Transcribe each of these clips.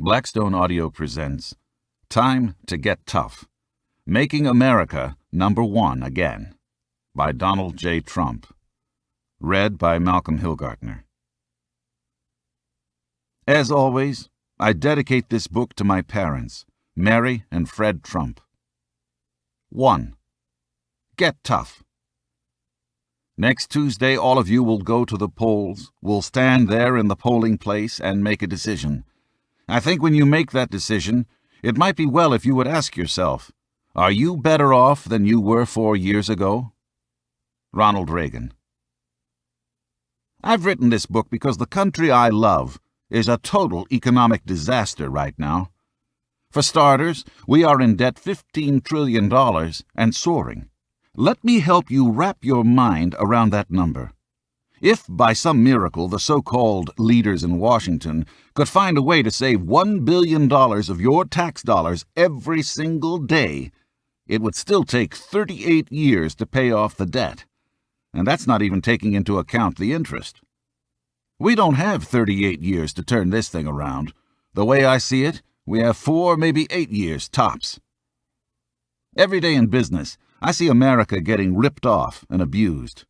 Blackstone Audio presents Time to Get Tough, Making America #1 Again, by Donald J. Trump. Read by Malcolm Hilgartner. As always, I dedicate this book to my parents, Mary and Fred Trump. 1. Get tough. Next Tuesday, all of you will go to the polls, will stand there in the polling place and make a decision. I think when you make that decision, it might be well if you would ask yourself, are you better off than you were 4 years ago? Ronald Reagan. I've written this book because the country I love is a total economic disaster right now. For starters, we are in debt $15 trillion and soaring. Let me help you wrap your mind around that number. If, by some miracle, the so-called leaders in Washington could find a way to save $1 billion of your tax dollars every single day, it would still take 38 years to pay off the debt. And that's not even taking into account the interest. We don't have 38 years to turn this thing around. The way I see it, we have 4, maybe 8 years tops. Every day in business, I see America getting ripped off and abused.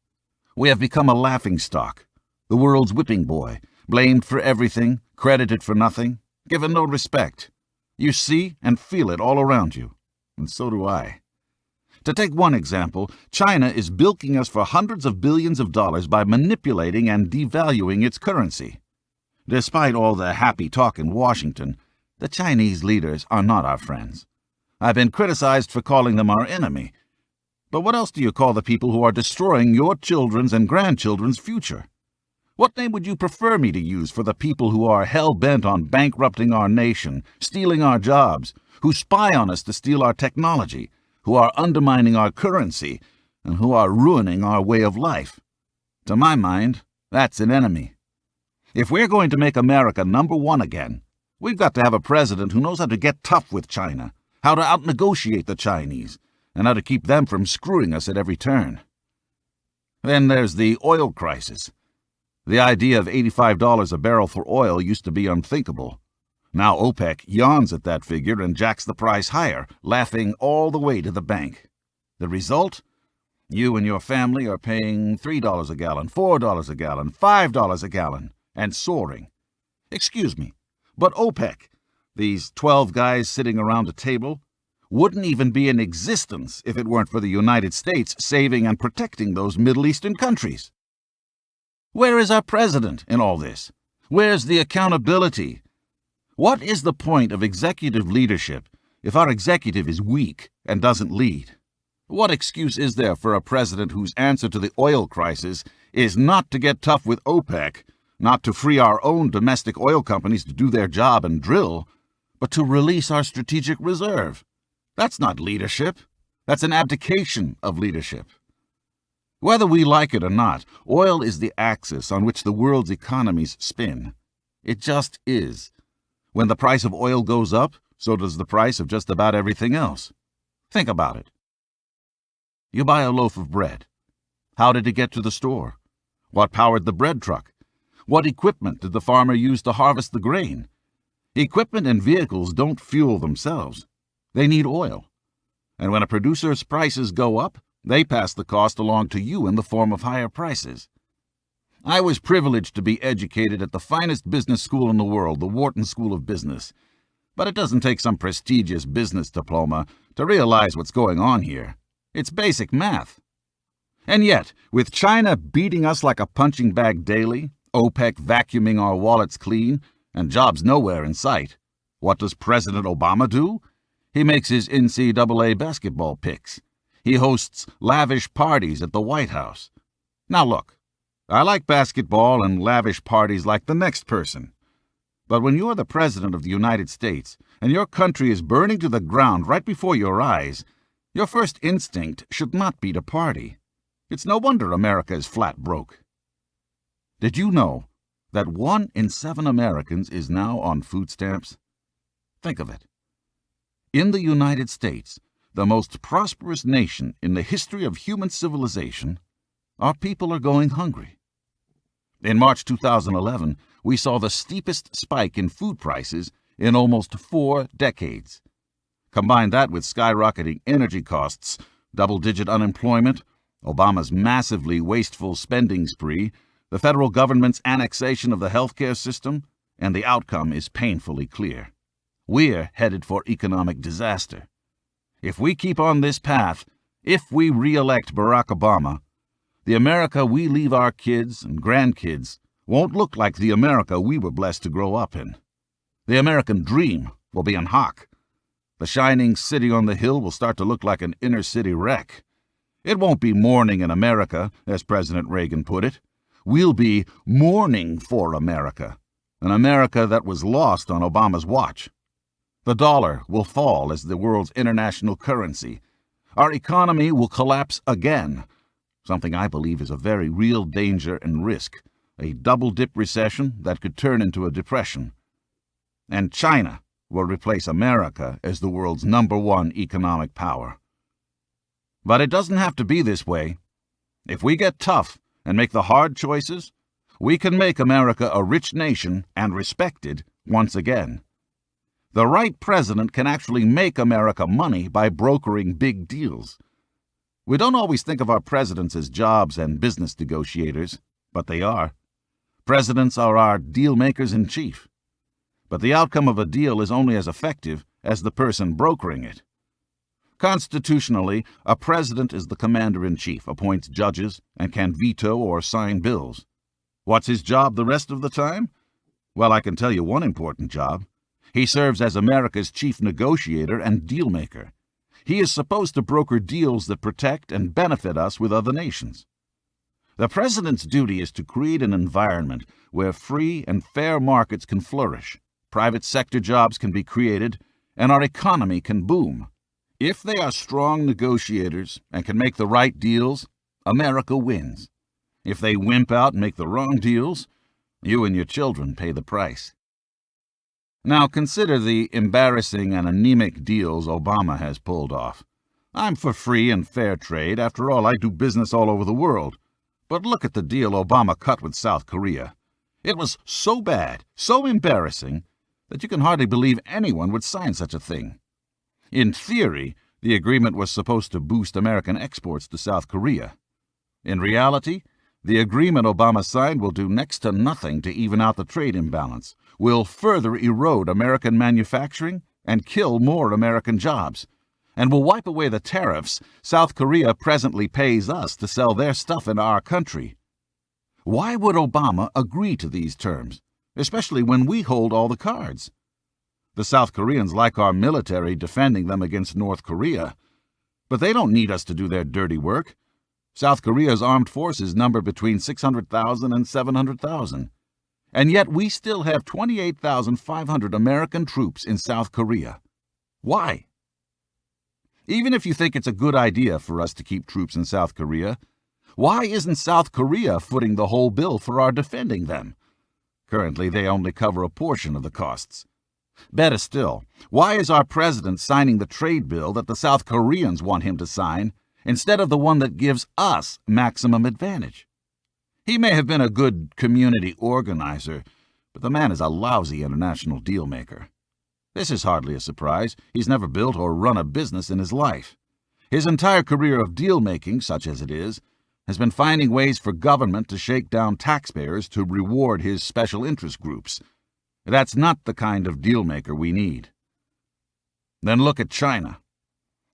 We have become a laughingstock, the world's whipping boy, blamed for everything, credited for nothing, given no respect. You see and feel it all around you, and so do I. To take one example, China is bilking us for hundreds of billions of dollars by manipulating and devaluing its currency. Despite all the happy talk in Washington, the Chinese leaders are not our friends. I've been criticized for calling them our enemy. But what else do you call the people who are destroying your children's and grandchildren's future? What name would you prefer me to use for the people who are hell-bent on bankrupting our nation, stealing our jobs, who spy on us to steal our technology, who are undermining our currency, and who are ruining our way of life? To my mind, that's an enemy. If we're going to make America #1 again, we've got to have a president who knows how to get tough with China, how to outnegotiate the Chinese, and how to keep them from screwing us at every turn. Then there's the oil crisis. The idea of $85 a barrel for oil used to be unthinkable. Now OPEC yawns at that figure and jacks the price higher, laughing all the way to the bank. The result? You and your family are paying $3 a gallon, $4 a gallon, $5 a gallon, and soaring. Excuse me, but OPEC, these 12 guys sitting around a table, wouldn't even be in existence if it weren't for the United States saving and protecting those Middle Eastern countries. Where is our president in all this? Where's the accountability? What is the point of executive leadership if our executive is weak and doesn't lead? What excuse is there for a president whose answer to the oil crisis is not to get tough with OPEC, not to free our own domestic oil companies to do their job and drill, but to release our strategic reserve? That's not leadership. That's an abdication of leadership. Whether we like it or not, oil is the axis on which the world's economies spin. It just is. When the price of oil goes up, so does the price of just about everything else. Think about it. You buy a loaf of bread. How did it get to the store? What powered the bread truck? What equipment did the farmer use to harvest the grain? Equipment and vehicles don't fuel themselves. They need oil. And when a producer's prices go up, they pass the cost along to you in the form of higher prices. I was privileged to be educated at the finest business school in the world, the Wharton School of Business. But it doesn't take some prestigious business diploma to realize what's going on here. It's basic math. And yet, with China beating us like a punching bag daily, OPEC vacuuming our wallets clean, and jobs nowhere in sight, what does President Obama do? He makes his NCAA basketball picks. He hosts lavish parties at the White House. Now look, I like basketball and lavish parties like the next person. But when you're the President of the United States and your country is burning to the ground right before your eyes, your first instinct should not be to party. It's no wonder America is flat broke. Did you know that 1 in 7 Americans is now on food stamps? Think of it. In the United States, the most prosperous nation in the history of human civilization, our people are going hungry. In March 2011, we saw the steepest spike in food prices in almost 4 decades. Combine that with skyrocketing energy costs, double-digit unemployment, Obama's massively wasteful spending spree, the federal government's annexation of the healthcare system, and the outcome is painfully clear. We're headed for economic disaster. If we keep on this path, if we re-elect Barack Obama, the America we leave our kids and grandkids won't look like the America we were blessed to grow up in. The American dream will be in hock. The shining city on the hill will start to look like an inner-city wreck. It won't be morning in America, as President Reagan put it. We'll be mourning for America, an America that was lost on Obama's watch. The dollar will fall as the world's international currency. Our economy will collapse again, something I believe is a very real danger and risk, a double-dip recession that could turn into a depression. And China will replace America as the world's #1 economic power. But it doesn't have to be this way. If we get tough and make the hard choices, we can make America a rich nation and respected once again. The right president can actually make America money by brokering big deals. We don't always think of our presidents as jobs and business negotiators, but they are. Presidents are our deal-makers-in-chief. But the outcome of a deal is only as effective as the person brokering it. Constitutionally, a president is the commander-in-chief, appoints judges, and can veto or sign bills. What's his job the rest of the time? Well, I can tell you one important job. He serves as America's chief negotiator and deal-maker. He is supposed to broker deals that protect and benefit us with other nations. The president's duty is to create an environment where free and fair markets can flourish, private sector jobs can be created, and our economy can boom. If they are strong negotiators and can make the right deals, America wins. If they wimp out and make the wrong deals, you and your children pay the price. Now consider the embarrassing and anemic deals Obama has pulled off. I'm for free and fair trade. After all, I do business all over the world. But look at the deal Obama cut with South Korea. It was so bad, so embarrassing, that you can hardly believe anyone would sign such a thing. In theory, the agreement was supposed to boost American exports to South Korea. In reality, the agreement Obama signed will do next to nothing to even out the trade imbalance, will further erode American manufacturing and kill more American jobs, and will wipe away the tariffs South Korea presently pays us to sell their stuff in our country. Why would Obama agree to these terms, especially when we hold all the cards? The South Koreans like our military defending them against North Korea, but they don't need us to do their dirty work. South Korea's armed forces number between 600,000 and 700,000. And yet we still have 28,500 American troops in South Korea. Why? Even if you think it's a good idea for us to keep troops in South Korea, why isn't South Korea footing the whole bill for our defending them? Currently, they only cover a portion of the costs. Better still, why is our president signing the trade bill that the South Koreans want him to sign instead of the one that gives us maximum advantage? He may have been a good community organizer, but the man is a lousy international deal-maker. This is hardly a surprise. He's never built or run a business in his life. His entire career of deal-making, such as it is, has been finding ways for government to shake down taxpayers to reward his special interest groups. That's not the kind of deal-maker we need. Then look at China.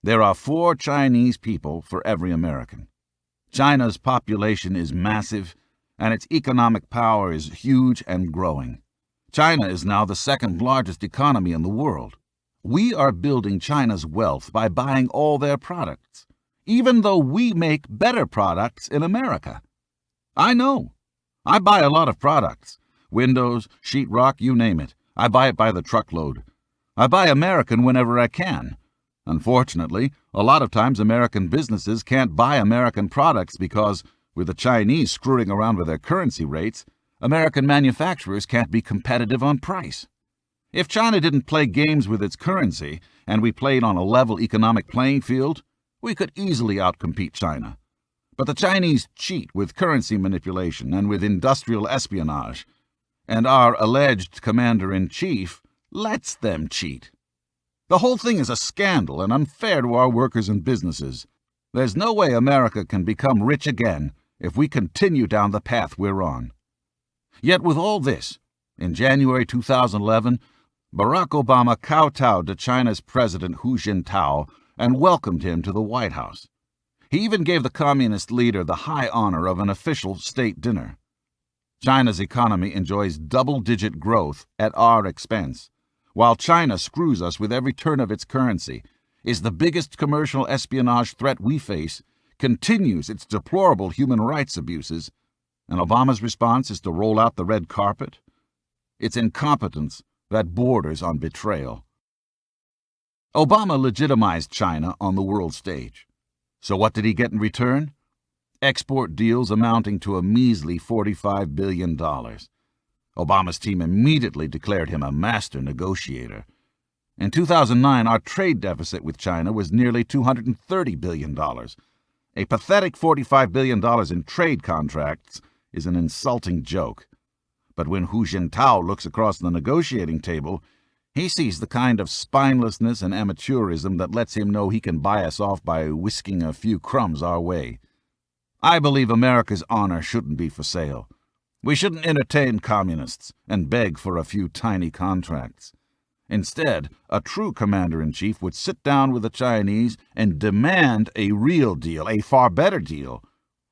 There are 4 Chinese people for every American. China's population is massive, and its economic power is huge and growing. China is now the second largest economy in the world. We are building China's wealth by buying all their products, even though we make better products in America. I know. I buy a lot of products. Windows, sheetrock, you name it. I buy it by the truckload. I buy American whenever I can. Unfortunately, a lot of times American businesses can't buy American products because, with the Chinese screwing around with their currency rates, American manufacturers can't be competitive on price. If China didn't play games with its currency and we played on a level economic playing field, we could easily outcompete China. But the Chinese cheat with currency manipulation and with industrial espionage, and our alleged commander-in-chief lets them cheat. The whole thing is a scandal and unfair to our workers and businesses. There's no way America can become rich again if we continue down the path we're on. Yet with all this, in January 2011, Barack Obama kowtowed to China's President Hu Jintao and welcomed him to the White House. He even gave the communist leader the high honor of an official state dinner. China's economy enjoys double-digit growth at our expense, while China screws us with every turn of its currency, is the biggest commercial espionage threat we face, continues its deplorable human rights abuses, and Obama's response is to roll out the red carpet. It's incompetence that borders on betrayal. Obama legitimized China on the world stage. So what did he get in return? Export deals amounting to a measly $45 billion. Obama's team immediately declared him a master negotiator. In 2009, our trade deficit with China was nearly $230 billion. A pathetic $45 billion in trade contracts is an insulting joke. But when Hu Jintao looks across the negotiating table, he sees the kind of spinelessness and amateurism that lets him know he can buy us off by whisking a few crumbs our way. I believe America's honor shouldn't be for sale. We shouldn't entertain communists and beg for a few tiny contracts. Instead, a true commander-in-chief would sit down with the Chinese and demand a real deal, a far better deal.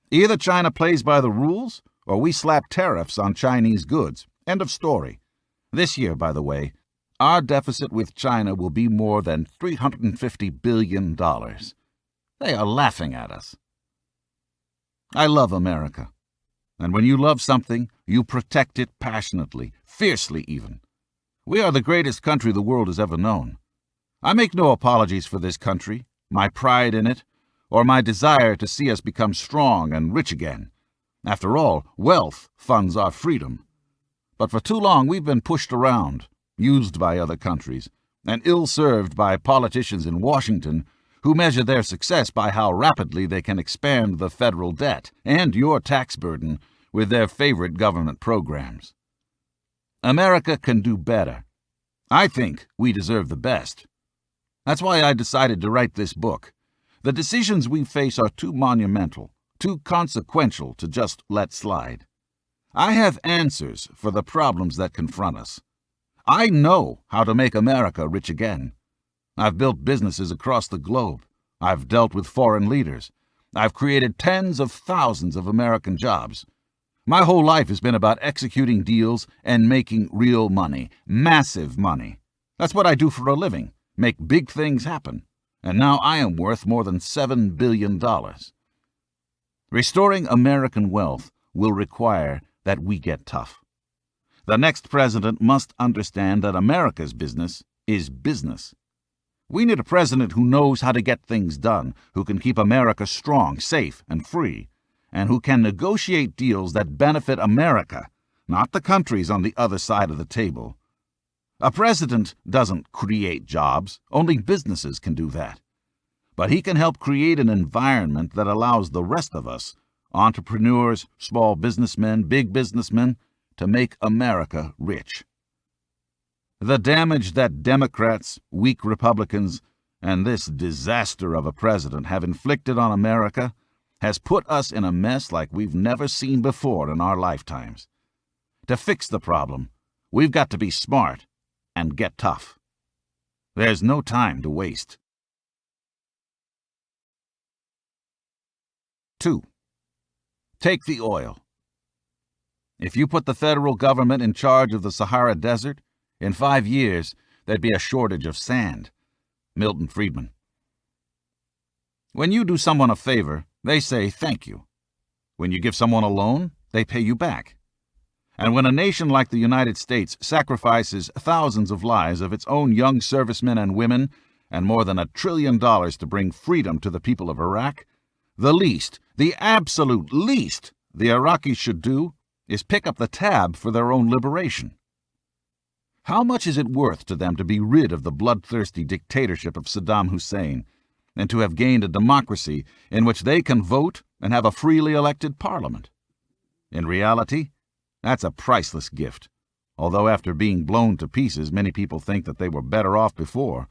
Either China plays by the rules, or we slap tariffs on Chinese goods. End of story. This year, by the way, our deficit with China will be more than $350 billion. They are laughing at us. I love America. And when you love something, you protect it passionately, fiercely even. We are the greatest country the world has ever known. I make no apologies for this country, my pride in it, or my desire to see us become strong and rich again. After all, wealth funds our freedom. But for too long we've been pushed around, used by other countries, and ill-served by politicians in Washington who measure their success by how rapidly they can expand the federal debt and your tax burden with their favorite government programs. America can do better. I think we deserve the best. That's why I decided to write this book. The decisions we face are too monumental, too consequential to just let slide. I have answers for the problems that confront us. I know how to make America rich again. I've built businesses across the globe. I've dealt with foreign leaders. I've created tens of thousands of American jobs. My whole life has been about executing deals and making real money, massive money. That's what I do for a living, make big things happen. And now I am worth more than $7 billion. Restoring American wealth will require that we get tough. The next president must understand that America's business is business. We need a president who knows how to get things done, who can keep America strong, safe, and free, and who can negotiate deals that benefit America, not the countries on the other side of the table. A president doesn't create jobs, only businesses can do that. But he can help create an environment that allows the rest of us, entrepreneurs, small businessmen, big businessmen, to make America rich. The damage that Democrats, weak Republicans, and this disaster of a president have inflicted on America has put us in a mess like we've never seen before in our lifetimes. To fix the problem, we've got to be smart and get tough. There's no time to waste. 2. Take the oil. If you put the federal government in charge of the Sahara Desert, in 5 years, there'd be a shortage of sand. Milton Friedman. When you do someone a favor, they say thank you. When you give someone a loan, they pay you back. And when a nation like the United States sacrifices thousands of lives of its own young servicemen and women and more than $1 trillion to bring freedom to the people of Iraq, the least, the absolute least, the Iraqis should do is pick up the tab for their own liberation. How much is it worth to them to be rid of the bloodthirsty dictatorship of Saddam Hussein and to have gained a democracy in which they can vote and have a freely elected parliament? In reality, that's a priceless gift. although after being blown to pieces, many people think that they were better off before.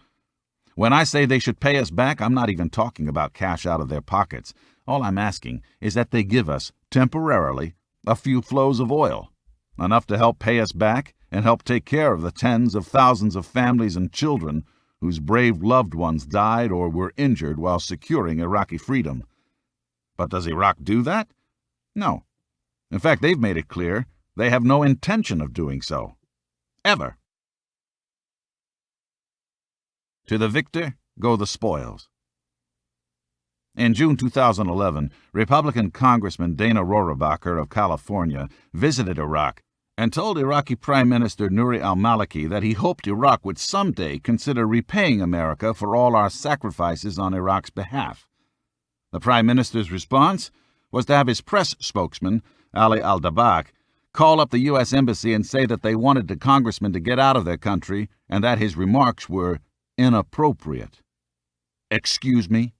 When I say they should pay us back, I'm not even talking about cash out of their pockets. All I'm asking is that they give us, temporarily, a few flows of oil, enough to help pay us back and help take care of the tens of thousands of families and children whose brave loved ones died or were injured while securing Iraqi freedom. But does Iraq do that? No. In fact, they've made it clear they have no intention of doing so. Ever. To the victor go the spoils. In June 2011, Republican Congressman Dana Rohrabacher of California visited Iraq and told Iraqi Prime Minister Nouri al-Maliki that he hoped Iraq would someday consider repaying America for all our sacrifices on Iraq's behalf. The Prime Minister's response was to have his press spokesman, Ali al-Dabak, call up the U.S. Embassy and say that they wanted the congressman to get out of their country and that his remarks were inappropriate. Excuse me?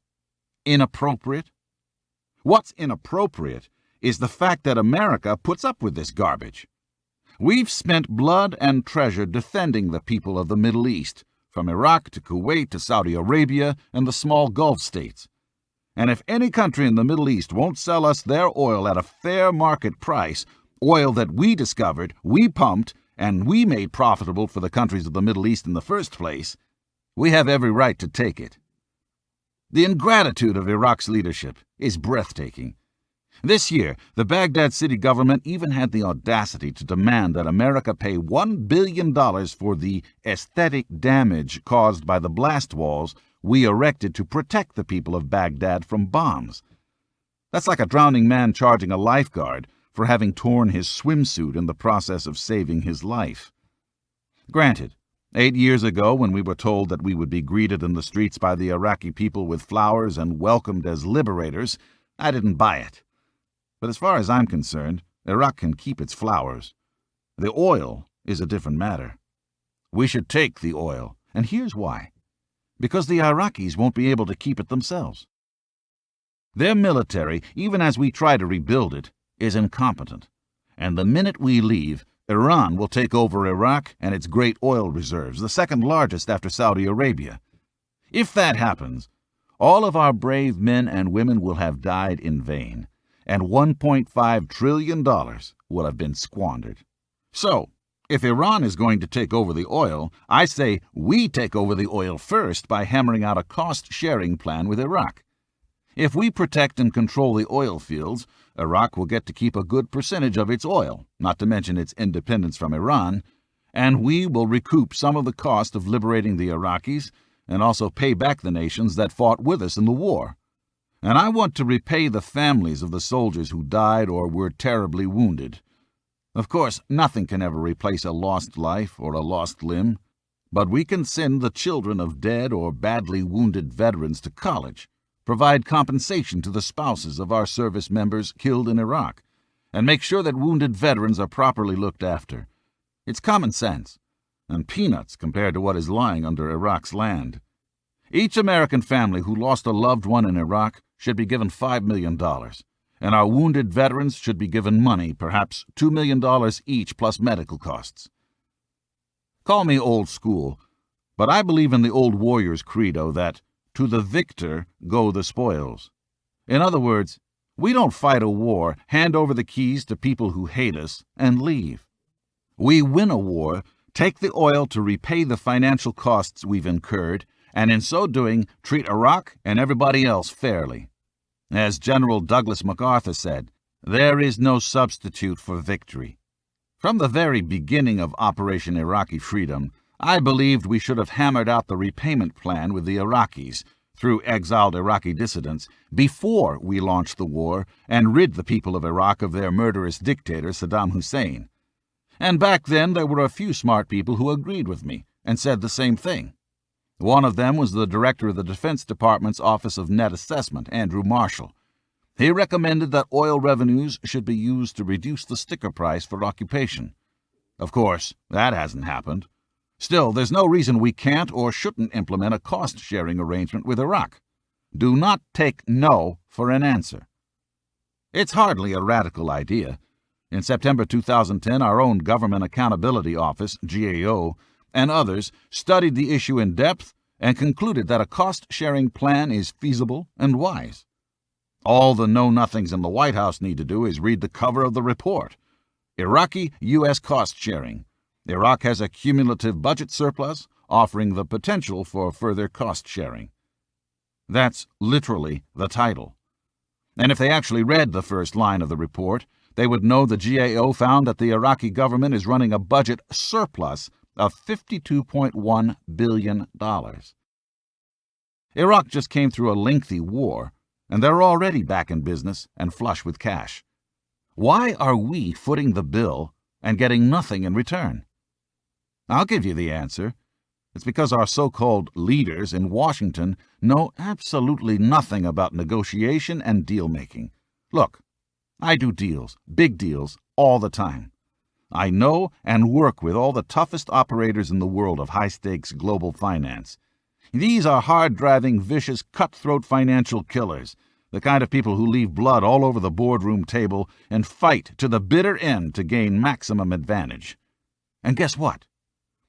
Inappropriate? What's inappropriate is the fact that America puts up with this garbage. We've spent blood and treasure defending the people of the Middle East, from Iraq to Kuwait to Saudi Arabia and the small Gulf states. And if any country in the Middle East won't sell us their oil at a fair market price, oil that we discovered, we pumped, and we made profitable for the countries of the Middle East in the first place, we have every right to take it. The ingratitude of Iraq's leadership is breathtaking. This year, the Baghdad city government even had the audacity to demand that America pay $1 billion for the aesthetic damage caused by the blast walls we erected to protect the people of Baghdad from bombs. That's like a drowning man charging a lifeguard for having torn his swimsuit in the process of saving his life. Granted, 8 years ago, when we were told that we would be greeted in the streets by the Iraqi people with flowers and welcomed as liberators, I didn't buy it. But as far as I'm concerned, Iraq can keep its flowers. The oil is a different matter. We should take the oil, and here's why. Because the Iraqis won't be able to keep it themselves. Their military, even as we try to rebuild it, is incompetent. And the minute we leave, Iran will take over Iraq and its great oil reserves, the second largest after Saudi Arabia. If that happens, all of our brave men and women will have died in vain, and $1.5 trillion will have been squandered. So, if Iran is going to take over the oil, I say we take over the oil first by hammering out a cost-sharing plan with Iraq. If we protect and control the oil fields, Iraq will get to keep a good percentage of its oil, not to mention its independence from Iran, and we will recoup some of the cost of liberating the Iraqis and also pay back the nations that fought with us in the war. And I want to repay the families of the soldiers who died or were terribly wounded. Of course, nothing can ever replace a lost life or a lost limb, but we can send the children of dead or badly wounded veterans to college, provide compensation to the spouses of our service members killed in Iraq, and make sure that wounded veterans are properly looked after. It's common sense, and peanuts compared to what is lying under Iraq's land. Each American family who lost a loved one in Iraq should be given $5 million, and our wounded veterans should be given money, perhaps $2 million each plus medical costs. Call me old school, but I believe in the old warrior's credo that to the victor go the spoils. In other words, we don't fight a war, hand over the keys to people who hate us, and leave. We win a war, take the oil to repay the financial costs we've incurred, and in so doing, treat Iraq and everybody else fairly. As General Douglas MacArthur said, there is no substitute for victory. From the very beginning of Operation Iraqi Freedom, I believed we should have hammered out the repayment plan with the Iraqis, through exiled Iraqi dissidents, before we launched the war and rid the people of Iraq of their murderous dictator Saddam Hussein. And back then there were a few smart people who agreed with me and said the same thing. One of them was the director of the Defense Department's Office of Net Assessment, Andrew Marshall. He recommended that oil revenues should be used to reduce the sticker price for occupation. Of course, that hasn't happened. Still, there's no reason we can't or shouldn't implement a cost-sharing arrangement with Iraq. Do not take no for an answer. It's hardly a radical idea. In September 2010, our own Government Accountability Office, GAO, and others studied the issue in depth and concluded that a cost-sharing plan is feasible and wise. All the know-nothings in the White House need to do is read the cover of the report. Iraqi-U.S. cost-sharing. Iraq has a cumulative budget surplus, offering the potential for further cost-sharing. That's literally the title. And if they actually read the first line of the report, they would know the GAO found that the Iraqi government is running a budget surplus of $52.1 billion. Iraq just came through a lengthy war, and they're already back in business and flush with cash. Why are we footing the bill and getting nothing in return? I'll give you the answer. It's because our so-called leaders in Washington know absolutely nothing about negotiation and deal-making. Look, I do deals, big deals, all the time. I know and work with all the toughest operators in the world of high-stakes global finance. These are hard-driving, vicious, cutthroat financial killers, the kind of people who leave blood all over the boardroom table and fight to the bitter end to gain maximum advantage. And guess what?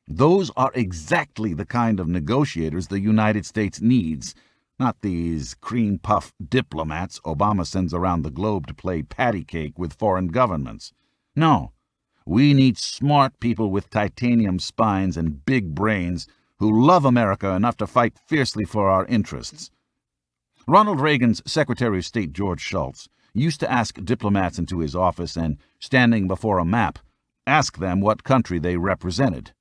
Those are exactly the kind of negotiators the United States needs, not these cream-puff diplomats Obama sends around the globe to play patty cake with foreign governments. No, we need smart people with titanium spines and big brains who love America enough to fight fiercely for our interests. Ronald Reagan's Secretary of State George Shultz used to ask diplomats into his office and, standing before a map, ask them what country they represented.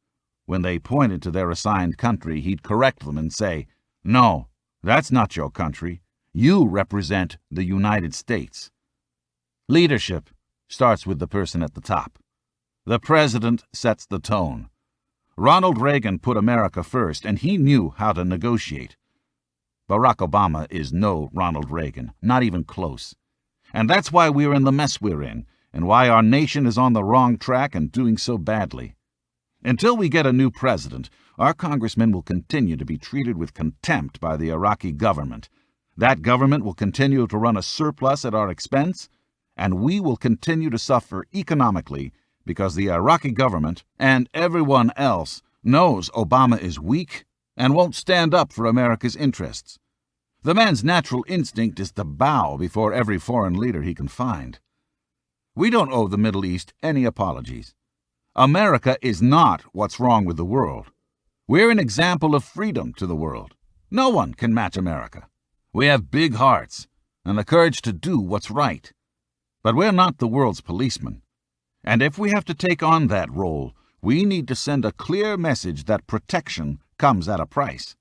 When they pointed to their assigned country, he'd correct them and say, "No, that's not your country. You represent the United States." Leadership starts with the person at the top. The president sets the tone. Ronald Reagan put America first, and he knew how to negotiate. Barack Obama is no Ronald Reagan, not even close. And that's why we're in the mess we're in, and why our nation is on the wrong track and doing so badly. Until we get a new president, our congressmen will continue to be treated with contempt by the Iraqi government. That government will continue to run a surplus at our expense, and we will continue to suffer economically because the Iraqi government and everyone else knows Obama is weak and won't stand up for America's interests. The man's natural instinct is to bow before every foreign leader he can find. We don't owe the Middle East any apologies. America is not what's wrong with the world. We're an example of freedom to the world. No one can match America. We have big hearts and the courage to do what's right. But we're not the world's policemen. And if we have to take on that role, we need to send a clear message that protection comes at a price.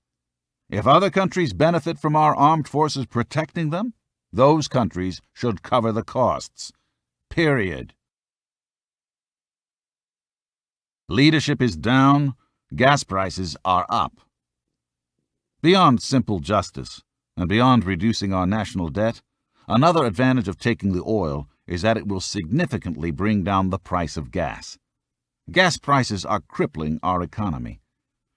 If other countries benefit from our armed forces protecting them, those countries should cover the costs. Period. Leadership is down, gas prices are up. Beyond simple justice, and beyond reducing our national debt, another advantage of taking the oil is that it will significantly bring down the price of gas. Gas prices are crippling our economy.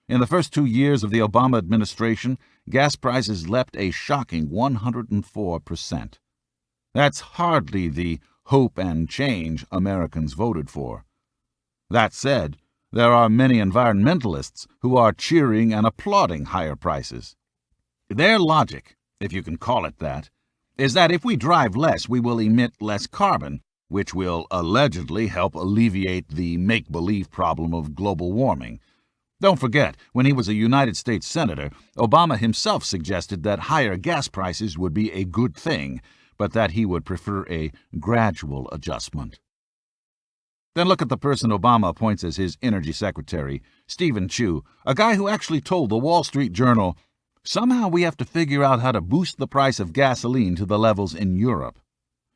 In the first 2 years of the Obama administration, gas prices leapt a shocking 104%. That's hardly the hope and change Americans voted for. That said, there are many environmentalists who are cheering and applauding higher prices. Their logic, if you can call it that, is that if we drive less, we will emit less carbon, which will allegedly help alleviate the make-believe problem of global warming. Don't forget, when he was a United States Senator, Obama himself suggested that higher gas prices would be a good thing, but that he would prefer a gradual adjustment. Then look at the person Obama appoints as his energy secretary, Stephen Chu, a guy who actually told the Wall Street Journal, "Somehow we have to figure out how to boost the price of gasoline to the levels in Europe."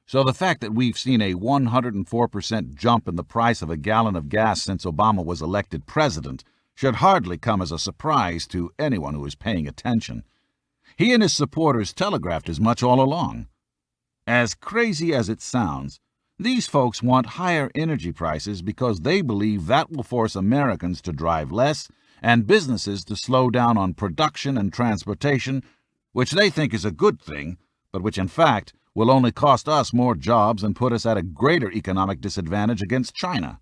So the fact that we've seen a 104% jump in the price of a gallon of gas since Obama was elected president should hardly come as a surprise to anyone who is paying attention. He and his supporters telegraphed as much all along. As crazy as it sounds, these folks want higher energy prices because they believe that will force Americans to drive less and businesses to slow down on production and transportation, which they think is a good thing, but which in fact will only cost us more jobs and put us at a greater economic disadvantage against China.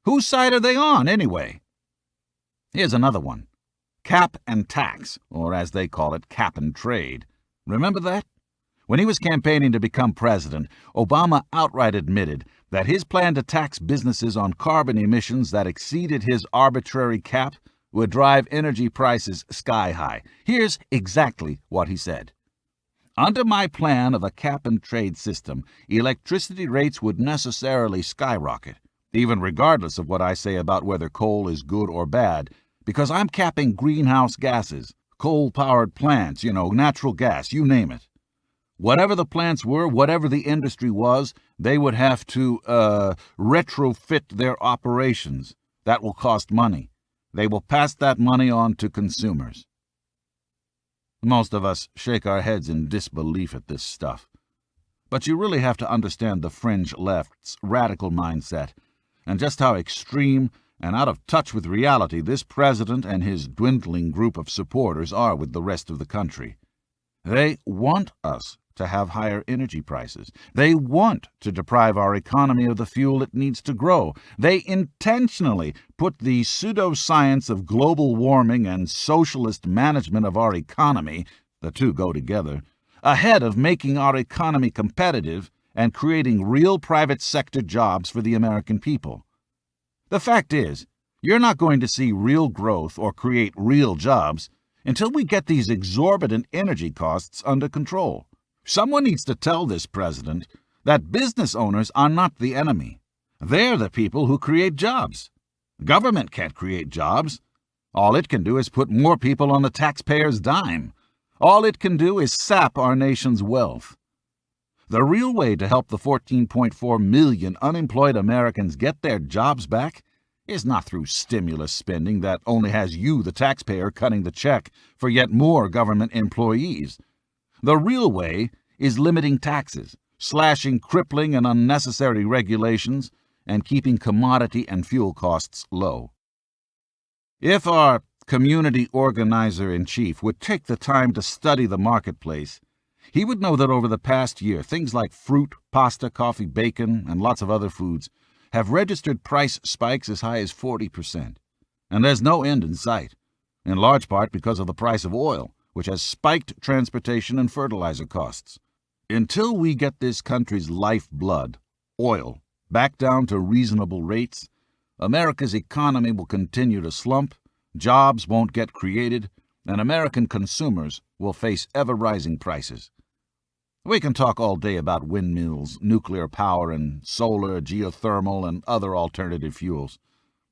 Whose side are they on, anyway? Here's another one. Cap and tax, or as they call it, cap and trade. Remember that? When he was campaigning to become president, Obama outright admitted that his plan to tax businesses on carbon emissions that exceeded his arbitrary cap would drive energy prices sky high. Here's exactly what he said. Under my plan of a cap-and-trade system, electricity rates would necessarily skyrocket, even regardless of what I say about whether coal is good or bad, because I'm capping greenhouse gases, coal-powered plants, natural gas, you name it. Whatever the plants were, whatever the industry was, they would have to retrofit their operations. That will cost money. They will pass that money on to consumers. Most of us shake our heads in disbelief at this stuff. But you really have to understand the fringe left's radical mindset, and just how extreme and out of touch with reality this president and his dwindling group of supporters are with the rest of the country. They want us to have higher energy prices. They want to deprive our economy of the fuel it needs to grow. They intentionally put the pseudoscience of global warming and socialist management of our economy, the two go together, ahead of making our economy competitive and creating real private sector jobs for the American people. The fact is, you're not going to see real growth or create real jobs until we get these exorbitant energy costs under control. Someone needs to tell this president that business owners are not the enemy. They're the people who create jobs. Government can't create jobs. All it can do is put more people on the taxpayer's dime. All it can do is sap our nation's wealth. The real way to help the 14.4 million unemployed Americans get their jobs back is not through stimulus spending that only has you, the taxpayer, cutting the check for yet more government employees. The real way is limiting taxes, slashing crippling and unnecessary regulations, and keeping commodity and fuel costs low. If our community organizer-in-chief would take the time to study the marketplace, he would know that over the past year, things like fruit, pasta, coffee, bacon, and lots of other foods have registered price spikes as high as 40%. And there's no end in sight, in large part because of the price of oil, which has spiked transportation and fertilizer costs. Until we get this country's lifeblood, oil, back down to reasonable rates, America's economy will continue to slump, jobs won't get created, and American consumers will face ever-rising prices. We can talk all day about windmills, nuclear power, and solar, geothermal, and other alternative fuels.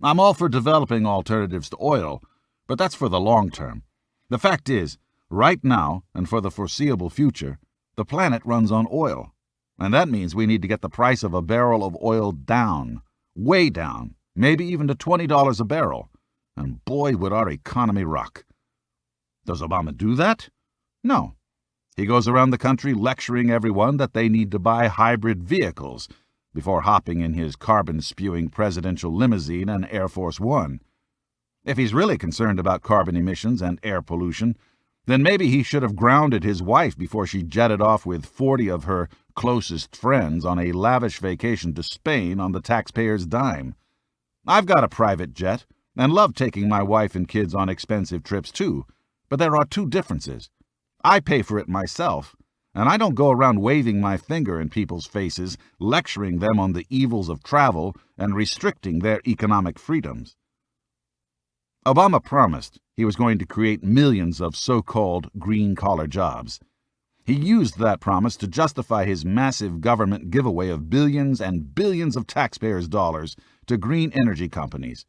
I'm all for developing alternatives to oil, but that's for the long term. The fact is, right now, and for the foreseeable future, the planet runs on oil, and that means we need to get the price of a barrel of oil down, way down, maybe even to $20 a barrel, and boy, would our economy rock. Does Obama do that? No. He goes around the country lecturing everyone that they need to buy hybrid vehicles before hopping in his carbon-spewing presidential limousine and Air Force One. If he's really concerned about carbon emissions and air pollution, then maybe he should have grounded his wife before she jetted off with 40 of her closest friends on a lavish vacation to Spain on the taxpayer's dime. I've got a private jet and love taking my wife and kids on expensive trips too, but there are two differences. I pay for it myself, and I don't go around waving my finger in people's faces, lecturing them on the evils of travel and restricting their economic freedoms. Obama promised he was going to create millions of so-called green-collar jobs. He used that promise to justify his massive government giveaway of billions and billions of taxpayers' dollars to green energy companies.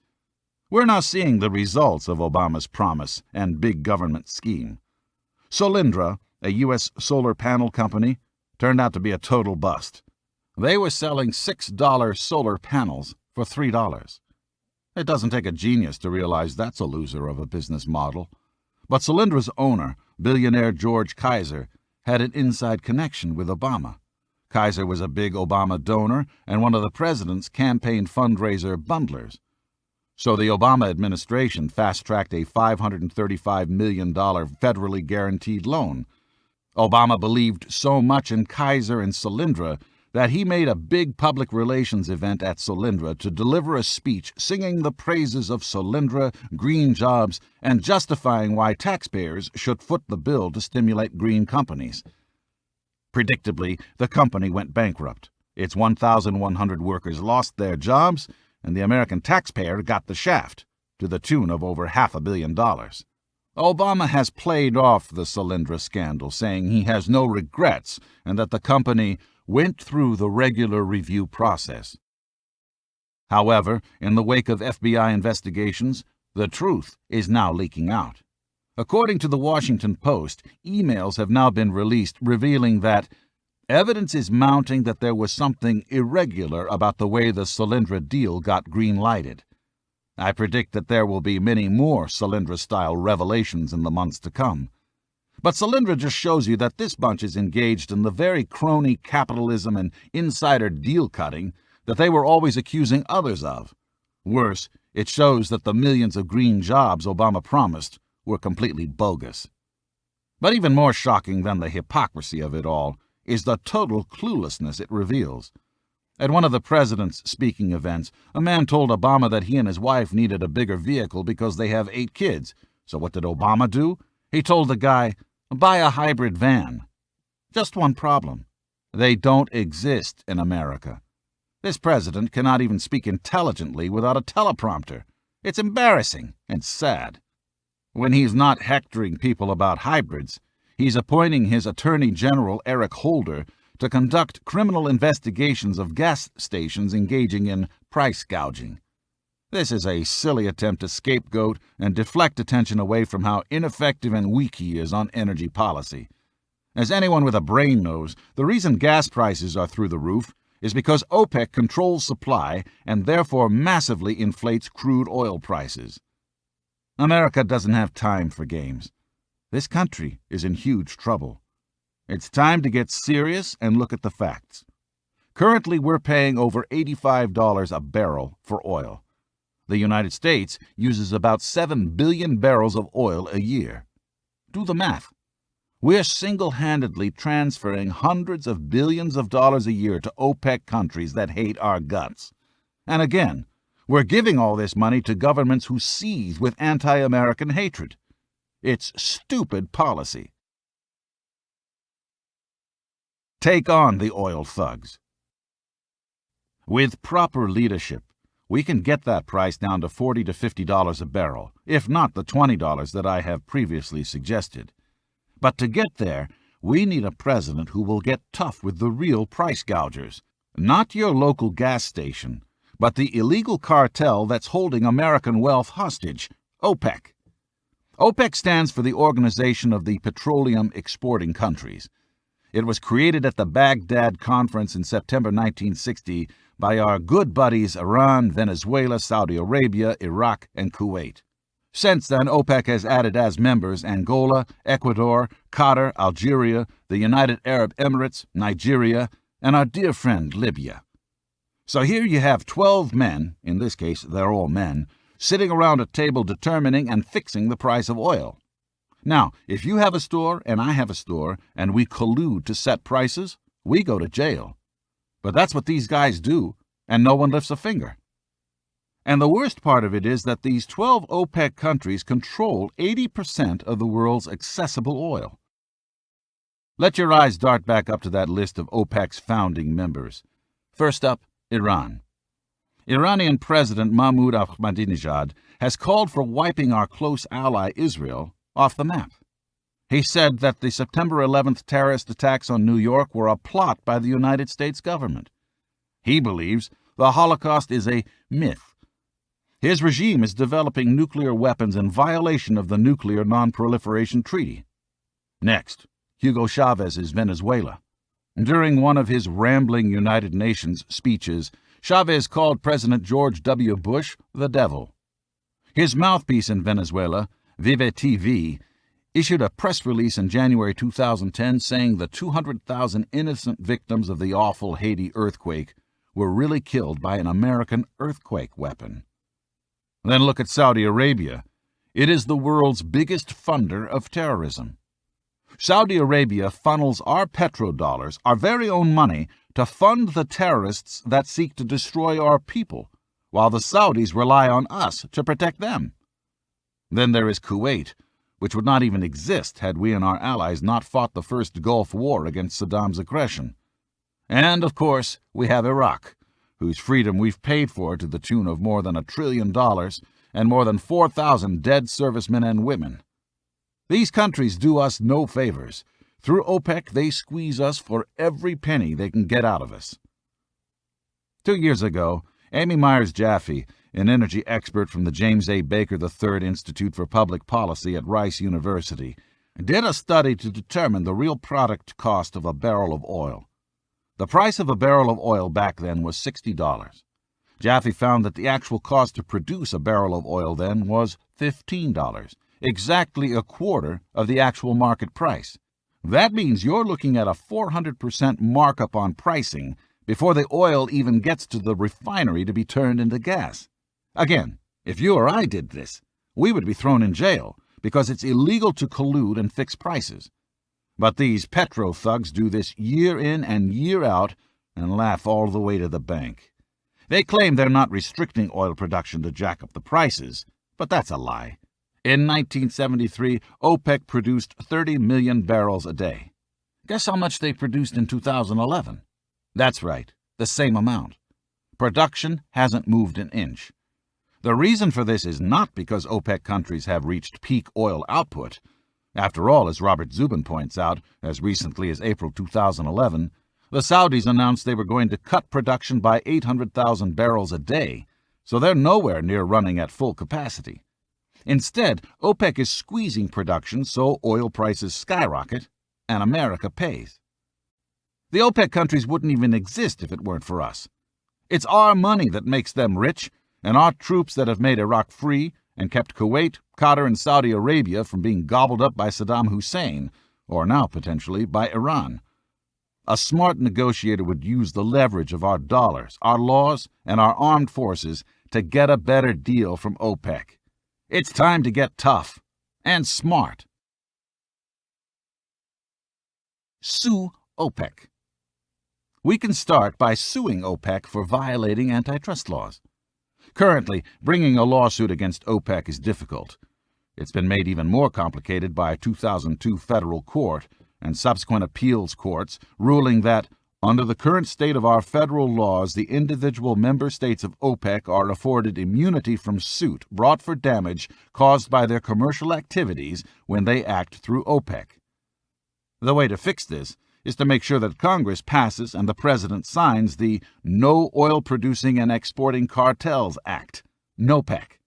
We're now seeing the results of Obama's promise and big government scheme. Solyndra, a U.S. solar panel company, turned out to be a total bust. They were selling $6 solar panels for $3. It doesn't take a genius to realize that's a loser of a business model. But Solyndra's owner, billionaire George Kaiser, had an inside connection with Obama. Kaiser was a big Obama donor and one of the president's campaign fundraiser bundlers. So the Obama administration fast-tracked a $535 million federally guaranteed loan. Obama believed so much in Kaiser and Solyndra that he made a big public relations event at Solyndra to deliver a speech singing the praises of Solyndra, green jobs, and justifying why taxpayers should foot the bill to stimulate green companies. Predictably, the company went bankrupt. Its 1,100 workers lost their jobs, and the American taxpayer got the shaft, to the tune of over $500 million. Obama has played off the Solyndra scandal, saying he has no regrets and that the company went through the regular review process. However, in the wake of FBI investigations, the truth is now leaking out. According to the Washington Post, emails have now been released revealing that evidence is mounting that there was something irregular about the way the Solyndra deal got green-lighted. I predict that there will be many more Solyndra-style revelations in the months to come. But Solyndra just shows you that this bunch is engaged in the very crony capitalism and insider deal-cutting that they were always accusing others of. Worse, it shows that the millions of green jobs Obama promised were completely bogus. But even more shocking than the hypocrisy of it all is the total cluelessness it reveals. At one of the president's speaking events, a man told Obama that he and his wife needed a bigger vehicle because they have 8 kids. So what did Obama do? He told the guy, "Buy a hybrid van." Just one problem. They don't exist in America. This president cannot even speak intelligently without a teleprompter. It's embarrassing and sad. When he's not hectoring people about hybrids, he's appointing his Attorney General Eric Holder to conduct criminal investigations of gas stations engaging in price gouging. This is a silly attempt to scapegoat and deflect attention away from how ineffective and weak he is on energy policy. As anyone with a brain knows, the reason gas prices are through the roof is because OPEC controls supply and therefore massively inflates crude oil prices. America doesn't have time for games. This country is in huge trouble. It's time to get serious and look at the facts. Currently, we're paying over $85 a barrel for oil. The United States uses about 7 billion barrels of oil a year. Do the math. We're single-handedly transferring hundreds of billions of dollars a year to OPEC countries that hate our guts. And again, we're giving all this money to governments who seethe with anti-American hatred. It's stupid policy. Take on the oil thugs. With proper leadership, we can get that price down to $40 to $50 a barrel, if not the $20 that I have previously suggested. But to get there, we need a president who will get tough with the real price gougers, not your local gas station, but the illegal cartel that's holding American wealth hostage, OPEC. OPEC stands for the Organization of the Petroleum Exporting Countries. It was created at the Baghdad Conference in September 1960 by our good buddies Iran, Venezuela, Saudi Arabia, Iraq, and Kuwait. Since then, OPEC has added as members Angola, Ecuador, Qatar, Algeria, the United Arab Emirates, Nigeria, and our dear friend Libya. So here you have 12 men, in this case they're all men, sitting around a table determining and fixing the price of oil. Now, if you have a store and I have a store and we collude to set prices, we go to jail. But that's what these guys do, and no one lifts a finger. And the worst part of it is that these 12 OPEC countries control 80% of the world's accessible oil. Let your eyes dart back up to that list of OPEC's founding members. First up, Iran. Iranian President Mahmoud Ahmadinejad has called for wiping our close ally Israel off the map. He said that the September 11th terrorist attacks on New York were a plot by the United States government. He believes the Holocaust is a myth. His regime is developing nuclear weapons in violation of the Nuclear Non-Proliferation Treaty. Next, Hugo Chávez's Venezuela. During one of his rambling United Nations speeches, Chávez called President George W. Bush the devil. His mouthpiece in Venezuela, Vive TV, issued a press release in January 2010 saying the 200,000 innocent victims of the awful Haiti earthquake were really killed by an American earthquake weapon. Then look at Saudi Arabia. It is the world's biggest funder of terrorism. Saudi Arabia funnels our petrodollars, our very own money, to fund the terrorists that seek to destroy our people, while the Saudis rely on us to protect them. Then there is Kuwait, which would not even exist had we and our allies not fought the first Gulf War against Saddam's aggression. And, of course, we have Iraq, whose freedom we've paid for to the tune of more than $1 trillion and more than 4,000 dead servicemen and women. These countries do us no favors. Through OPEC, they squeeze us for every penny they can get out of us. 2 years ago, Amy Myers Jaffe, an energy expert from the James A. Baker III Institute for Public Policy at Rice University, did a study to determine the real product cost of a barrel of oil. The price of a barrel of oil back then was $60. Jaffe found that the actual cost to produce a barrel of oil then was $15, exactly a quarter of the actual market price. That means you're looking at a 400% markup on pricing before the oil even gets to the refinery to be turned into gas. Again, if you or I did this, we would be thrown in jail because it's illegal to collude and fix prices. But these petro thugs do this year in and year out and laugh all the way to the bank. They claim they're not restricting oil production to jack up the prices, but that's a lie. In 1973, OPEC produced 30 million barrels a day. Guess how much they produced in 2011? That's right, the same amount. Production hasn't moved an inch. The reason for this is not because OPEC countries have reached peak oil output. After all, as Robert Zubin points out, as recently as April 2011, the Saudis announced they were going to cut production by 800,000 barrels a day, so they're nowhere near running at full capacity. Instead, OPEC is squeezing production so oil prices skyrocket, and America pays. The OPEC countries wouldn't even exist if it weren't for us. It's our money that makes them rich, and our troops that have made Iraq free and kept Kuwait, Qatar, and Saudi Arabia from being gobbled up by Saddam Hussein, or now potentially by Iran. A smart negotiator would use the leverage of our dollars, our laws, and our armed forces to get a better deal from OPEC. It's time to get tough and smart. Sue OPEC. We can start by suing OPEC for violating antitrust laws. Currently, bringing a lawsuit against OPEC is difficult. It's been made even more complicated by a 2002 federal court and subsequent appeals courts ruling that, under the current state of our federal laws, the individual member states of OPEC are afforded immunity from suit brought for damage caused by their commercial activities when they act through OPEC. The way to fix this is to make sure that Congress passes and the President signs the No Oil Producing and Exporting Cartels Act, NOPEC,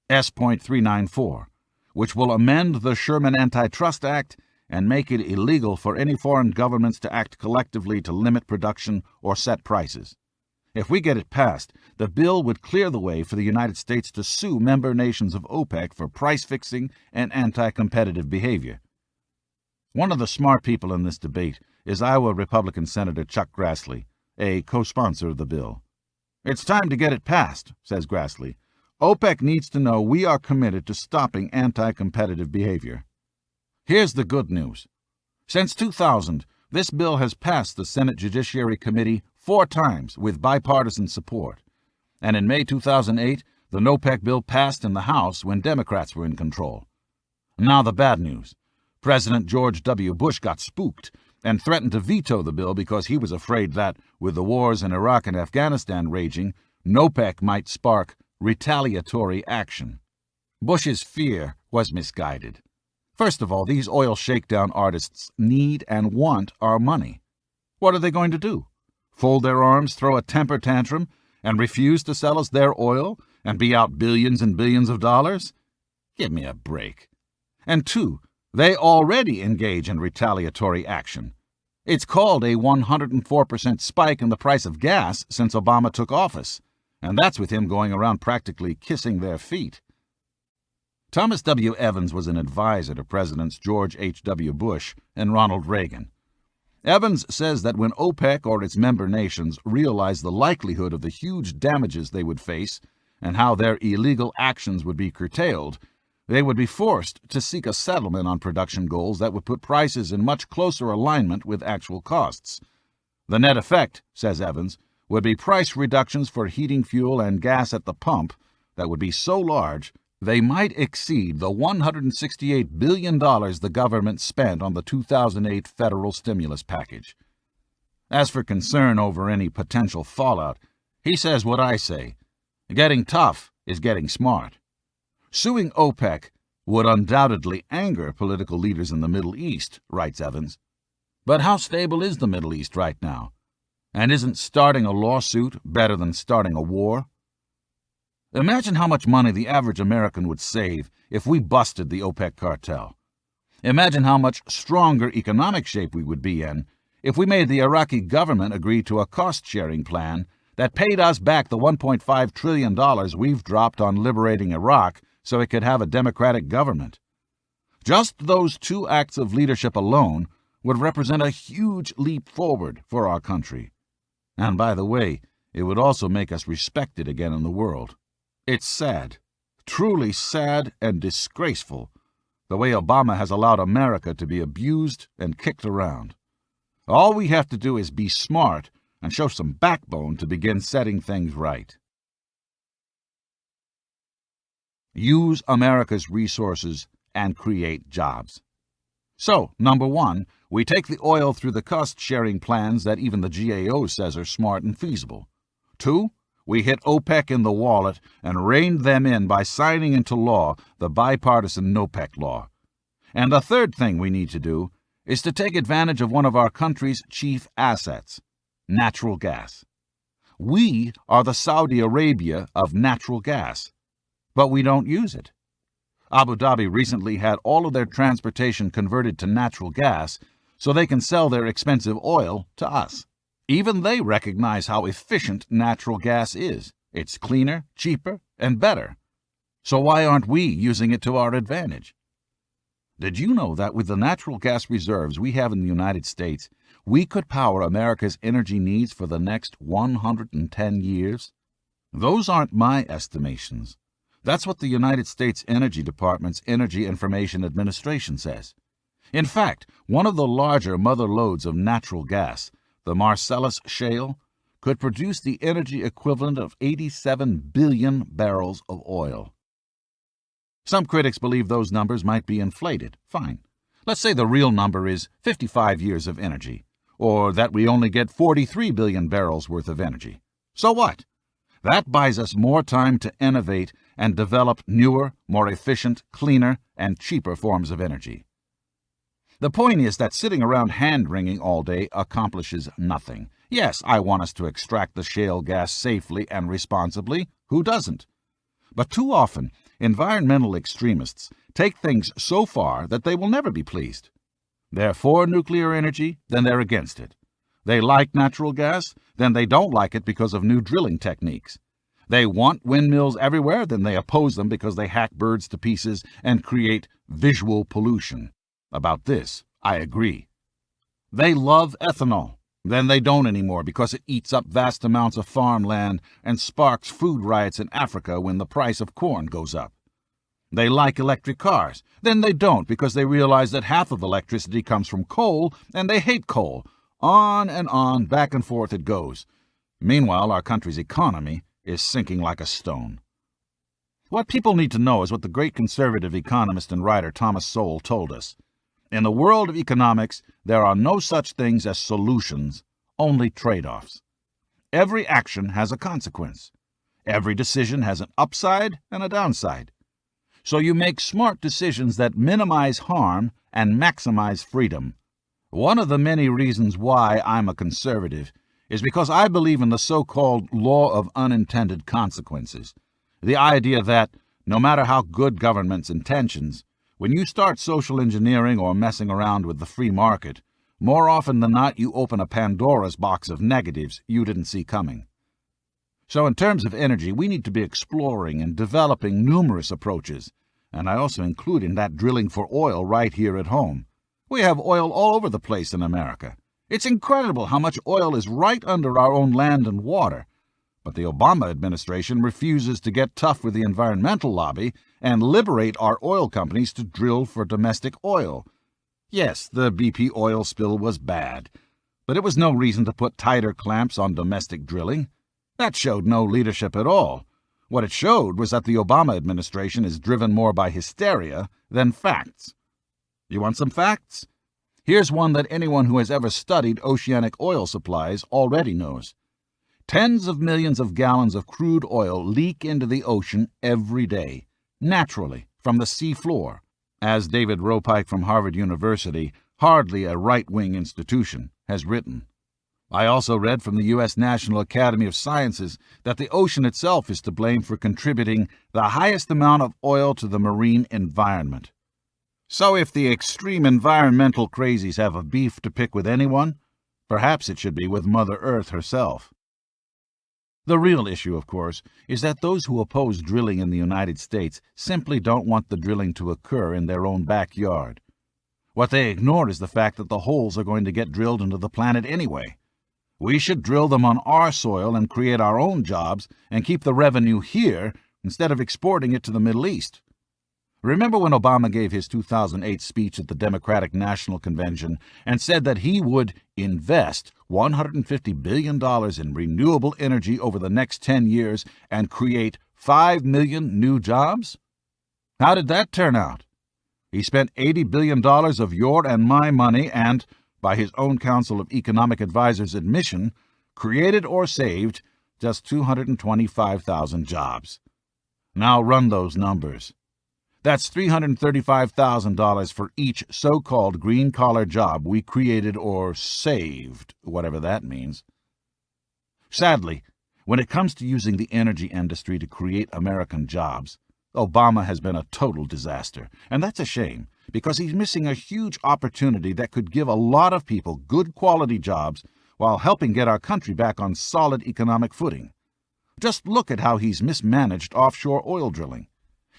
S.394, which will amend the Sherman Antitrust Act and make it illegal for any foreign governments to act collectively to limit production or set prices. If we get it passed, the bill would clear the way for the United States to sue member nations of OPEC for price fixing and anti-competitive behavior. One of the smart people in this debate is Iowa Republican Senator Chuck Grassley, a co-sponsor of the bill. "It's time to get it passed," says Grassley. "OPEC needs to know we are committed to stopping anti-competitive behavior." Here's the good news. Since 2000, this bill has passed the Senate Judiciary Committee 4 times with bipartisan support. And in May 2008, the NOPEC bill passed in the House when Democrats were in control. Now the bad news. President George W. Bush got spooked and threatened to veto the bill because he was afraid that, with the wars in Iraq and Afghanistan raging, NOPEC might spark retaliatory action. Bush's fear was misguided. First of all, these oil shakedown artists need and want our money. What are they going to do? Fold their arms, throw a temper tantrum, and refuse to sell us their oil and be out billions and billions of dollars? Give me a break. And 2, they already engage in retaliatory action. It's called a 104% spike in the price of gas since Obama took office, and that's with him going around practically kissing their feet. Thomas W. Evans was an advisor to Presidents George H.W. Bush and Ronald Reagan. Evans says that when OPEC or its member nations realized the likelihood of the huge damages they would face and how their illegal actions would be curtailed, They would be forced to seek a settlement on production goals that would put prices in much closer alignment with actual costs. The net effect, says Evans, would be price reductions for heating fuel and gas at the pump that would be so large they might exceed the $168 billion the government spent on the 2008 federal stimulus package. As for concern over any potential fallout, he says what I say. Getting tough is getting smart. Suing OPEC would undoubtedly anger political leaders in the Middle East, writes Evans. But how stable is the Middle East right now? And isn't starting a lawsuit better than starting a war? Imagine how much money the average American would save if we busted the OPEC cartel. Imagine how much stronger economic shape we would be in if we made the Iraqi government agree to a cost-sharing plan that paid us back the $1.5 trillion we've dropped on liberating Iraq so it could have a democratic government. Just those two acts of leadership alone would represent a huge leap forward for our country. And by the way, it would also make us respected again in the world. It's sad, truly sad and disgraceful, the way Obama has allowed America to be abused and kicked around. All we have to do is be smart and show some backbone to begin setting things right. Use America's resources and create jobs. So, number one, we take the oil through the cost-sharing plans that even the GAO says are smart and feasible. 2, we hit OPEC in the wallet and reined them in by signing into law the bipartisan NOPEC law. And the third thing we need to do is to take advantage of one of our country's chief assets, natural gas. We are the Saudi Arabia of natural gas, but we don't use it. Abu Dhabi recently had all of their transportation converted to natural gas so they can sell their expensive oil to us. Even they recognize how efficient natural gas is. It's cleaner, cheaper, and better. So why aren't we using it to our advantage? Did you know that with the natural gas reserves we have in the United States, we could power America's energy needs for the next 110 years? Those aren't my estimations. That's what the United States Energy Department's Energy Information Administration says. In fact, one of the larger mother lodes of natural gas, the Marcellus Shale, could produce the energy equivalent of 87 billion barrels of oil. Some critics believe those numbers might be inflated. Fine. Let's say the real number is 55 years of energy, or that we only get 43 billion barrels worth of energy. So what? That buys us more time to innovate and develop newer, more efficient, cleaner, and cheaper forms of energy. The point is that sitting around hand-wringing all day accomplishes nothing. Yes, I want us to extract the shale gas safely and responsibly. Who doesn't? But too often, environmental extremists take things so far that they will never be pleased. They're for nuclear energy, then they're against it. They like natural gas, then they don't like it because of new drilling techniques. They want windmills everywhere, then they oppose them because they hack birds to pieces and create visual pollution. About this, I agree. They love ethanol, then they don't anymore because it eats up vast amounts of farmland and sparks food riots in Africa when the price of corn goes up. They like electric cars, then they don't because they realize that half of electricity comes from coal and they hate coal. On, back and forth it goes. Meanwhile, our country's economy is sinking like a stone. What people need to know is what the great conservative economist and writer Thomas Sowell told us. In the world of economics, there are no such things as solutions, only trade-offs. Every action has a consequence. Every decision has an upside and a downside. So you make smart decisions that minimize harm and maximize freedom. One of the many reasons why I'm a conservative is because I believe in the so-called law of unintended consequences. The idea that, no matter how good government's intentions, when you start social engineering or messing around with the free market, more often than not you open a Pandora's box of negatives you didn't see coming. So in terms of energy, we need to be exploring and developing numerous approaches, and I also include in that drilling for oil right here at home. We have oil all over the place in America. It's incredible how much oil is right under our own land and water. But the Obama administration refuses to get tough with the environmental lobby and liberate our oil companies to drill for domestic oil. Yes, the BP oil spill was bad, but it was no reason to put tighter clamps on domestic drilling. That showed no leadership at all. What it showed was that the Obama administration is driven more by hysteria than facts. You want some facts? Here's one that anyone who has ever studied oceanic oil supplies already knows. Tens of millions of gallons of crude oil leak into the ocean every day, naturally, from the sea floor. As David Ropike from Harvard University, hardly a right-wing institution, has written. I also read from the U.S. National Academy of Sciences that the ocean itself is to blame for contributing the highest amount of oil to the marine environment. So if the extreme environmental crazies have a beef to pick with anyone, perhaps it should be with Mother Earth herself. The real issue, of course, is that those who oppose drilling in the United States simply don't want the drilling to occur in their own backyard. What they ignore is the fact that the holes are going to get drilled into the planet anyway. We should drill them on our soil and create our own jobs and keep the revenue here instead of exporting it to the Middle East. Remember when Obama gave his 2008 speech at the Democratic National Convention and said that he would invest $150 billion in renewable energy over the next 10 years and create 5 million new jobs? How did that turn out? He spent $80 billion of your and my money and, by his own Council of Economic Advisors admission, created or saved just 225,000 jobs. Now run those numbers. That's $335,000 for each so-called green-collar job we created or saved, whatever that means. Sadly, when it comes to using the energy industry to create American jobs, Obama has been a total disaster, and that's a shame, because he's missing a huge opportunity that could give a lot of people good quality jobs while helping get our country back on solid economic footing. Just look at how he's mismanaged offshore oil drilling.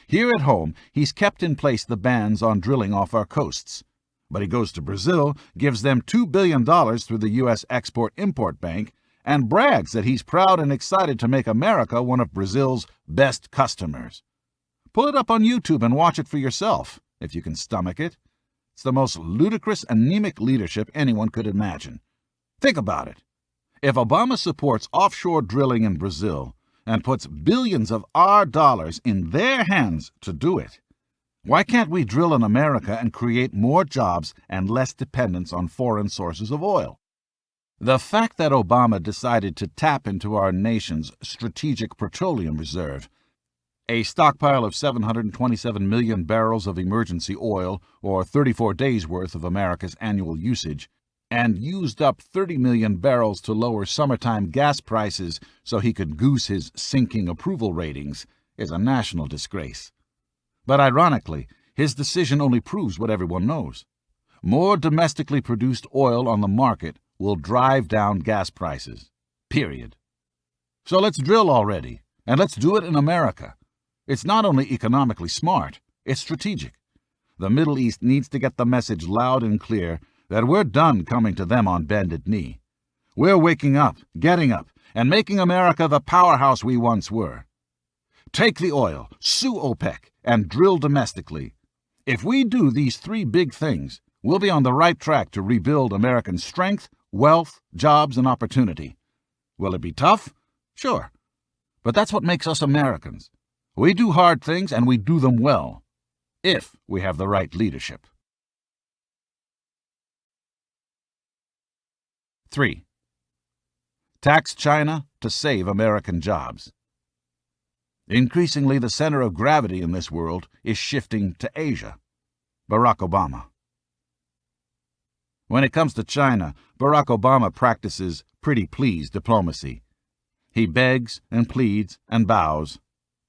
Here at home, he's kept in place the bans on drilling off our coasts. But he goes to Brazil, gives them $2 billion through the U.S. Export-Import Bank, and brags that he's proud and excited to make America one of Brazil's best customers. Pull it up on YouTube and watch it for yourself, if you can stomach it. It's the most ludicrous, anemic leadership anyone could imagine. Think about it. If Obama supports offshore drilling in Brazil and puts billions of our dollars in their hands to do it, why can't we drill in America and create more jobs and less dependence on foreign sources of oil? The fact that Obama decided to tap into our nation's strategic petroleum reserve, a stockpile of 727 million barrels of emergency oil, or 34 days' worth of America's annual usage, and used up 30 million barrels to lower summertime gas prices so he could goose his sinking approval ratings, is a national disgrace. But ironically, his decision only proves what everyone knows. More domestically produced oil on the market will drive down gas prices. Period. So let's drill already, and let's do it in America. It's not only economically smart, it's strategic. The Middle East needs to get the message loud and clear that we're done coming to them on bended knee. We're waking up, getting up, and making America the powerhouse we once were. Take the oil, sue OPEC, and drill domestically. If we do these three big things, we'll be on the right track to rebuild American strength, wealth, jobs, and opportunity. Will it be tough? Sure. But that's what makes us Americans. We do hard things, and we do them well, if we have the right leadership. 3. Tax China to save American jobs. Increasingly, the center of gravity in this world is shifting to Asia. Barack Obama. When it comes to China, Barack Obama practices pretty please diplomacy. He begs and pleads and bows,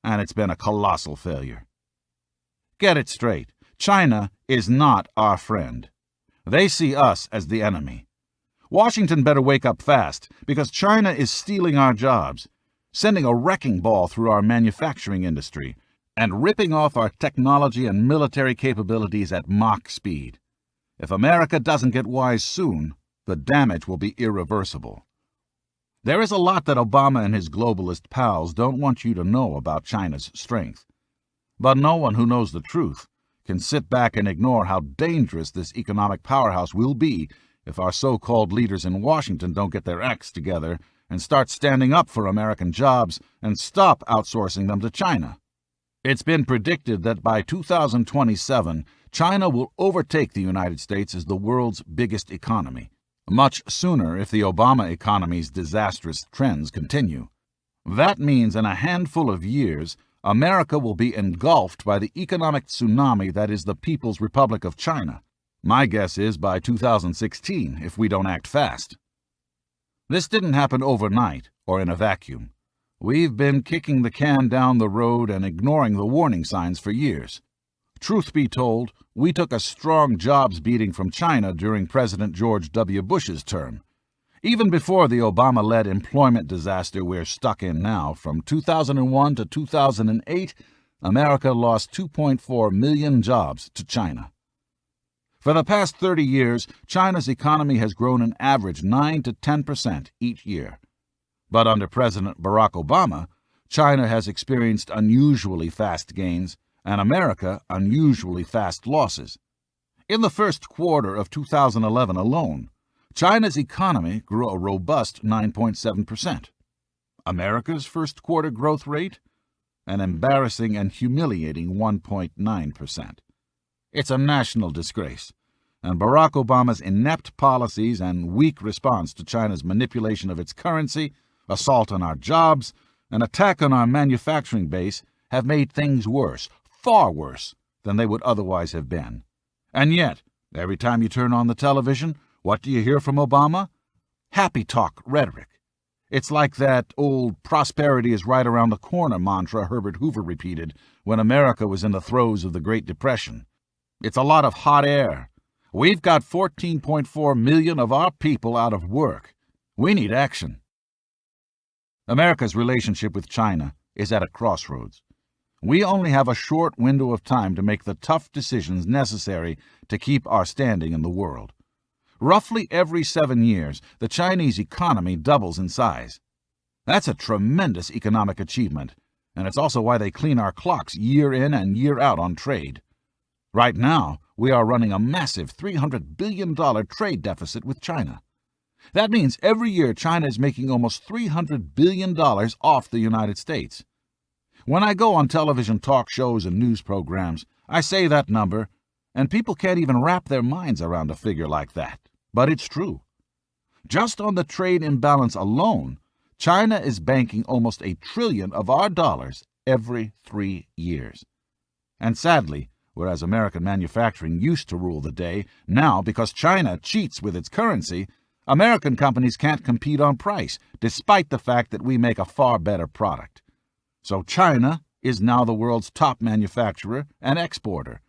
and it's been a colossal failure. Get it straight. China is not our friend. They see us as the enemy. Washington better wake up fast, because China is stealing our jobs, sending a wrecking ball through our manufacturing industry, and ripping off our technology and military capabilities at Mach speed. If America doesn't get wise soon, the damage will be irreversible. There is a lot that Obama and his globalist pals don't want you to know about China's strength. But no one who knows the truth can sit back and ignore how dangerous this economic powerhouse will be if our so-called leaders in Washington don't get their acts together and start standing up for American jobs and stop outsourcing them to China. It's been predicted that by 2027, China will overtake the United States as the world's biggest economy, much sooner if the Obama economy's disastrous trends continue. That means in a handful of years, America will be engulfed by the economic tsunami that is the People's Republic of China. My guess is by 2016, if we don't act fast. This didn't happen overnight or in a vacuum. We've been kicking the can down the road and ignoring the warning signs for years. Truth be told, we took a strong jobs beating from China during President George W. Bush's term. Even before the Obama-led employment disaster we're stuck in now, from 2001 to 2008, America lost 2.4 million jobs to China. For the past 30 years, China's economy has grown an average 9 to 10% each year. But under President Barack Obama, China has experienced unusually fast gains, and America unusually fast losses. In the first quarter of 2011 alone, China's economy grew a robust 9.7%. America's first quarter growth rate? An embarrassing and humiliating 1.9%. It's a national disgrace, and Barack Obama's inept policies and weak response to China's manipulation of its currency, assault on our jobs, and attack on our manufacturing base have made things worse, far worse, than they would otherwise have been. And yet, every time you turn on the television, what do you hear from Obama? Happy talk rhetoric. It's like that old prosperity is right around the corner mantra Herbert Hoover repeated when America was in the throes of the Great Depression. It's a lot of hot air. We've got 14.4 million of our people out of work. We need action. America's relationship with China is at a crossroads. We only have a short window of time to make the tough decisions necessary to keep our standing in the world. Roughly every 7 years, the Chinese economy doubles in size. That's a tremendous economic achievement, and it's also why they clean our clocks year in and year out on trade. Right now, we are running a massive $300 billion trade deficit with China. That means every year China is making almost $300 billion off the United States. When I go on television talk shows and news programs, I say that number, and people can't even wrap their minds around a figure like that. But it's true. Just on the trade imbalance alone, China is banking almost $1 trillion of our dollars every 3 years. And sadly, whereas American manufacturing used to rule the day, now, because China cheats with its currency, American companies can't compete on price, despite the fact that we make a far better product. So China is now the world's top manufacturer and exporter.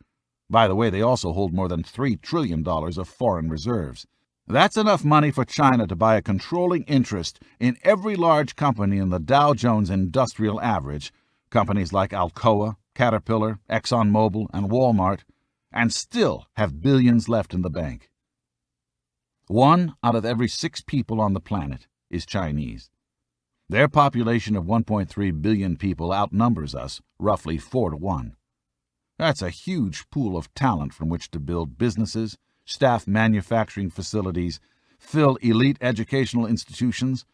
By the way, they also hold more than $3 trillion of foreign reserves. That's enough money for China to buy a controlling interest in every large company in the Dow Jones Industrial Average, companies like Alcoa, Caterpillar, ExxonMobil, and Walmart, and still have billions left in the bank. 1 out of every 6 people on the planet is Chinese. Their population of 1.3 billion people outnumbers us roughly 4 to 1. That's a huge pool of talent from which to build businesses, staff manufacturing facilities, fill elite educational institutions,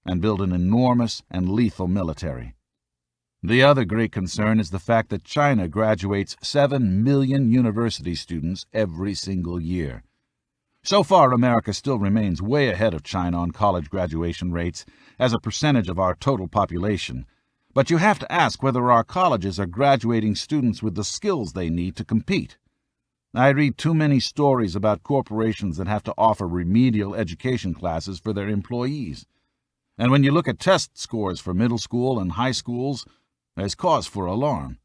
and build an enormous and lethal military. The other great concern is the fact that China graduates 7 million university students every single year. So far, America still remains way ahead of China on college graduation rates as a percentage of our total population. But you have to ask whether our colleges are graduating students with the skills they need to compete. I read too many stories about corporations that have to offer remedial education classes for their employees. And when you look at test scores for middle school and high schools, there's cause for alarm.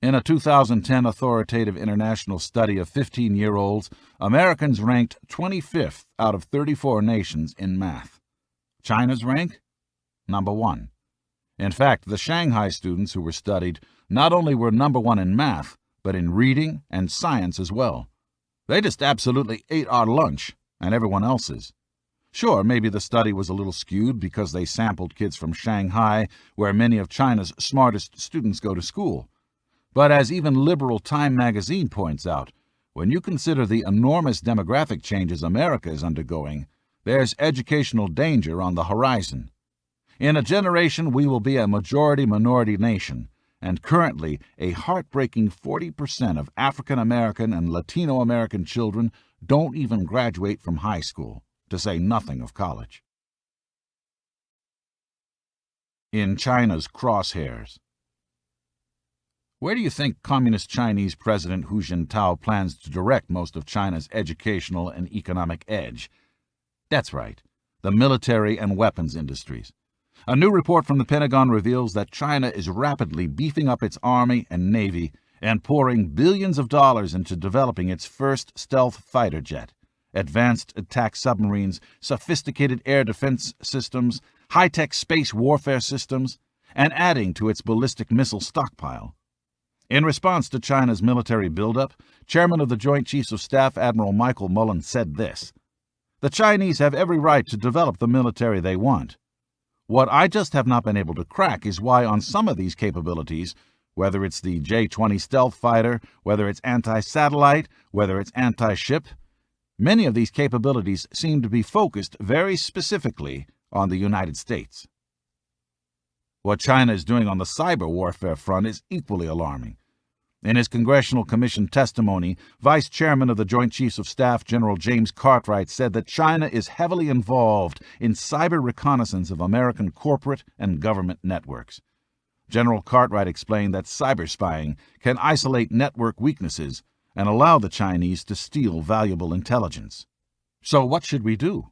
In a 2010 authoritative international study of 15-year-olds, Americans ranked 25th out of 34 nations in math. China's rank? Number 1. In fact, the Shanghai students who were studied not only were number 1 in math, but in reading and science as well. They just absolutely ate our lunch and everyone else's. Sure, maybe the study was a little skewed because they sampled kids from Shanghai, where many of China's smartest students go to school. But as even liberal Time magazine points out, when you consider the enormous demographic changes America is undergoing, there's educational danger on the horizon. In a generation, we will be a majority-minority nation, and currently a heartbreaking 40% of African American and Latino American children don't even graduate from high school, to say nothing of college. In China's crosshairs. Where do you think Communist Chinese President Hu Jintao plans to direct most of China's educational and economic edge? That's right, the military and weapons industries. A new report from the Pentagon reveals that China is rapidly beefing up its army and navy and pouring billions of dollars into developing its first stealth fighter jet, advanced attack submarines, sophisticated air defense systems, high-tech space warfare systems, and adding to its ballistic missile stockpile. In response to China's military buildup, Chairman of the Joint Chiefs of Staff Admiral Michael Mullen said this: "The Chinese have every right to develop the military they want. What I just have not been able to crack is why on some of these capabilities, whether it's the J-20 stealth fighter, whether it's anti-satellite, whether it's anti-ship, many of these capabilities seem to be focused very specifically on the United States." What China is doing on the cyber warfare front is equally alarming. In his Congressional Commission testimony, Vice Chairman of the Joint Chiefs of Staff General James Cartwright said that China is heavily involved in cyber reconnaissance of American corporate and government networks. General Cartwright explained that cyber spying can isolate network weaknesses and allow the Chinese to steal valuable intelligence. So what should we do?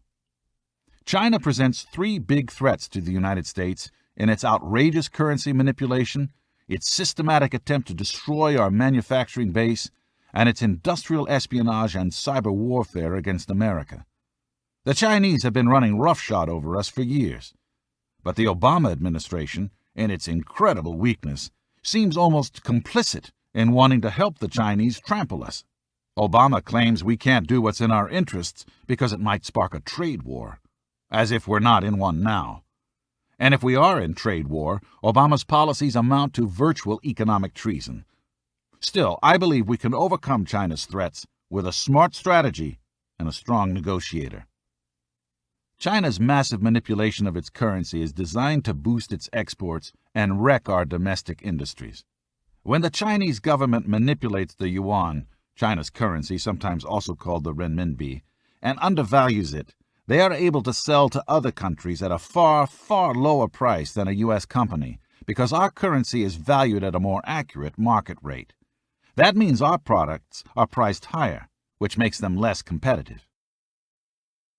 China presents three big threats to the United States in its outrageous currency manipulation, its systematic attempt to destroy our manufacturing base, and its industrial espionage and cyber warfare against America. The Chinese have been running roughshod over us for years, but the Obama administration, in its incredible weakness, seems almost complicit in wanting to help the Chinese trample us. Obama claims we can't do what's in our interests because it might spark a trade war, as if we're not in one now. And if we are in trade war, Obama's policies amount to virtual economic treason. Still, I believe we can overcome China's threats with a smart strategy and a strong negotiator. China's massive manipulation of its currency is designed to boost its exports and wreck our domestic industries. When the Chinese government manipulates the yuan, China's currency, sometimes also called the renminbi, and undervalues it, they are able to sell to other countries at a far, far lower price than a U.S. company because our currency is valued at a more accurate market rate. That means our products are priced higher, which makes them less competitive.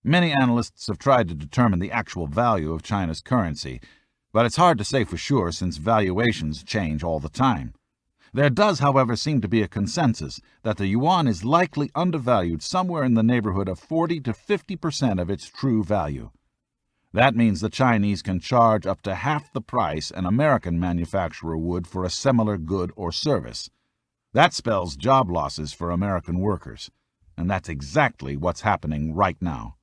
Many analysts have tried to determine the actual value of China's currency, but it's hard to say for sure since valuations change all the time. There does, however, seem to be a consensus that the yuan is likely undervalued somewhere in the neighborhood of 40 to 50% of its true value. That means the Chinese can charge up to half the price an American manufacturer would for a similar good or service. That spells job losses for American workers, and that's exactly what's happening right now.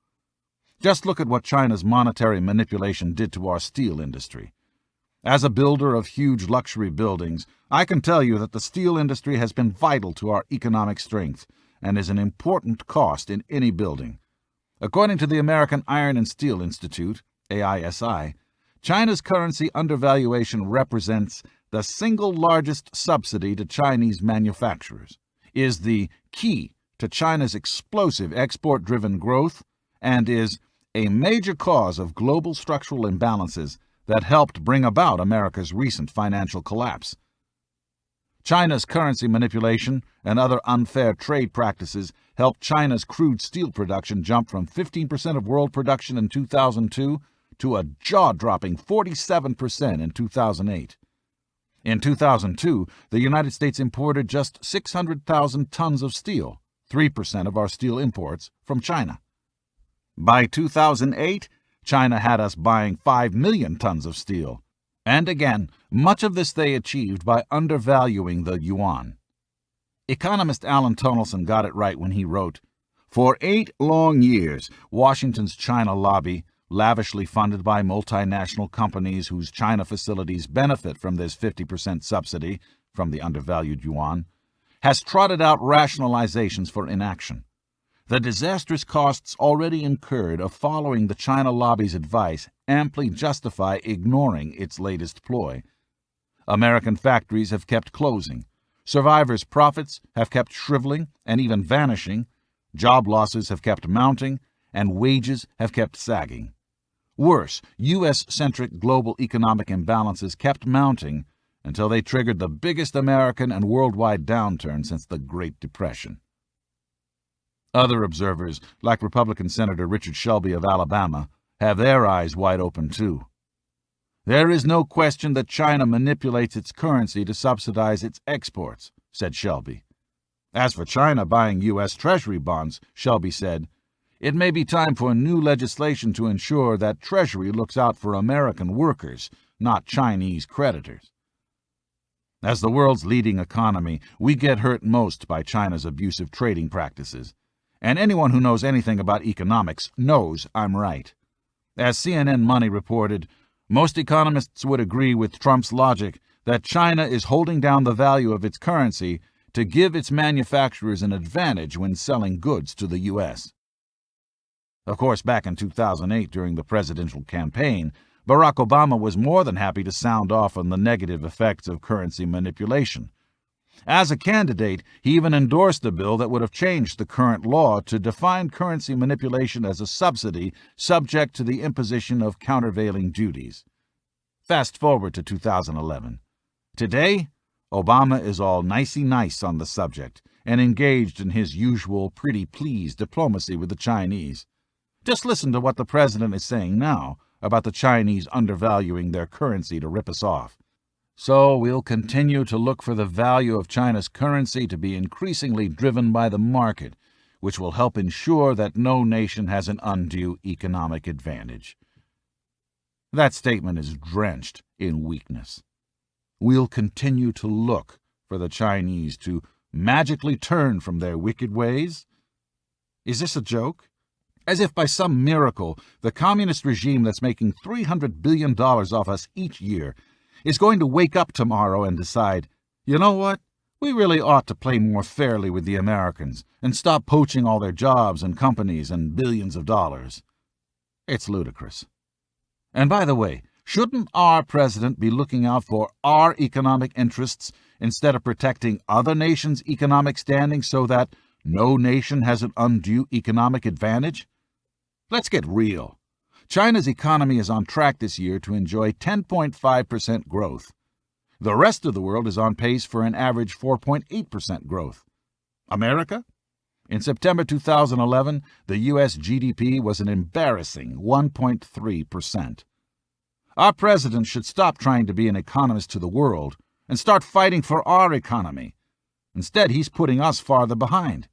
Just look at what China's monetary manipulation did to our steel industry. As a builder of huge luxury buildings, I can tell you that the steel industry has been vital to our economic strength and is an important cost in any building. According to the American Iron and Steel Institute, AISI, China's currency undervaluation represents the single largest subsidy to Chinese manufacturers, is the key to China's explosive export-driven growth, and is a major cause of global structural imbalances that helped bring about America's recent financial collapse. China's currency manipulation and other unfair trade practices helped China's crude steel production jump from 15% of world production in 2002 to a jaw-dropping 47% in 2008. In 2002, the United States imported just 600,000 tons of steel, 3% of our steel imports, from China. By 2008, China had us buying 5 million tons of steel, and again, much of this they achieved by undervaluing the yuan. Economist Alan Tonelson got it right when he wrote, For 8 long years, Washington's China lobby, lavishly funded by multinational companies whose China facilities benefit from this 50% subsidy from the undervalued yuan, has trotted out rationalizations for inaction. The disastrous costs already incurred of following the China lobby's advice amply justify ignoring its latest ploy. American factories have kept closing. Survivors' profits have kept shriveling and even vanishing. Job losses have kept mounting, and wages have kept sagging. Worse, U.S.-centric global economic imbalances kept mounting until they triggered the biggest American and worldwide downturn since the Great Depression. Other observers, like Republican Senator Richard Shelby of Alabama, have their eyes wide open too. There is no question that China manipulates its currency to subsidize its exports, said Shelby. As for China buying U.S. Treasury bonds, Shelby said, it may be time for new legislation to ensure that Treasury looks out for American workers, not Chinese creditors. As the world's leading economy, we get hurt most by China's abusive trading practices. And anyone who knows anything about economics knows I'm right. As CNN Money reported, most economists would agree with Trump's logic that China is holding down the value of its currency to give its manufacturers an advantage when selling goods to the U.S. Of course, back in 2008 during the presidential campaign, Barack Obama was more than happy to sound off on the negative effects of currency manipulation. As a candidate, he even endorsed a bill that would have changed the current law to define currency manipulation as a subsidy subject to the imposition of countervailing duties. Fast forward to 2011. Today, Obama is all nicey-nice on the subject and engaged in his usual pretty please diplomacy with the Chinese. Just listen to what the president is saying now about the Chinese undervaluing their currency to rip us off. So we'll continue to look for the value of China's currency to be increasingly driven by the market, which will help ensure that no nation has an undue economic advantage. That statement is drenched in weakness. We'll continue to look for the Chinese to magically turn from their wicked ways? Is this a joke? As if by some miracle, the communist regime that's making $300 billion off us each year is going to wake up tomorrow and decide, you know what, we really ought to play more fairly with the Americans and stop poaching all their jobs and companies and billions of dollars. It's ludicrous. And by the way, shouldn't our president be looking out for our economic interests instead of protecting other nations' economic standing so that no nation has an undue economic advantage? Let's get real. China's economy is on track this year to enjoy 10.5% growth. The rest of the world is on pace for an average 4.8% growth. America? In September 2011, the U.S. GDP was an embarrassing 1.3%. Our president should stop trying to be an economist to the world and start fighting for our economy. Instead, he's putting us farther behind.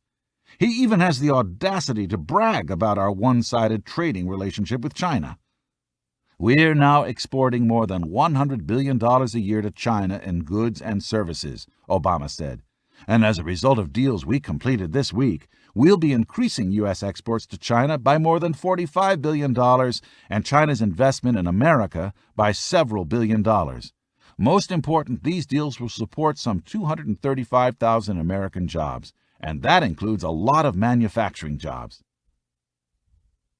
He even has the audacity to brag about our one-sided trading relationship with China. We're now exporting more than $100 billion a year to China in goods and services, Obama said. And as a result of deals we completed this week, we'll be increasing U.S. exports to China by more than $45 billion and China's investment in America by several billion dollars. Most important, these deals will support some 235,000 American jobs, and that includes a lot of manufacturing jobs.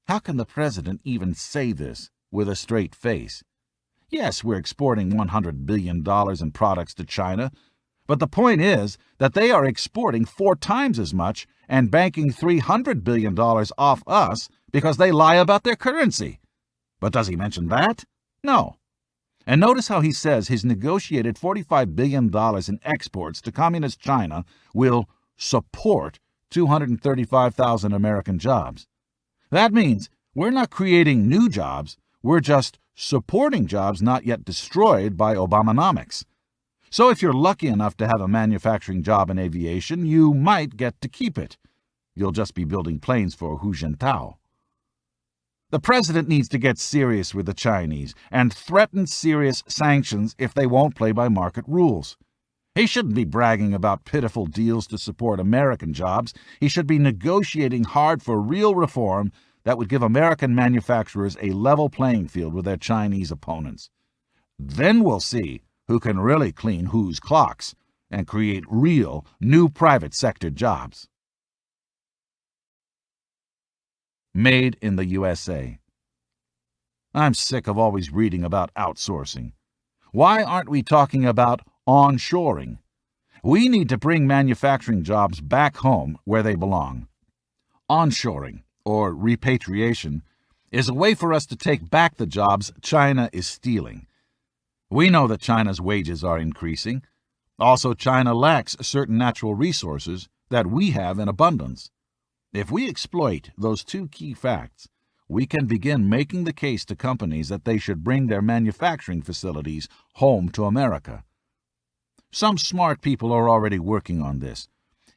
How can the president even say this with a straight face? Yes, we're exporting $100 billion in products to China, but the point is that they are exporting 4 times as much and banking $300 billion off us because they lie about their currency. But does he mention that? No. And notice how he says his negotiated $45 billion in exports to communist China will support 235,000 American jobs. That means we're not creating new jobs, we're just supporting jobs not yet destroyed by Obamonomics. So if you're lucky enough to have a manufacturing job in aviation, you might get to keep it. You'll just be building planes for Hu Jintao. The president needs to get serious with the Chinese and threaten serious sanctions if they won't play by market rules. He shouldn't be bragging about pitiful deals to support American jobs. He should be negotiating hard for real reform that would give American manufacturers a level playing field with their Chinese opponents. Then we'll see who can really clean whose clocks and create real, new private sector jobs. Made in the USA. I'm sick of always reading about outsourcing. Why aren't we talking about onshoring? We need to bring manufacturing jobs back home where they belong. Onshoring, or repatriation, is a way for us to take back the jobs China is stealing. We know that China's wages are increasing. Also, China lacks certain natural resources that we have in abundance. If we exploit those two key facts, we can begin making the case to companies that they should bring their manufacturing facilities home to America. Some smart people are already working on this.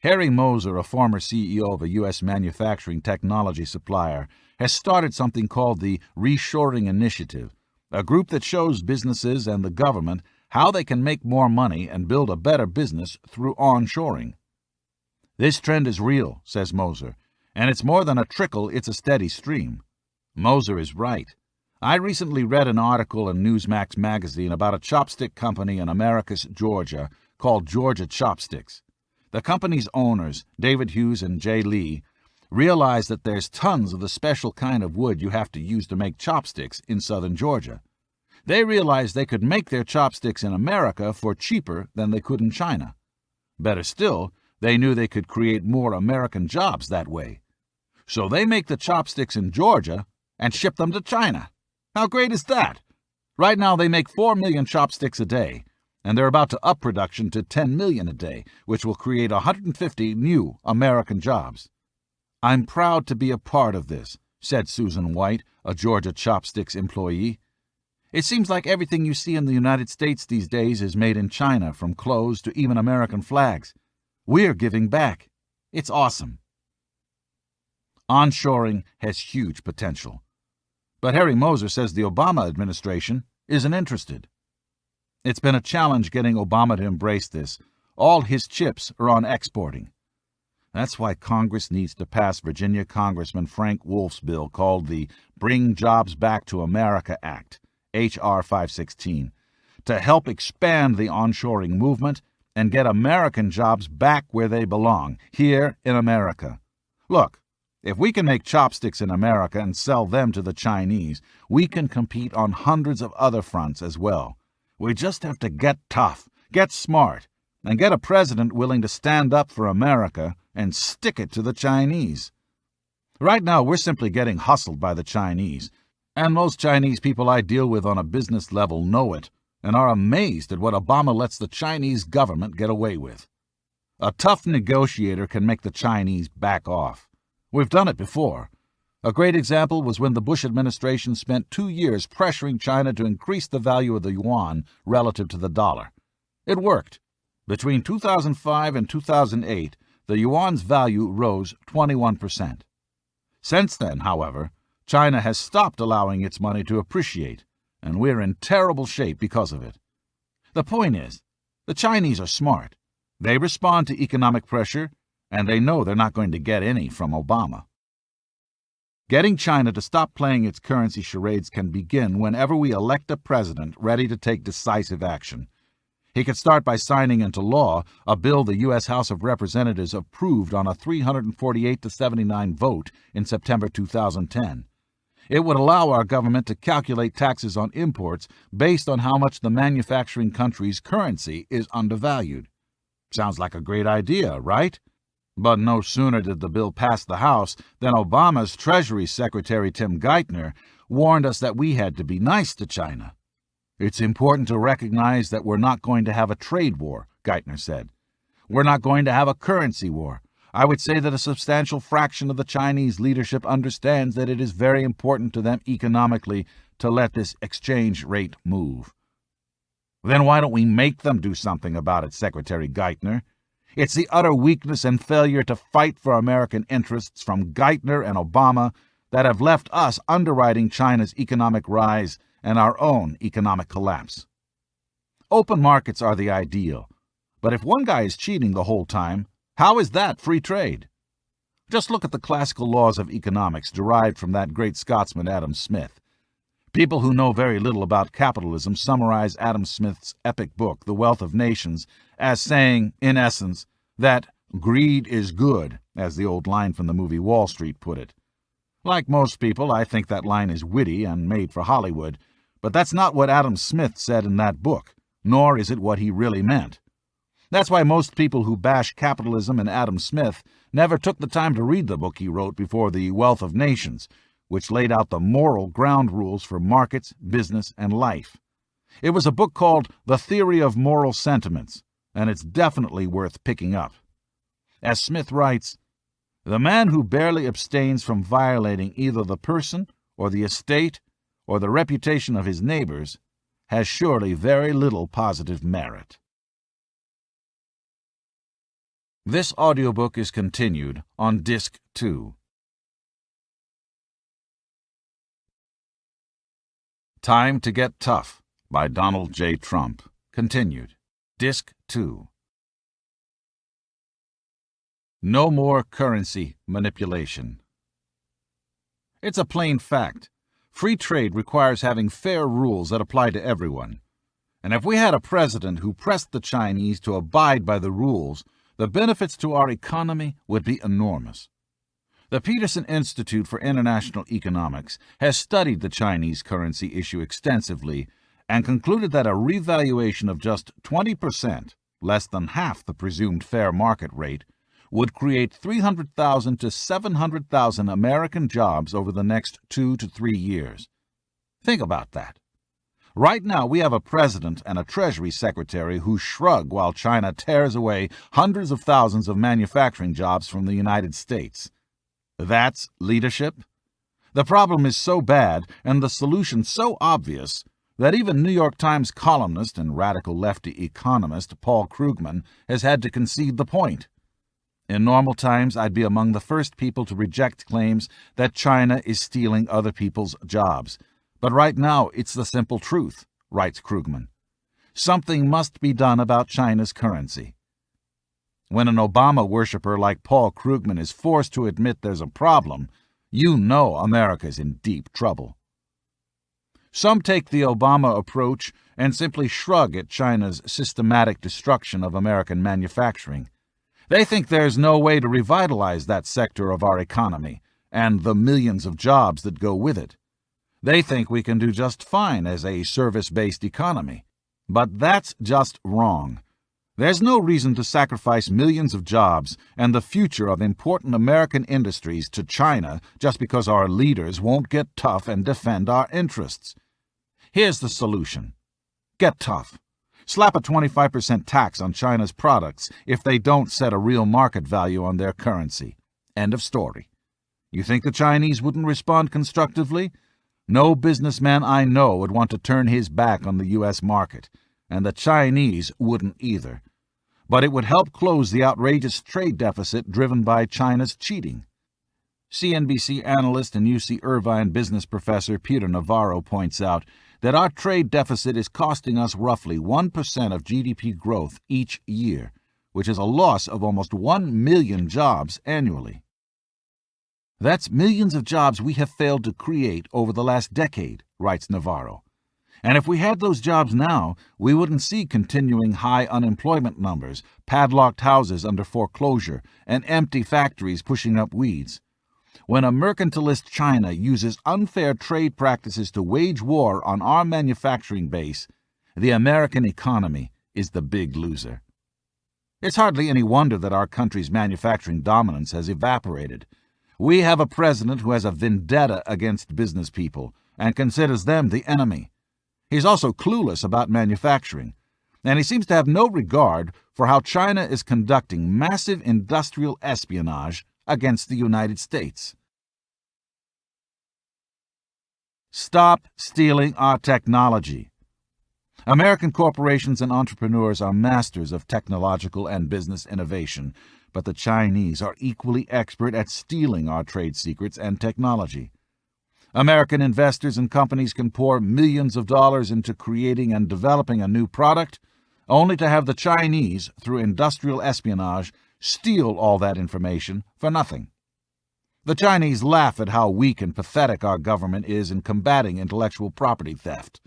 Harry Moser, a former CEO of a U.S. manufacturing technology supplier, has started something called the Reshoring Initiative, a group that shows businesses and the government how they can make more money and build a better business through onshoring. This trend is real, says Moser, and it's more than a trickle, it's a steady stream. Moser is right. I recently read an article in Newsmax magazine about a chopstick company in Americus, Georgia, called Georgia Chopsticks. The company's owners, David Hughes and Jay Lee, realized that there's tons of the special kind of wood you have to use to make chopsticks in southern Georgia. They realized they could make their chopsticks in America for cheaper than they could in China. Better still, they knew they could create more American jobs that way. So they make the chopsticks in Georgia and ship them to China. How great is that? Right now they make 4 million chopsticks a day, and they're about to up production to 10 million a day, which will create 150 new American jobs. I'm proud to be a part of this, said Susan White, a Georgia Chopsticks employee. It seems like everything you see in the United States these days is made in China, from clothes to even American flags. We're giving back. It's awesome. Onshoring has huge potential. But Harry Moser says the Obama administration isn't interested. It's been a challenge getting Obama to embrace this. All his chips are on exporting. That's why Congress needs to pass Virginia Congressman Frank Wolf's bill called the Bring Jobs Back to America Act, H.R. 516, to help expand the onshoring movement and get American jobs back where they belong, here in America. Look, if we can make chopsticks in America and sell them to the Chinese, we can compete on hundreds of other fronts as well. We just have to get tough, get smart, and get a president willing to stand up for America and stick it to the Chinese. Right now, we're simply getting hustled by the Chinese, and most Chinese people I deal with on a business level know it and are amazed at what Obama lets the Chinese government get away with. A tough negotiator can make the Chinese back off. We've done it before. A great example was when the Bush administration spent 2 years pressuring China to increase the value of the yuan relative to the dollar. It worked. Between 2005 and 2008, the yuan's value rose 21%. Since then, however, China has stopped allowing its money to appreciate, and we're in terrible shape because of it. The point is, the Chinese are smart. They respond to economic pressure, and they know they're not going to get any from Obama. Getting China to stop playing its currency charades can begin whenever we elect a president ready to take decisive action. He could start by signing into law a bill the U.S. House of Representatives approved on a 348-79 vote in September 2010. It would allow our government to calculate taxes on imports based on how much the manufacturing country's currency is undervalued. Sounds like a great idea, right? But no sooner did the bill pass the House than Obama's Treasury Secretary Tim Geithner warned us that we had to be nice to China. It's important to recognize that we're not going to have a trade war, Geithner said. We're not going to have a currency war. I would say that a substantial fraction of the Chinese leadership understands that it is very important to them economically to let this exchange rate move. Then why don't we make them do something about it, Secretary Geithner? It's the utter weakness and failure to fight for American interests from Geithner and Obama that have left us underwriting China's economic rise and our own economic collapse. Open markets are the ideal. But if one guy is cheating the whole time, how is that free trade? Just look at the classical laws of economics derived from that great Scotsman Adam Smith. People who know very little about capitalism summarize Adam Smith's epic book, The Wealth of Nations, as saying, in essence, that greed is good, as the old line from the movie Wall Street put it. Like most people, I think that line is witty and made for Hollywood, but that's not what Adam Smith said in that book, nor is it what he really meant. That's why most people who bash capitalism and Adam Smith never took the time to read the book he wrote before The Wealth of Nations, which laid out the moral ground rules for markets, business, and life. It was a book called The Theory of Moral Sentiments, and it's definitely worth picking up. As Smith writes, "The man who barely abstains from violating either the person or the estate or the reputation of his neighbors has surely very little positive merit." This audiobook is continued on Disc 2. Time to Get Tough by Donald J. Trump. Continued. Disc 2. No more currency manipulation. It's a plain fact. Free trade requires having fair rules that apply to everyone. And if we had a president who pressed the Chinese to abide by the rules, the benefits to our economy would be enormous. The Peterson Institute for International Economics has studied the Chinese currency issue extensively and concluded that a revaluation of just 20%, less than half the presumed fair market rate, would create 300,000 to 700,000 American jobs over the next 2 to 3 years. Think about that. Right now, we have a president and a Treasury Secretary who shrug while China tears away hundreds of thousands of manufacturing jobs from the United States. That's leadership? The problem is so bad and the solution so obvious that even New York Times columnist and radical lefty economist Paul Krugman has had to concede the point. In normal times, I'd be among the first people to reject claims that China is stealing other people's jobs. But right now, it's the simple truth, writes Krugman. Something must be done about China's currency. When an Obama worshiper like Paul Krugman is forced to admit there's a problem, you know America's in deep trouble. Some take the Obama approach and simply shrug at China's systematic destruction of American manufacturing. They think there's no way to revitalize that sector of our economy and the millions of jobs that go with it. They think we can do just fine as a service-based economy. But that's just wrong. There's no reason to sacrifice millions of jobs and the future of important American industries to China just because our leaders won't get tough and defend our interests. Here's the solution. Get tough. Slap a 25% tax on China's products if they don't set a real market value on their currency. End of story. You think the Chinese wouldn't respond constructively? No businessman I know would want to turn his back on the U.S. market, and the Chinese wouldn't either. But it would help close the outrageous trade deficit driven by China's cheating. CNBC analyst and UC Irvine business professor Peter Navarro points out that our trade deficit is costing us roughly 1% of GDP growth each year, which is a loss of almost 1 million jobs annually. That's millions of jobs we have failed to create over the last decade, writes Navarro. And if we had those jobs now, we wouldn't see continuing high unemployment numbers, padlocked houses under foreclosure, and empty factories pushing up weeds. When a mercantilist China uses unfair trade practices to wage war on our manufacturing base, the American economy is the big loser. It's hardly any wonder that our country's manufacturing dominance has evaporated. We have a president who has a vendetta against business people and considers them the enemy. He's also clueless about manufacturing, and he seems to have no regard for how China is conducting massive industrial espionage against the United States. Stop stealing our technology. American corporations and entrepreneurs are masters of technological and business innovation, but the Chinese are equally expert at stealing our trade secrets and technology. American investors and companies can pour millions of dollars into creating and developing a new product, only to have the Chinese, through industrial espionage, steal all that information for nothing. The Chinese laugh at how weak and pathetic our government is in combating intellectual property theft.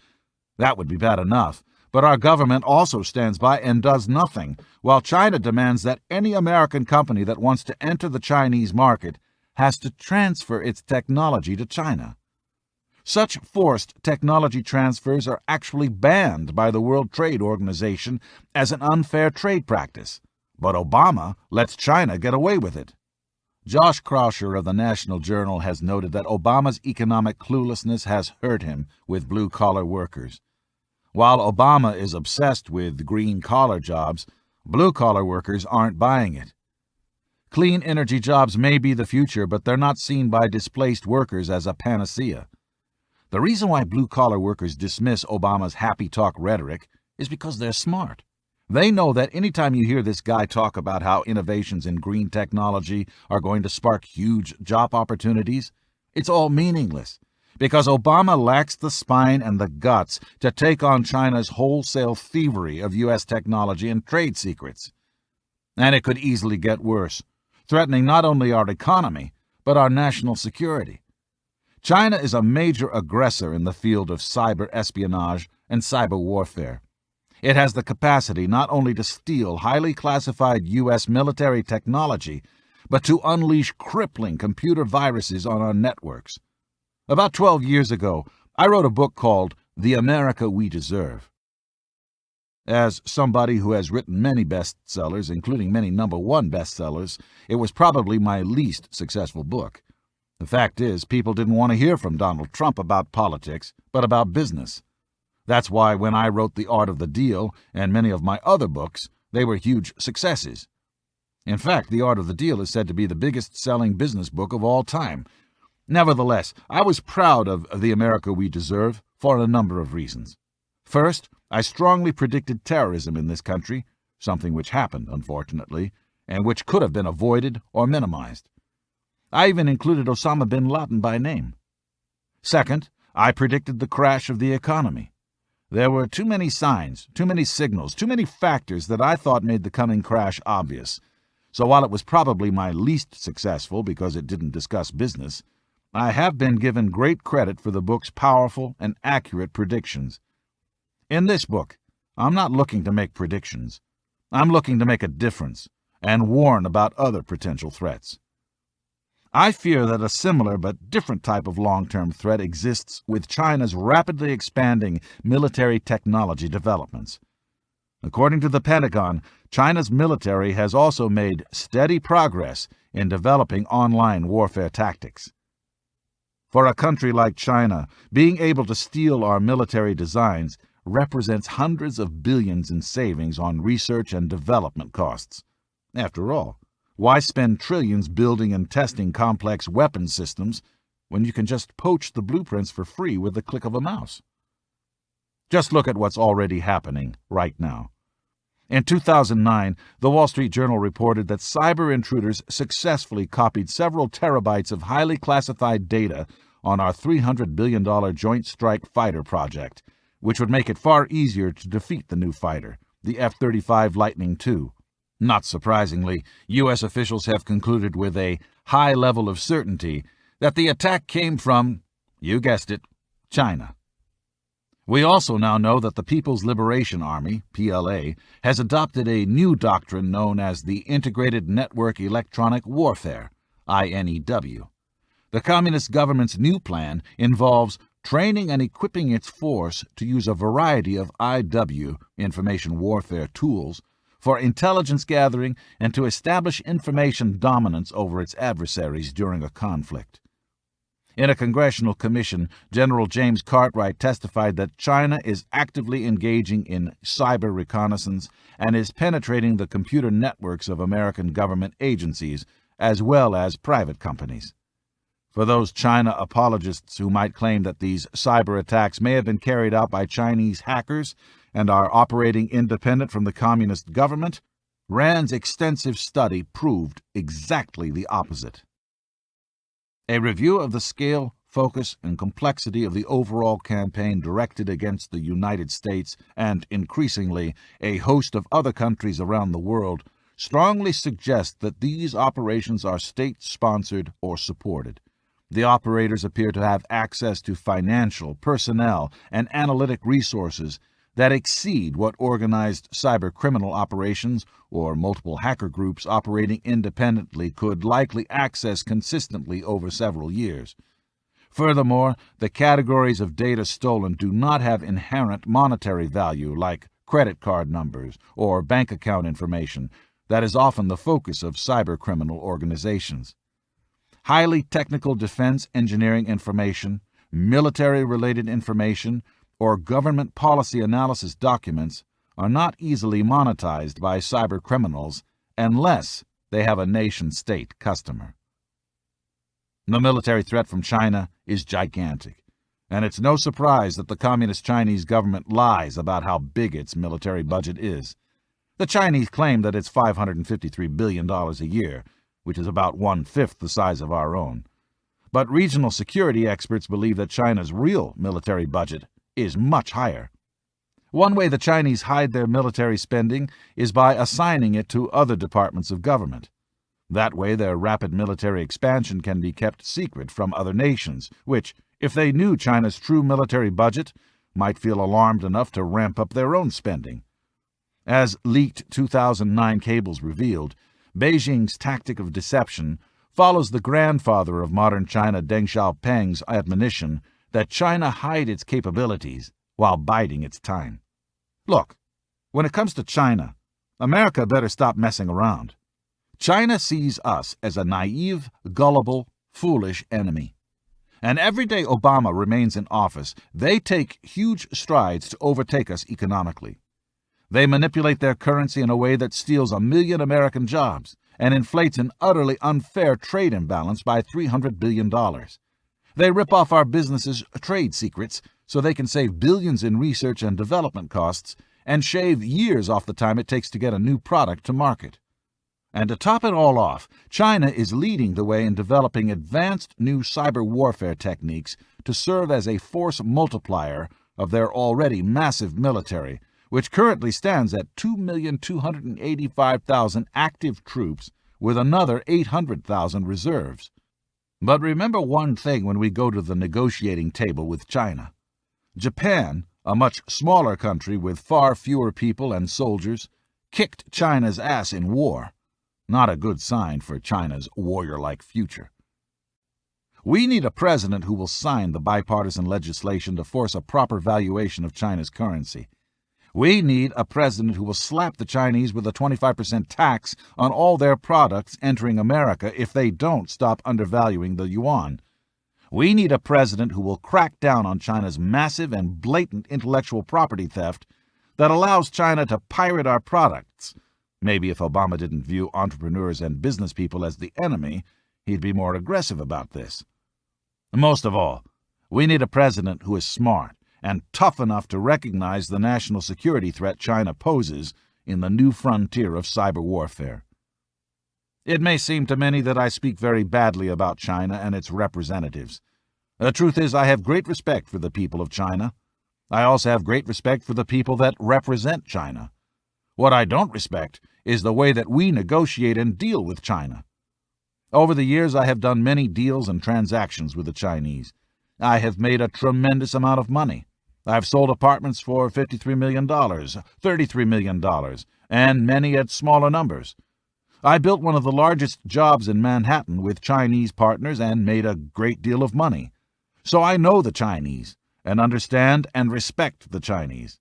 That would be bad enough, but our government also stands by and does nothing, while China demands that any American company that wants to enter the Chinese market has to transfer its technology to China. Such forced technology transfers are actually banned by the World Trade Organization as an unfair trade practice, but Obama lets China get away with it. Josh Krauscher of the National Journal has noted that Obama's economic cluelessness has hurt him with blue-collar workers. While Obama is obsessed with green-collar jobs, blue-collar workers aren't buying it. Clean energy jobs may be the future, but they're not seen by displaced workers as a panacea. The reason why blue-collar workers dismiss Obama's happy-talk rhetoric is because they're smart. They know that anytime you hear this guy talk about how innovations in green technology are going to spark huge job opportunities, it's all meaningless, because Obama lacks the spine and the guts to take on China's wholesale thievery of U.S. technology and trade secrets. And it could easily get worse, threatening not only our economy, but our national security. China is a major aggressor in the field of cyber espionage and cyber warfare. It has the capacity not only to steal highly classified U.S. military technology, but to unleash crippling computer viruses on our networks. About 12 years ago, I wrote a book called The America We Deserve. As somebody who has written many bestsellers, including many #1 bestsellers, it was probably my least successful book. The fact is, people didn't want to hear from Donald Trump about politics, but about business. That's why when I wrote The Art of the Deal and many of my other books, they were huge successes. In fact, The Art of the Deal is said to be the biggest-selling business book of all time. Nevertheless, I was proud of The America We Deserve for a number of reasons. First, I strongly predicted terrorism in this country, something which happened, unfortunately, and which could have been avoided or minimized. I even included Osama bin Laden by name. Second, I predicted the crash of the economy. There were too many signs, too many signals, too many factors that I thought made the coming crash obvious. So while it was probably my least successful because it didn't discuss business, I have been given great credit for the book's powerful and accurate predictions. In this book, I'm not looking to make predictions. I'm looking to make a difference and warn about other potential threats. I fear that a similar but different type of long-term threat exists with China's rapidly expanding military technology developments. According to the Pentagon, China's military has also made steady progress in developing online warfare tactics. For a country like China, being able to steal our military designs represents hundreds of billions in savings on research and development costs. After all, why spend trillions building and testing complex weapon systems when you can just poach the blueprints for free with the click of a mouse? Just look at what's already happening right now. In 2009, the Wall Street Journal reported that cyber intruders successfully copied several terabytes of highly classified data on our $300 billion Joint Strike Fighter project, which would make it far easier to defeat the new fighter, the F-35 Lightning II. Not surprisingly, U.S. officials have concluded with a high level of certainty that the attack came from, you guessed it, China. We also now know that the People's Liberation Army, PLA, has adopted a new doctrine known as the Integrated Network Electronic Warfare, INEW. The Communist government's new plan involves training and equipping its force to use a variety of IW, information warfare tools, for intelligence gathering and to establish information dominance over its adversaries during a conflict. In a congressional commission, General James Cartwright testified that China is actively engaging in cyber reconnaissance and is penetrating the computer networks of American government agencies as well as private companies. For those China apologists who might claim that these cyber attacks may have been carried out by Chinese hackers and are operating independent from the communist government, Rand's extensive study proved exactly the opposite. A review of the scale, focus, and complexity of the overall campaign directed against the United States and, increasingly, a host of other countries around the world strongly suggest that these operations are state-sponsored or supported. The operators appear to have access to financial, personnel, and analytic resources that exceed what organized cybercriminal operations or multiple hacker groups operating independently could likely access consistently over several years. Furthermore, the categories of data stolen do not have inherent monetary value like credit card numbers or bank account information that is often the focus of cybercriminal organizations. Highly technical defense engineering information, military-related information, or government policy analysis documents are not easily monetized by cybercriminals unless they have a nation-state customer. The military threat from China is gigantic, and it's no surprise that the Communist Chinese government lies about how big its military budget is. The Chinese claim that it's $553 billion a year, which is about one-fifth the size of our own. But regional security experts believe that China's real military budget is much higher. One way the Chinese hide their military spending is by assigning it to other departments of government. That way their rapid military expansion can be kept secret from other nations, which, if they knew China's true military budget, might feel alarmed enough to ramp up their own spending. As leaked 2009 cables revealed, Beijing's tactic of deception follows the grandfather of modern China, Deng Xiaoping's admonition that China hide its capabilities while biding its time. Look, when it comes to China, America better stop messing around. China sees us as a naive, gullible, foolish enemy. And every day Obama remains in office, they take huge strides to overtake us economically. They manipulate their currency in a way that steals 1 million American jobs and inflates an utterly unfair trade imbalance by $300 billion. They rip off our businesses' trade secrets so they can save billions in research and development costs and shave years off the time it takes to get a new product to market. And to top it all off, China is leading the way in developing advanced new cyber warfare techniques to serve as a force multiplier of their already massive military, which currently stands at 2,285,000 active troops with another 800,000 reserves. But remember one thing when we go to the negotiating table with China. Japan, a much smaller country with far fewer people and soldiers, kicked China's ass in war. Not a good sign for China's warrior-like future. We need a president who will sign the bipartisan legislation to force a proper valuation of China's currency. We need a president who will slap the Chinese with a 25% tax on all their products entering America if they don't stop undervaluing the yuan. We need a president who will crack down on China's massive and blatant intellectual property theft that allows China to pirate our products. Maybe if Obama didn't view entrepreneurs and business people as the enemy, he'd be more aggressive about this. Most of all, we need a president who is smart and tough enough to recognize the national security threat China poses in the new frontier of cyber warfare. It may seem to many that I speak very badly about China and its representatives. The truth is, I have great respect for the people of China. I also have great respect for the people that represent China. What I don't respect is the way that we negotiate and deal with China. Over the years, I have done many deals and transactions with the Chinese. I have made a tremendous amount of money. I've sold apartments for $53 million, $33 million, and many at smaller numbers. I built one of the largest jobs in Manhattan with Chinese partners and made a great deal of money. So I know the Chinese and understand and respect the Chinese.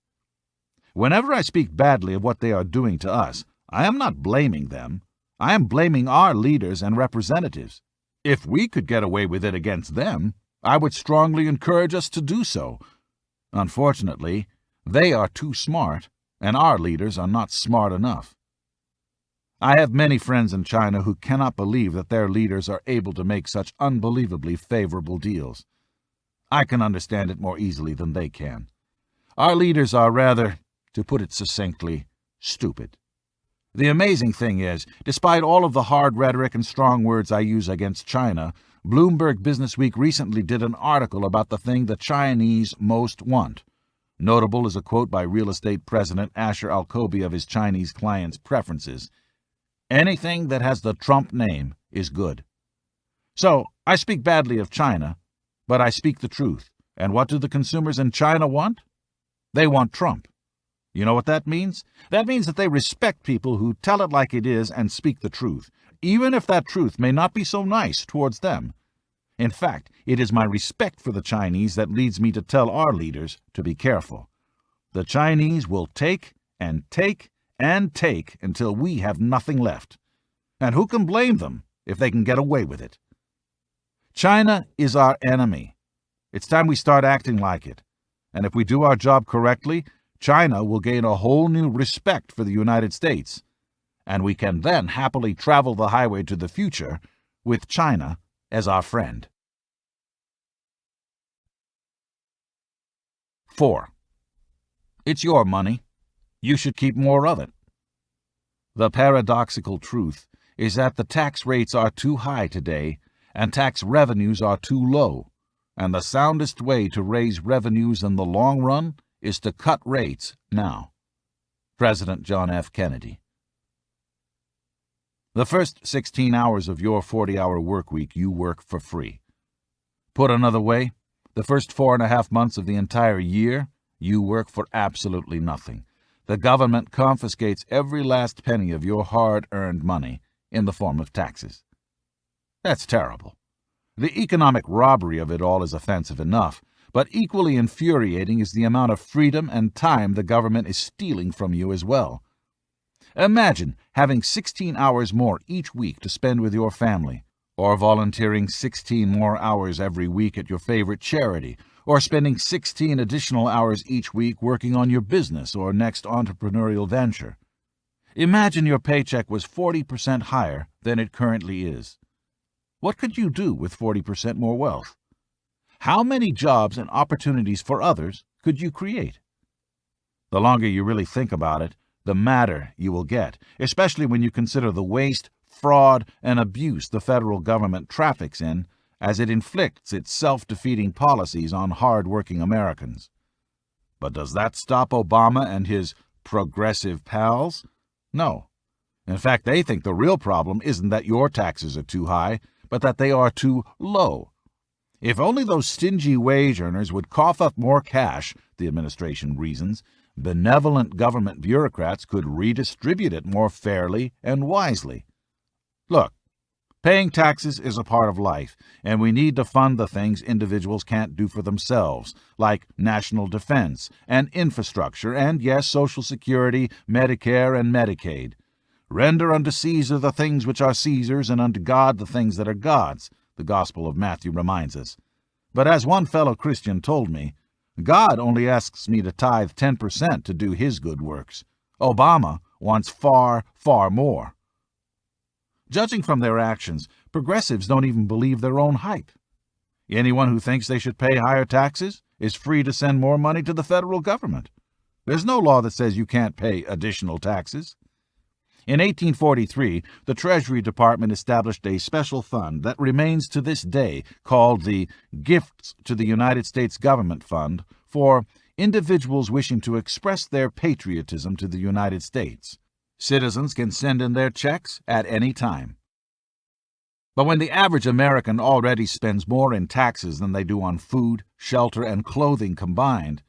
Whenever I speak badly of what they are doing to us, I am not blaming them. I am blaming our leaders and representatives. If we could get away with it against them, I would strongly encourage us to do so. Unfortunately, they are too smart, and our leaders are not smart enough. I have many friends in China who cannot believe that their leaders are able to make such unbelievably favorable deals. I can understand it more easily than they can. Our leaders are rather, to put it succinctly, stupid. The amazing thing is, despite all of the hard rhetoric and strong words I use against China, Bloomberg Businessweek recently did an article about the thing the Chinese most want. Notable is a quote by real estate president Asher Alcobi of his Chinese clients' preferences. "Anything that has the Trump name is good." So, I speak badly of China, but I speak the truth. And what do the consumers in China want? They want Trump. You know what that means? That means that they respect people who tell it like it is and speak the truth, even if that truth may not be so nice towards them. In fact, it is my respect for the Chinese that leads me to tell our leaders to be careful. The Chinese will take and take and take until we have nothing left. And who can blame them if they can get away with it? China is our enemy. It's time we start acting like it. And if we do our job correctly, China will gain a whole new respect for the United States. And we can then happily travel the highway to the future with China as our friend. 4. It's your money. You should keep more of it. The paradoxical truth is that the tax rates are too high today and tax revenues are too low, and the soundest way to raise revenues in the long run is to cut rates now. President John F. Kennedy. The first 16 hours of your 40-hour work week you work for free. Put another way, the first 4.5 months of the entire year you work for absolutely nothing. The government confiscates every last penny of your hard-earned money in the form of taxes. That's terrible. The economic robbery of it all is offensive enough, but equally infuriating is the amount of freedom and time the government is stealing from you as well. Imagine having 16 hours more each week to spend with your family, or volunteering 16 more hours every week at your favorite charity, or spending 16 additional hours each week working on your business or next entrepreneurial venture. Imagine your paycheck was 40% higher than it currently is. What could you do with 40% more wealth? How many jobs and opportunities for others could you create? The longer you really think about it, the madder you will get, especially when you consider the waste, fraud, and abuse the federal government traffics in as it inflicts its self-defeating policies on hard-working Americans. But does that stop Obama and his progressive pals? No. In fact, they think the real problem isn't that your taxes are too high, but that they are too low. If only those stingy wage earners would cough up more cash, the administration reasons, benevolent government bureaucrats could redistribute it more fairly and wisely. Look, paying taxes is a part of life, and we need to fund the things individuals can't do for themselves, like national defense and infrastructure and, yes, Social Security, Medicare, and Medicaid. Render unto Caesar the things which are Caesar's, and unto God the things that are God's, the Gospel of Matthew reminds us. But as one fellow Christian told me, God only asks me to tithe 10% to do his good works. Obama wants far, far more. Judging from their actions, progressives don't even believe their own hype. Anyone who thinks they should pay higher taxes is free to send more money to the federal government. There's no law that says you can't pay additional taxes. In 1843, the Treasury Department established a special fund that remains to this day called the Gifts to the United States Government Fund for individuals wishing to express their patriotism to the United States. Citizens can send in their checks at any time. But when the average American already spends more in taxes than they do on food, shelter, and clothing combined,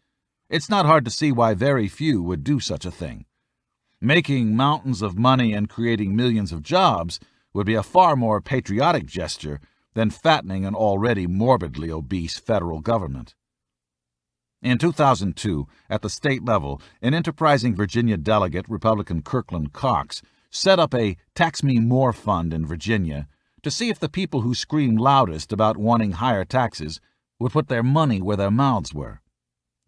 it's not hard to see why very few would do such a thing. Making mountains of money and creating millions of jobs would be a far more patriotic gesture than fattening an already morbidly obese federal government. In 2002, at the state level, an enterprising Virginia delegate, Republican Kirkland Cox, set up a Tax Me More fund in Virginia to see if the people who screamed loudest about wanting higher taxes would put their money where their mouths were.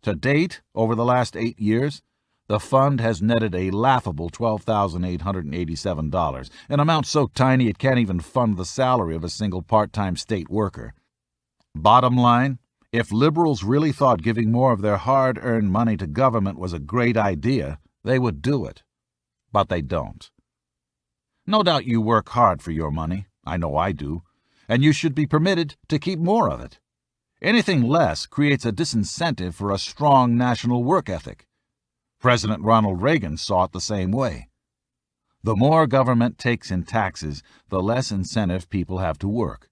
To date, over the last 8 years, the fund has netted a laughable $12,887, an amount so tiny it can't even fund the salary of a single part-time state worker. Bottom line, if liberals really thought giving more of their hard-earned money to government was a great idea, they would do it. But they don't. No doubt you work hard for your money. I know I do. And you should be permitted to keep more of it. Anything less creates a disincentive for a strong national work ethic. President Ronald Reagan saw it the same way. The more government takes in taxes, the less incentive people have to work.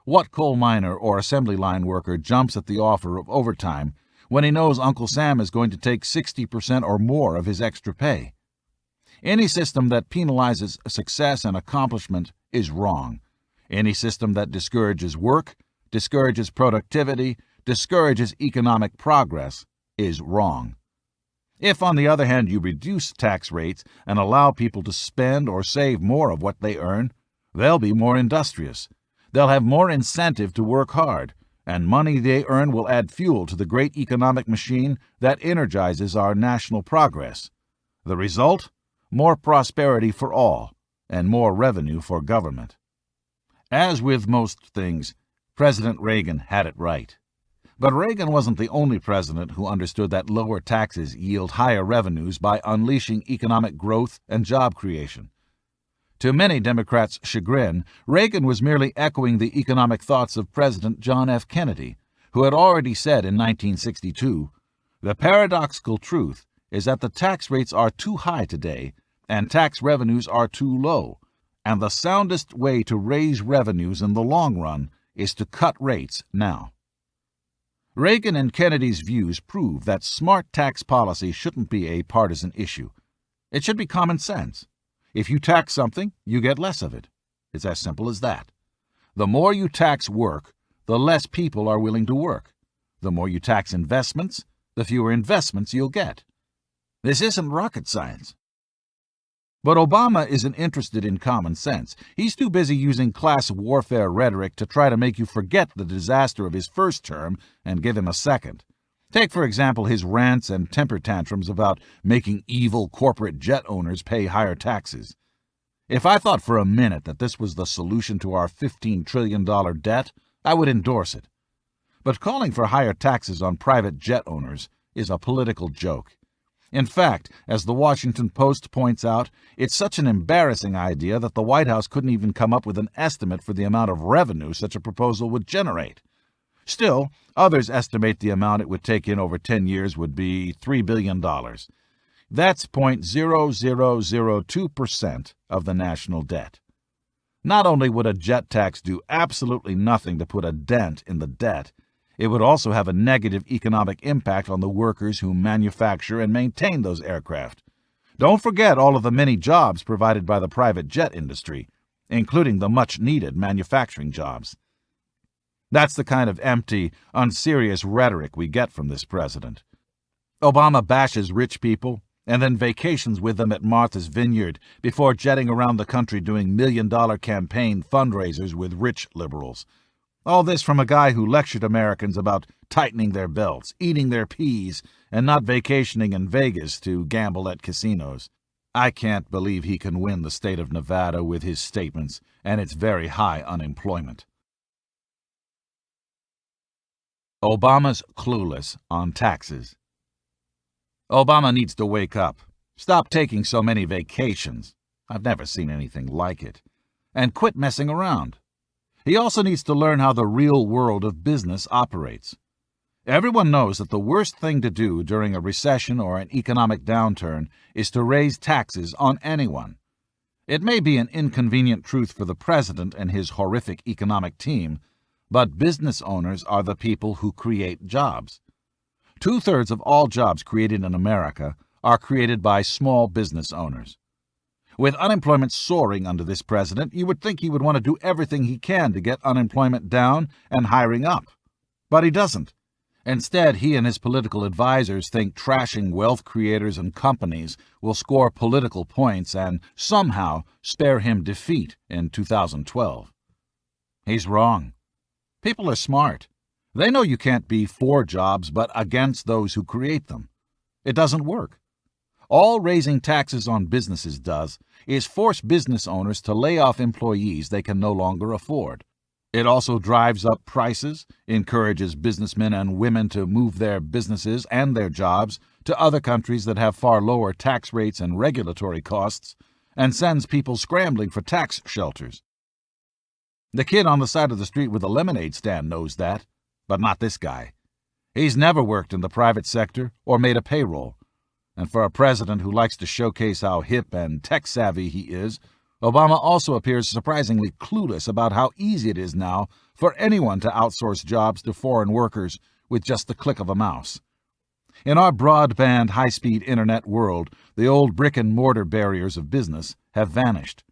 What coal miner or assembly line worker jumps at the offer of overtime when he knows Uncle Sam is going to take 60% or more of his extra pay? Any system that penalizes success and accomplishment is wrong. Any system that discourages work, discourages productivity, discourages economic progress is wrong. If, on the other hand, you reduce tax rates and allow people to spend or save more of what they earn, they'll be more industrious. They'll have more incentive to work hard, and money they earn will add fuel to the great economic machine that energizes our national progress. The result? More prosperity for all, and more revenue for government. As with most things, President Reagan had it right. But Reagan wasn't the only president who understood that lower taxes yield higher revenues by unleashing economic growth and job creation. To many Democrats' chagrin, Reagan was merely echoing the economic thoughts of President John F. Kennedy, who had already said in 1962, "The paradoxical truth is that the tax rates are too high today and tax revenues are too low, and the soundest way to raise revenues in the long run is to cut rates now." Reagan and Kennedy's views prove that smart tax policy shouldn't be a partisan issue. It should be common sense. If you tax something, you get less of it. It's as simple as that. The more you tax work, the less people are willing to work. The more you tax investments, the fewer investments you'll get. This isn't rocket science. But Obama isn't interested in common sense. He's too busy using class warfare rhetoric to try to make you forget the disaster of his first term and give him a second. Take, for example, his rants and temper tantrums about making evil corporate jet owners pay higher taxes. If I thought for a minute that this was the solution to our $15 trillion debt, I would endorse it. But calling for higher taxes on private jet owners is a political joke. In fact, as the Washington Post points out, it's such an embarrassing idea that the White House couldn't even come up with an estimate for the amount of revenue such a proposal would generate. Still, others estimate the amount it would take in over 10 years would be $3 billion. That's 0.0002% of the national debt. Not only would a jet tax do absolutely nothing to put a dent in the debt, it would also have a negative economic impact on the workers who manufacture and maintain those aircraft. Don't forget all of the many jobs provided by the private jet industry, including the much-needed manufacturing jobs. That's the kind of empty, unserious rhetoric we get from this president. Obama bashes rich people and then vacations with them at Martha's Vineyard before jetting around the country doing million-dollar campaign fundraisers with rich liberals. All this from a guy who lectured Americans about tightening their belts, eating their peas, and not vacationing in Vegas to gamble at casinos. I can't believe he can win the state of Nevada with his statements and its very high unemployment. Obama's clueless on taxes. Obama needs to wake up. Stop taking so many vacations. I've never seen anything like it. And quit messing around. He also needs to learn how the real world of business operates. Everyone knows that the worst thing to do during a recession or an economic downturn is to raise taxes on anyone. It may be an inconvenient truth for the president and his horrific economic team, but business owners are the people who create jobs. 2/3 of all jobs created in America are created by small business owners. With unemployment soaring under this president, you would think he would want to do everything he can to get unemployment down and hiring up. But he doesn't. Instead, he and his political advisors think trashing wealth creators and companies will score political points and somehow spare him defeat in 2012. He's wrong. People are smart. They know you can't be for jobs but against those who create them. It doesn't work. All raising taxes on businesses does is force business owners to lay off employees they can no longer afford. It also drives up prices, encourages businessmen and women to move their businesses and their jobs to other countries that have far lower tax rates and regulatory costs, and sends people scrambling for tax shelters. The kid on the side of the street with a lemonade stand knows that, but not this guy. He's never worked in the private sector or made a payroll. And for a president who likes to showcase how hip and tech-savvy he is, Obama also appears surprisingly clueless about how easy it is now for anyone to outsource jobs to foreign workers with just the click of a mouse. In our broadband, high-speed internet world, the old brick-and-mortar barriers of business have vanished.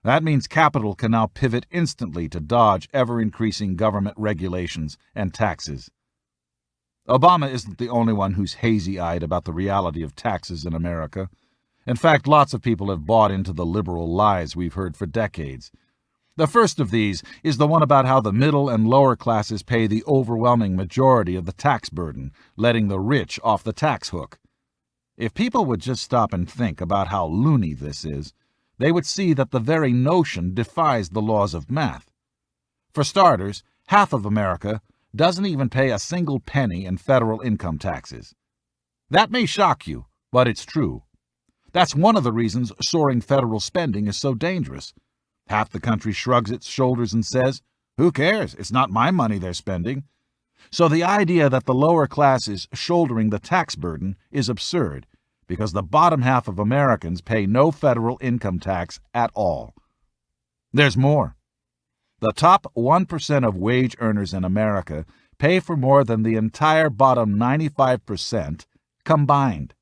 That means capital can now pivot instantly to dodge ever-increasing government regulations and taxes. Obama isn't the only one who's hazy-eyed about the reality of taxes in America. In fact, lots of people have bought into the liberal lies we've heard for decades. The first of these is the one about how the middle and lower classes pay the overwhelming majority of the tax burden, letting the rich off the tax hook. If people would just stop and think about how loony this is, they would see that the very notion defies the laws of math. For starters, half of America doesn't even pay a single penny in federal income taxes. That may shock you, but it's true. That's one of the reasons soaring federal spending is so dangerous. Half the country shrugs its shoulders and says, "Who cares? It's not my money they're spending." So the idea that the lower class is shouldering the tax burden is absurd, because the bottom half of Americans pay no federal income tax at all. There's more. The top 1% of wage earners in America pay for more than the entire bottom 95% combined.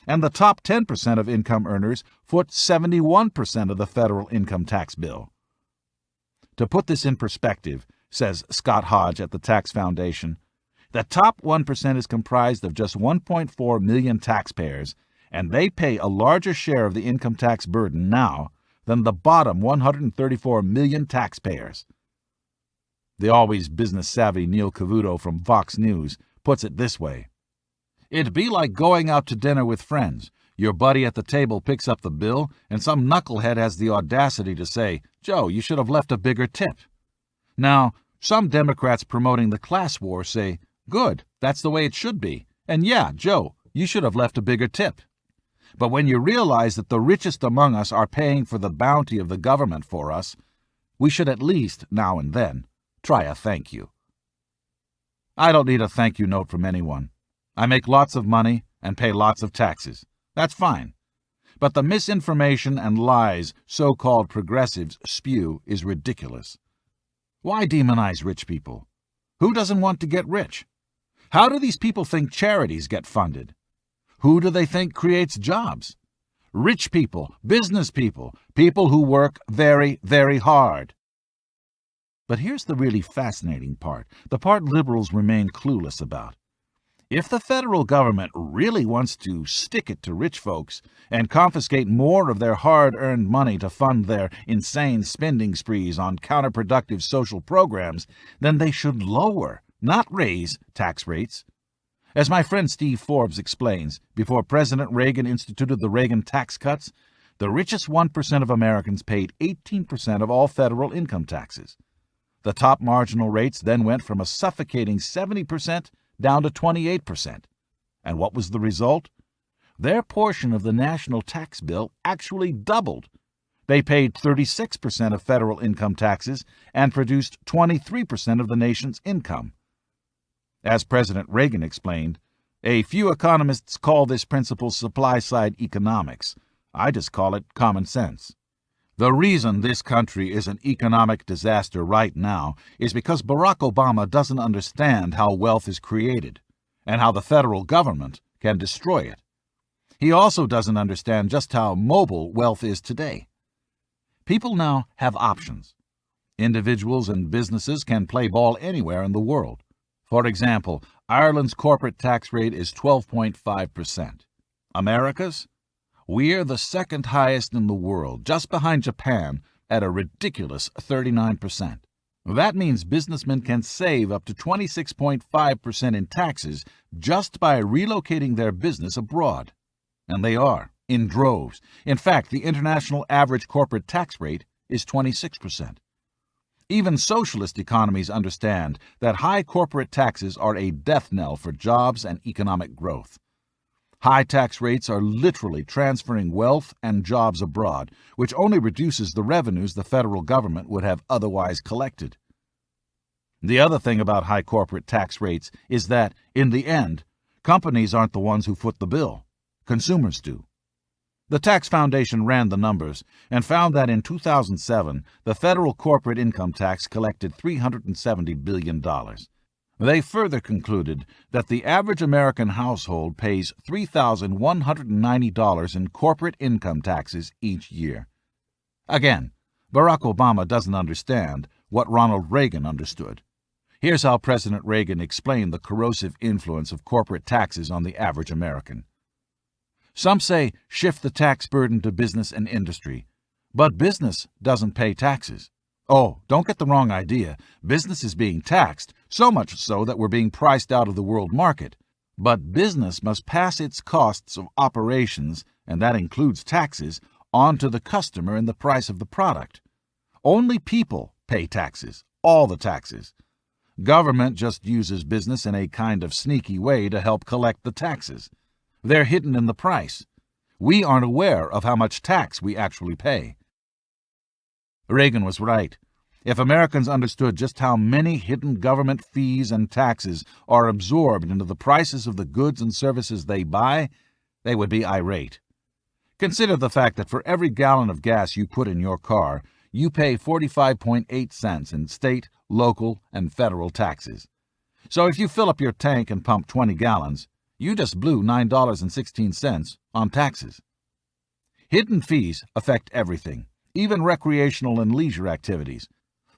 And the top 10% of income earners foot 71% of the federal income tax bill. To put this in perspective, says Scott Hodge at the Tax Foundation, the top 1% is comprised of just 1.4 million taxpayers, and they pay a larger share of the income tax burden now than the bottom 134 million taxpayers. The always business-savvy Neil Cavuto from Fox News puts it this way. It'd be like going out to dinner with friends. Your buddy at the table picks up the bill, and some knucklehead has the audacity to say, "Joe, you should have left a bigger tip." Now, some Democrats promoting the class war say, "Good, that's the way it should be. And yeah, Joe, you should have left a bigger tip." But when you realize that the richest among us are paying for the bounty of the government for us, we should at least, now and then, try a thank you. I don't need a thank you note from anyone. I make lots of money and pay lots of taxes. That's fine. But the misinformation and lies so-called progressives spew is ridiculous. Why demonize rich people? Who doesn't want to get rich? How do these people think charities get funded? Who do they think creates jobs? Rich people, business people, people who work very, very hard. But here's the really fascinating part, the part liberals remain clueless about. If the federal government really wants to stick it to rich folks and confiscate more of their hard-earned money to fund their insane spending sprees on counterproductive social programs, then they should lower, not raise, tax rates. As my friend Steve Forbes explains, before President Reagan instituted the Reagan tax cuts, the richest 1% of Americans paid 18% of all federal income taxes. The top marginal rates then went from a suffocating 70% down to 28%. And what was the result? Their portion of the national tax bill actually doubled. They paid 36% of federal income taxes and produced 23% of the nation's income. As President Reagan explained, a few economists call this principle supply-side economics. I just call it common sense. The reason this country is an economic disaster right now is because Barack Obama doesn't understand how wealth is created and how the federal government can destroy it. He also doesn't understand just how mobile wealth is today. People now have options. Individuals and businesses can play ball anywhere in the world. For example, Ireland's corporate tax rate is 12.5%. America's? We're the second highest in the world, just behind Japan, at a ridiculous 39%. That means businessmen can save up to 26.5% in taxes just by relocating their business abroad. And they are, in droves. In fact, the international average corporate tax rate is 26%. Even socialist economies understand that high corporate taxes are a death knell for jobs and economic growth. High tax rates are literally transferring wealth and jobs abroad, which only reduces the revenues the federal government would have otherwise collected. The other thing about high corporate tax rates is that, in the end, companies aren't the ones who foot the bill. Consumers do. The Tax Foundation ran the numbers and found that in 2007, the federal corporate income tax collected $370 billion. They further concluded that the average American household pays $3,190 in corporate income taxes each year. Again, Barack Obama doesn't understand what Ronald Reagan understood. Here's how President Reagan explained the corrosive influence of corporate taxes on the average American. Some say shift the tax burden to business and industry, but business doesn't pay taxes. Oh, don't get the wrong idea. Business is being taxed, so much so that we're being priced out of the world market. But business must pass its costs of operations, and that includes taxes, on to the customer in the price of the product. Only people pay taxes, all the taxes. Government just uses business in a kind of sneaky way to help collect the taxes. They're hidden in the price. We aren't aware of how much tax we actually pay. Reagan was right. If Americans understood just how many hidden government fees and taxes are absorbed into the prices of the goods and services they buy, they would be irate. Consider the fact that for every gallon of gas you put in your car, you pay 45.8 cents in state, local, and federal taxes. So if you fill up your tank and pump 20 gallons, you just blew $9.16 on taxes. Hidden fees affect everything, even recreational and leisure activities.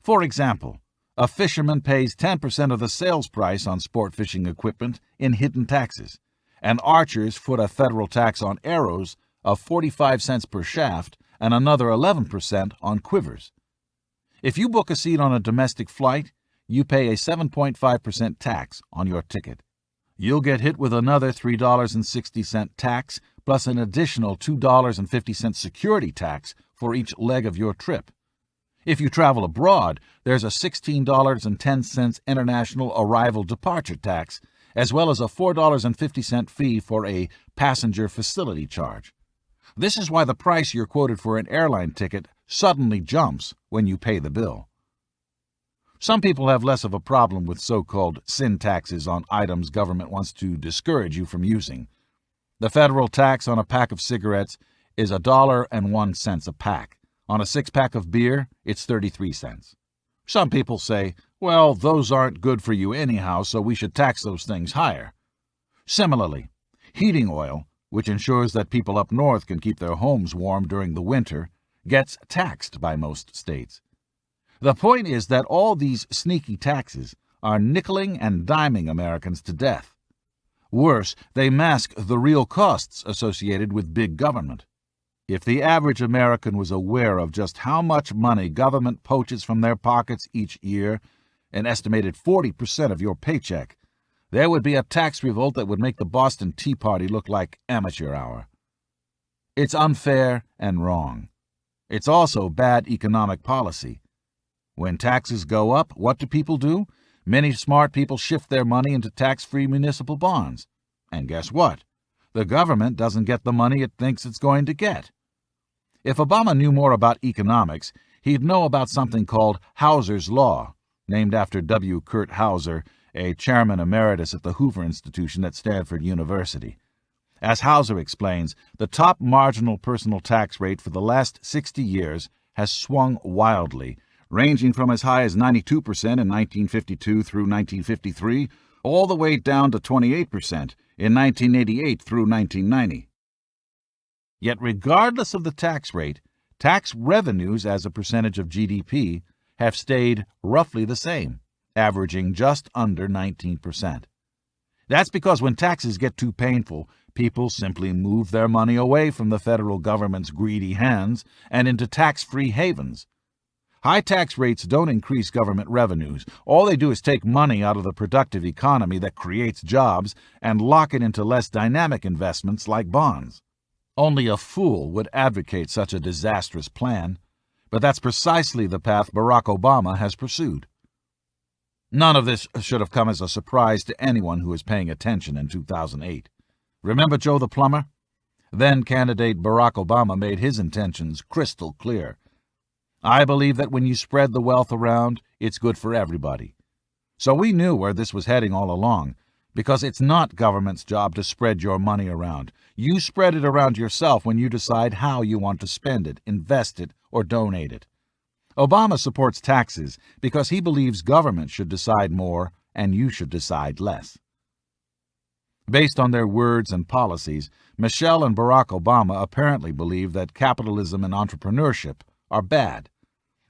For example, a fisherman pays 10% of the sales price on sport fishing equipment in hidden taxes, and archers foot a federal tax on arrows of 45 cents per shaft and another 11% on quivers. If you book a seat on a domestic flight, you pay a 7.5% tax on your ticket. You'll get hit with another $3.60 tax plus an additional $2.50 security tax for each leg of your trip. If you travel abroad, there's a $16.10 international arrival departure tax, as well as a $4.50 fee for a passenger facility charge. This is why the price you're quoted for an airline ticket suddenly jumps when you pay the bill. Some people have less of a problem with so-called sin taxes on items government wants to discourage you from using. The federal tax on a pack of cigarettes is $1.01 a pack. On a six-pack of beer, it's 33 cents. Some people say, well, those aren't good for you anyhow, so we should tax those things higher. Similarly, heating oil, which ensures that people up north can keep their homes warm during the winter, gets taxed by most states. The point is that all these sneaky taxes are nickeling and diming Americans to death. Worse, they mask the real costs associated with big government. If the average American was aware of just how much money government poaches from their pockets each year, an estimated 40% of your paycheck, there would be a tax revolt that would make the Boston Tea Party look like amateur hour. It's unfair and wrong. It's also bad economic policy. When taxes go up, what do people do? Many smart people shift their money into tax-free municipal bonds. And guess what? The government doesn't get the money it thinks it's going to get. If Obama knew more about economics, he'd know about something called Hauser's Law, named after W. Kurt Hauser, a chairman emeritus at the Hoover Institution at Stanford University. As Hauser explains, the top marginal personal tax rate for the last 60 years has swung wildly, ranging from as high as 92% in 1952 through 1953, all the way down to 28% in 1988 through 1990. Yet regardless of the tax rate, tax revenues as a percentage of GDP have stayed roughly the same, averaging just under 19%. That's because when taxes get too painful, people simply move their money away from the federal government's greedy hands and into tax-free havens. High tax rates don't increase government revenues. All they do is take money out of the productive economy that creates jobs and lock it into less dynamic investments like bonds. Only a fool would advocate such a disastrous plan, but that's precisely the path Barack Obama has pursued. None of this should have come as a surprise to anyone who was paying attention in 2008. Remember Joe the plumber? Then candidate Barack Obama made his intentions crystal clear. I believe that when you spread the wealth around, it's good for everybody. So we knew where this was heading all along, because it's not government's job to spread your money around. You spread it around yourself when you decide how you want to spend it, invest it, or donate it. Obama supports taxes because he believes government should decide more and you should decide less. Based on their words and policies, Michelle and Barack Obama apparently believe that capitalism and entrepreneurship are bad.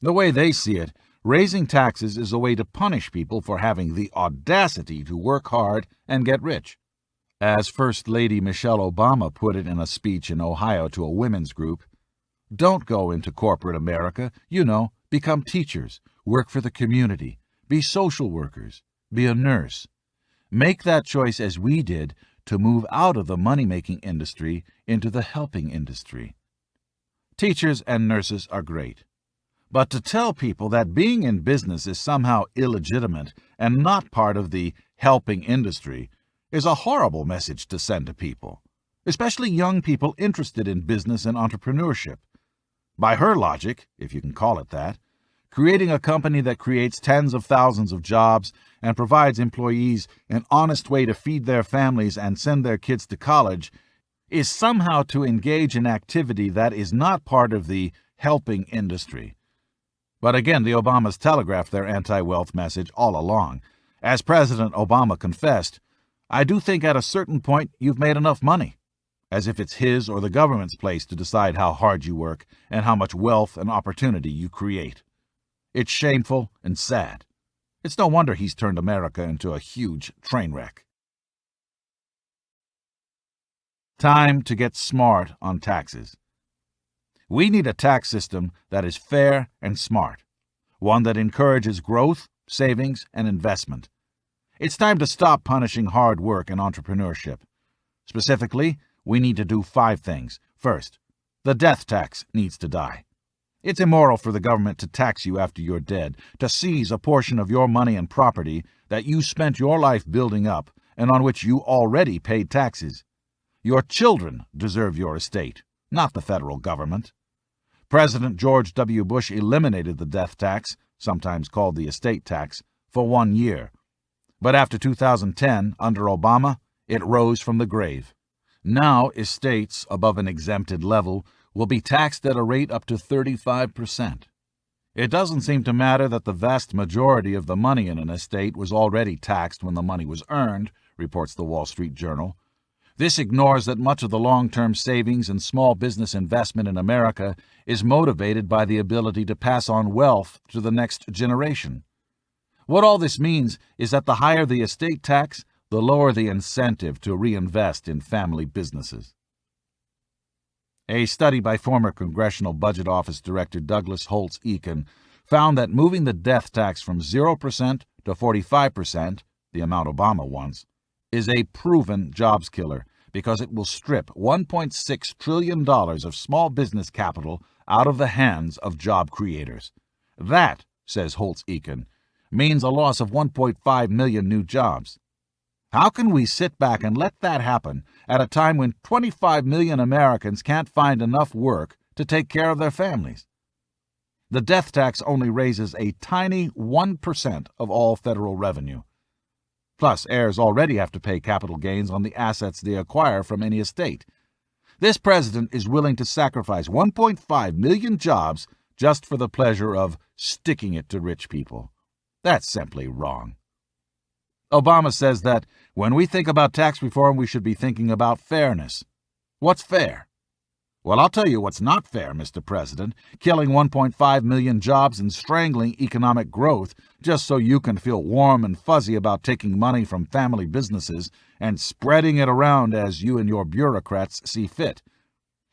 The way they see it, raising taxes is a way to punish people for having the audacity to work hard and get rich. As First Lady Michelle Obama put it in a speech in Ohio to a women's group, "Don't go into corporate America. Become teachers, work for the community, be social workers, be a nurse. Make that choice as we did to move out of the money-making industry into the helping industry." Teachers and nurses are great. But to tell people that being in business is somehow illegitimate and not part of the helping industry is a horrible message to send to people, especially young people interested in business and entrepreneurship. By her logic, if you can call it that, creating a company that creates tens of thousands of jobs and provides employees an honest way to feed their families and send their kids to college is somehow to engage in activity that is not part of the helping industry. But again, the Obamas telegraphed their anti-wealth message all along. As President Obama confessed, "I do think at a certain point you've made enough money," as if it's his or the government's place to decide how hard you work and how much wealth and opportunity you create. It's shameful and sad. It's no wonder he's turned America into a huge train wreck. Time to get smart on taxes. We need a tax system that is fair and smart, one that encourages growth, savings, and investment. It's time to stop punishing hard work and entrepreneurship. Specifically, we need to do 5 things. First, the death tax needs to die. It's immoral for the government to tax you after you're dead, to seize a portion of your money and property that you spent your life building up and on which you already paid taxes. Your children deserve your estate, not the federal government. President George W. Bush eliminated the death tax, sometimes called the estate tax, for 1 year. But after 2010, under Obama, it rose from the grave. Now, estates above an exempted level will be taxed at a rate up to 35%. It doesn't seem to matter that the vast majority of the money in an estate was already taxed when the money was earned, reports the Wall Street Journal. This ignores that much of the long-term savings and small business investment in America is motivated by the ability to pass on wealth to the next generation. What all this means is that the higher the estate tax, the lower the incentive to reinvest in family businesses. A study by former Congressional Budget Office Director Douglas Holtz-Eakin found that moving the death tax from 0% to 45%, the amount Obama wants, is a proven jobs killer because it will strip $1.6 trillion of small business capital out of the hands of job creators. That, says Holtz-Eakin, means a loss of 1.5 million new jobs. How can we sit back and let that happen at a time when 25 million Americans can't find enough work to take care of their families? The death tax only raises a tiny 1% of all federal revenue. Plus, heirs already have to pay capital gains on the assets they acquire from any estate. This president is willing to sacrifice 1.5 million jobs just for the pleasure of sticking it to rich people. That's simply wrong. Obama says that when we think about tax reform, we should be thinking about fairness. What's fair? Well, I'll tell you what's not fair, Mr. President, killing 1.5 million jobs and strangling economic growth just so you can feel warm and fuzzy about taking money from family businesses and spreading it around as you and your bureaucrats see fit.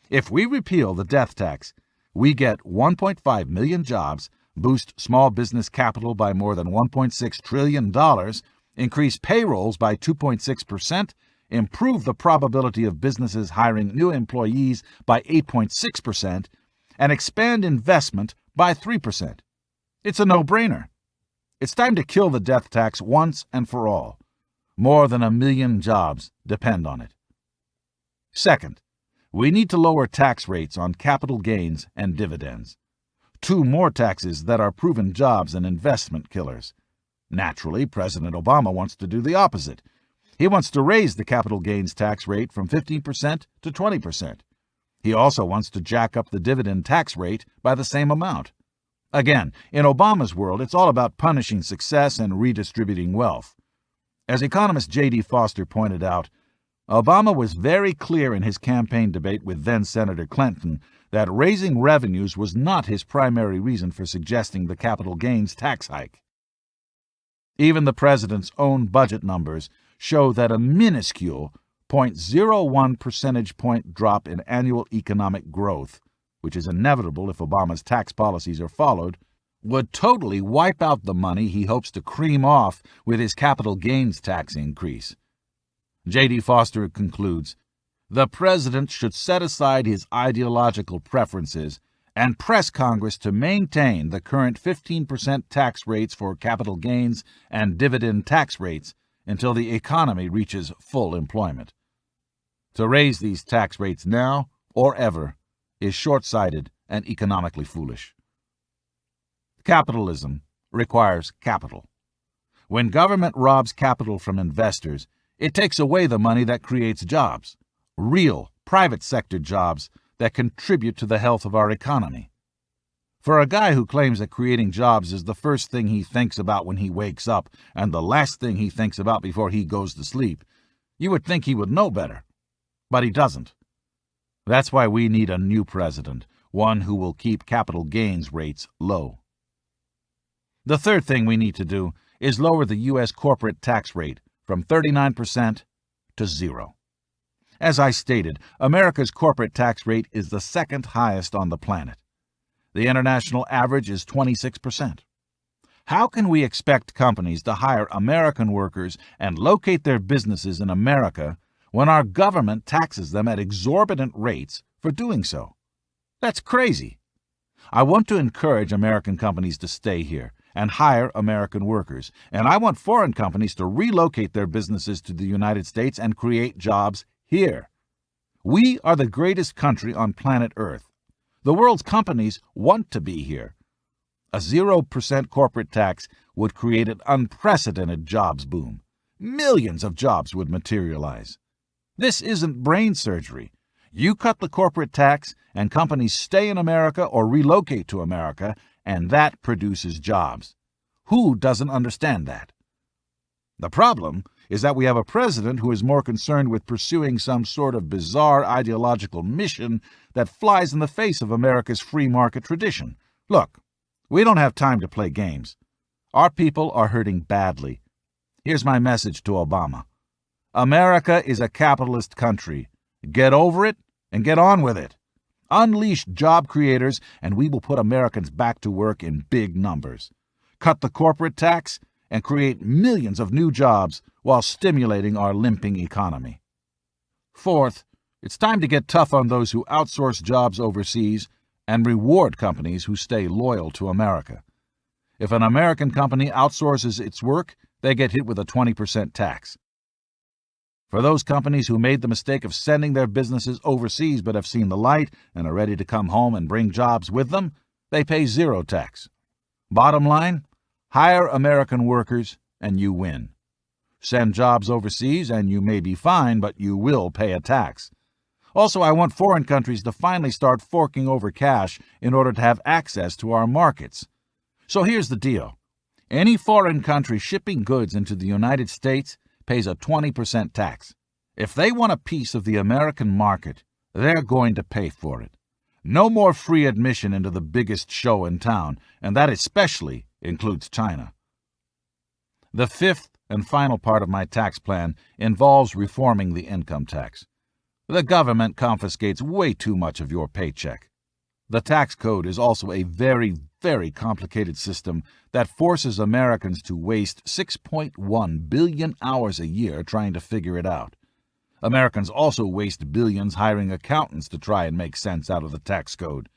If we repeal the death tax, we get 1.5 million jobs, boost small business capital by more than $1.6 trillion, increase payrolls by 2.6%, improve the probability of businesses hiring new employees by 8.6%, and expand investment by 3%. It's a no-brainer. It's time to kill the death tax once and for all. More than 1 million jobs depend on it. Second, we need to lower tax rates on capital gains and dividends. 2 more taxes that are proven jobs and investment killers. Naturally, President Obama wants to do the opposite. He wants to raise the capital gains tax rate from 15% to 20%. He also wants to jack up the dividend tax rate by the same amount. Again, in Obama's world, it's all about punishing success and redistributing wealth. As economist J.D. Foster pointed out, Obama was very clear in his campaign debate with then-Senator Clinton that raising revenues was not his primary reason for suggesting the capital gains tax hike. Even the president's own budget numbers show that a minuscule 0.01 percentage point drop in annual economic growth, which is inevitable if Obama's tax policies are followed, would totally wipe out the money he hopes to cream off with his capital gains tax increase. J.D. Foster concludes, "The president should set aside his ideological preferences and press Congress to maintain the current 15% tax rates for capital gains and dividend tax rates until the economy reaches full employment. To raise these tax rates now or ever is short-sighted and economically foolish." Capitalism requires capital. When government robs capital from investors, it takes away the money that creates jobs, real private sector jobs that contribute to the health of our economy. For a guy who claims that creating jobs is the first thing he thinks about when he wakes up and the last thing he thinks about before he goes to sleep, you would think he would know better. But he doesn't. That's why we need a new president, one who will keep capital gains rates low. The third thing we need to do is lower the U.S. corporate tax rate from 39% to 0. As I stated, America's corporate tax rate is the second highest on the planet. The international average is 26%. How can we expect companies to hire American workers and locate their businesses in America when our government taxes them at exorbitant rates for doing so? That's crazy. I want to encourage American companies to stay here and hire American workers, and I want foreign companies to relocate their businesses to the United States and create jobs here. We are the greatest country on planet Earth. The world's companies want to be here. A 0% corporate tax would create an unprecedented jobs boom. Millions of jobs would materialize. This isn't brain surgery. You cut the corporate tax, and companies stay in America or relocate to America, and that produces jobs. Who doesn't understand that? The problem is that we have a president who is more concerned with pursuing some sort of bizarre ideological mission that flies in the face of America's free market tradition. Look, we don't have time to play games. Our people are hurting badly. Here's my message to Obama. America is a capitalist country. Get over it and get on with it. Unleash job creators, and we will put Americans back to work in big numbers. Cut the corporate tax and create millions of new jobs while stimulating our limping economy. Fourth, it's time to get tough on those who outsource jobs overseas and reward companies who stay loyal to America. If an American company outsources its work, they get hit with a 20% tax. For those companies who made the mistake of sending their businesses overseas but have seen the light and are ready to come home and bring jobs with them, they pay 0 tax. Bottom line, hire American workers and you win. Send jobs overseas and you may be fine, but you will pay a tax. Also, I want foreign countries to finally start forking over cash in order to have access to our markets. So here's the deal. Any foreign country shipping goods into the United States pays a 20% tax. If they want a piece of the American market, they're going to pay for it. No more free admission into the biggest show in town, and that especially includes China. The fifth and final part of my tax plan involves reforming the income tax. The government confiscates way too much of your paycheck. The tax code is also a very, very complicated system that forces Americans to waste 6.1 billion hours a year trying to figure it out. Americans also waste billions hiring accountants to try and make sense out of the tax code.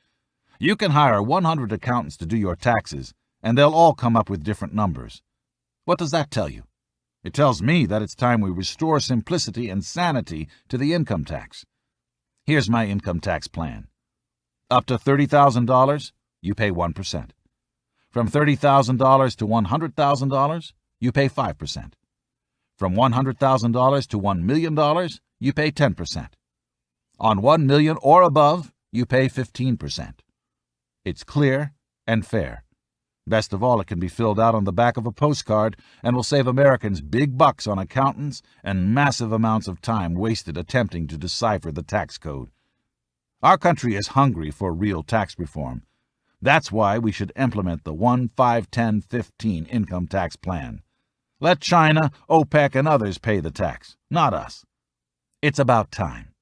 You can hire 100 accountants to do your taxes, and they'll all come up with different numbers. What does that tell you? It tells me that it's time we restore simplicity and sanity to the income tax. Here's my income tax plan. Up to $30,000, you pay 1%. From $30,000 to $100,000, you pay 5%. From $100,000 to $1 million, you pay 10%. On $1 million or above, you pay 15%. It's clear and fair. Best of all, it can be filled out on the back of a postcard and will save Americans big bucks on accountants and massive amounts of time wasted attempting to decipher the tax code. Our country is hungry for real tax reform. That's why we should implement the 1, 5, 10, 15 income tax plan. Let China, OPEC, and others pay the tax, not us. It's about time.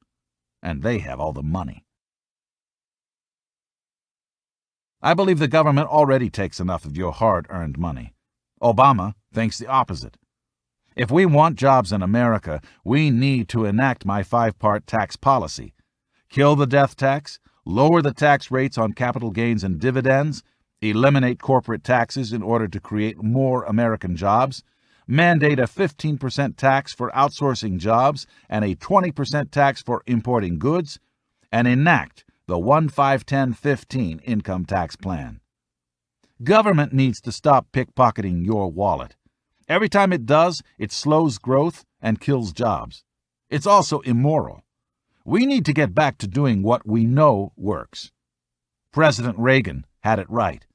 And they have all the money. I believe the government already takes enough of your hard-earned money. Obama thinks the opposite. If we want jobs in America, we need to enact my 5-part tax policy. Kill the death tax, lower the tax rates on capital gains and dividends, eliminate corporate taxes in order to create more American jobs, mandate a 15% tax for outsourcing jobs and a 20% tax for importing goods, and enact the 1, 5, 10, 15 income tax plan. Government needs to stop pickpocketing your wallet. Every time it does, it slows growth and kills jobs. It's also immoral. We need to get back to doing what we know works. President Reagan had it right.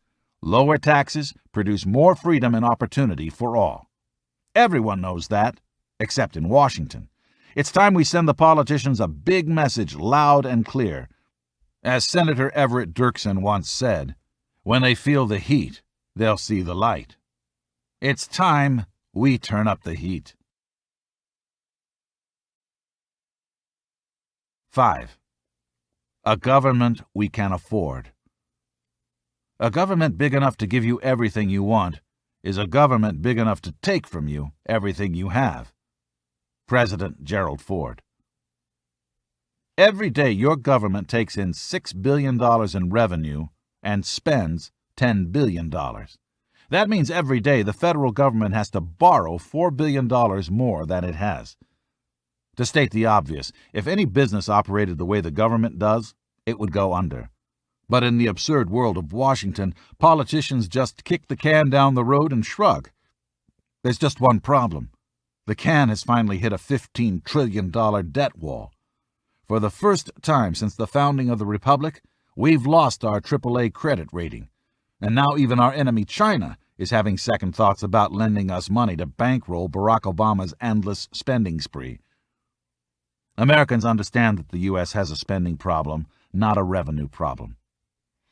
Lower taxes produce more freedom and opportunity for all. Everyone knows that, except in Washington. It's time we send the politicians a big message loud and clear. As Senator Everett Dirksen once said, when they feel the heat, they'll see the light. It's time we turn up the heat. 5. A government we can afford. A government big enough to give you everything you want is a government big enough to take from you everything you have. President Gerald Ford. Every day your government takes in $6 billion in revenue and spends $10 billion. That means every day the federal government has to borrow $4 billion more than it has. To state the obvious, if any business operated the way the government does, it would go under. But in the absurd world of Washington, politicians just kick the can down the road and shrug. There's just one problem. The can has finally hit a $15 trillion debt wall. For the first time since the founding of the Republic, we've lost our AAA credit rating. And now even our enemy China is having second thoughts about lending us money to bankroll Barack Obama's endless spending spree. Americans understand that the U.S. has a spending problem, not a revenue problem.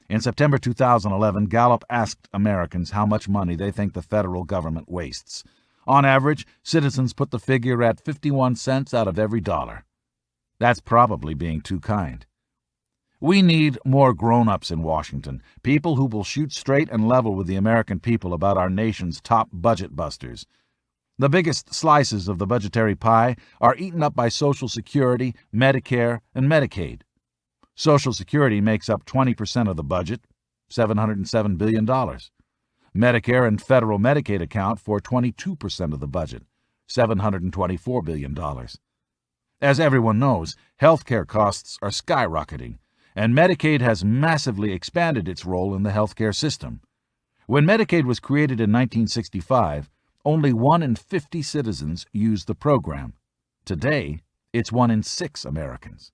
In September 2011, Gallup asked Americans how much money they think the federal government wastes. On average, citizens put the figure at 51 cents out of every dollar. That's probably being too kind. We need more grown-ups in Washington, people who will shoot straight and level with the American people about our nation's top budget busters. The biggest slices of the budgetary pie are eaten up by Social Security, Medicare, and Medicaid. Social Security makes up 20% of the budget, $707 billion. Medicare and federal Medicaid account for 22% of the budget, $724 billion. As everyone knows, health care costs are skyrocketing, and Medicaid has massively expanded its role in the health care system. When Medicaid was created in 1965, only 1 in 50 citizens used the program. Today, it's 1 in 6 Americans.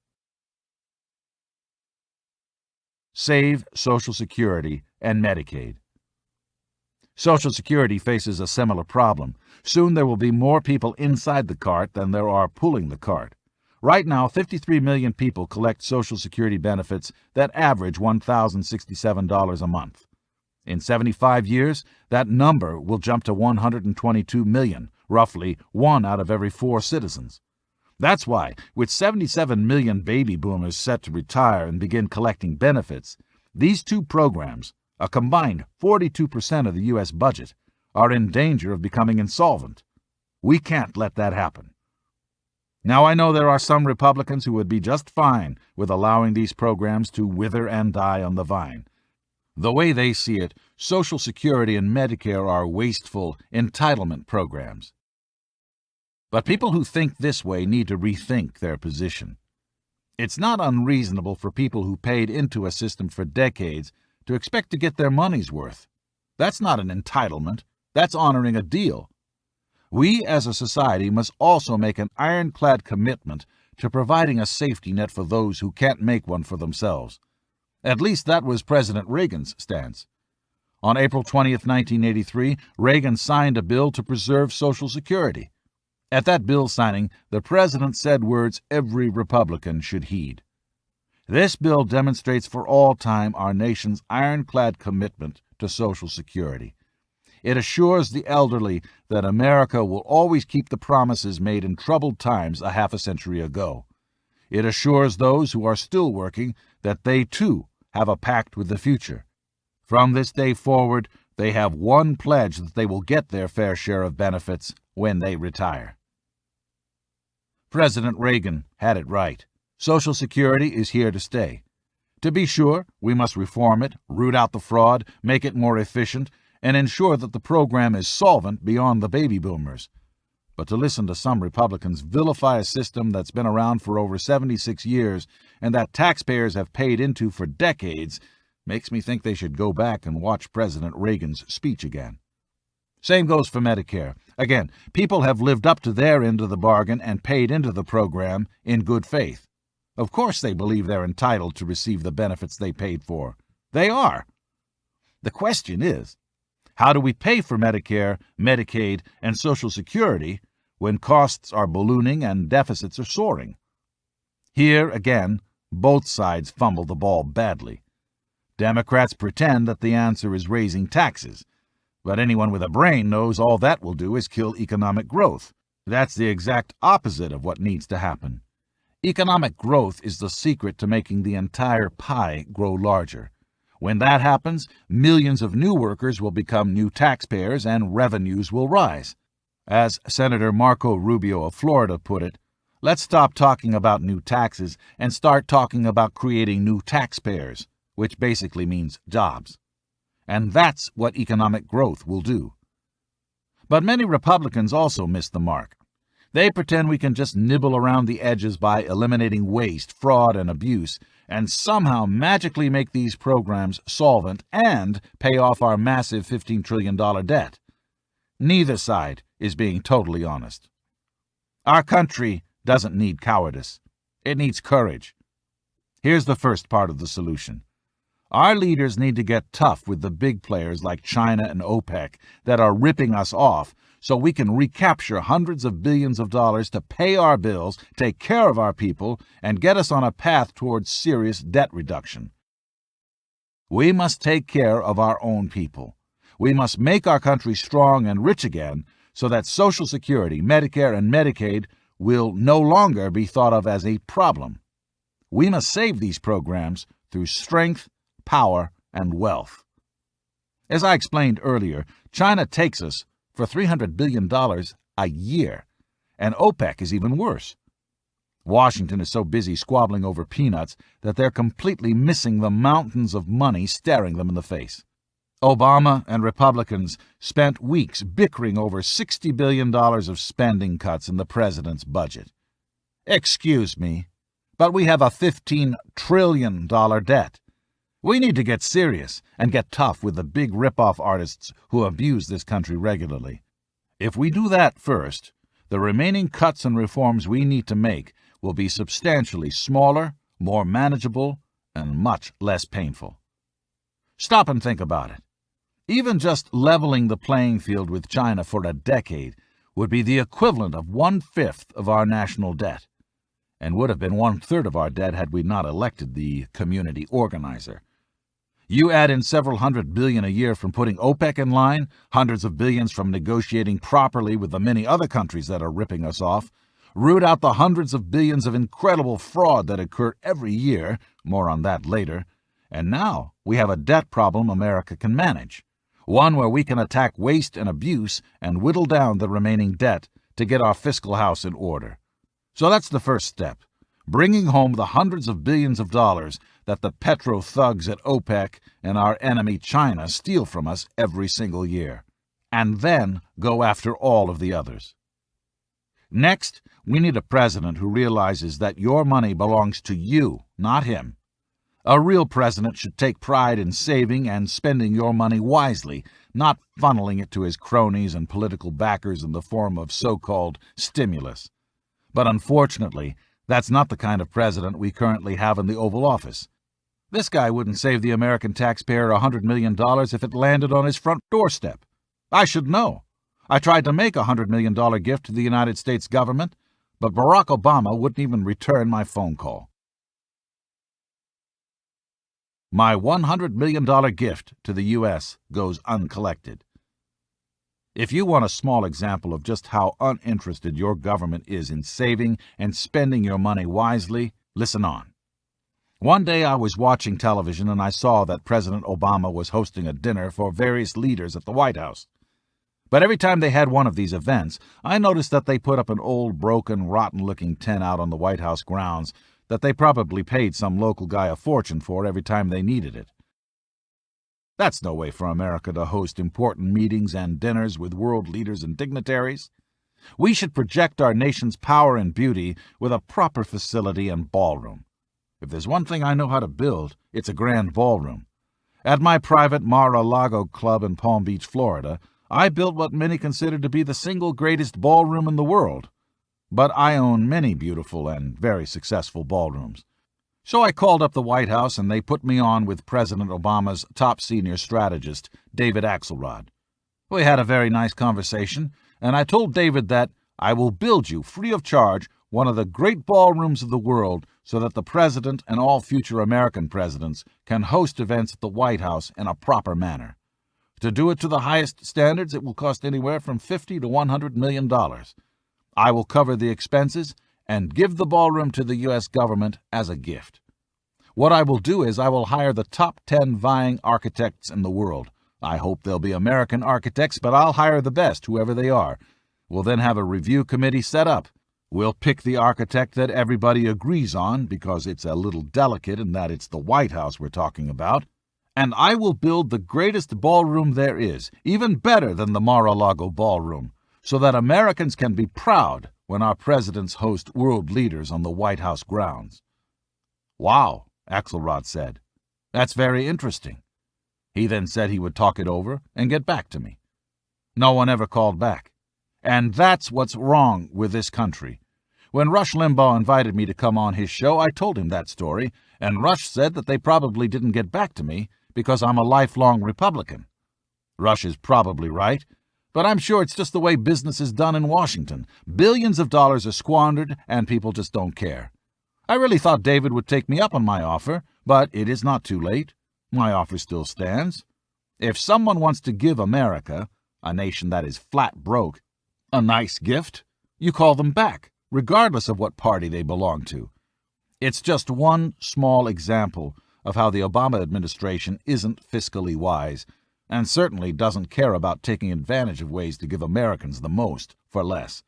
Save Social Security and Medicaid. Social Security faces a similar problem. Soon there will be more people inside the cart than there are pulling the cart. Right now, 53 million people collect Social Security benefits that average $1,067 a month. In 75 years, that number will jump to 122 million, roughly 1 out of every 4 citizens. That's why, with 77 million baby boomers set to retire and begin collecting benefits, these two programs, a combined 42% of the U.S. budget, are in danger of becoming insolvent. We can't let that happen. Now, I know there are some Republicans who would be just fine with allowing these programs to wither and die on the vine. The way they see it, Social Security and Medicare are wasteful entitlement programs. But people who think this way need to rethink their position. It's not unreasonable for people who paid into a system for decades to expect to get their money's worth. That's not an entitlement. That's honoring a deal. We as a society must also make an ironclad commitment to providing a safety net for those who can't make one for themselves. At least that was President Reagan's stance. On April 20th, 1983, Reagan signed a bill to preserve Social Security. At that bill signing, the president said words every Republican should heed. This bill demonstrates for all time our nation's ironclad commitment to Social Security. It assures the elderly that America will always keep the promises made in troubled times a half a century ago. It assures those who are still working that they, too, have a pact with the future. From this day forward, they have one pledge that they will get their fair share of benefits when they retire. President Reagan had it right. Social Security is here to stay. To be sure, we must reform it, root out the fraud, make it more efficient, and ensure that the program is solvent beyond the baby boomers. But to listen to some Republicans vilify a system that's been around for over 76 years and that taxpayers have paid into for decades makes me think they should go back and watch President Reagan's speech again. Same goes for Medicare. Again, people have lived up to their end of the bargain and paid into the program in good faith. Of course they believe they're entitled to receive the benefits they paid for. They are. The question is, how do we pay for Medicare, Medicaid, and Social Security when costs are ballooning and deficits are soaring? Here, again, both sides fumble the ball badly. Democrats pretend that the answer is raising taxes, but anyone with a brain knows all that will do is kill economic growth. That's the exact opposite of what needs to happen. Economic growth is the secret to making the entire pie grow larger. When that happens, millions of new workers will become new taxpayers and revenues will rise. As Senator Marco Rubio of Florida put it, let's stop talking about new taxes and start talking about creating new taxpayers, which basically means jobs. And that's what economic growth will do. But many Republicans also miss the mark. They pretend we can just nibble around the edges by eliminating waste, fraud, and abuse, and somehow magically make these programs solvent and pay off our massive $15 trillion debt. Neither side is being totally honest. Our country doesn't need cowardice. It needs courage. Here's the first part of the solution. Our leaders need to get tough with the big players like China and OPEC that are ripping us off so we can recapture hundreds of billions of dollars to pay our bills, take care of our people, and get us on a path towards serious debt reduction. We must take care of our own people. We must make our country strong and rich again so that Social Security, Medicare, and Medicaid will no longer be thought of as a problem. We must save these programs through strength, power, and wealth. As I explained earlier, China takes us for $300 billion a year, and OPEC is even worse. Washington is so busy squabbling over peanuts that they're completely missing the mountains of money staring them in the face. Obama and Republicans spent weeks bickering over $60 billion of spending cuts in the president's budget. Excuse me, but we have a $15 trillion debt. We need to get serious and get tough with the big rip-off artists who abuse this country regularly. If we do that first, the remaining cuts and reforms we need to make will be substantially smaller, more manageable, and much less painful. Stop and think about it. Even just leveling the playing field with China for a decade would be the equivalent of 1/5 of our national debt, and would have been 1/3 of our debt had we not elected the community organizer. You add in several hundred billion a year from putting OPEC in line, hundreds of billions from negotiating properly with the many other countries that are ripping us off, root out the hundreds of billions of incredible fraud that occur every year, more on that later, and now we have a debt problem America can manage, one where we can attack waste and abuse and whittle down the remaining debt to get our fiscal house in order. So that's the first step, bringing home the hundreds of billions of dollars that the petro-thugs at OPEC and our enemy China steal from us every single year, and then go after all of the others. Next, we need a president who realizes that your money belongs to you, not him. A real president should take pride in saving and spending your money wisely, not funneling it to his cronies and political backers in the form of so-called stimulus. But unfortunately, that's not the kind of president we currently have in the Oval Office. This guy wouldn't save the American taxpayer $100 million if it landed on his front doorstep. I should know. I tried to make a $100 million gift to the United States government, but Barack Obama wouldn't even return my phone call. My $100 million gift to the U.S. goes uncollected. If you want a small example of just how uninterested your government is in saving and spending your money wisely, listen on. One day I was watching television and I saw that President Obama was hosting a dinner for various leaders at the White House. But every time they had one of these events, I noticed that they put up an old, broken, rotten-looking tent out on the White House grounds that they probably paid some local guy a fortune for every time they needed it. That's no way for America to host important meetings and dinners with world leaders and dignitaries. We should project our nation's power and beauty with a proper facility and ballroom. If there's one thing I know how to build, it's a grand ballroom. At my private Mar-a-Lago club in Palm Beach, Florida, I built what many consider to be the single greatest ballroom in the world. But I own many beautiful and very successful ballrooms. So I called up the White House and they put me on with President Obama's top senior strategist, David Axelrod. We had a very nice conversation, and I told David that I will build you, free of charge, one of the great ballrooms of the world so that the President and all future American presidents can host events at the White House in a proper manner. To do it to the highest standards, it will cost anywhere from $50 to $100 million. I will cover the expenses and give the ballroom to the U.S. government as a gift. What I will do is I will hire the top 10 vying architects in the world. I hope they'll be American architects, but I'll hire the best, whoever they are. We'll then have a review committee set up. We'll pick the architect that everybody agrees on, because it's a little delicate in that it's the White House we're talking about. And I will build the greatest ballroom there is, even better than the Mar-a-Lago ballroom, so that Americans can be proud when our presidents host world leaders on the White House grounds. Wow, Axelrod said. That's very interesting. He then said he would talk it over and get back to me. No one ever called back. And that's what's wrong with this country. When Rush Limbaugh invited me to come on his show, I told him that story, and Rush said that they probably didn't get back to me because I'm a lifelong Republican. Rush is probably right, but I'm sure it's just the way business is done in Washington. Billions of dollars are squandered, and people just don't care. I really thought David would take me up on my offer, but it is not too late. My offer still stands. If someone wants to give America, a nation that is flat broke, a nice gift, you call them back, regardless of what party they belong to. It's just one small example of how the Obama administration isn't fiscally wise, and certainly doesn't care about taking advantage of ways to give Americans the most for less.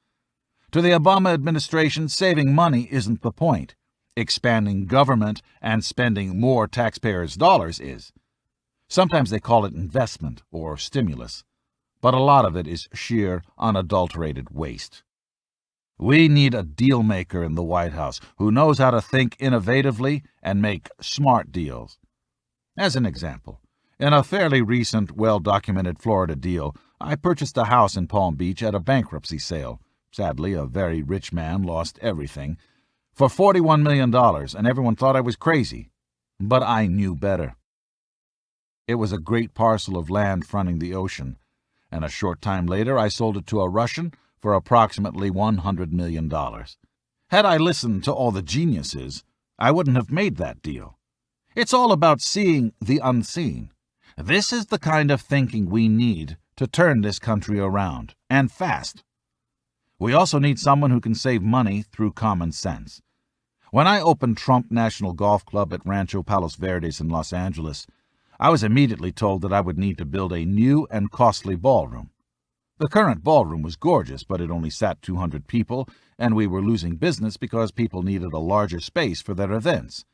To the Obama administration, saving money isn't the point. Expanding government and spending more taxpayers' dollars is. Sometimes they call it investment or stimulus, but a lot of it is sheer, unadulterated waste. We need a deal maker in the White House who knows how to think innovatively and make smart deals. As an example, in a fairly recent, well-documented Florida deal, I purchased a house in Palm Beach at a bankruptcy sale. Sadly, a very rich man lost everything, for $41 million, and everyone thought I was crazy. But I knew better. It was a great parcel of land fronting the ocean, and a short time later I sold it to a Russian for approximately $100 million. Had I listened to all the geniuses, I wouldn't have made that deal. It's all about seeing the unseen. This is the kind of thinking we need to turn this country around, and fast. We also need someone who can save money through common sense. When I opened Trump National Golf Club at Rancho Palos Verdes in Los Angeles, I was immediately told that I would need to build a new and costly ballroom. The current ballroom was gorgeous, but it only sat 200 people, and we were losing business because people needed a larger space for their events.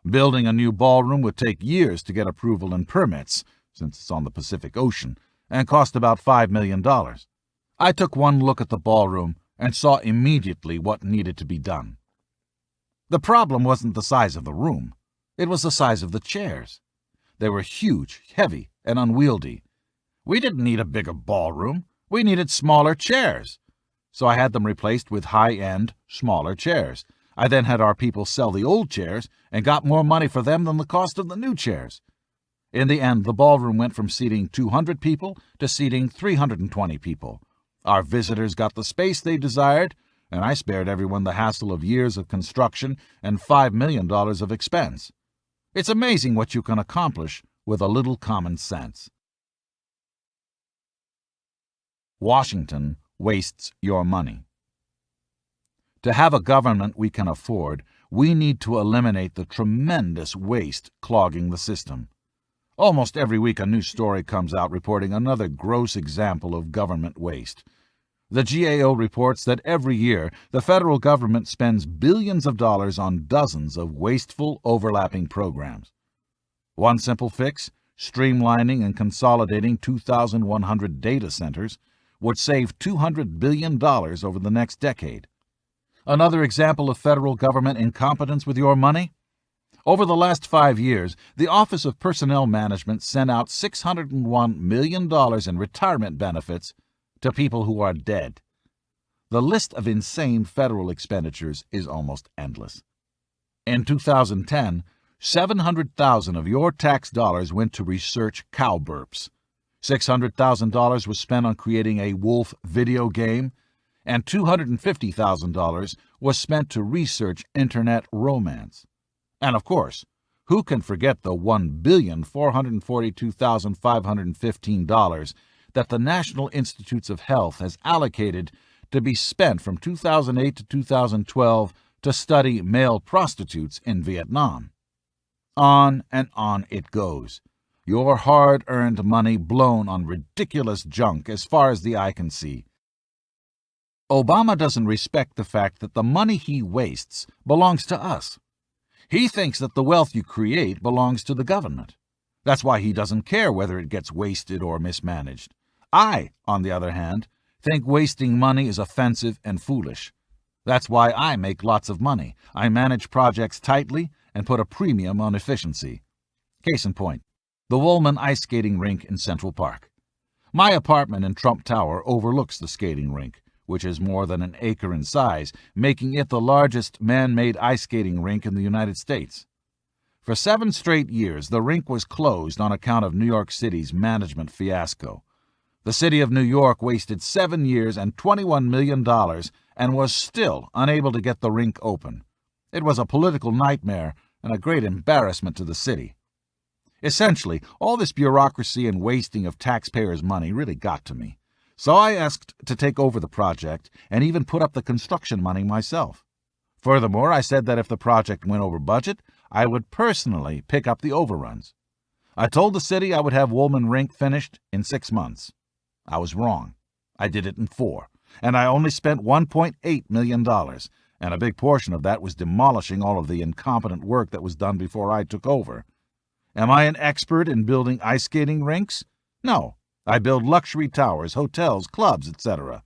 Building a new ballroom would take years to get approval and permits, since it's on the Pacific Ocean, and cost about $5 million. I took one look at the ballroom, and saw immediately what needed to be done. The problem wasn't the size of the room. It was the size of the chairs. They were huge, heavy, and unwieldy. We didn't need a bigger ballroom. We needed smaller chairs. So I had them replaced with high-end, smaller chairs. I then had our people sell the old chairs and got more money for them than the cost of the new chairs. In the end, the ballroom went from seating 200 people to seating 320 people. Our visitors got the space they desired, and I spared everyone the hassle of years of construction and $5 million of expense. It's amazing what you can accomplish with a little common sense. Washington wastes your money. To have a government we can afford, we need to eliminate the tremendous waste clogging the system. Almost every week a new story comes out reporting another gross example of government waste. The GAO reports that every year the federal government spends billions of dollars on dozens of wasteful, overlapping programs. One simple fix, streamlining and consolidating 2,100 data centers, would save $200 billion over the next decade. Another example of federal government incompetence with your money? Over the last 5 years, the Office of Personnel Management sent out $601 million in retirement benefits to people who are dead. The list of insane federal expenditures is almost endless. In 2010, $700,000 of your tax dollars went to research cow burps. $600,000 was spent on creating a wolf video game, and $250,000 was spent to research internet romance. And of course, who can forget the $1,442,515 that the National Institutes of Health has allocated to be spent from 2008 to 2012 to study male prostitutes in Vietnam? On and on it goes. Your hard-earned money blown on ridiculous junk as far as the eye can see. Obama doesn't respect the fact that the money he wastes belongs to us. He thinks that the wealth you create belongs to the government. That's why he doesn't care whether it gets wasted or mismanaged. I, on the other hand, think wasting money is offensive and foolish. That's why I make lots of money. I manage projects tightly and put a premium on efficiency. Case in point, the Woolman ice skating rink in Central Park. My apartment in Trump Tower overlooks the skating rink, which is more than an acre in size, making it the largest man-made ice skating rink in the United States. For 7 straight years, the rink was closed on account of New York City's management fiasco. The city of New York wasted 7 years and $21 million and was still unable to get the rink open. It was a political nightmare and a great embarrassment to the city. Essentially, all this bureaucracy and wasting of taxpayers' money really got to me. So I asked to take over the project and even put up the construction money myself. Furthermore, I said that if the project went over budget, I would personally pick up the overruns. I told the city I would have Woolman Rink finished in 6 months. I was wrong. I did it in 4, and I only spent $1.8 million, and a big portion of that was demolishing all of the incompetent work that was done before I took over. Am I an expert in building ice skating rinks? No. I build luxury towers, hotels, clubs, etc.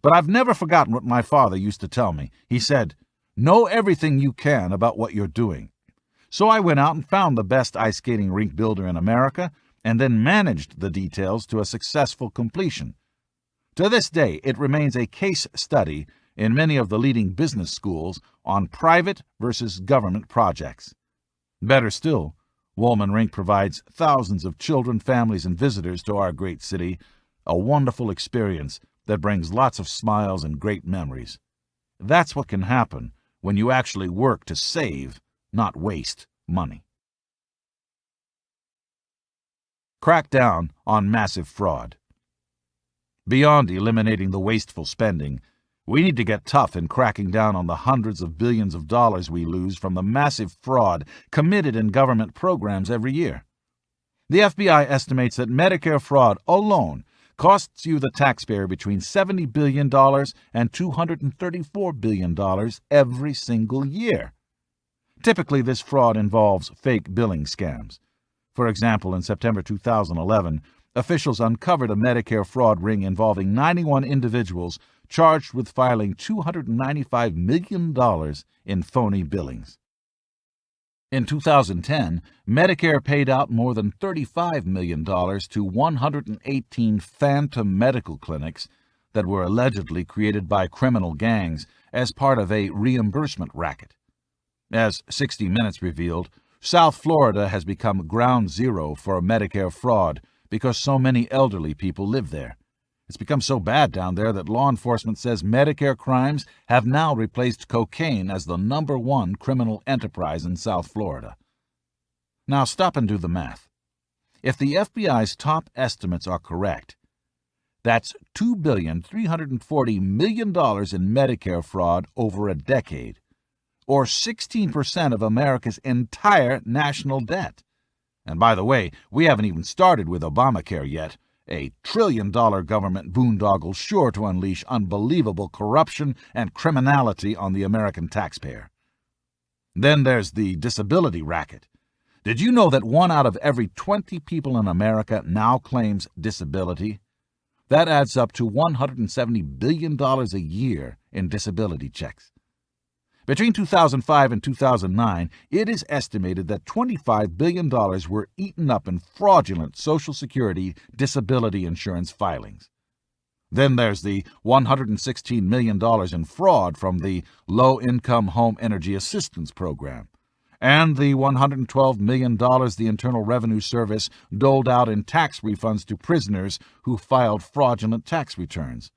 But I've never forgotten what my father used to tell me. He said, "Know everything you can about what you're doing." So I went out and found the best ice skating rink builder in America and then managed the details to a successful completion. To this day, it remains a case study in many of the leading business schools on private versus government projects. Better still, Woolman Rink provides thousands of children, families, and visitors to our great city, a wonderful experience that brings lots of smiles and great memories. That's what can happen when you actually work to save, not waste, money. Crack down on massive fraud. Beyond eliminating the wasteful spending, we need to get tough in cracking down on the hundreds of billions of dollars we lose from the massive fraud committed in government programs every year. The FBI estimates that Medicare fraud alone costs you, the taxpayer, between $70 billion and $234 billion every single year. Typically, this fraud involves fake billing scams. For example, in September 2011, officials uncovered a Medicare fraud ring involving 91 individuals charged with filing $295 million in phony billings. In 2010, Medicare paid out more than $35 million to 118 phantom medical clinics that were allegedly created by criminal gangs as part of a reimbursement racket. As 60 Minutes revealed, South Florida has become ground zero for Medicare fraud because so many elderly people live there. It's become so bad down there that law enforcement says Medicare crimes have now replaced cocaine as the #1 criminal enterprise in South Florida. Now stop and do the math. If the FBI's top estimates are correct, that's $2,340 million in Medicare fraud over a decade, or 16% of America's entire national debt. And by the way, we haven't even started with Obamacare yet, a trillion-dollar government boondoggle sure to unleash unbelievable corruption and criminality on the American taxpayer. Then there's the disability racket. Did you know that 1 out of every 20 people in America now claims disability? That adds up to $170 billion a year in disability checks. Between 2005 and 2009, it is estimated that $25 billion were eaten up in fraudulent Social Security disability insurance filings. Then there's the $116 million in fraud from the Low-Income Home Energy Assistance Program, and the $112 million the Internal Revenue Service doled out in tax refunds to prisoners who filed fraudulent tax returns.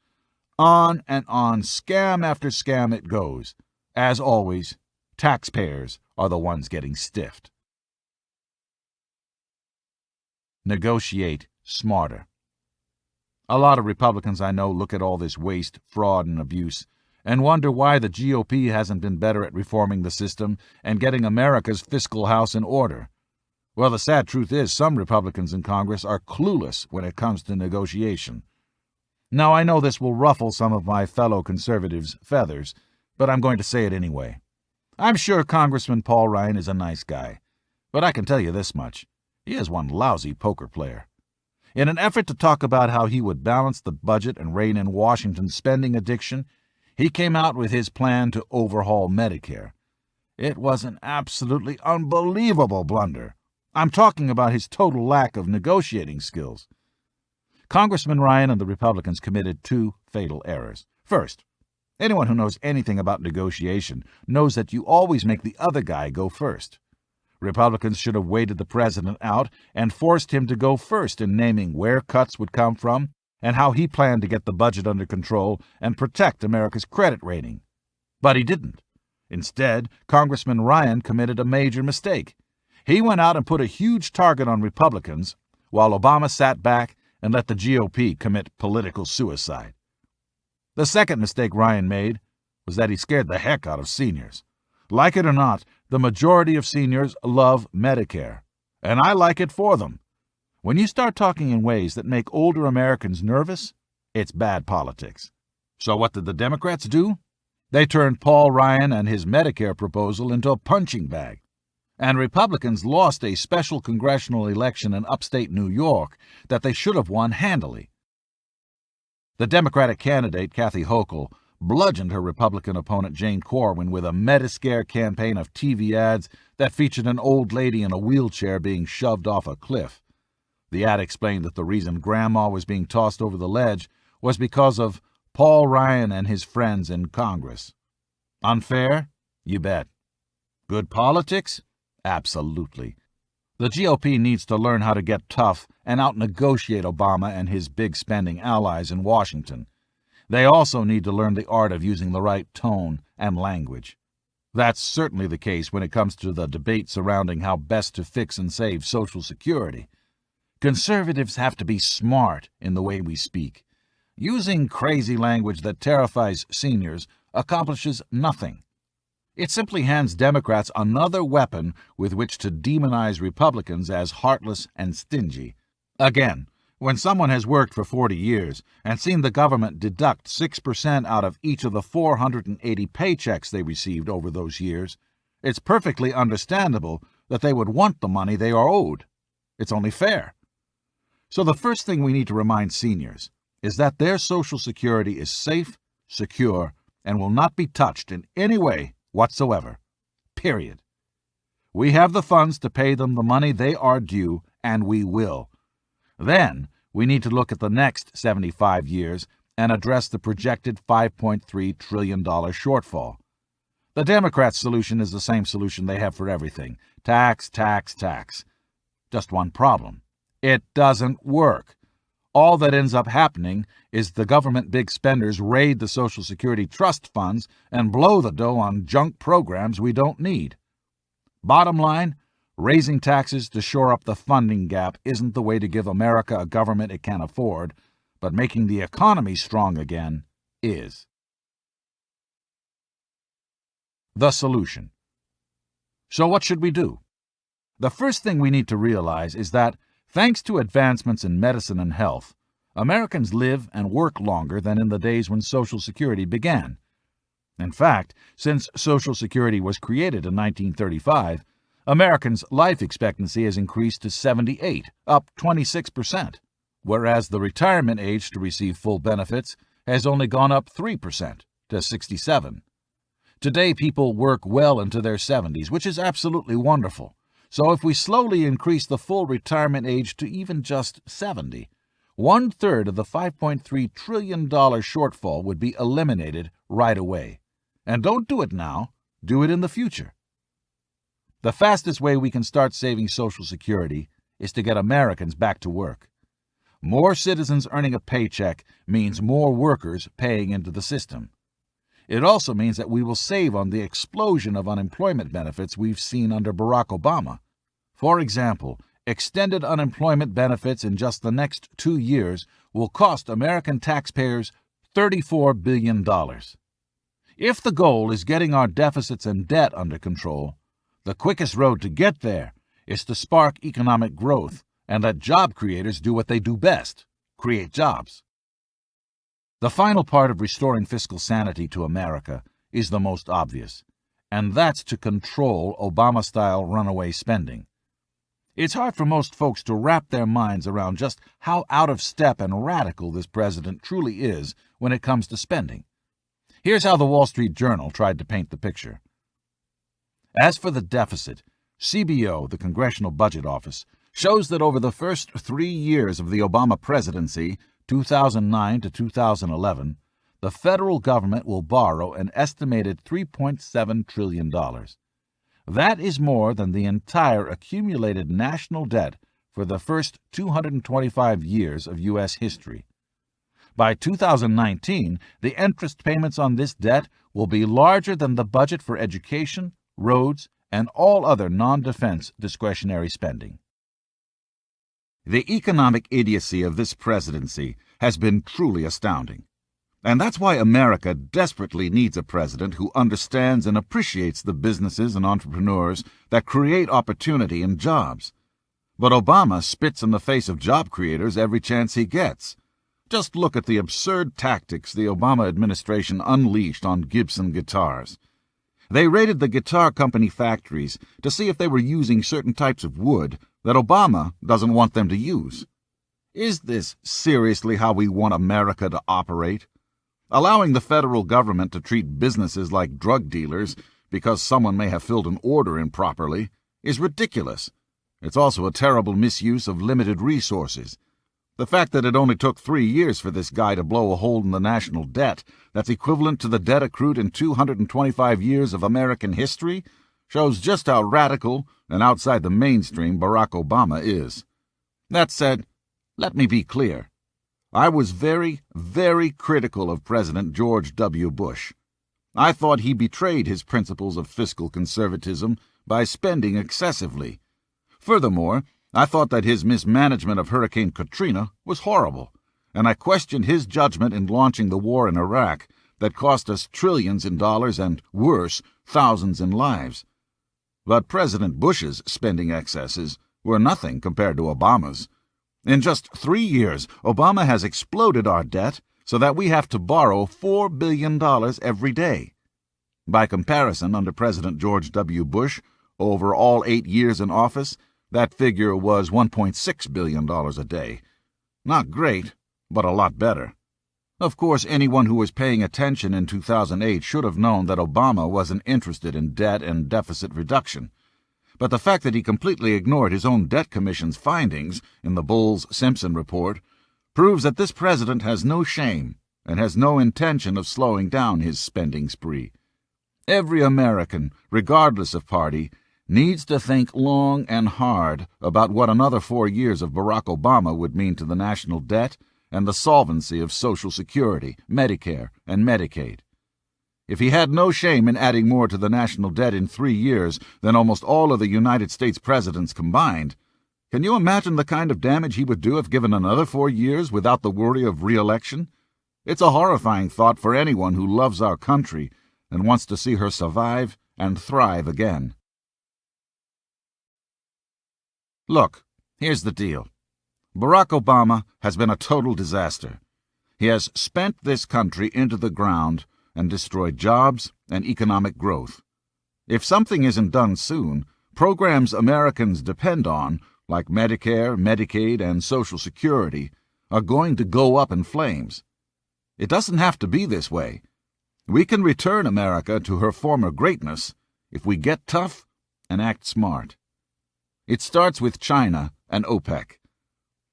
On and on, scam after scam it goes. As always, taxpayers are the ones getting stiffed. Negotiate smarter. A lot of Republicans I know look at all this waste, fraud, and abuse and wonder why the GOP hasn't been better at reforming the system and getting America's fiscal house in order. Well, the sad truth is some Republicans in Congress are clueless when it comes to negotiation. Now, I know this will ruffle some of my fellow conservatives' feathers, but I'm going to say it anyway. I'm sure Congressman Paul Ryan is a nice guy, but I can tell you this much. He is one lousy poker player. In an effort to talk about how he would balance the budget and rein in Washington's spending addiction, he came out with his plan to overhaul Medicare. It was an absolutely unbelievable blunder. I'm talking about his total lack of negotiating skills. Congressman Ryan and the Republicans committed 2 fatal errors. First, anyone who knows anything about negotiation knows that you always make the other guy go first. Republicans should have waited the president out and forced him to go first in naming where cuts would come from and how he planned to get the budget under control and protect America's credit rating. But he didn't. Instead, Congressman Ryan committed a major mistake. He went out and put a huge target on Republicans while Obama sat back and let the GOP commit political suicide. The second mistake Ryan made was that he scared the heck out of seniors. Like it or not, the majority of seniors love Medicare, and I like it for them. When you start talking in ways that make older Americans nervous, it's bad politics. So what did the Democrats do? They turned Paul Ryan and his Medicare proposal into a punching bag. And Republicans lost a special congressional election in upstate New York that they should have won handily. The Democratic candidate, Kathy Hochul, bludgeoned her Republican opponent Jane Corwin with a Mediscare campaign of TV ads that featured an old lady in a wheelchair being shoved off a cliff. The ad explained that the reason Grandma was being tossed over the ledge was because of Paul Ryan and his friends in Congress. Unfair? You bet. Good politics? Absolutely. The GOP needs to learn how to get tough and out-negotiate Obama and his big spending allies in Washington. They also need to learn the art of using the right tone and language. That's certainly the case when it comes to the debate surrounding how best to fix and save Social Security. Conservatives have to be smart in the way we speak. Using crazy language that terrifies seniors accomplishes nothing. It simply hands Democrats another weapon with which to demonize Republicans as heartless and stingy. Again, when someone has worked for 40 years and seen the government deduct 6% out of each of the 480 paychecks they received over those years, it's perfectly understandable that they would want the money they are owed. It's only fair. So the first thing we need to remind seniors is that their Social Security is safe, secure, and will not be touched in any way whatsoever. Period. We have the funds to pay them the money they are due, and we will. Then we need to look at the next 75 years and address the projected $5.3 trillion shortfall. The Democrats' solution is the same solution they have for everything: tax, tax, tax. Just one problem: it doesn't work. All that ends up happening is the government big spenders raid the Social Security trust funds and blow the dough on junk programs we don't need. Bottom line, raising taxes to shore up the funding gap isn't the way to give America a government it can afford, but making the economy strong again is. The solution. So what should we do? The first thing we need to realize is that, thanks to advancements in medicine and health, Americans live and work longer than in the days when Social Security began. In fact, since Social Security was created in 1935, Americans' life expectancy has increased to 78, up 26%, whereas the retirement age to receive full benefits has only gone up 3% to 67. Today, people work well into their 70s, which is absolutely wonderful. So if we slowly increase the full retirement age to even just 70, 1/3 of the $5.3 trillion shortfall would be eliminated right away. And don't do it now, do it in the future. The fastest way we can start saving Social Security is to get Americans back to work. More citizens earning a paycheck means more workers paying into the system. It also means that we will save on the explosion of unemployment benefits we've seen under Barack Obama. For example, extended unemployment benefits in just the next 2 years will cost American taxpayers $34 billion. If the goal is getting our deficits and debt under control, the quickest road to get there is to spark economic growth and let job creators do what they do best: create jobs. The final part of restoring fiscal sanity to America is the most obvious, and that's to control Obama-style runaway spending. It's hard for most folks to wrap their minds around just how out of step and radical this president truly is when it comes to spending. Here's how the Wall Street Journal tried to paint the picture. As for the deficit, CBO, the Congressional Budget Office, shows that over the first 3 years of the Obama presidency, 2009 to 2011, the federal government will borrow an estimated $3.7 trillion. That is more than the entire accumulated national debt for the first 225 years of U.S. history. By 2019, the interest payments on this debt will be larger than the budget for education, roads, and all other non-defense discretionary spending. The economic idiocy of this presidency has been truly astounding. And that's why America desperately needs a president who understands and appreciates the businesses and entrepreneurs that create opportunity and jobs. But Obama spits in the face of job creators every chance he gets. Just look at the absurd tactics the Obama administration unleashed on Gibson guitars. They raided the guitar company factories to see if they were using certain types of wood that Obama doesn't want them to use. Is this seriously how we want America to operate? Allowing the federal government to treat businesses like drug dealers because someone may have filled an order improperly is ridiculous. It's also a terrible misuse of limited resources. The fact that it only took 3 years for this guy to blow a hole in the national debt that's equivalent to the debt accrued in 225 years of American history shows just how radical and outside the mainstream Barack Obama is. That said, let me be clear. I was very, very critical of President George W. Bush. I thought he betrayed his principles of fiscal conservatism by spending excessively. Furthermore, I thought that his mismanagement of Hurricane Katrina was horrible, and I questioned his judgment in launching the war in Iraq that cost us trillions in dollars and, worse, thousands in lives. But President Bush's spending excesses were nothing compared to Obama's. In just 3 years, Obama has exploded our debt so that we have to borrow $4 billion every day. By comparison, under President George W. Bush, over all 8 years in office, that figure was $1.6 billion a day. Not great, but a lot better. Of course, anyone who was paying attention in 2008 should have known that Obama wasn't interested in debt and deficit reduction. But the fact that he completely ignored his own debt commission's findings in the Bowles-Simpson report proves that this president has no shame and has no intention of slowing down his spending spree. Every American, regardless of party, needs to think long and hard about what another 4 years of Barack Obama would mean to the national debt and the solvency of Social Security, Medicare, and Medicaid. If he had no shame in adding more to the national debt in 3 years than almost all of the United States presidents combined, can you imagine the kind of damage he would do if given another 4 years without the worry of re-election? It's a horrifying thought for anyone who loves our country and wants to see her survive and thrive again. Look, here's the deal. Barack Obama has been a total disaster. He has spent this country into the ground and destroyed jobs and economic growth. If something isn't done soon, programs Americans depend on, like Medicare, Medicaid, and Social Security, are going to go up in flames. It doesn't have to be this way. We can return America to her former greatness if we get tough and act smart. It starts with China and OPEC.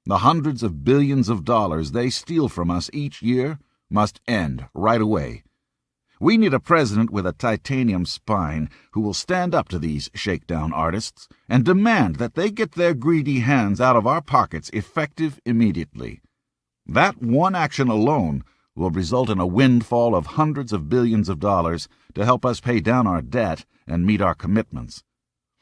The hundreds of billions of dollars they steal from us each year must end right away. We need a president with a titanium spine who will stand up to these shakedown artists and demand that they get their greedy hands out of our pockets effective immediately. That one action alone will result in a windfall of hundreds of billions of dollars to help us pay down our debt and meet our commitments.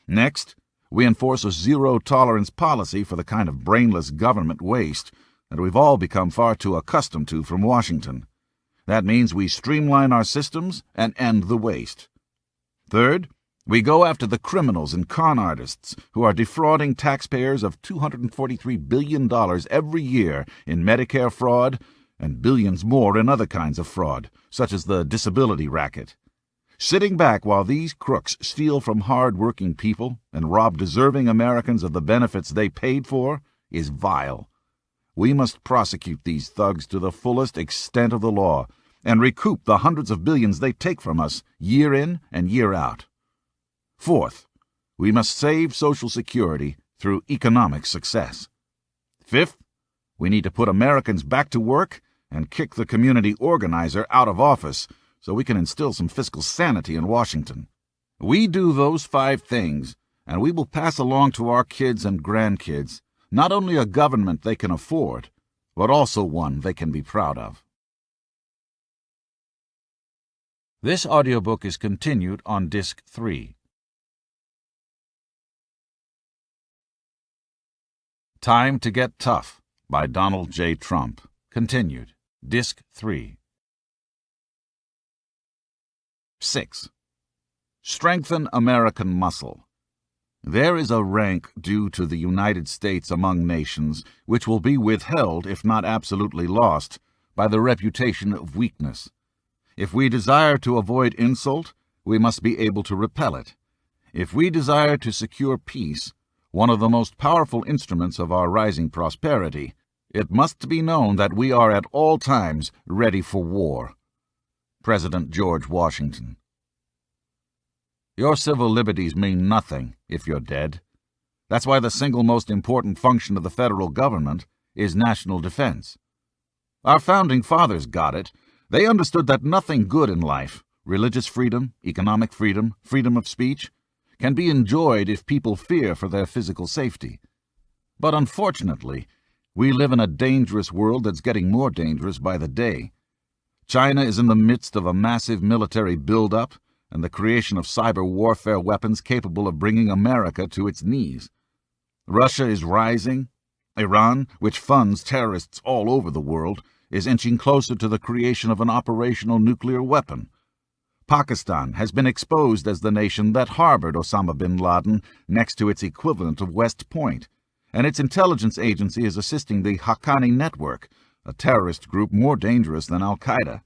Next, we enforce a zero-tolerance policy for the kind of brainless government waste that we've all become far too accustomed to from Washington. That means we streamline our systems and end the waste. Third, we go after the criminals and con artists who are defrauding taxpayers of $243 billion every year in Medicare fraud and billions more in other kinds of fraud, such as the disability racket. Sitting back while these crooks steal from hard-working people and rob deserving Americans of the benefits they paid for is vile. We must prosecute these thugs to the fullest extent of the law and recoup the hundreds of billions they take from us year in and year out. Fourth, we must save Social Security through economic success. Fifth, we need to put Americans back to work and kick the community organizer out of office so we can instill some fiscal sanity in Washington. We do those 5 things, and we will pass along to our kids and grandkids not only a government they can afford, but also one they can be proud of. This audiobook is continued on Disc 3. Time to Get Tough by Donald J. Trump. Continued. Disc 3. 6. Strengthen American muscle. There is a rank due to the United States among nations which will be withheld, if not absolutely lost, by the reputation of weakness. If we desire to avoid insult, we must be able to repel it. If we desire to secure peace, one of the most powerful instruments of our rising prosperity, it must be known that we are at all times ready for war. President George Washington. Your civil liberties mean nothing if you're dead. That's why the single most important function of the federal government is national defense. Our founding fathers got it. They understood that nothing good in life, religious freedom, economic freedom, freedom of speech, can be enjoyed if people fear for their physical safety. But unfortunately, we live in a dangerous world that's getting more dangerous by the day. China is in the midst of a massive military buildup and the creation of cyber warfare weapons capable of bringing America to its knees. Russia is rising. Iran, which funds terrorists all over the world, is inching closer to the creation of an operational nuclear weapon. Pakistan has been exposed as the nation that harbored Osama bin Laden next to its equivalent of West Point, and its intelligence agency is assisting the Haqqani Network, a terrorist group more dangerous than Al-Qaeda.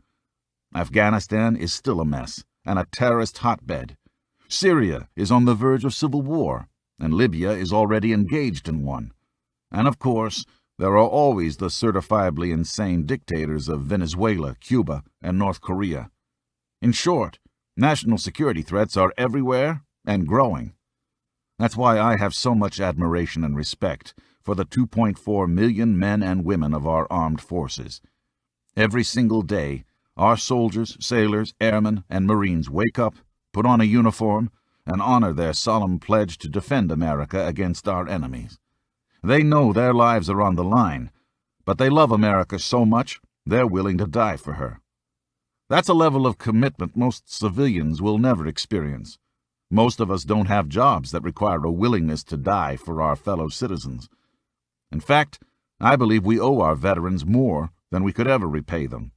Afghanistan is still a mess and a terrorist hotbed. Syria is on the verge of civil war, and Libya is already engaged in one. And of course, there are always the certifiably insane dictators of Venezuela, Cuba, and North Korea. In short, national security threats are everywhere and growing. That's why I have so much admiration and respect for the 2.4 million men and women of our armed forces. Every single day, our soldiers, sailors, airmen, and Marines wake up, put on a uniform, and honor their solemn pledge to defend America against our enemies. They know their lives are on the line, but they love America so much they're willing to die for her. That's a level of commitment most civilians will never experience. Most of us don't have jobs that require a willingness to die for our fellow citizens. In fact, I believe we owe our veterans more than we could ever repay them.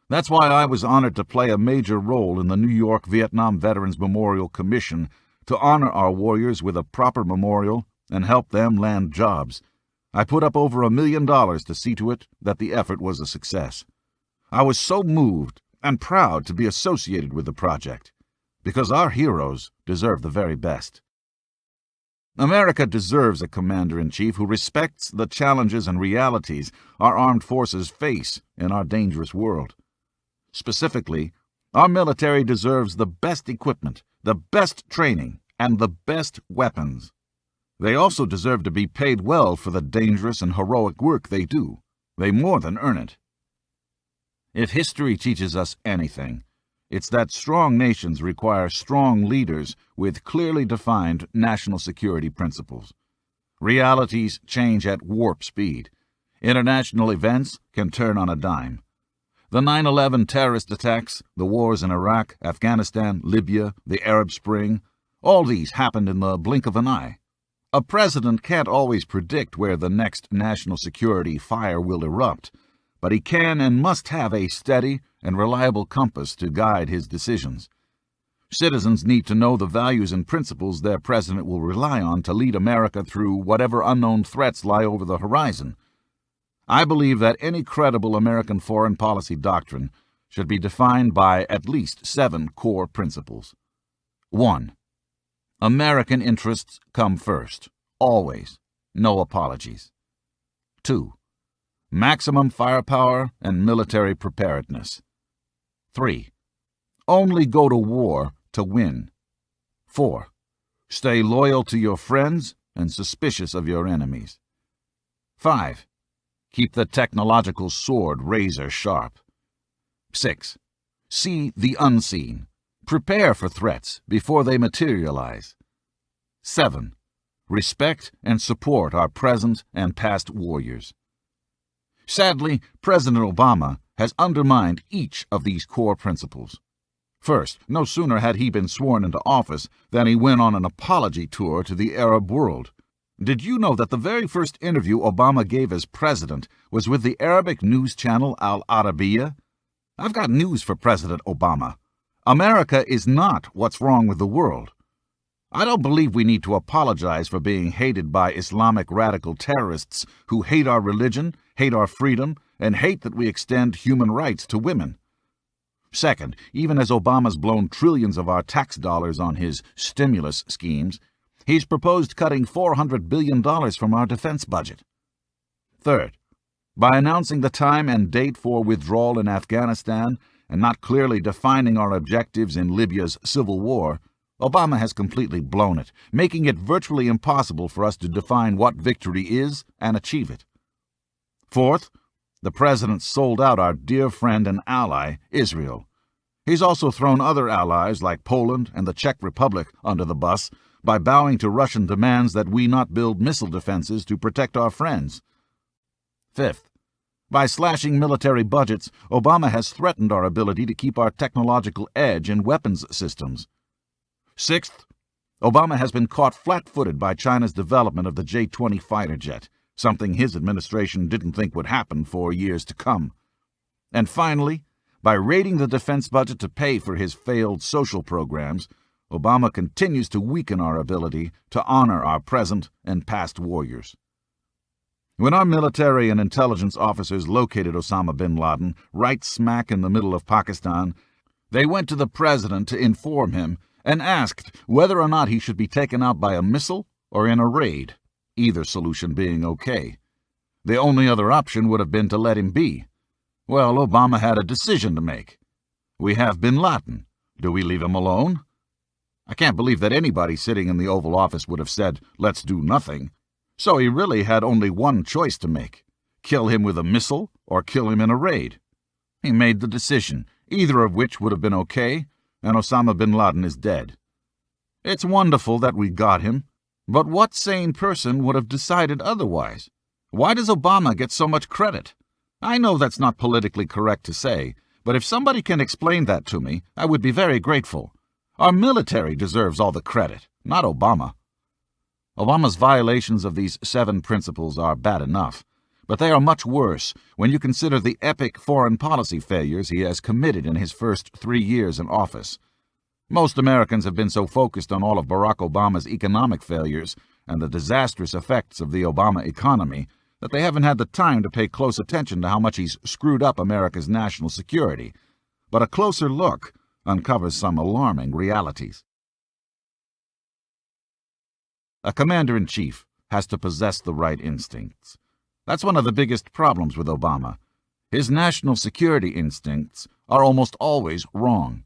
That's why I was honored to play a major role in the New York Vietnam Veterans Memorial Commission to honor our warriors with a proper memorial and help them land jobs. I put up over $1 million to see to it that the effort was a success. I was so moved and proud to be associated with the project, because our heroes deserve the very best. America deserves a commander-in-chief who respects the challenges and realities our armed forces face in our dangerous world. Specifically, our military deserves the best equipment, the best training, and the best weapons. They also deserve to be paid well for the dangerous and heroic work they do. They more than earn it. If history teaches us anything, it's that strong nations require strong leaders with clearly defined national security principles. Realities change at warp speed. International events can turn on a dime. The 9/11 terrorist attacks, the wars in Iraq, Afghanistan, Libya, the Arab Spring, all these happened in the blink of an eye. A president can't always predict where the next national security fire will erupt, but he can and must have a steady and reliable compass to guide his decisions. Citizens need to know the values and principles their president will rely on to lead America through whatever unknown threats lie over the horizon. I believe that any credible American foreign policy doctrine should be defined by at least 7 core principles. 1. American interests come first, always, no apologies. 2. Maximum firepower and military preparedness. 3. Only go to war to win. 4. Stay loyal to your friends and suspicious of your enemies. 5. Keep the technological sword razor sharp. 6. See the unseen. Prepare for threats before they materialize. 7. Respect and support our present and past warriors. Sadly, President Obama has undermined each of these core principles. First, no sooner had he been sworn into office than he went on an apology tour to the Arab world. Did you know that the very first interview Obama gave as president was with the Arabic news channel Al Arabiya? I've got news for President Obama. America is not what's wrong with the world. I don't believe we need to apologize for being hated by Islamic radical terrorists who hate our religion, hate our freedom, and hate that we extend human rights to women. Second, even as Obama's blown trillions of our tax dollars on his stimulus schemes, he's proposed cutting $400 billion from our defense budget. Third, by announcing the time and date for withdrawal in Afghanistan and not clearly defining our objectives in Libya's civil war, Obama has completely blown it, making it virtually impossible for us to define what victory is and achieve it. Fourth, the president sold out our dear friend and ally, Israel. He's also thrown other allies like Poland and the Czech Republic under the bus by bowing to Russian demands that we not build missile defenses to protect our friends. Fifth, by slashing military budgets, Obama has threatened our ability to keep our technological edge in weapons systems. Sixth, Obama has been caught flat-footed by China's development of the J-20 fighter jet, something his administration didn't think would happen for years to come. And finally, by raiding the defense budget to pay for his failed social programs, Obama continues to weaken our ability to honor our present and past warriors. When our military and intelligence officers located Osama bin Laden right smack in the middle of Pakistan, they went to the president to inform him and asked whether or not he should be taken out by a missile or in a raid, either solution being okay. The only other option would have been to let him be. Well, Obama had a decision to make. We have bin Laden. Do we leave him alone? I can't believe that anybody sitting in the Oval Office would have said, let's do nothing. So he really had only one choice to make: kill him with a missile or kill him in a raid. He made the decision, either of which would have been okay, and Osama bin Laden is dead. It's wonderful that we got him, but what sane person would have decided otherwise? Why does Obama get so much credit? I know that's not politically correct to say, but if somebody can explain that to me, I would be very grateful. Our military deserves all the credit, not Obama. Obama's violations of these 7 principles are bad enough, but they are much worse when you consider the epic foreign policy failures he has committed in his first 3 years in office. Most Americans have been so focused on all of Barack Obama's economic failures and the disastrous effects of the Obama economy that they haven't had the time to pay close attention to how much he's screwed up America's national security. But a closer look uncovers some alarming realities. A commander-in-chief has to possess the right instincts. That's one of the biggest problems with Obama. His national security instincts are almost always wrong.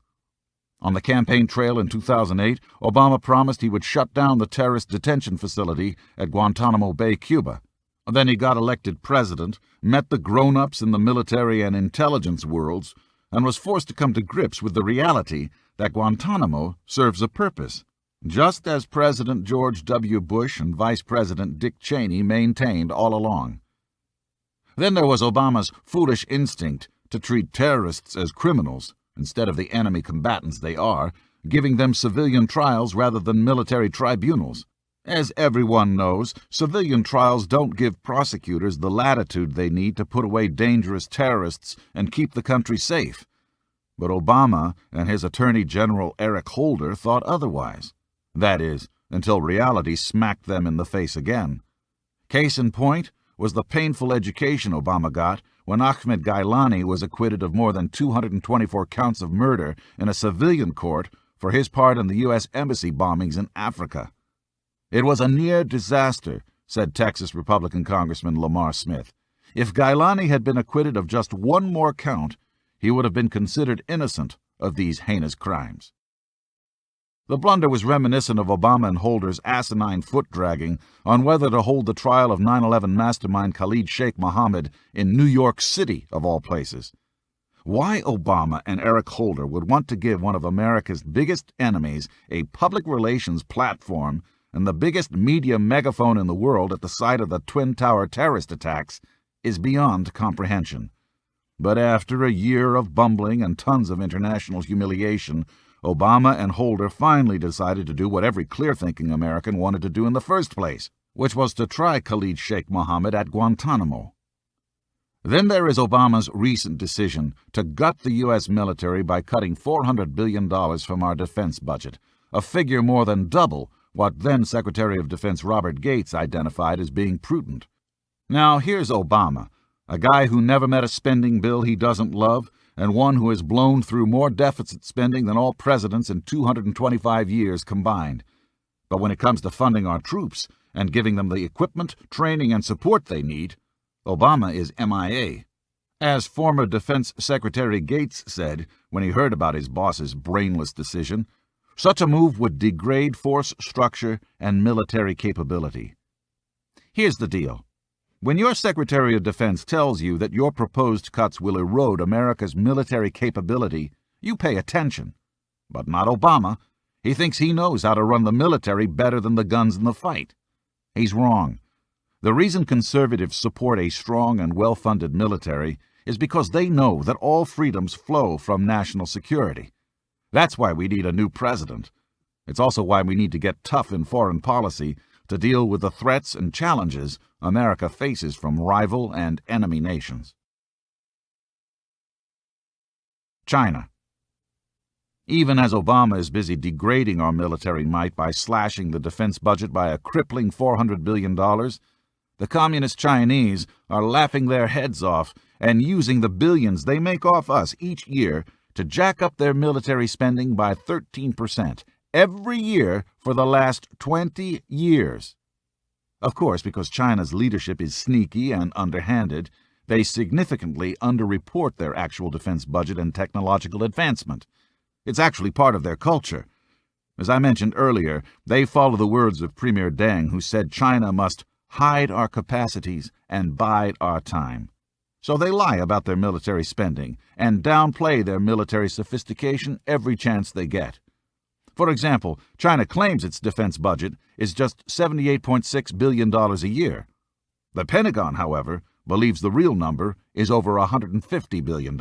On the campaign trail in 2008, Obama promised he would shut down the terrorist detention facility at Guantanamo Bay, Cuba. Then he got elected president, met the grown-ups in the military and intelligence worlds, and was forced to come to grips with the reality that Guantanamo serves a purpose, just as President George W. Bush and Vice President Dick Cheney maintained all along. Then there was Obama's foolish instinct to treat terrorists as criminals instead of the enemy combatants they are, giving them civilian trials rather than military tribunals. As everyone knows, civilian trials don't give prosecutors the latitude they need to put away dangerous terrorists and keep the country safe. But Obama and his Attorney General Eric Holder thought otherwise. That is, until reality smacked them in the face again. Case in point was the painful education Obama got when Ahmed Gailani was acquitted of more than 224 counts of murder in a civilian court for his part in the U.S. Embassy bombings in Africa. It was a near disaster, said Texas Republican Congressman Lamar Smith. If Gailani had been acquitted of just one more count, he would have been considered innocent of these heinous crimes. The blunder was reminiscent of Obama and Holder's asinine foot-dragging on whether to hold the trial of 9/11 mastermind Khalid Sheikh Mohammed in New York City, of all places. Why Obama and Eric Holder would want to give one of America's biggest enemies a public relations platform and the biggest media megaphone in the world at the site of the Twin Tower terrorist attacks is beyond comprehension. But after a year of bumbling and tons of international humiliation, Obama and Holder finally decided to do what every clear-thinking American wanted to do in the first place, which was to try Khalid Sheikh Mohammed at Guantanamo. Then there is Obama's recent decision to gut the U.S. military by cutting $400 billion from our defense budget, a figure more than double what then-Secretary of Defense Robert Gates identified as being prudent. Now, here's Obama, a guy who never met a spending bill he doesn't love, and one who has blown through more deficit spending than all presidents in 225 years combined. But when it comes to funding our troops and giving them the equipment, training, and support they need, Obama is MIA. As former Defense Secretary Gates said when he heard about his boss's brainless decision, such a move would degrade force structure and military capability. Here's the deal. When your Secretary of Defense tells you that your proposed cuts will erode America's military capability, you pay attention. But not Obama. He thinks he knows how to run the military better than the guns in the fight. He's wrong. The reason conservatives support a strong and well-funded military is because they know that all freedoms flow from national security. That's why we need a new president. It's also why we need to get tough in foreign policy to deal with the threats and challenges America faces from rival and enemy nations. China. Even as Obama is busy degrading our military might by slashing the defense budget by a crippling $400 billion, the Communist Chinese are laughing their heads off and using the billions they make off us each year to jack up their military spending by 13% every year for the last 20 years. Of course, because China's leadership is sneaky and underhanded, they significantly underreport their actual defense budget and technological advancement. It's actually part of their culture. As I mentioned earlier, they follow the words of Premier Deng, who said China must hide our capacities and bide our time. So they lie about their military spending and downplay their military sophistication every chance they get. For example, China claims its defense budget is just $78.6 billion a year. The Pentagon, however, believes the real number is over $150 billion.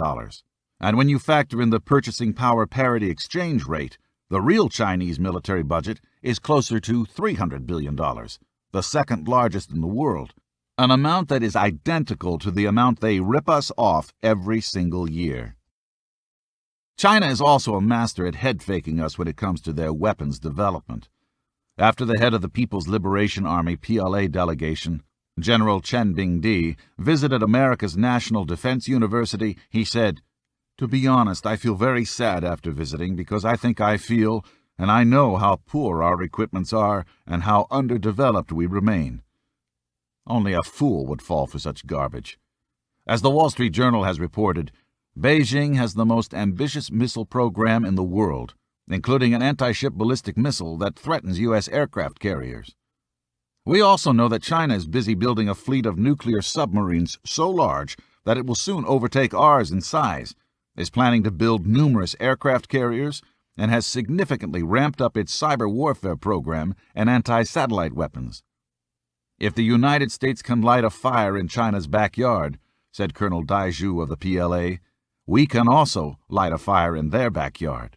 And when you factor in the purchasing power parity exchange rate, the real Chinese military budget is closer to $300 billion, the second largest in the world, an amount that is identical to the amount they rip us off every single year. China is also a master at head-faking us when it comes to their weapons development. After the head of the People's Liberation Army PLA delegation, General Chen Bingdi, visited America's National Defense University, he said, "To be honest, I feel very sad after visiting because I think I feel and I know how poor our equipments are and how underdeveloped we remain." Only a fool would fall for such garbage. As the Wall Street Journal has reported, Beijing has the most ambitious missile program in the world, including an anti-ship ballistic missile that threatens U.S. aircraft carriers. We also know that China is busy building a fleet of nuclear submarines so large that it will soon overtake ours in size, is planning to build numerous aircraft carriers, and has significantly ramped up its cyber warfare program and anti-satellite weapons. "If the United States can light a fire in China's backyard," said Colonel Daiju of the PLA, "we can also light a fire in their backyard."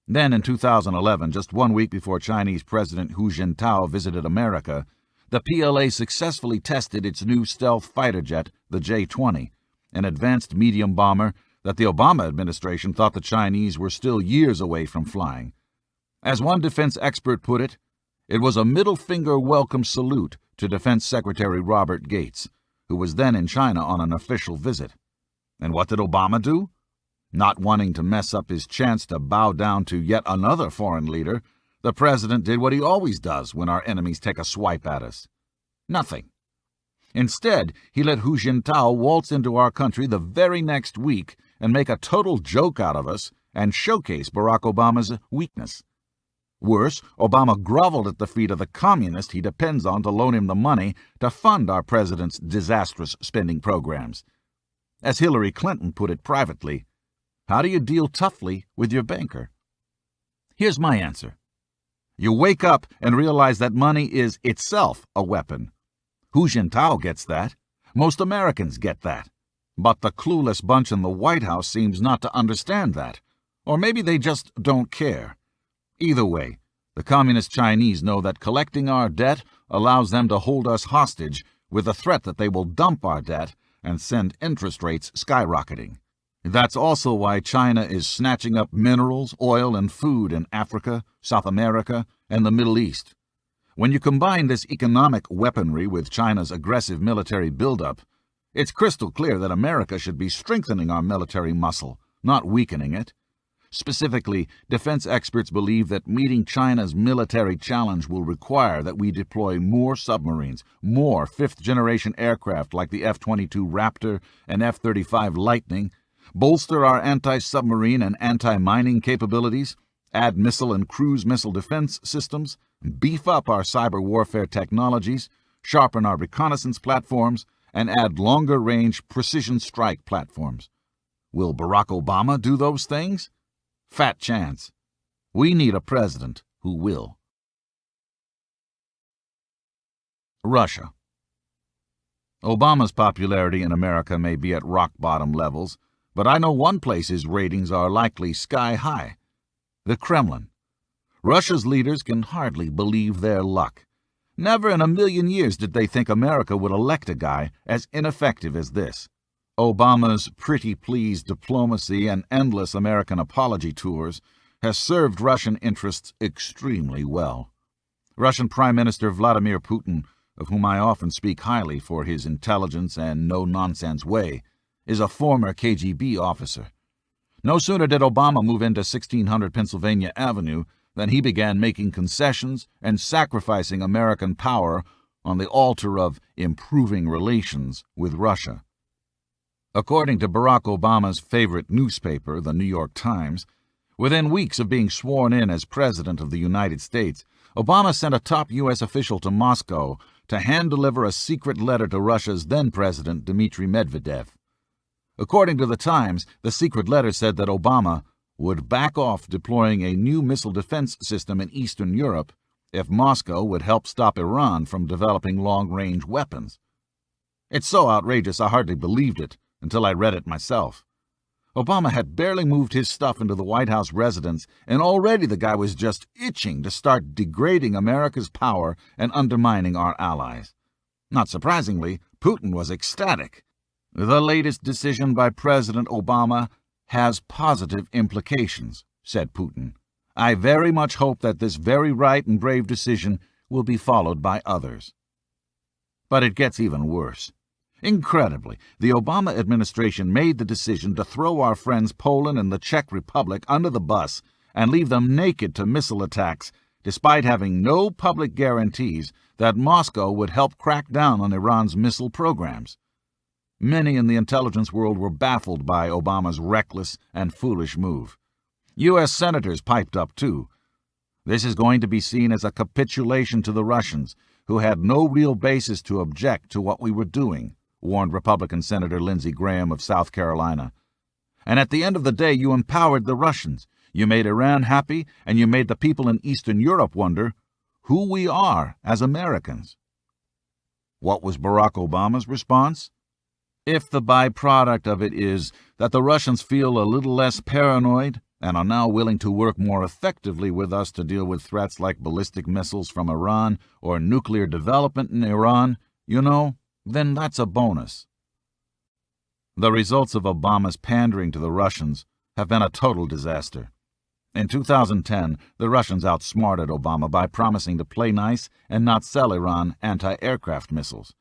Then in 2011, just 1 week before Chinese President Hu Jintao visited America, the PLA successfully tested its new stealth fighter jet, the J-20, an advanced medium bomber that the Obama administration thought the Chinese were still years away from flying. As one defense expert put it, it was a middle-finger welcome salute to Defense Secretary Robert Gates, who was then in China on an official visit. And what did Obama do? Not wanting to mess up his chance to bow down to yet another foreign leader, the president did what he always does when our enemies take a swipe at us. Nothing. Instead, he let Hu Jintao waltz into our country the very next week and make a total joke out of us and showcase Barack Obama's weakness. Worse, Obama groveled at the feet of the communist he depends on to loan him the money to fund our president's disastrous spending programs. As Hillary Clinton put it privately, how do you deal toughly with your banker? Here's my answer. You wake up and realize that money is itself a weapon. Hu Jintao gets that. Most Americans get that. But the clueless bunch in the White House seems not to understand that. Or maybe they just don't care. Either way, the Communist Chinese know that collecting our debt allows them to hold us hostage with the threat that they will dump our debt and send interest rates skyrocketing. That's also why China is snatching up minerals, oil, and food in Africa, South America, and the Middle East. When you combine this economic weaponry with China's aggressive military buildup, it's crystal clear that America should be strengthening our military muscle, not weakening it. Specifically, defense experts believe that meeting China's military challenge will require that we deploy more submarines, more fifth-generation aircraft like the F-22 Raptor and F-35 Lightning, bolster our anti-submarine and anti-mining capabilities, add missile and cruise missile defense systems, beef up our cyber warfare technologies, sharpen our reconnaissance platforms, and add longer-range precision strike platforms. Will Barack Obama do those things? Fat chance. We need a president who will. Russia. Obama's popularity in America may be at rock-bottom levels, but I know one place his ratings are likely sky-high: the Kremlin. Russia's leaders can hardly believe their luck. Never in a million years did they think America would elect a guy as ineffective as this. Obama's pretty please diplomacy and endless American apology tours has served Russian interests extremely well. Russian Prime Minister Vladimir Putin, of whom I often speak highly for his intelligence and no-nonsense way, is a former KGB officer. No sooner did Obama move into 1600 Pennsylvania Avenue Then he began making concessions and sacrificing American power on the altar of improving relations with Russia. According to Barack Obama's favorite newspaper, the New York Times, within weeks of being sworn in as President of the United States, Obama sent a top U.S. official to Moscow to hand-deliver a secret letter to Russia's then-President Dmitry Medvedev. According to the Times, the secret letter said that Obama would back off deploying a new missile defense system in Eastern Europe if Moscow would help stop Iran from developing long-range weapons. It's so outrageous I hardly believed it until I read it myself. Obama had barely moved his stuff into the White House residence, and already the guy was just itching to start degrading America's power and undermining our allies. Not surprisingly, Putin was ecstatic. "The latest decision by President Obama has positive implications," said Putin. "I very much hope that this very right and brave decision will be followed by others." But it gets even worse. Incredibly, the Obama administration made the decision to throw our friends Poland and the Czech Republic under the bus and leave them naked to missile attacks, despite having no public guarantees that Moscow would help crack down on Iran's missile programs. Many in the intelligence world were baffled by Obama's reckless and foolish move. U.S. senators piped up, too. This is going to be seen as a capitulation to the Russians, who had no real basis to object to what we were doing, warned Republican Senator Lindsey Graham of South Carolina. And at the end of the day, you empowered the Russians. You made Iran happy, and you made the people in Eastern Europe wonder who we are as Americans. What was Barack Obama's response? If the byproduct of it is that the Russians feel a little less paranoid and are now willing to work more effectively with us to deal with threats like ballistic missiles from Iran or nuclear development in Iran, then that's a bonus. The results of Obama's pandering to the Russians have been a total disaster. In 2010, the Russians outsmarted Obama by promising to play nice and not sell Iran anti-aircraft missiles.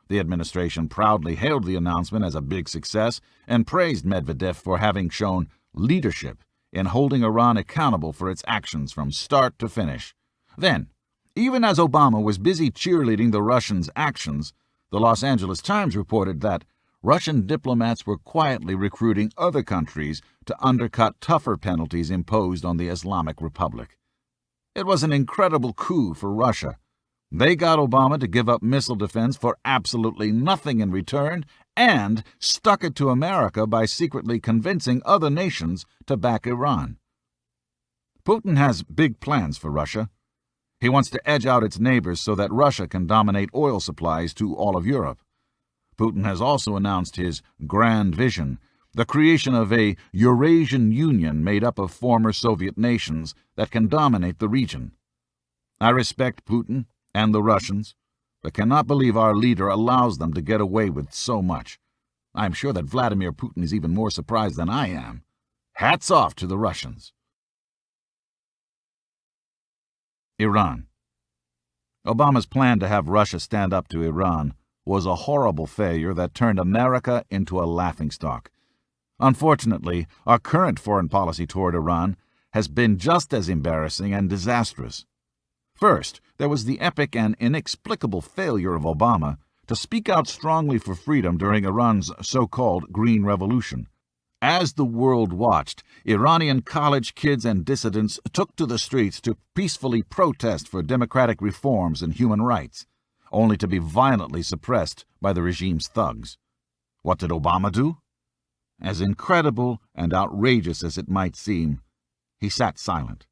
The administration proudly hailed the announcement as a big success and praised Medvedev for having shown leadership in holding Iran accountable for its actions from start to finish. Then, even as Obama was busy cheerleading the Russians' actions, the Los Angeles Times reported that Russian diplomats were quietly recruiting other countries to undercut tougher penalties imposed on the Islamic Republic. It was an incredible coup for Russia. They got Obama to give up missile defense for absolutely nothing in return and stuck it to America by secretly convincing other nations to back Iran. Putin has big plans for Russia. He wants to edge out its neighbors so that Russia can dominate oil supplies to all of Europe. Putin has also announced his grand vision, the creation of a Eurasian Union made up of former Soviet nations that can dominate the region. I respect Putin and the Russians, but cannot believe our leader allows them to get away with so much. I am sure that Vladimir Putin is even more surprised than I am. Hats off to the Russians. Iran. Obama's plan to have Russia stand up to Iran was a horrible failure that turned America into a laughingstock. Unfortunately, our current foreign policy toward Iran has been just as embarrassing and disastrous. First, there was the epic and inexplicable failure of Obama to speak out strongly for freedom during Iran's so-called Green Revolution. As the world watched, Iranian college kids and dissidents took to the streets to peacefully protest for democratic reforms and human rights, only to be violently suppressed by the regime's thugs. What did Obama do? As incredible and outrageous as it might seem, he sat silent.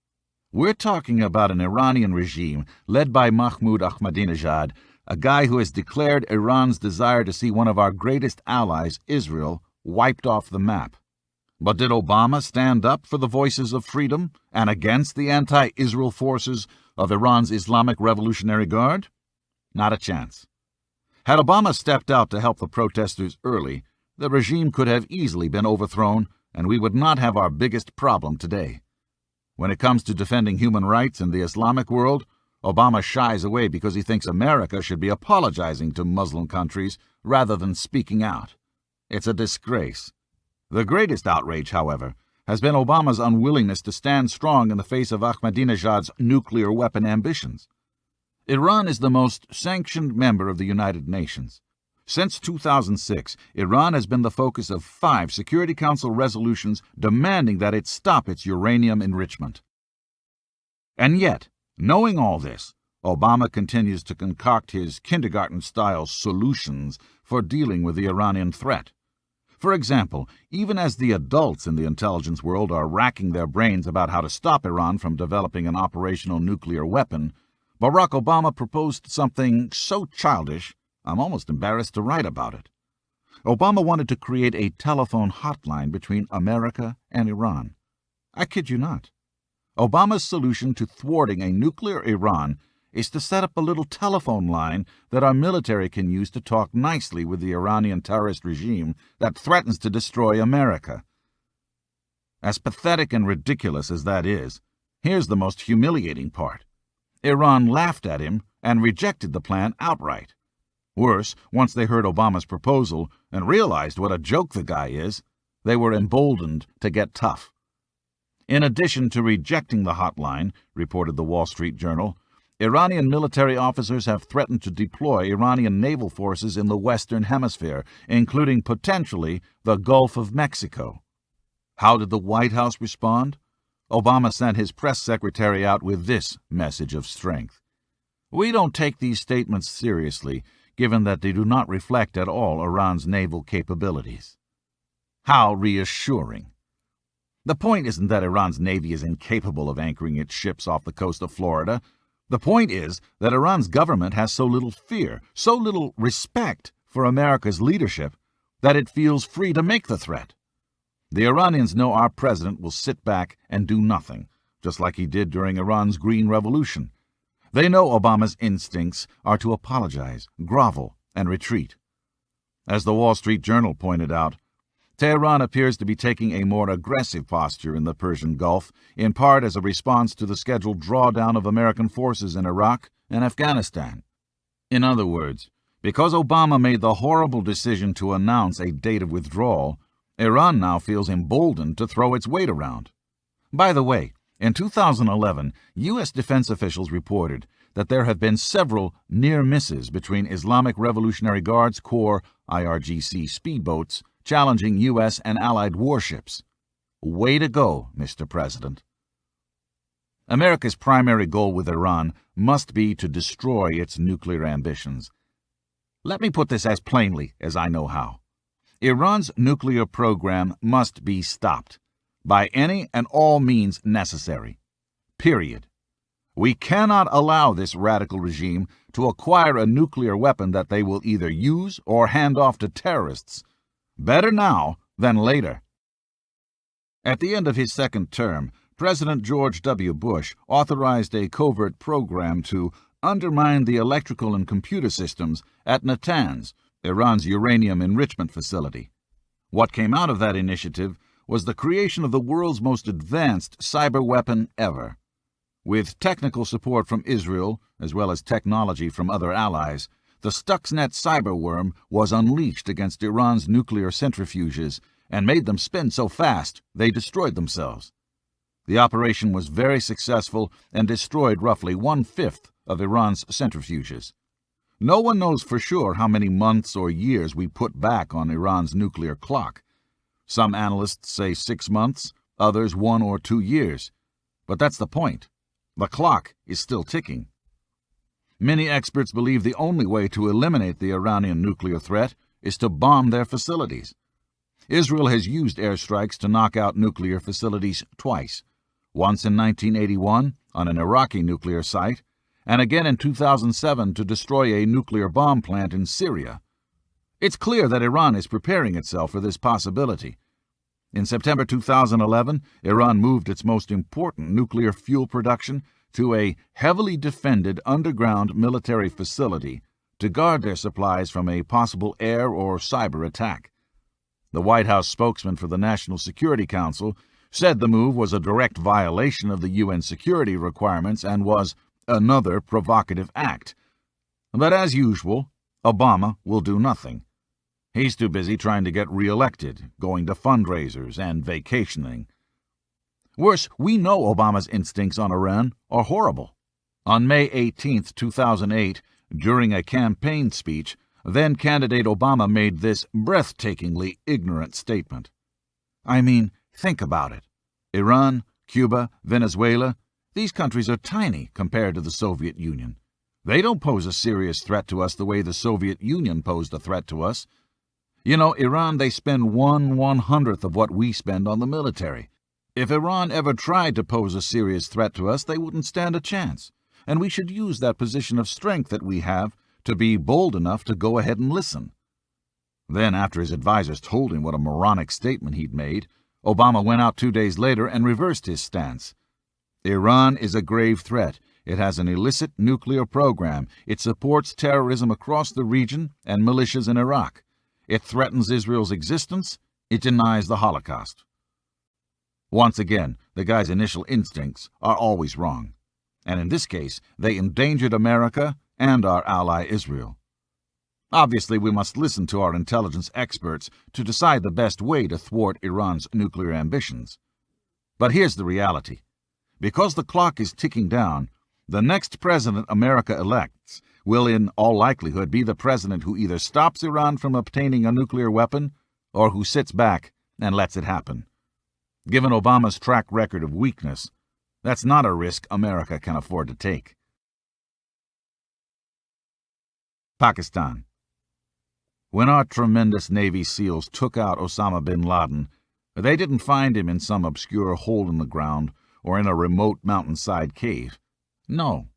We're talking about an Iranian regime led by Mahmoud Ahmadinejad, a guy who has declared Iran's desire to see one of our greatest allies, Israel, wiped off the map. But did Obama stand up for the voices of freedom and against the anti-Israel forces of Iran's Islamic Revolutionary Guard? Not a chance. Had Obama stepped out to help the protesters early, the regime could have easily been overthrown, and we would not have our biggest problem today. When it comes to defending human rights in the Islamic world, Obama shies away because he thinks America should be apologizing to Muslim countries rather than speaking out. It's a disgrace. The greatest outrage, however, has been Obama's unwillingness to stand strong in the face of Ahmadinejad's nuclear weapon ambitions. Iran is the most sanctioned member of the United Nations. Since 2006, Iran has been the focus of 5 Security Council resolutions demanding that it stop its uranium enrichment. And yet, knowing all this, Obama continues to concoct his kindergarten-style solutions for dealing with the Iranian threat. For example, even as the adults in the intelligence world are racking their brains about how to stop Iran from developing an operational nuclear weapon, Barack Obama proposed something so childish, I'm almost embarrassed to write about it. Obama wanted to create a telephone hotline between America and Iran. I kid you not. Obama's solution to thwarting a nuclear Iran is to set up a little telephone line that our military can use to talk nicely with the Iranian terrorist regime that threatens to destroy America. As pathetic and ridiculous as that is, here's the most humiliating part. Iran laughed at him and rejected the plan outright. Worse, once they heard Obama's proposal and realized what a joke the guy is, they were emboldened to get tough. In addition to rejecting the hotline, reported the Wall Street Journal, Iranian military officers have threatened to deploy Iranian naval forces in the Western Hemisphere, including potentially the Gulf of Mexico. How did the White House respond? Obama sent his press secretary out with this message of strength. We don't take these statements seriously, given that they do not reflect at all Iran's naval capabilities. How reassuring. The point isn't that Iran's navy is incapable of anchoring its ships off the coast of Florida. The point is that Iran's government has so little fear, so little respect for America's leadership, that it feels free to make the threat. The Iranians know our president will sit back and do nothing, just like he did during Iran's Green Revolution. They know Obama's instincts are to apologize, grovel, and retreat. As the Wall Street Journal pointed out, Tehran appears to be taking a more aggressive posture in the Persian Gulf, in part as a response to the scheduled drawdown of American forces in Iraq and Afghanistan. In other words, because Obama made the horrible decision to announce a date of withdrawal, Iran now feels emboldened to throw its weight around. By the way, in 2011, U.S. defense officials reported that there have been several near misses between Islamic Revolutionary Guards Corps IRGC speedboats challenging U.S. and Allied warships. Way to go, Mr. President. America's primary goal with Iran must be to destroy its nuclear ambitions. Let me put this as plainly as I know how. Iran's nuclear program must be stopped by any and all means necessary. Period. We cannot allow this radical regime to acquire a nuclear weapon that they will either use or hand off to terrorists. Better now than later. At the end of his second term, President George W. Bush authorized a covert program to undermine the electrical and computer systems at Natanz, Iran's uranium enrichment facility. What came out of that initiative was the creation of the world's most advanced cyber weapon ever. With technical support from Israel, as well as technology from other allies, the Stuxnet cyberworm was unleashed against Iran's nuclear centrifuges and made them spin so fast they destroyed themselves. The operation was very successful and destroyed roughly 1/5 of Iran's centrifuges. No one knows for sure how many months or years we put back on Iran's nuclear clock. Some analysts say 6 months, others 1 or 2 years. But that's the point. The clock is still ticking. Many experts believe the only way to eliminate the Iranian nuclear threat is to bomb their facilities. Israel has used airstrikes to knock out nuclear facilities twice, once in 1981 on an Iraqi nuclear site, and again in 2007 to destroy a nuclear bomb plant in Syria. It's clear that Iran is preparing itself for this possibility. In September 2011, Iran moved its most important nuclear fuel production to a heavily defended underground military facility to guard their supplies from a possible air or cyber attack. The White House spokesman for the National Security Council said the move was a direct violation of the UN security requirements and was another provocative act. But as usual, Obama will do nothing. He's too busy trying to get reelected, going to fundraisers, and vacationing. Worse, we know Obama's instincts on Iran are horrible. On May 18, 2008, during a campaign speech, then-candidate Obama made this breathtakingly ignorant statement. I mean, think about it. Iran, Cuba, Venezuela, these countries are tiny compared to the Soviet Union. They don't pose a serious threat to us the way the Soviet Union posed a threat to us. You know, Iran, they spend 1/100th of what we spend on the military. If Iran ever tried to pose a serious threat to us, they wouldn't stand a chance. And we should use that position of strength that we have to be bold enough to go ahead and listen. Then, after his advisors told him what a moronic statement he'd made, Obama went out 2 days later and reversed his stance. Iran is a grave threat. It has an illicit nuclear program. It supports terrorism across the region and militias in Iraq. It threatens Israel's existence. It denies the Holocaust. Once again, the guy's initial instincts are always wrong. And in this case, they endangered America and our ally Israel. Obviously, we must listen to our intelligence experts to decide the best way to thwart Iran's nuclear ambitions. But here's the reality. Because the clock is ticking down, the next president America elects will in all likelihood be the president who either stops Iran from obtaining a nuclear weapon or who sits back and lets it happen. Given Obama's track record of weakness, that's not a risk America can afford to take. Pakistan. When our tremendous Navy SEALs took out Osama bin Laden, they didn't find him in some obscure hole in the ground or in a remote mountainside cave. No,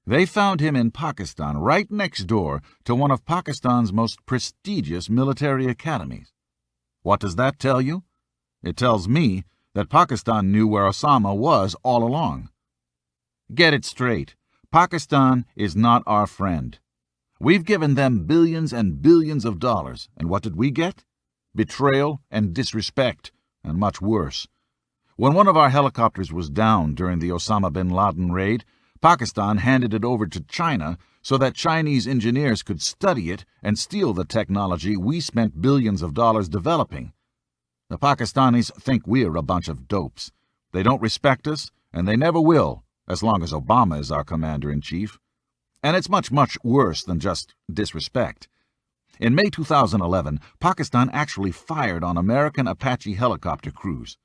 they found him in Pakistan, right next door to one of Pakistan's most prestigious military academies. What does that tell you? It tells me that Pakistan knew where Osama was all along. Get it straight. Pakistan is not our friend. We've given them billions and billions of dollars, and what did we get? Betrayal and disrespect, and much worse. When one of our helicopters was down during the Osama bin Laden raid, Pakistan handed it over to China so that Chinese engineers could study it and steal the technology we spent billions of dollars developing. The Pakistanis think we're a bunch of dopes. They don't respect us, and they never will, as long as Obama is our commander-in-chief. And it's much, much worse than just disrespect. In May 2011, Pakistan actually fired on American Apache helicopter crews.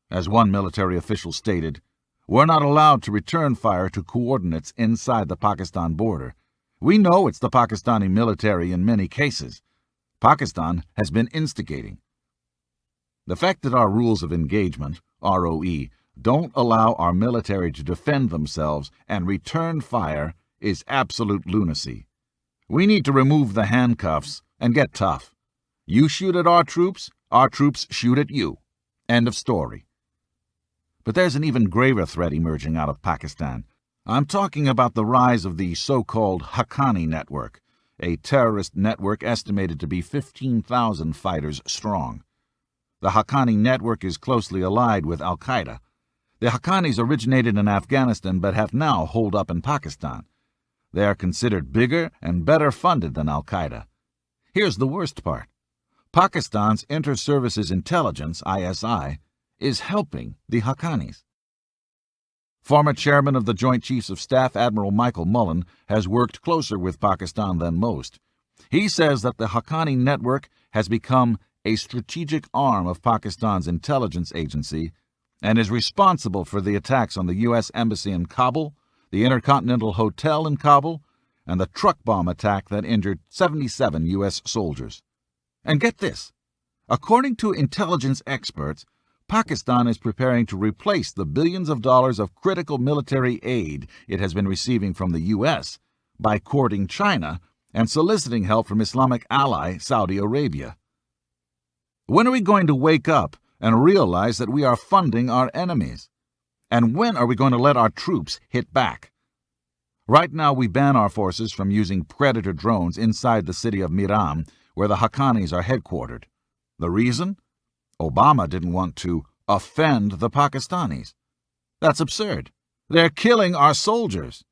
As one military official stated, "We're not allowed to return fire to coordinates inside the Pakistan border. We know it's the Pakistani military in many cases. Pakistan has been instigating." The fact that our rules of engagement, ROE, don't allow our military to defend themselves and return fire is absolute lunacy. We need to remove the handcuffs and get tough. You shoot at our troops shoot at you. End of story. But there's an even graver threat emerging out of Pakistan. I'm talking about the rise of the so-called Haqqani network, a terrorist network estimated to be 15,000 fighters strong. The Haqqani network is closely allied with al-Qaeda. The Haqqanis originated in Afghanistan but have now holed up in Pakistan. They are considered bigger and better funded than al-Qaeda. Here's the worst part. Pakistan's Inter-Services Intelligence, ISI, is helping the Haqqanis. Former chairman of the Joint Chiefs of Staff, Admiral Michael Mullen, has worked closer with Pakistan than most. He says that the Haqqani network has become a strategic arm of Pakistan's intelligence agency and is responsible for the attacks on the U.S. Embassy in Kabul, the Intercontinental Hotel in Kabul, and the truck bomb attack that injured 77 U.S. soldiers. And get this, according to intelligence experts, Pakistan is preparing to replace the billions of dollars of critical military aid it has been receiving from the U.S. by courting China and soliciting help from Islamic ally Saudi Arabia. When are we going to wake up and realize that we are funding our enemies? And when are we going to let our troops hit back? Right now we ban our forces from using Predator drones inside the city of Miran, where the Haqqanis are headquartered. The reason? Obama didn't want to offend the Pakistanis. That's absurd. They're killing our soldiers.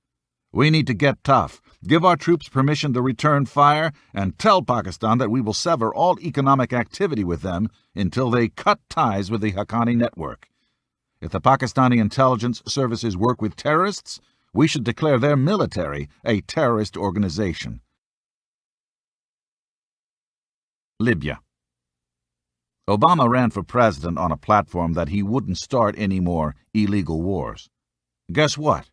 We need to get tough, give our troops permission to return fire, and tell Pakistan that we will sever all economic activity with them until they cut ties with the Haqqani network. If the Pakistani intelligence services work with terrorists, we should declare their military a terrorist organization. Libya. Obama ran for president on a platform that he wouldn't start any more illegal wars. Guess what?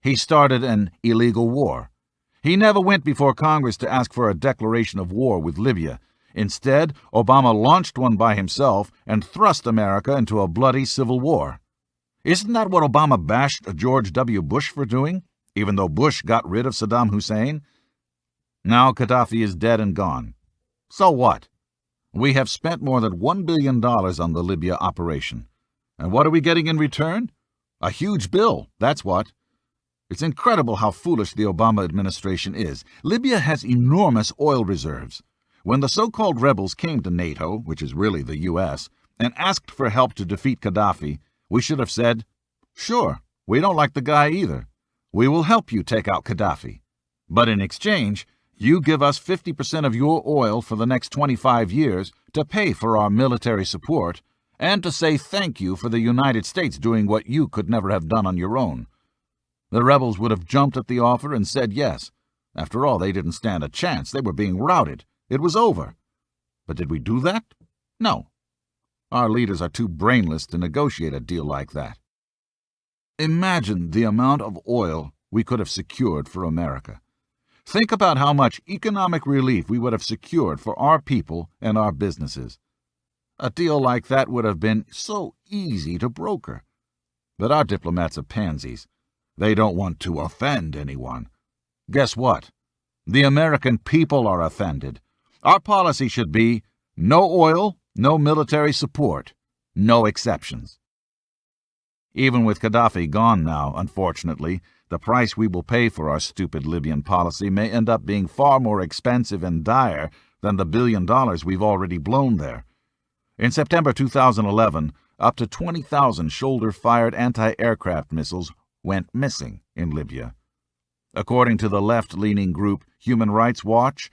He started an illegal war. He never went before Congress to ask for a declaration of war with Libya. Instead, Obama launched one by himself and thrust America into a bloody civil war. Isn't that what Obama bashed George W. Bush for doing, even though Bush got rid of Saddam Hussein? Now Gaddafi is dead and gone. So what? We have spent more than $1 billion on the Libya operation. And what are we getting in return? A huge bill, that's what. It's incredible how foolish the Obama administration is. Libya has enormous oil reserves. When the so-called rebels came to NATO, which is really the U.S., and asked for help to defeat Gaddafi, we should have said, "Sure, we don't like the guy either. We will help you take out Gaddafi. But in exchange, you give us 50% of your oil for the next 25 years to pay for our military support and to say thank you for the United States doing what you could never have done on your own." The rebels would have jumped at the offer and said yes. After all, they didn't stand a chance. They were being routed. It was over. But did we do that? No. Our leaders are too brainless to negotiate a deal like that. Imagine the amount of oil we could have secured for America. Think about how much economic relief we would have secured for our people and our businesses. A deal like that would have been so easy to broker. But our diplomats are pansies. They don't want to offend anyone. Guess what? The American people are offended. Our policy should be no oil, no military support, no exceptions. Even with Gaddafi gone now, unfortunately, the price we will pay for our stupid Libyan policy may end up being far more expensive and dire than the $1 billion we've already blown there. In September 2011, up to 20,000 shoulder-fired anti-aircraft missiles went missing in Libya. According to the left-leaning group Human Rights Watch,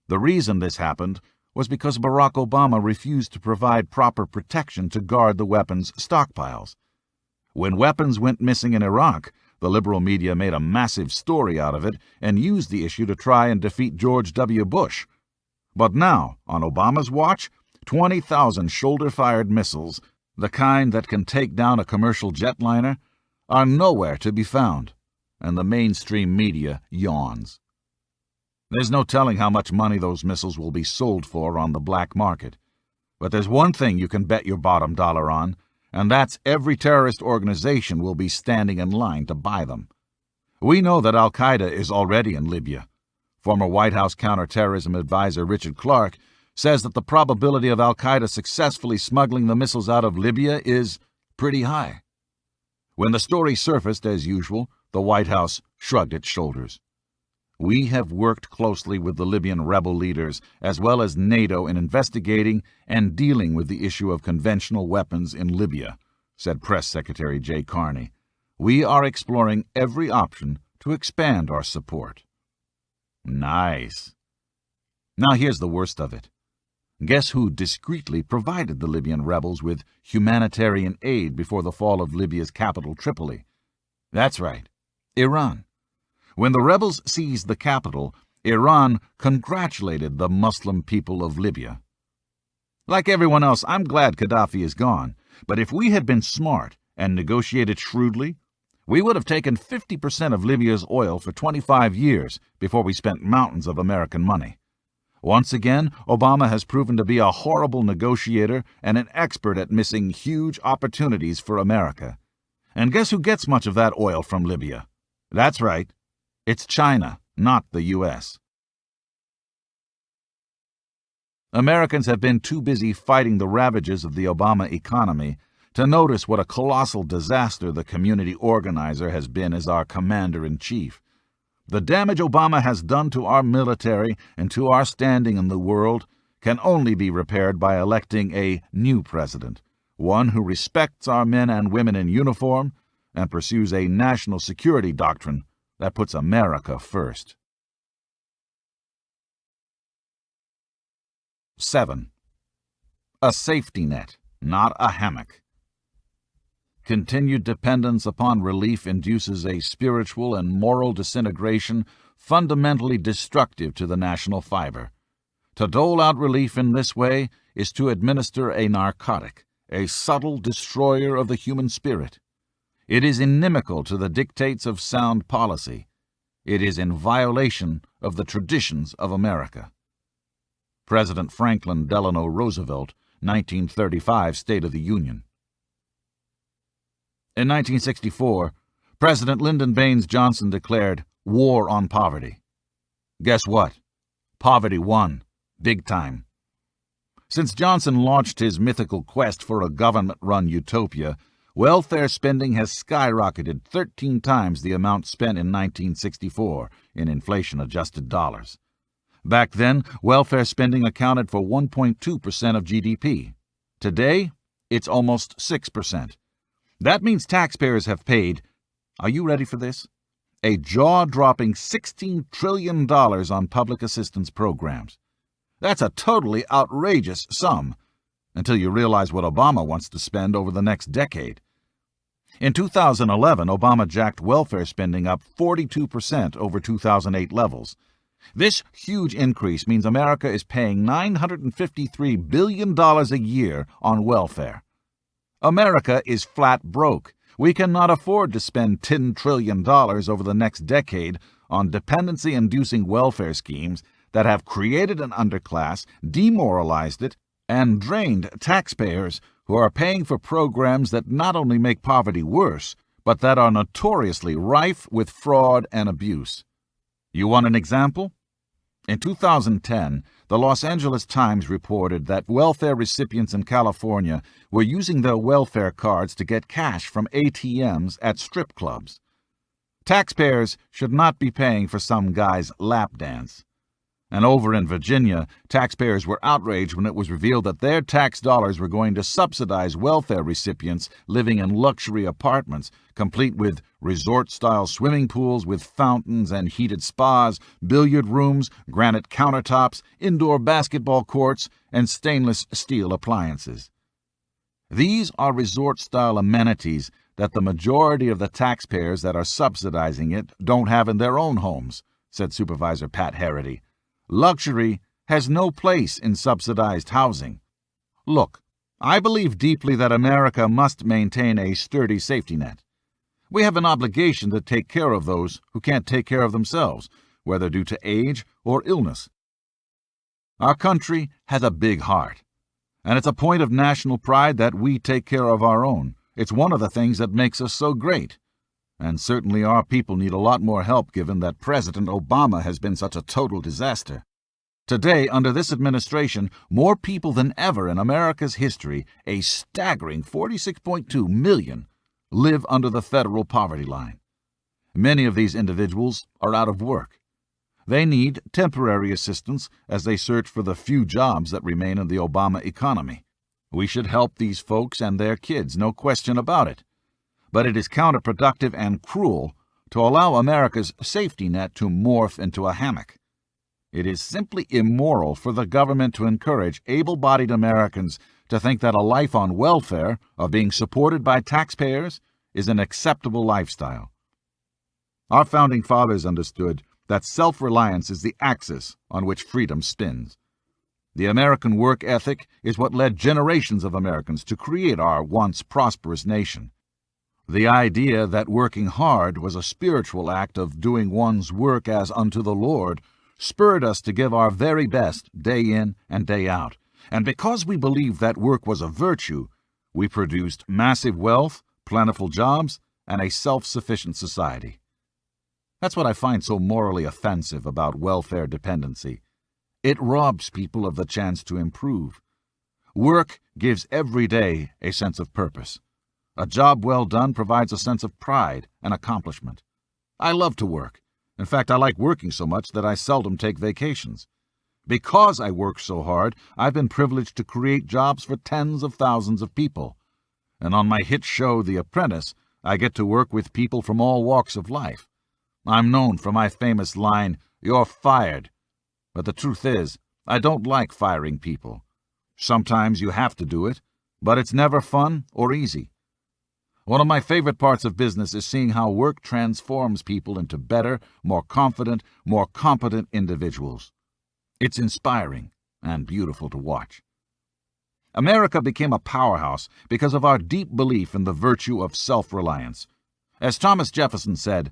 the reason this happened was because Barack Obama refused to provide proper protection to guard the weapons stockpiles. When weapons went missing in Iraq, the liberal media made a massive story out of it and used the issue to try and defeat George W. Bush. But now, on Obama's watch, 20,000 shoulder-fired missiles, the kind that can take down a commercial jetliner, are nowhere to be found, and the mainstream media yawns. There's no telling how much money those missiles will be sold for on the black market. But there's one thing you can bet your bottom dollar on, and that's every terrorist organization will be standing in line to buy them. We know that Al-Qaeda is already in Libya. Former White House counterterrorism advisor Richard Clarke says that the probability of Al-Qaeda successfully smuggling the missiles out of Libya is pretty high. When the story surfaced, as usual, the White House shrugged its shoulders. We have worked closely with the Libyan rebel leaders, as well as NATO, in investigating and dealing with the issue of conventional weapons in Libya, said Press Secretary Jay Carney. We are exploring every option to expand our support. Nice. Now here's the worst of it. Guess who discreetly provided the Libyan rebels with humanitarian aid before the fall of Libya's capital, Tripoli? That's right, Iran. When the rebels seized the capital, Iran congratulated the Muslim people of Libya. Like everyone else, I'm glad Gaddafi is gone, but if we had been smart and negotiated shrewdly, we would have taken 50% of Libya's oil for 25 years before we spent mountains of American money. Once again, Obama has proven to be a horrible negotiator and an expert at missing huge opportunities for America. And guess who gets much of that oil from Libya? That's right. It's China, not the U.S. Americans have been too busy fighting the ravages of the Obama economy to notice what a colossal disaster the community organizer has been as our commander-in-chief. The damage Obama has done to our military and to our standing in the world can only be repaired by electing a new president, one who respects our men and women in uniform and pursues a national security doctrine that puts America first. 7. A safety net, not a hammock. continued dependence upon relief induces a spiritual and moral disintegration fundamentally destructive to the national fiber. To dole out relief in this way is to administer a narcotic, a subtle destroyer of the human spirit. It is inimical to the dictates of sound policy. It is in violation of the traditions of America. President Franklin Delano Roosevelt, 1935 State of the Union. In 1964, President Lyndon Baines Johnson declared war on poverty. Guess what? Poverty won, big time. Since Johnson launched his mythical quest for a government-run utopia, welfare spending has skyrocketed 13 times the amount spent in 1964 in inflation-adjusted dollars. Back then, welfare spending accounted for 1.2% of GDP. Today, it's almost 6%. That means taxpayers have paid, are you ready for this? A jaw-dropping $16 trillion on public assistance programs. That's a totally outrageous sum, until you realize what Obama wants to spend over the next decade. In 2011, Obama jacked welfare spending up 42% over 2008 levels. This huge increase means America is paying $953 billion a year on welfare. America is flat broke. We cannot afford to spend $10 trillion over the next decade on dependency-inducing welfare schemes that have created an underclass, demoralized it, and drained taxpayers who are paying for programs that not only make poverty worse, but that are notoriously rife with fraud and abuse. You want an example? In 2010, the Los Angeles Times reported that welfare recipients in California were using their welfare cards to get cash from ATMs at strip clubs. Taxpayers should not be paying for some guy's lap dance. And over in Virginia, taxpayers were outraged when it was revealed that their tax dollars were going to subsidize welfare recipients living in luxury apartments, complete with resort-style swimming pools with fountains and heated spas, billiard rooms, granite countertops, indoor basketball courts, and stainless steel appliances. These are resort-style amenities that the majority of the taxpayers that are subsidizing it don't have in their own homes, said Supervisor Pat Harity. Luxury has no place in subsidized housing. Look, I believe deeply that America must maintain a sturdy safety net. We have an obligation to take care of those who can't take care of themselves, whether due to age or illness. Our country has a big heart, and it's a point of national pride that we take care of our own. It's one of the things that makes us so great. And certainly our people need a lot more help given that President Obama has been such a total disaster. Today, under this administration, more people than ever in America's history, a staggering 46.2 million, live under the federal poverty line. Many of these individuals are out of work. They need temporary assistance as they search for the few jobs that remain in the Obama economy. We should help these folks and their kids, no question about it. But it is counterproductive and cruel to allow America's safety net to morph into a hammock. It is simply immoral for the government to encourage able-bodied Americans to think that a life on welfare, or being supported by taxpayers, is an acceptable lifestyle. Our founding fathers understood that self-reliance is the axis on which freedom spins. The American work ethic is what led generations of Americans to create our once prosperous nation. The idea that working hard was a spiritual act of doing one's work as unto the Lord spurred us to give our very best day in and day out. And because we believed that work was a virtue, we produced massive wealth, plentiful jobs, and a self-sufficient society. That's what I find so morally offensive about welfare dependency. It robs people of the chance to improve. Work gives every day a sense of purpose. A job well done provides a sense of pride and accomplishment. I love to work. In fact, I like working so much that I seldom take vacations. Because I work so hard, I've been privileged to create jobs for tens of thousands of people. And on my hit show, The Apprentice, I get to work with people from all walks of life. I'm known for my famous line, "You're fired." But the truth is, I don't like firing people. Sometimes you have to do it, but it's never fun or easy. One of my favorite parts of business is seeing how work transforms people into better, more confident, more competent individuals. It's inspiring and beautiful to watch. America became a powerhouse because of our deep belief in the virtue of self-reliance. As Thomas Jefferson said,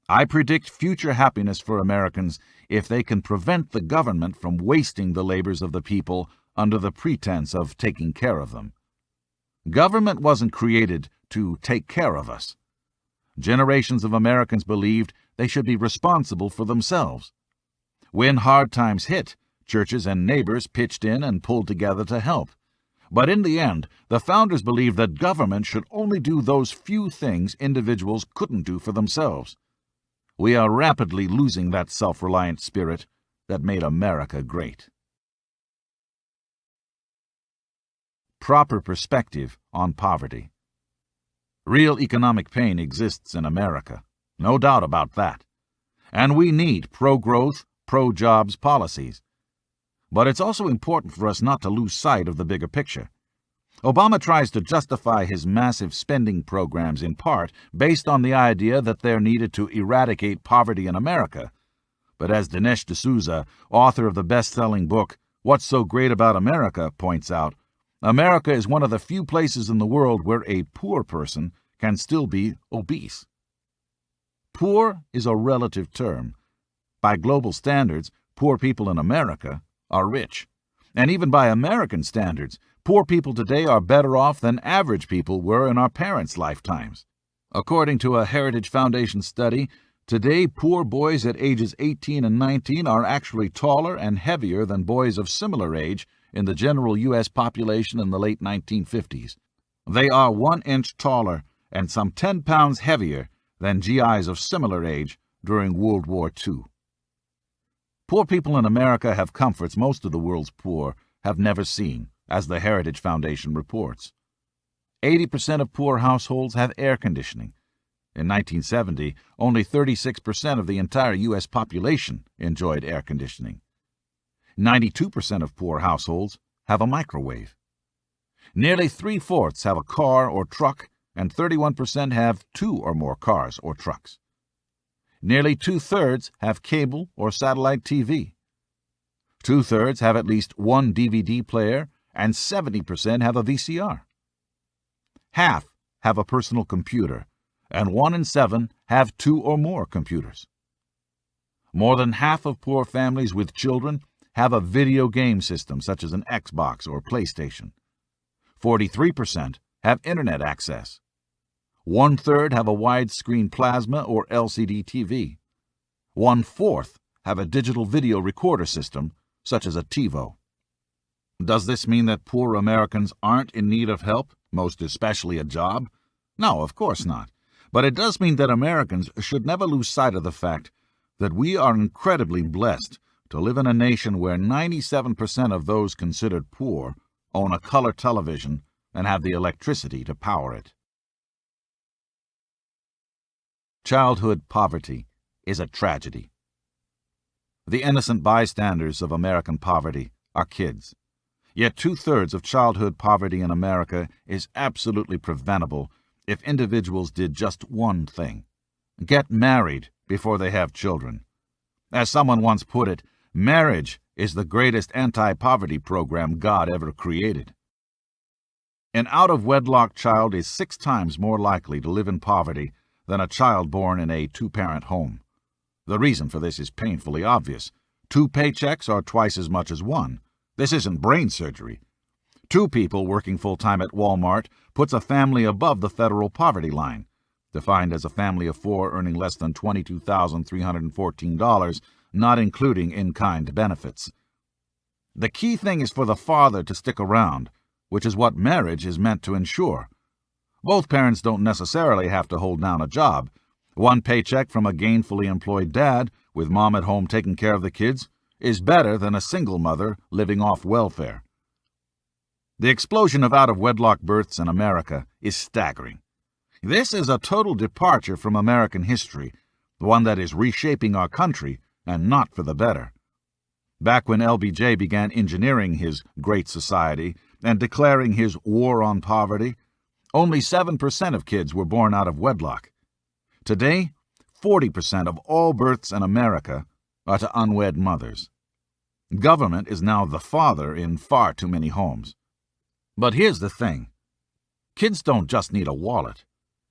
"I predict future happiness for Americans if they can prevent the government from wasting the labors of the people under the pretense of taking care of them." Government wasn't created to take care of us. Generations of Americans believed they should be responsible for themselves. When hard times hit, churches and neighbors pitched in and pulled together to help. But in the end, the founders believed that government should only do those few things individuals couldn't do for themselves. We are rapidly losing that self-reliant spirit that made America great. Proper perspective on poverty. Real economic pain exists in America, no doubt about that. And we need pro-growth, pro-jobs policies. But it's also important for us not to lose sight of the bigger picture. Obama tries to justify his massive spending programs in part based on the idea that they're needed to eradicate poverty in America. But as Dinesh D'Souza, author of the best-selling book What's So Great About America, points out, America is one of the few places in the world where a poor person can still be obese. Poor is a relative term. By global standards, poor people in America are rich. And even by American standards, poor people today are better off than average people were in our parents' lifetimes. According to a Heritage Foundation study, today poor boys at ages 18 and 19 are actually taller and heavier than boys of similar age in the general U.S. population in the late 1950s. They are 1 inch taller and some 10 pounds heavier than GIs of similar age during World War II. Poor people in America have comforts most of the world's poor have never seen, as the Heritage Foundation reports. 80% of poor households have air conditioning. In 1970, only 36% of the entire U.S. population enjoyed air conditioning. 92% of poor households have a microwave. Nearly 3/4 have a car or truck, and 31% have 2 or more cars or trucks. Nearly 2/3 have cable or satellite TV. 2/3 have at least one DVD player, and 70% have a VCR. Half have a personal computer, and 1 in 7 have 2 or more computers. More than half of poor families with children have a video game system such as an Xbox or PlayStation. 43% have internet access. 1/3 have a widescreen plasma or LCD TV. 1/4 have a digital video recorder system, such as a TiVo. Does this mean that poor Americans aren't in need of help, most especially a job? No, of course not. But it does mean that Americans should never lose sight of the fact that we are incredibly blessed to live in a nation where 97% of those considered poor own a color television and have the electricity to power it. Childhood poverty is a tragedy. The innocent bystanders of American poverty are kids. Yet 2/3 of childhood poverty in America is absolutely preventable if individuals did just one thing: get married before they have children. As someone once put it, marriage is the greatest anti-poverty program God ever created. An out-of-wedlock child is 6 times more likely to live in poverty than a child born in a 2-parent home. The reason for this is painfully obvious. 2 paychecks are twice as much as 1. This isn't brain surgery. 2 people working full-time at Walmart puts a family above the federal poverty line, defined as a family of 4 earning less than $22,314, not including in-kind benefits. The key thing is for the father to stick around, which is what marriage is meant to ensure. Both parents don't necessarily have to hold down a job. 1 paycheck from a gainfully employed dad, with mom at home taking care of the kids, is better than a single mother living off welfare. The explosion of out-of-wedlock births in America is staggering. This is a total departure from American history, one that is reshaping our country, and not for the better. Back when LBJ began engineering his Great Society and declaring his war on poverty, Only 7% of kids were born out of wedlock. Today, 40% of all births in America are to unwed mothers. Government is now the father in far too many homes. But here's the thing. Kids don't just need a wallet.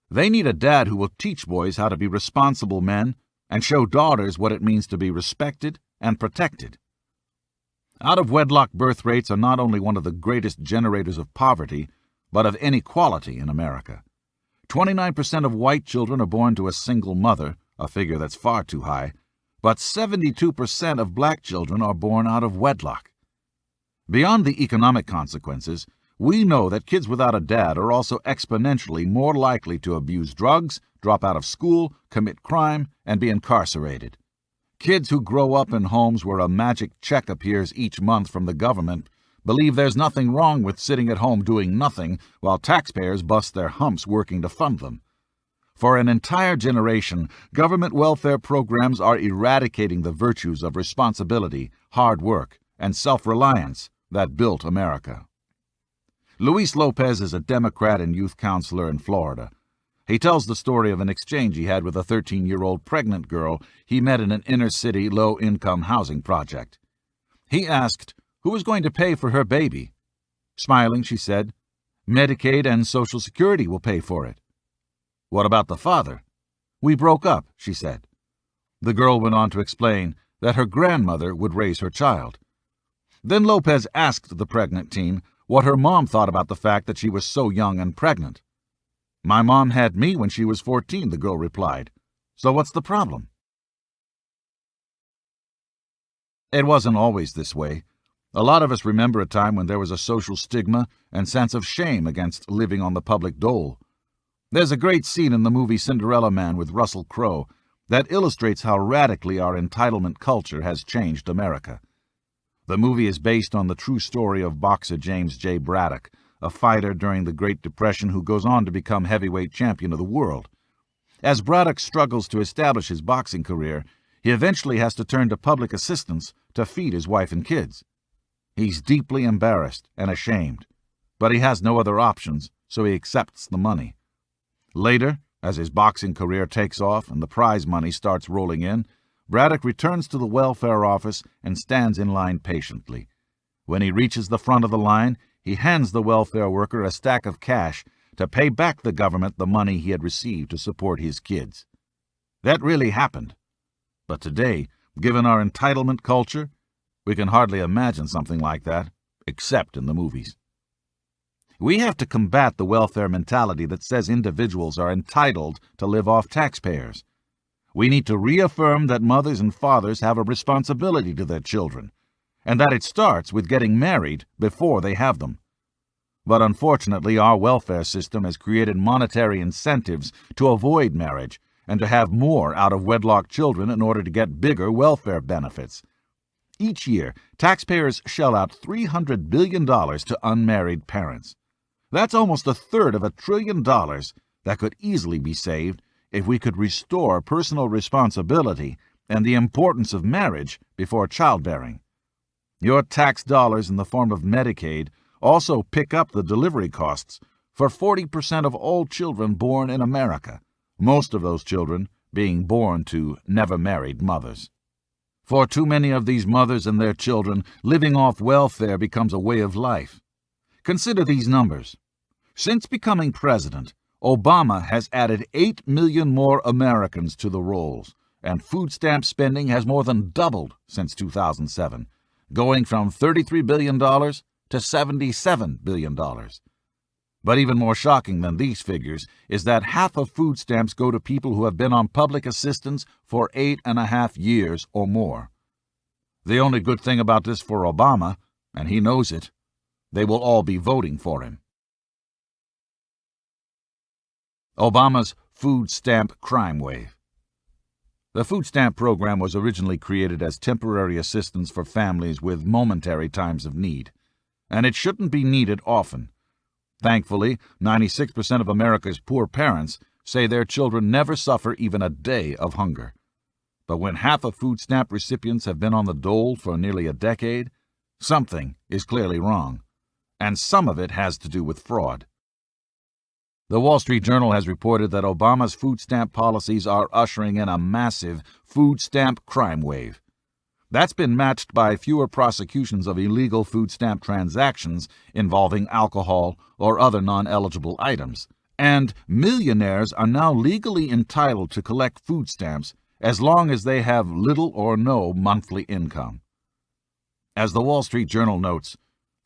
They need a dad who will teach boys how to be responsible men and show daughters what it means to be respected and protected. Out-of-wedlock birth rates are not only one of the greatest generators of poverty, but of inequality in America. 29% of white children are born to a single mother, a figure that's far too high, but 72% of black children are born out of wedlock. Beyond the economic consequences, we know that kids without a dad are also exponentially more likely to abuse drugs, drop out of school, commit crime, and be incarcerated. Kids who grow up in homes where a magic check appears each month from the government believe there's nothing wrong with sitting at home doing nothing while taxpayers bust their humps working to fund them. For an entire generation, government welfare programs are eradicating the virtues of responsibility, hard work, and self-reliance that built America. Luis Lopez is a Democrat and youth counselor in Florida. He tells the story of an exchange he had with a 13-year-old pregnant girl he met in an inner-city low-income housing project. He asked who was going to pay for her baby. Smiling, she said, "Medicaid and Social Security will pay for it." "What about the father?" "We broke up," she said. The girl went on to explain that her grandmother would raise her child. Then Lopez asked the pregnant teen what her mom thought about the fact that she was so young and pregnant. "My mom had me when she was 14, the girl replied. "So what's the problem?" It wasn't always this way. A lot of us remember a time when there was a social stigma and sense of shame against living on the public dole. There's a great scene in the movie Cinderella Man with Russell Crowe that illustrates how radically our entitlement culture has changed America. The movie is based on the true story of boxer James J. Braddock, a fighter during the Great Depression who goes on to become heavyweight champion of the world. As Braddock struggles to establish his boxing career, he eventually has to turn to public assistance to feed his wife and kids. He's deeply embarrassed and ashamed, but he has no other options, so he accepts the money. Later, as his boxing career takes off and the prize money starts rolling in, Braddock returns to the welfare office and stands in line patiently. When he reaches the front of the line, he hands the welfare worker a stack of cash to pay back the government the money he had received to support his kids. That really happened. But today, given our entitlement culture, we can hardly imagine something like that, except in the movies. We have to combat the welfare mentality that says individuals are entitled to live off taxpayers. We need to reaffirm that mothers and fathers have a responsibility to their children, and that it starts with getting married before they have them. But unfortunately, our welfare system has created monetary incentives to avoid marriage and to have more out-of-wedlock children in order to get bigger welfare benefits. Each year, taxpayers shell out $300 billion to unmarried parents. That's almost a third of $1 trillion that could easily be saved if we could restore personal responsibility and the importance of marriage before childbearing. Your tax dollars in the form of Medicaid also pick up the delivery costs for 40% of all children born in America, most of those children being born to never-married mothers. For too many of these mothers and their children, living off welfare becomes a way of life. Consider these numbers. Since becoming president, Obama has added 8 million more Americans to the rolls, and food stamp spending has more than doubled since 2007, going from $33 billion to $77 billion. But even more shocking than these figures is that half of food stamps go to people who have been on public assistance for 8.5 years or more. The only good thing about this for Obama, and he knows it, they will all be voting for him. Obama's food stamp crime wave. The food stamp program was originally created as temporary assistance for families with momentary times of need, and it shouldn't be needed often. Thankfully, 96% of America's poor parents say their children never suffer even a day of hunger. But when half of food stamp recipients have been on the dole for nearly a decade, something is clearly wrong, and some of it has to do with fraud. The Wall Street Journal has reported that Obama's food stamp policies are ushering in a massive food stamp crime wave. That's been matched by fewer prosecutions of illegal food stamp transactions involving alcohol or other non-eligible items. And millionaires are now legally entitled to collect food stamps as long as they have little or no monthly income. As the Wall Street Journal notes,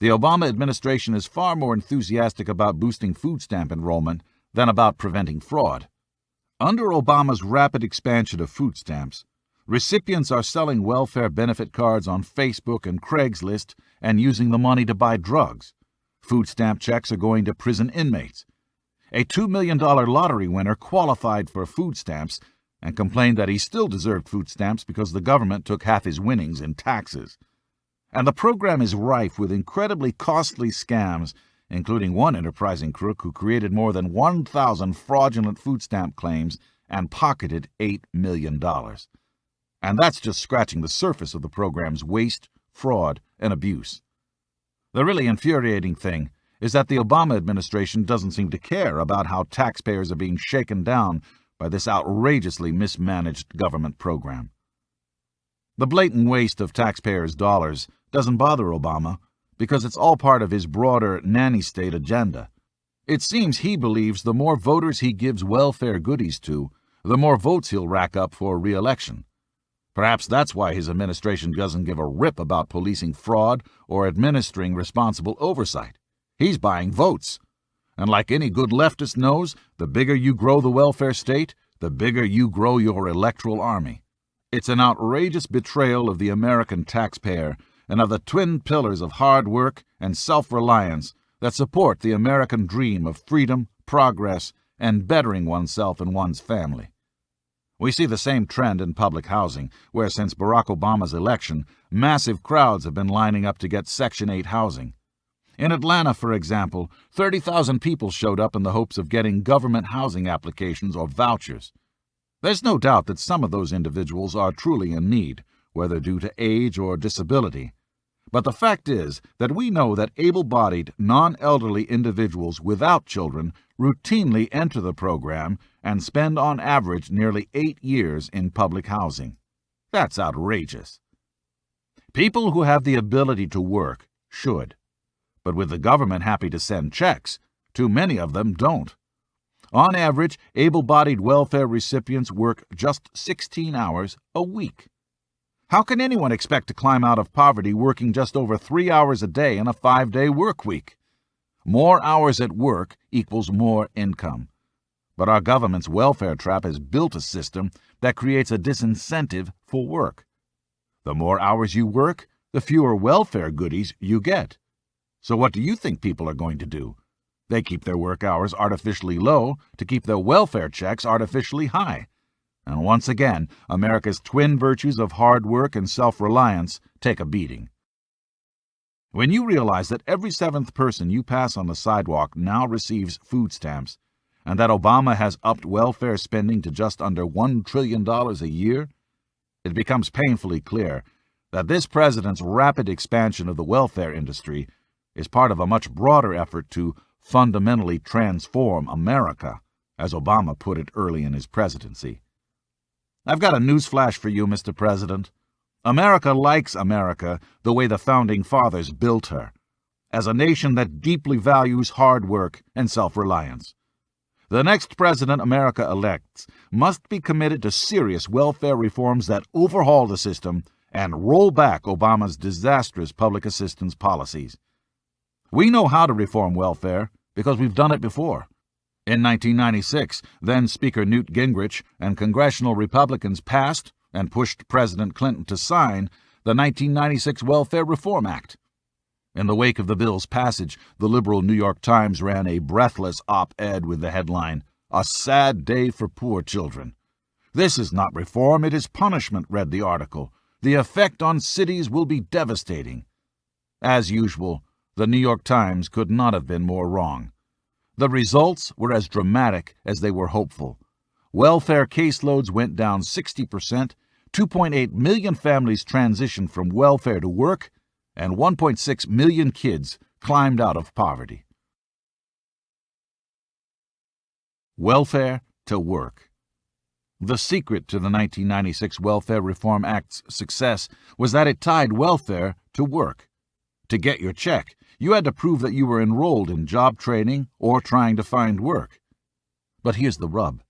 the Obama administration is far more enthusiastic about boosting food stamp enrollment than about preventing fraud. Under Obama's rapid expansion of food stamps, recipients are selling welfare benefit cards on Facebook and Craigslist and using the money to buy drugs. Food stamp checks are going to prison inmates. A $2 million lottery winner qualified for food stamps and complained that he still deserved food stamps because the government took half his winnings in taxes. And the program is rife with incredibly costly scams, including one enterprising crook who created more than 1,000 fraudulent food stamp claims and pocketed $8 million. And that's just scratching the surface of the program's waste, fraud, and abuse. The really infuriating thing is that the Obama administration doesn't seem to care about how taxpayers are being shaken down by this outrageously mismanaged government program. The blatant waste of taxpayers' dollars doesn't bother Obama because it's all part of his broader nanny state agenda. It seems he believes the more voters he gives welfare goodies to, the more votes he'll rack up for re-election. Perhaps that's why his administration doesn't give a rip about policing fraud or administering responsible oversight. He's buying votes. And like any good leftist knows, the bigger you grow the welfare state, the bigger you grow your electoral army. It's an outrageous betrayal of the American taxpayer and of the twin pillars of hard work and self-reliance that support the American dream of freedom, progress, and bettering oneself and one's family. We see the same trend in public housing, where since Barack Obama's election, massive crowds have been lining up to get Section 8 housing. In Atlanta, for example, 30,000 people showed up in the hopes of getting government housing applications or vouchers. There's no doubt that some of those individuals are truly in need, whether due to age or disability. But the fact is that we know that able-bodied, non-elderly individuals without children routinely enter the program and spend on average nearly 8 years in public housing. That's outrageous. People who have the ability to work should, but with the government happy to send checks, too many of them don't. On average, able-bodied welfare recipients work just 16 hours a week. How can anyone expect to climb out of poverty working just over 3 hours a day in a 5-day work week? More hours at work equals more income. But our government's welfare trap has built a system that creates a disincentive for work. The more hours you work, the fewer welfare goodies you get. So what do you think people are going to do? They keep their work hours artificially low to keep their welfare checks artificially high. And once again, America's twin virtues of hard work and self-reliance take a beating. When you realize that every 7th person you pass on the sidewalk now receives food stamps, and that Obama has upped welfare spending to just under $1 trillion a year, it becomes painfully clear that this president's rapid expansion of the welfare industry is part of a much broader effort to fundamentally transform America, as Obama put it early in his presidency. I've got a newsflash for you, Mr. President. America likes America the way the Founding Fathers built her, as a nation that deeply values hard work and self-reliance. The next president America elects must be committed to serious welfare reforms that overhaul the system and roll back Obama's disastrous public assistance policies. We know how to reform welfare because we've done it before. In 1996, then-Speaker Newt Gingrich and congressional Republicans passed and pushed President Clinton to sign the 1996 Welfare Reform Act. In the wake of the bill's passage, the liberal New York Times ran a breathless op-ed with the headline, "A Sad Day for Poor Children." "This is not reform, it is punishment," read the article. "The effect on cities will be devastating." As usual, the New York Times could not have been more wrong. The results were as dramatic as they were hopeful. Welfare caseloads went down 60%, 2.8 million families transitioned from welfare to work, and 1.6 million kids climbed out of poverty. welfare to work. The secret to the 1996 Welfare Reform Act's success was that it tied welfare to work. To get your check, you had to prove that you were enrolled in job training or trying to find work. But here's the rub.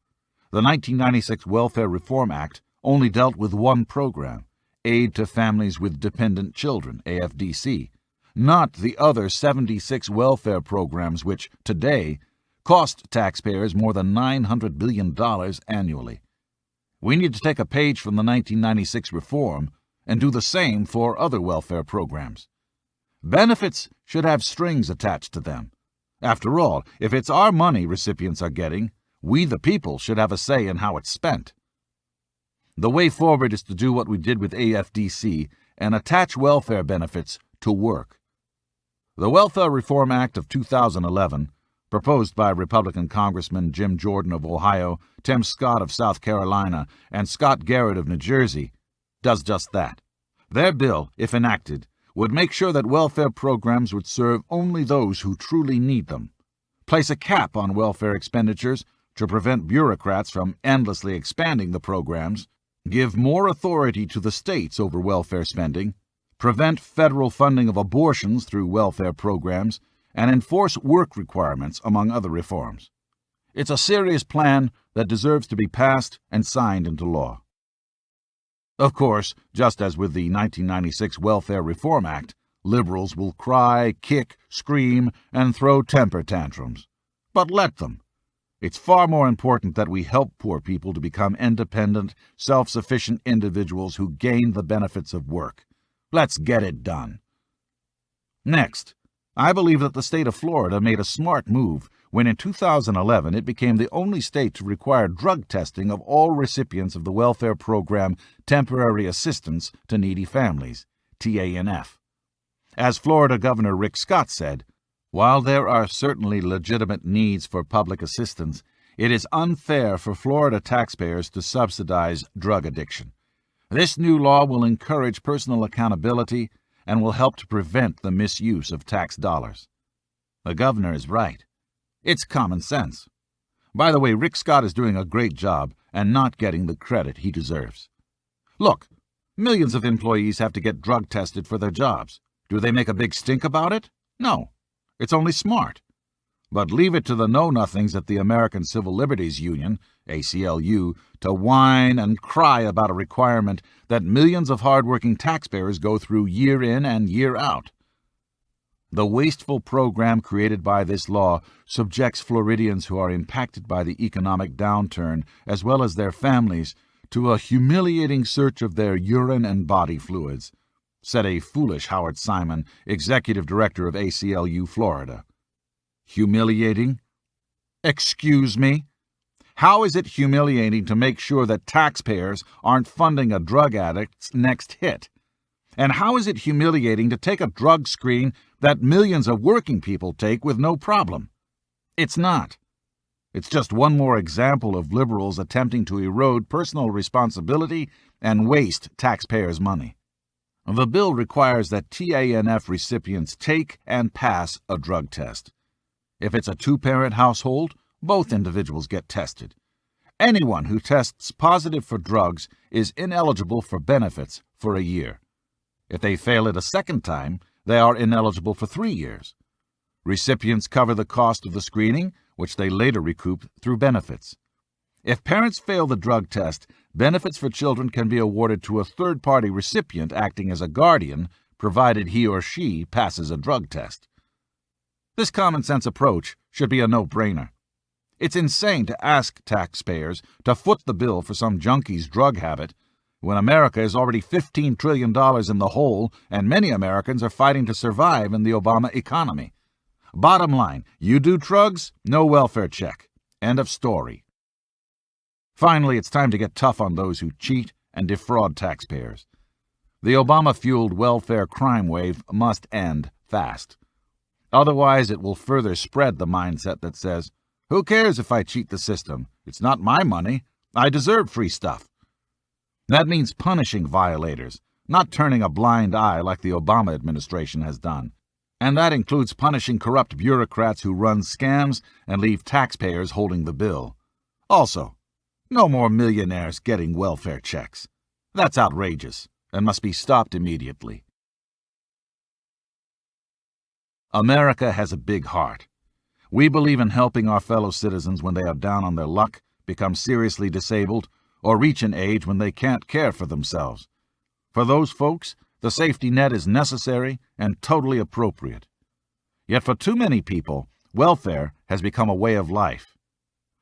The 1996 Welfare Reform Act only dealt with one program, Aid to Families with Dependent Children, AFDC, not the other 76 welfare programs which, today, cost taxpayers more than $900 billion annually. We need to take a page from the 1996 reform and do the same for other welfare programs. Benefits should have strings attached to them. After all, if it's our money recipients are getting, we the people should have a say in how it's spent. The way forward is to do what we did with AFDC and attach welfare benefits to work. The Welfare Reform Act of 2011, proposed by Republican Congressman Jim Jordan of Ohio, Tim Scott of South Carolina, and Scott Garrett of New Jersey, does just that. Their bill, if enacted, would make sure that welfare programs would serve only those who truly need them, place a cap on welfare expenditures to prevent bureaucrats from endlessly expanding the programs, give more authority to the states over welfare spending, prevent federal funding of abortions through welfare programs, and enforce work requirements, among other reforms. It's a serious plan that deserves to be passed and signed into law. Of course, just as with the 1996 Welfare Reform Act, liberals will cry, kick, scream, and throw temper tantrums. But let them. It's far more important that we help poor people to become independent, self-sufficient individuals who gain the benefits of work. Let's get it done. Next, I believe that the state of Florida made a smart move when in 2011 it became the only state to require drug testing of all recipients of the welfare program Temporary Assistance to Needy Families, TANF. As Florida Governor Rick Scott said, while there are certainly legitimate needs for public assistance, it is unfair for Florida taxpayers to subsidize drug addiction. This new law will encourage personal accountability and will help to prevent the misuse of tax dollars. The governor is right. It's common sense. By the way, Rick Scott is doing a great job and not getting the credit he deserves. Look, millions of employees have to get drug tested for their jobs. Do they make a big stink about it? No. It's only smart. But leave it to the know-nothings at the American Civil Liberties Union, ACLU, to whine and cry about a requirement that millions of hard-working taxpayers go through year in and year out. The wasteful program created by this law subjects Floridians who are impacted by the economic downturn, as well as their families, to a humiliating search of their urine and body fluids, said a foolish Howard Simon, executive director of ACLU Florida. Humiliating? Excuse me? How is it humiliating to make sure that taxpayers aren't funding a drug addict's next hit? And how is it humiliating to take a drug screen that millions of working people take with no problem? It's not. It's just one more example of liberals attempting to erode personal responsibility and waste taxpayers' money. The bill requires that TANF recipients take and pass a drug test. If it's a two-parent household, both individuals get tested. Anyone who tests positive for drugs is ineligible for benefits for a year. If they fail it a second time, they are ineligible for 3 years. Recipients cover the cost of the screening, which they later recoup through benefits. If parents fail the drug test, benefits for children can be awarded to a third-party recipient acting as a guardian, provided he or she passes a drug test. This common-sense approach should be a no-brainer. It's insane to ask taxpayers to foot the bill for some junkie's drug habit when America is already $15 trillion in the hole and many Americans are fighting to survive in the Obama economy. Bottom line, you do drugs, no welfare check. End of story. Finally, it's time to get tough on those who cheat and defraud taxpayers. The Obama-fueled welfare crime wave must end fast. Otherwise, it will further spread the mindset that says, who cares if I cheat the system? It's not my money. I deserve free stuff. That means punishing violators, not turning a blind eye like the Obama administration has done. And that includes punishing corrupt bureaucrats who run scams and leave taxpayers holding the bill. Also, no more millionaires getting welfare checks. That's outrageous and must be stopped immediately. America has a big heart. We believe in helping our fellow citizens when they are down on their luck, become seriously disabled, or reach an age when they can't care for themselves. For those folks, the safety net is necessary and totally appropriate. Yet for too many people, welfare has become a way of life.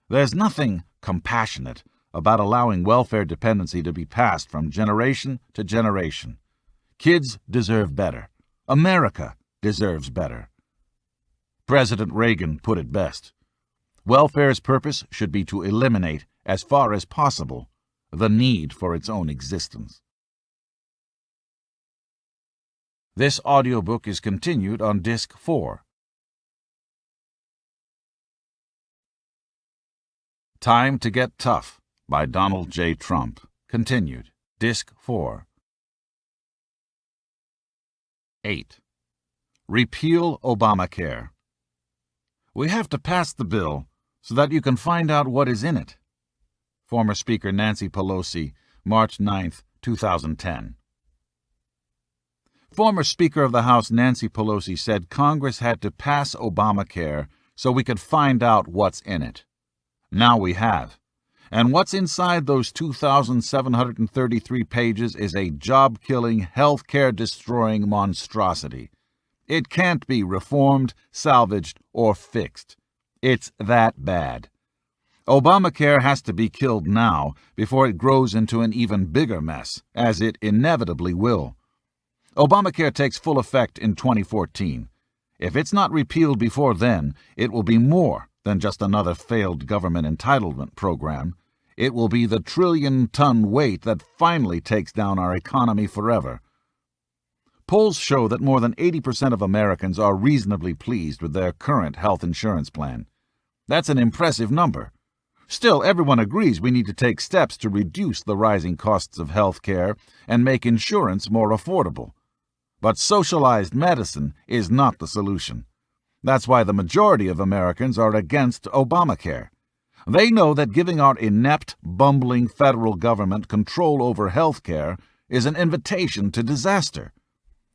There's nothing compassionate about allowing welfare dependency to be passed from generation to generation. Kids deserve better. America deserves better. President Reagan put it best. Welfare's purpose should be to eliminate, as far as possible, the need for its own existence. This audiobook is continued on Disc 4. Time to Get Tough by Donald J. Trump. Continued. Disc 4. 8. Repeal Obamacare. We have to pass the bill so that you can find out what is in it. Former Speaker Nancy Pelosi, March 9, 2010. Former Speaker of the House Nancy Pelosi said Congress had to pass Obamacare so we could find out what's in it. Now we have. And what's inside those 2,733 pages is a job-killing, health-care-destroying monstrosity. It can't be reformed, salvaged, or fixed. It's that bad. Obamacare has to be killed now before it grows into an even bigger mess, as it inevitably will. Obamacare takes full effect in 2014. If it's not repealed before then, it will be more than just another failed government entitlement program. It will be the trillion-ton weight that finally takes down our economy forever. Polls show that more than 80% of Americans are reasonably pleased with their current health insurance plan. That's an impressive number. Still, everyone agrees we need to take steps to reduce the rising costs of health care and make insurance more affordable. But socialized medicine is not the solution. That's why the majority of Americans are against Obamacare. They know that giving our inept, bumbling federal government control over health care is an invitation to disaster.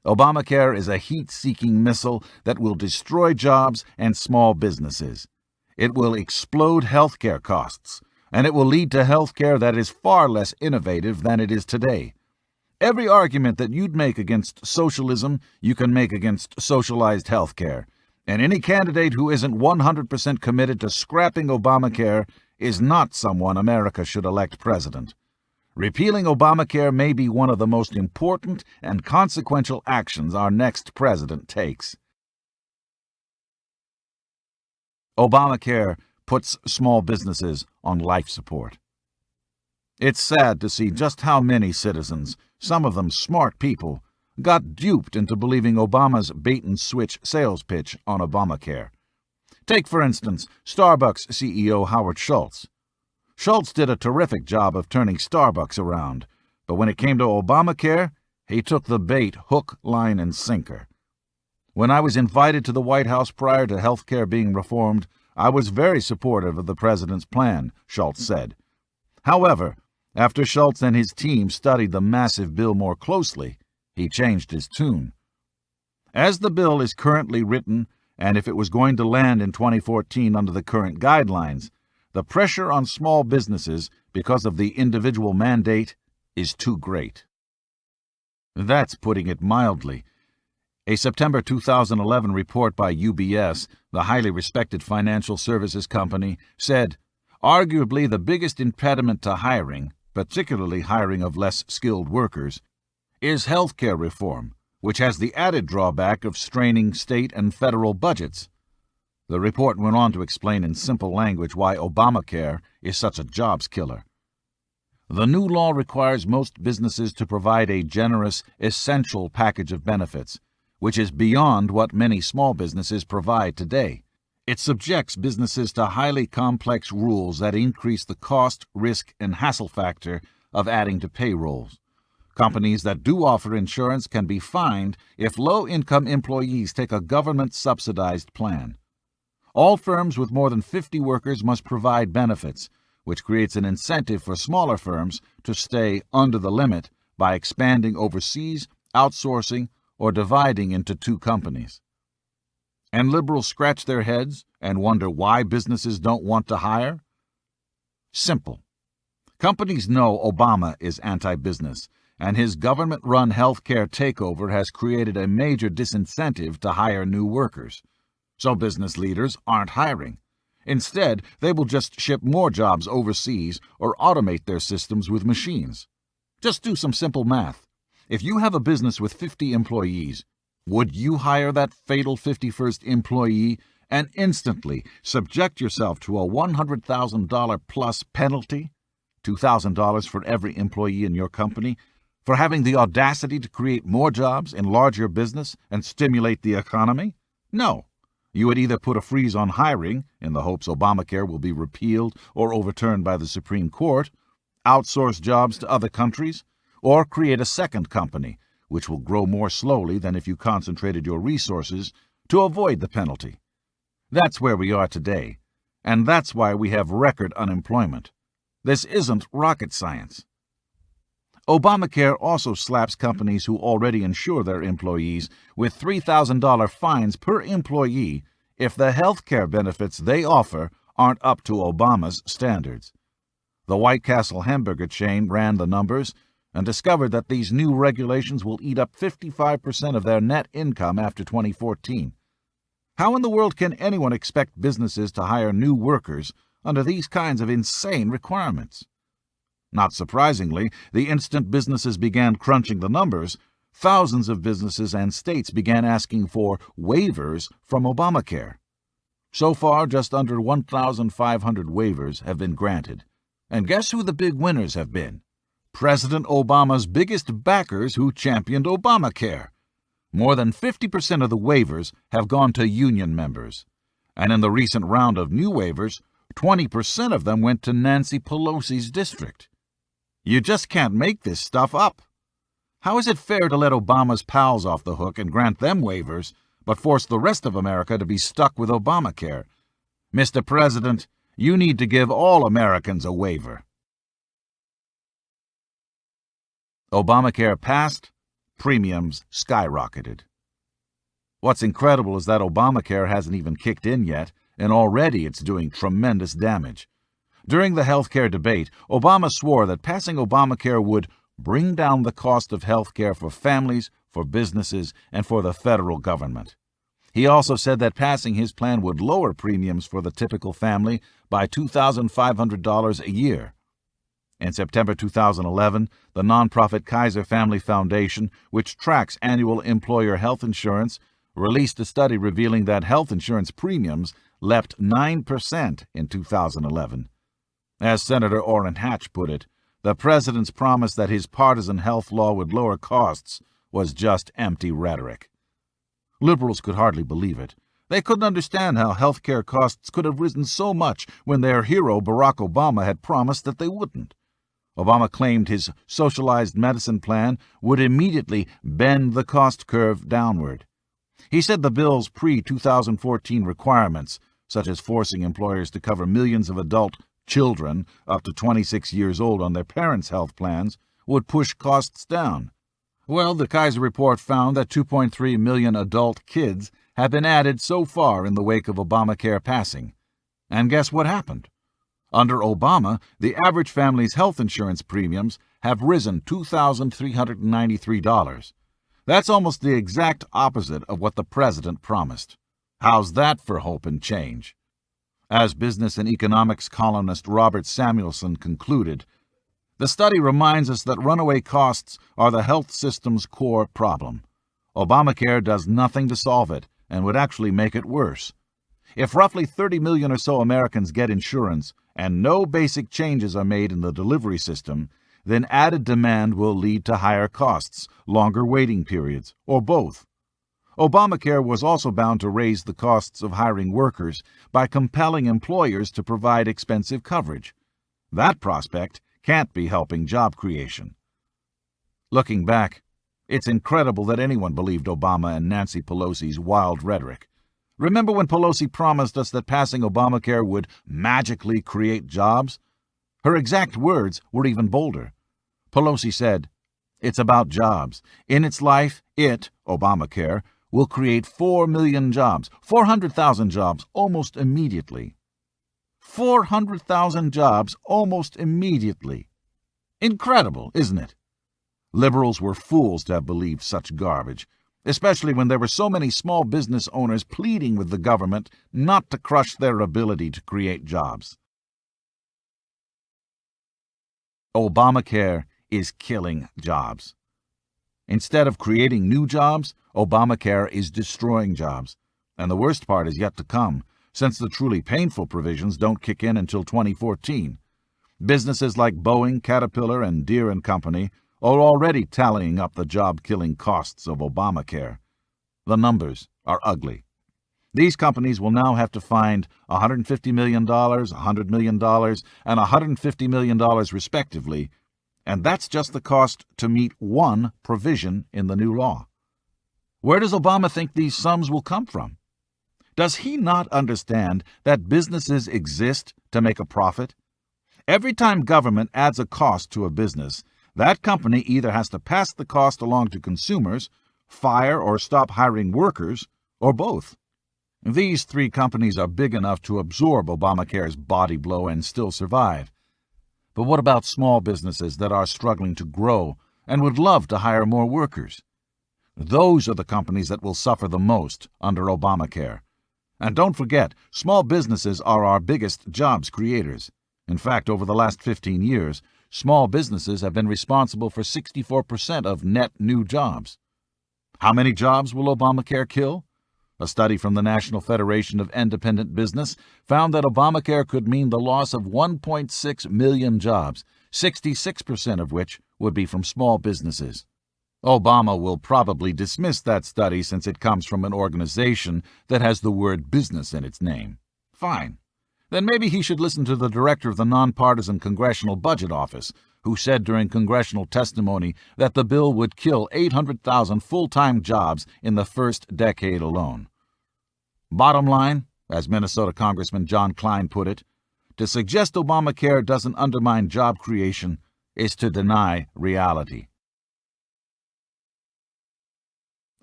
Obamacare is a heat-seeking missile that will destroy jobs and small businesses. It will explode health care costs, and it will lead to health care that is far less innovative than it is today. Every argument that you'd make against socialism, you can make against socialized health care. And any candidate who isn't 100% committed to scrapping Obamacare is not someone America should elect president. Repealing Obamacare may be one of the most important and consequential actions our next president takes. Obamacare puts small businesses on life support. It's sad to see just how many citizens, some of them smart people, got duped into believing Obama's bait-and-switch sales pitch on Obamacare. Take, for instance, Starbucks CEO Howard Schultz. Schultz did a terrific job of turning Starbucks around, but when it came to Obamacare, he took the bait hook, line, and sinker. When I was invited to the White House prior to health care being reformed, I was very supportive of the president's plan, Schultz said. However, after Schultz and his team studied the massive bill more closely, he changed his tune. As the bill is currently written, and if it was going to land in 2014 under the current guidelines, the pressure on small businesses because of the individual mandate is too great. That's putting it mildly. A September 2011 report by UBS, the highly respected financial services company, said, arguably the biggest impediment to hiring, particularly hiring of less skilled workers, is health care reform, which has the added drawback of straining state and federal budgets. The report went on to explain in simple language why Obamacare is such a jobs killer. The new law requires most businesses to provide a generous, essential package of benefits, which is beyond what many small businesses provide today. It subjects businesses to highly complex rules that increase the cost, risk, and hassle factor of adding to payrolls. Companies that do offer insurance can be fined if low-income employees take a government-subsidized plan. All firms with more than 50 workers must provide benefits, which creates an incentive for smaller firms to stay under the limit by expanding overseas, outsourcing, or dividing into two companies. And liberals scratch their heads and wonder why businesses don't want to hire? Simple. Companies know Obama is anti-business, and his government-run healthcare takeover has created a major disincentive to hire new workers. So business leaders aren't hiring. Instead, they will just ship more jobs overseas or automate their systems with machines. Just do some simple math. If you have a business with 50 employees, would you hire that fatal 51st employee and instantly subject yourself to a $100,000 plus penalty? $2,000 for every employee in your company for having the audacity to create more jobs, enlarge your business, and stimulate the economy? No. You would either put a freeze on hiring, in the hopes Obamacare will be repealed or overturned by the Supreme Court, outsource jobs to other countries, or create a second company, which will grow more slowly than if you concentrated your resources to avoid the penalty. That's where we are today, and that's why we have record unemployment. This isn't rocket science. Obamacare also slaps companies who already insure their employees with $3,000 fines per employee if the health care benefits they offer aren't up to Obama's standards. The White Castle hamburger chain ran the numbers and discovered that these new regulations will eat up 55% of their net income after 2014. How in the world can anyone expect businesses to hire new workers under these kinds of insane requirements? Not surprisingly, the instant businesses began crunching the numbers, thousands of businesses and states began asking for waivers from Obamacare. So far, just under 1,500 waivers have been granted. And guess who the big winners have been? President Obama's biggest backers who championed Obamacare. More than 50% of the waivers have gone to union members. And in the recent round of new waivers, 20% of them went to Nancy Pelosi's district. You just can't make this stuff up. How is it fair to let Obama's pals off the hook and grant them waivers, but force the rest of America to be stuck with Obamacare? Mr. President, you need to give all Americans a waiver. Obamacare passed, premiums skyrocketed. What's incredible is that Obamacare hasn't even kicked in yet, and already it's doing tremendous damage. During the health care debate, Obama swore that passing Obamacare would bring down the cost of health care for families, for businesses, and for the federal government. He also said that passing his plan would lower premiums for the typical family by $2,500 a year. In September 2011, the nonprofit Kaiser Family Foundation, which tracks annual employer health insurance, released a study revealing that health insurance premiums leapt 9% in 2011. As Senator Orrin Hatch put it, the president's promise that his partisan health law would lower costs was just empty rhetoric. Liberals could hardly believe it. They couldn't understand how health care costs could have risen so much when their hero Barack Obama had promised that they wouldn't. Obama claimed his socialized medicine plan would immediately bend the cost curve downward. He said the bill's pre-2014 requirements, such as forcing employers to cover millions of adult children up to 26 years old on their parents' health plans, would push costs down. Well, the Kaiser report found that 2.3 million adult kids have been added so far in the wake of Obamacare passing. And guess what happened? Under Obama, the average family's health insurance premiums have risen $2,393. That's almost the exact opposite of what the president promised. How's that for hope and change? As business and economics columnist Robert Samuelson concluded, the study reminds us that runaway costs are the health system's core problem. Obamacare does nothing to solve it and would actually make it worse. If roughly 30 million or so Americans get insurance and no basic changes are made in the delivery system, then added demand will lead to higher costs, longer waiting periods, or both. Obamacare was also bound to raise the costs of hiring workers by compelling employers to provide expensive coverage. That prospect can't be helping job creation. Looking back, it's incredible that anyone believed Obama and Nancy Pelosi's wild rhetoric. Remember when Pelosi promised us that passing Obamacare would magically create jobs? Her exact words were even bolder. Pelosi said, "It's about jobs. In its life, Obamacare, will create 4 million jobs, 400,000 jobs almost immediately." 400,000 jobs almost immediately. Incredible, isn't it? Liberals were fools to have believed such garbage, especially when there were so many small business owners pleading with the government not to crush their ability to create jobs. Obamacare is killing jobs. Instead of creating new jobs, Obamacare is destroying jobs. And the worst part is yet to come, since the truly painful provisions don't kick in until 2014. Businesses like Boeing, Caterpillar, and Deere & Company are already tallying up the job-killing costs of Obamacare. The numbers are ugly. These companies will now have to find $150 million, $100 million, and $150 million respectively, and that's just the cost to meet one provision in the new law. Where does Obama think these sums will come from? Does he not understand that businesses exist to make a profit? Every time government adds a cost to a business, that company either has to pass the cost along to consumers, fire or stop hiring workers, or both. These three companies are big enough to absorb Obamacare's body blow and still survive. But what about small businesses that are struggling to grow and would love to hire more workers? Those are the companies that will suffer the most under Obamacare. And don't forget, small businesses are our biggest jobs creators. In fact, over the last 15 years, small businesses have been responsible for 64% of net new jobs. How many jobs will Obamacare kill? A study from the National Federation of Independent Business found that Obamacare could mean the loss of 1.6 million jobs, 66% of which would be from small businesses. Obama will probably dismiss that study since it comes from an organization that has the word business in its name. Fine. Then maybe he should listen to the director of the nonpartisan Congressional Budget Office, who said during congressional testimony that the bill would kill 800,000 full-time jobs in the first decade alone. Bottom line, as Minnesota Congressman John Klein put it, to suggest Obamacare doesn't undermine job creation is to deny reality.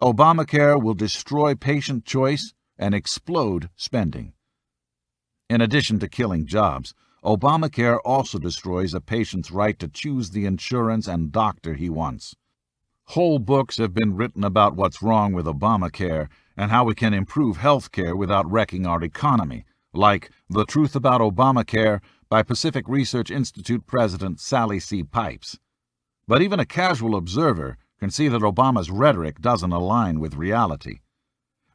Obamacare will destroy patient choice and explode spending. In addition to killing jobs, Obamacare also destroys a patient's right to choose the insurance and doctor he wants. Whole books have been written about what's wrong with Obamacare and how we can improve health care without wrecking our economy, like The Truth About Obamacare by Pacific Research Institute President Sally C. Pipes. But even a casual observer can see that Obama's rhetoric doesn't align with reality.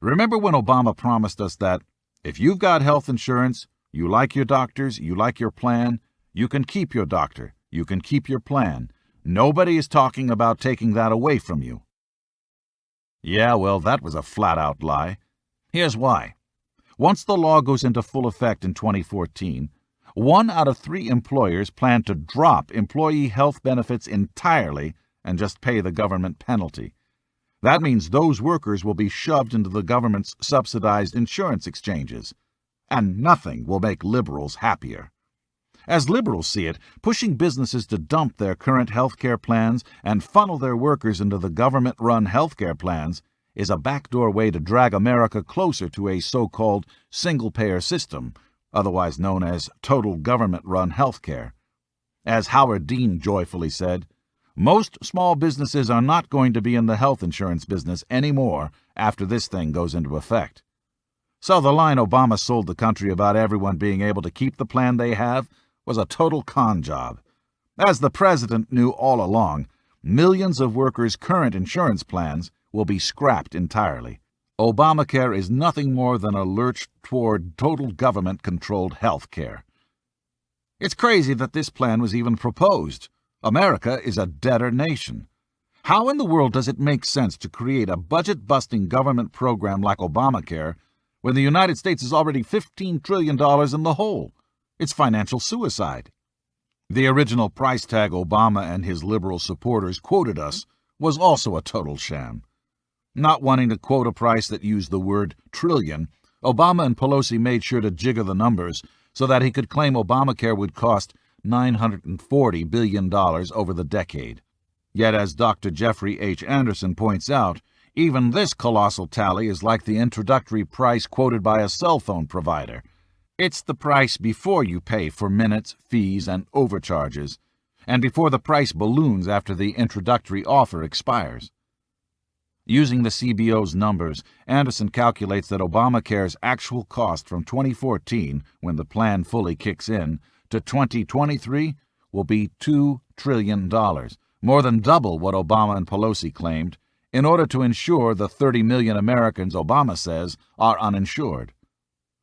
Remember when Obama promised us that if you've got health insurance, you like your doctors, you like your plan, you can keep your doctor, you can keep your plan. Nobody is talking about taking that away from you. Yeah, well, that was a flat-out lie. Here's why. Once the law goes into full effect in 2014, 1 out of 3 employers plan to drop employee health benefits entirely and just pay the government penalty. That means those workers will be shoved into the government's subsidized insurance exchanges. And nothing will make liberals happier. As liberals see it, pushing businesses to dump their current health care plans and funnel their workers into the government-run health care plans is a backdoor way to drag America closer to a so-called single-payer system, otherwise known as total government-run health care. As Howard Dean joyfully said, most small businesses are not going to be in the health insurance business anymore after this thing goes into effect. So the line Obama sold the country about everyone being able to keep the plan they have was a total con job. As the president knew all along, millions of workers' current insurance plans will be scrapped entirely. Obamacare is nothing more than a lurch toward total government-controlled health care. It's crazy that this plan was even proposed. America is a debtor nation. How in the world does it make sense to create a budget-busting government program like Obamacare when the United States is already $15 trillion in the hole? It's financial suicide. The original price tag Obama and his liberal supporters quoted us was also a total sham. Not wanting to quote a price that used the word trillion, Obama and Pelosi made sure to jigger the numbers so that he could claim Obamacare would cost $940 billion over the decade. Yet, as Dr. Jeffrey H. Anderson points out, even this colossal tally is like the introductory price quoted by a cell phone provider. It's the price before you pay for minutes, fees, and overcharges, and before the price balloons after the introductory offer expires. Using the CBO's numbers, Anderson calculates that Obamacare's actual cost from 2014, when the plan fully kicks in, to 2023 will be $2 trillion, more than double what Obama and Pelosi claimed, in order to ensure the 30 million Americans Obama says are uninsured.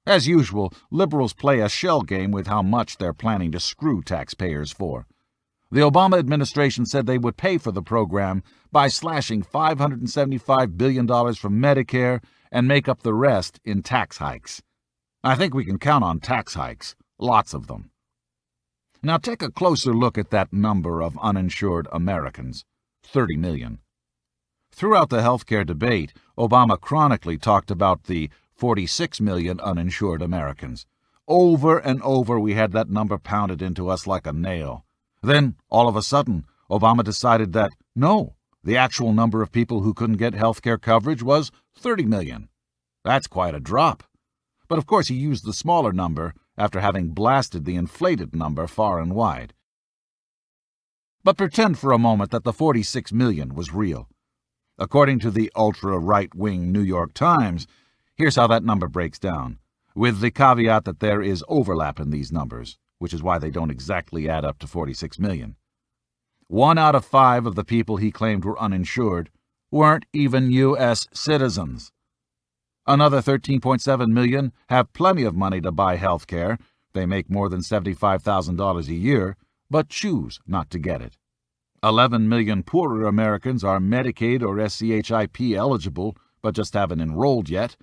As usual, liberals play a shell game with how much they're planning to screw taxpayers for. The Obama administration said they would pay for the program by slashing $575 billion from Medicare and make up the rest in tax hikes. I think we can count on tax hikes, lots of them. Now take a closer look at that number of uninsured Americans, 30 million. Throughout the healthcare debate, Obama chronically talked about the 46 million uninsured Americans. Over and over we had that number pounded into us like a nail. Then, all of a sudden, Obama decided that, no, the actual number of people who couldn't get health care coverage was 30 million. That's quite a drop. But of course he used the smaller number after having blasted the inflated number far and wide. But pretend for a moment that the 46 million was real. According to the ultra-right-wing New York Times, here's how that number breaks down, with the caveat that there is overlap in these numbers, which is why they don't exactly add up to 46 million. 1 out of 5 of the people he claimed were uninsured weren't even U.S. citizens. Another 13.7 million have plenty of money to buy health care. They make more than $75,000 a year, but choose not to get it. 11 million poorer Americans are Medicaid or SCHIP eligible, but just haven't enrolled yet.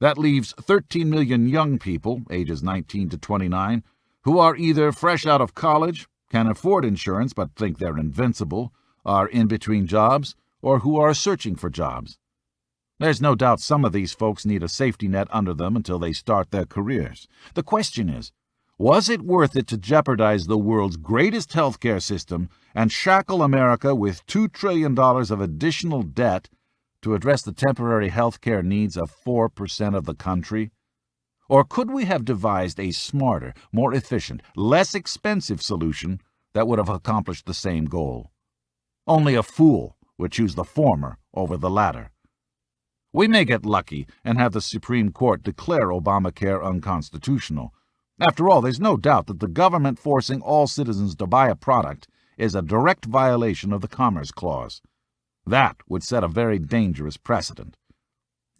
That leaves 13 million young people, ages 19 to 29, who are either fresh out of college, can afford insurance but think they're invincible, are in between jobs, or who are searching for jobs. There's no doubt some of these folks need a safety net under them until they start their careers. The question is, was it worth it to jeopardize the world's greatest healthcare system and shackle America with $2 trillion of additional debt to address the temporary healthcare needs of 4% of the country? Or could we have devised a smarter, more efficient, less expensive solution that would have accomplished the same goal? Only a fool would choose the former over the latter. We may get lucky and have the Supreme Court declare Obamacare unconstitutional. After all, there's no doubt that the government forcing all citizens to buy a product is a direct violation of the Commerce Clause. That would set a very dangerous precedent.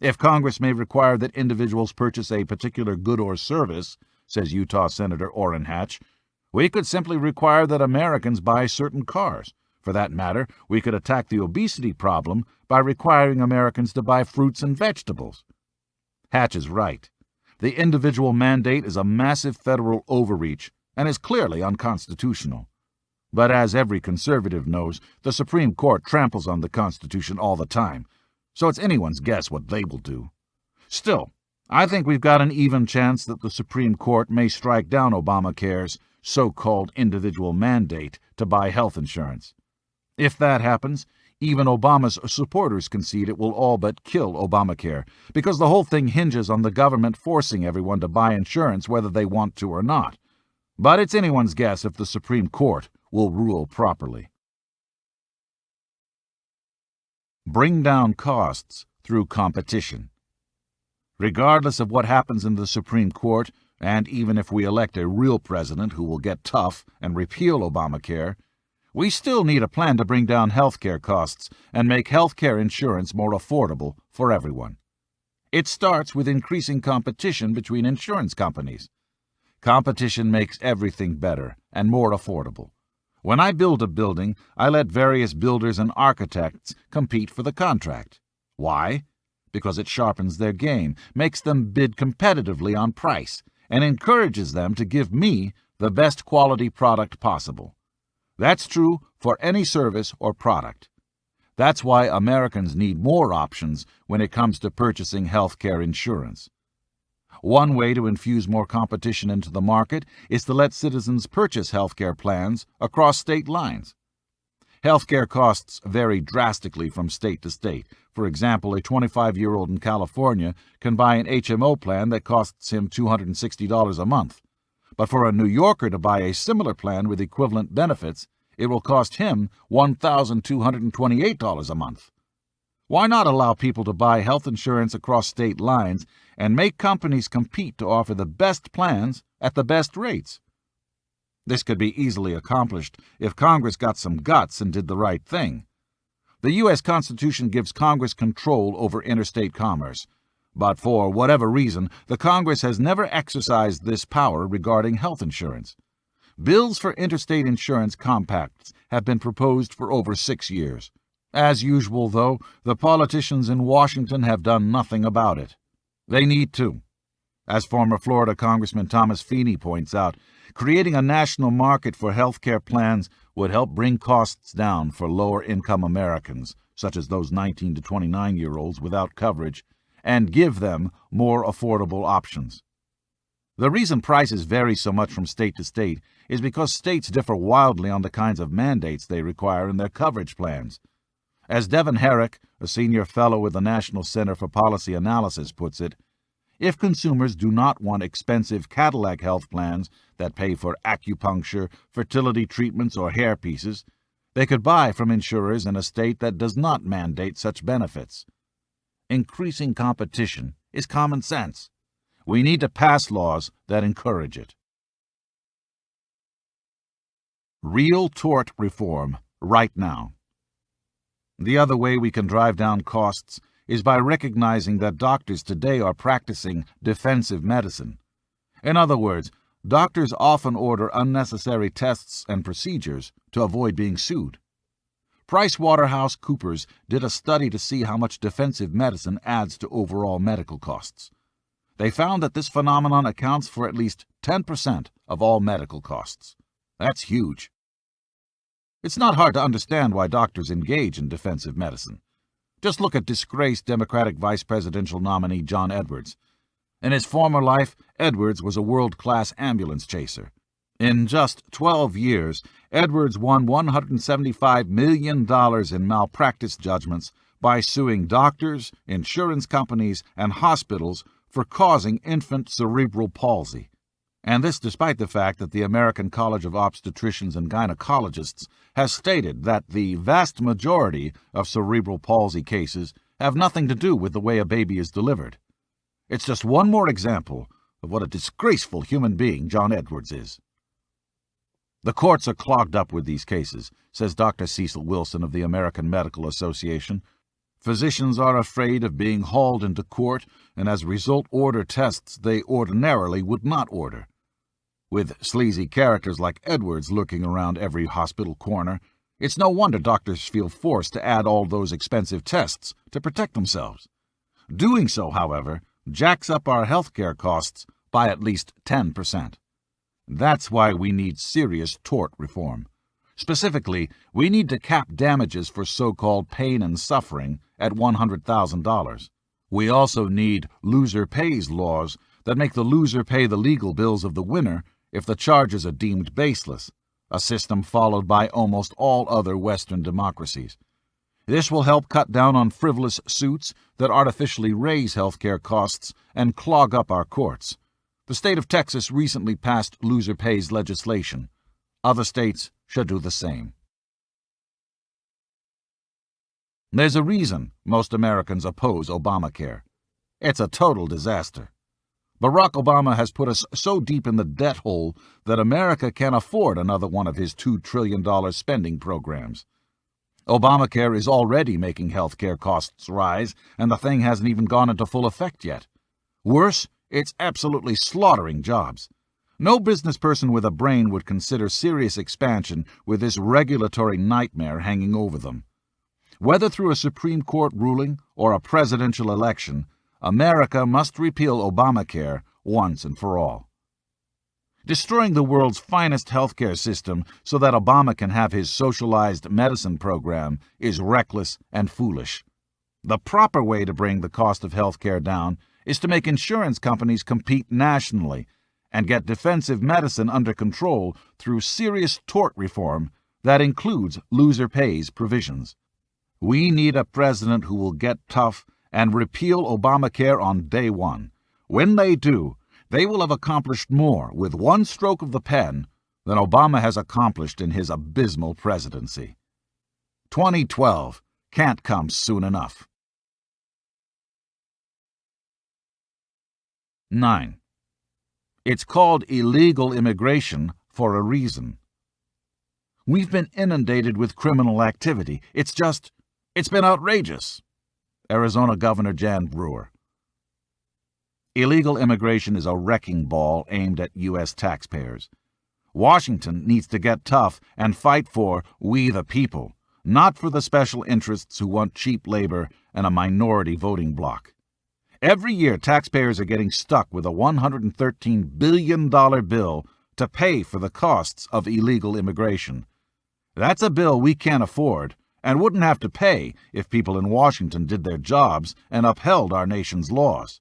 If Congress may require that individuals purchase a particular good or service, says Utah Senator Orrin Hatch, we could simply require that Americans buy certain cars. For that matter, we could attack the obesity problem by requiring Americans to buy fruits and vegetables. Hatch is right. The individual mandate is a massive federal overreach and is clearly unconstitutional. But as every conservative knows, the Supreme Court tramples on the Constitution all the time, so it's anyone's guess what they will do. Still, I think we've got an even chance that the Supreme Court may strike down Obamacare's so-called individual mandate to buy health insurance. If that happens, even Obama's supporters concede it will all but kill Obamacare, because the whole thing hinges on the government forcing everyone to buy insurance whether they want to or not. But it's anyone's guess if the Supreme Court will rule properly. Bring down costs through competition. Regardless of what happens in the Supreme Court, and even if we elect a real president who will get tough and repeal Obamacare, we still need a plan to bring down health care costs and make health care insurance more affordable for everyone. It starts with increasing competition between insurance companies. Competition makes everything better and more affordable. When I build a building, I let various builders and architects compete for the contract. Why? Because it sharpens their game, makes them bid competitively on price, and encourages them to give me the best quality product possible. That's true for any service or product. That's why Americans need more options when it comes to purchasing health care insurance. One way to infuse more competition into the market is to let citizens purchase health care plans across state lines. Health care costs vary drastically from state to state. For example, a 25-year-old in California can buy an HMO plan that costs him $260 a month. But for a New Yorker to buy a similar plan with equivalent benefits, it will cost him $1,228 a month. Why not allow people to buy health insurance across state lines and make companies compete to offer the best plans at the best rates? This could be easily accomplished if Congress got some guts and did the right thing. The U.S. Constitution gives Congress control over interstate commerce, but for whatever reason, the Congress has never exercised this power regarding health insurance. Bills for interstate insurance compacts have been proposed for over 6 years. As usual, though, the politicians in Washington have done nothing about it. They need to. As former Florida Congressman Thomas Feeney points out, creating a national market for health care plans would help bring costs down for lower-income Americans, such as those 19 to 29-year-olds without coverage, and give them more affordable options. The reason prices vary so much from state to state is because states differ wildly on the kinds of mandates they require in their coverage plans. As Devin Herrick, a senior fellow with the National Center for Policy Analysis, puts it, if consumers do not want expensive Cadillac health plans that pay for acupuncture, fertility treatments, or hair pieces, they could buy from insurers in a state that does not mandate such benefits. Increasing competition is common sense. We need to pass laws that encourage it. Real tort reform right now. The other way we can drive down costs is by recognizing that doctors today are practicing defensive medicine. In other words, doctors often order unnecessary tests and procedures to avoid being sued. PricewaterhouseCoopers did a study to see how much defensive medicine adds to overall medical costs. They found that this phenomenon accounts for at least 10% of all medical costs. That's huge. It's not hard to understand why doctors engage in defensive medicine. Just look at disgraced Democratic vice presidential nominee John Edwards. In his former life, Edwards was a world-class ambulance chaser. In just 12 years, Edwards won $175 million in malpractice judgments by suing doctors, insurance companies, and hospitals for causing infant cerebral palsy. And this despite the fact that the American College of Obstetricians and Gynecologists has stated that the vast majority of cerebral palsy cases have nothing to do with the way a baby is delivered. It's just one more example of what a disgraceful human being John Edwards is. The courts are clogged up with these cases, says Dr. Cecil Wilson of the American Medical Association. Physicians are afraid of being hauled into court and as a result order tests they ordinarily would not order. With sleazy characters like Edwards lurking around every hospital corner, it's no wonder doctors feel forced to add all those expensive tests to protect themselves. Doing so, however, jacks up our healthcare costs by at least 10%. That's why we need serious tort reform. Specifically, we need to cap damages for so-called pain and suffering at $100,000. We also need loser pays laws that make the loser pay the legal bills of the winner if the charges are deemed baseless, a system followed by almost all other Western democracies. This will help cut down on frivolous suits that artificially raise healthcare costs and clog up our courts. The state of Texas recently passed loser pays legislation. Other states should do the same. There's a reason most Americans oppose Obamacare. It's a total disaster. Barack Obama has put us so deep in the debt hole that America can't afford another one of his $2 trillion spending programs. Obamacare is already making health care costs rise, and the thing hasn't even gone into full effect yet. Worse, it's absolutely slaughtering jobs. No business person with a brain would consider serious expansion with this regulatory nightmare hanging over them. Whether through a Supreme Court ruling or a presidential election, America must repeal Obamacare once and for all. Destroying the world's finest healthcare system so that Obama can have his socialized medicine program is reckless and foolish. The proper way to bring the cost of healthcare down is to make insurance companies compete nationally and get defensive medicine under control through serious tort reform that includes loser pays provisions. We need a president who will get tough and repeal Obamacare on day one. When they do, they will have accomplished more with one stroke of the pen than Obama has accomplished in his abysmal presidency. 2012 can't come soon enough. 9. It's called illegal immigration for a reason. We've been inundated with criminal activity. It's been outrageous. Arizona Governor Jan Brewer. Illegal immigration is a wrecking ball aimed at U.S. taxpayers. Washington needs to get tough and fight for we the people, not for the special interests who want cheap labor and a minority voting bloc. Every year, taxpayers are getting stuck with a $113 billion bill to pay for the costs of illegal immigration. That's a bill we can't afford and wouldn't have to pay if people in Washington did their jobs and upheld our nation's laws.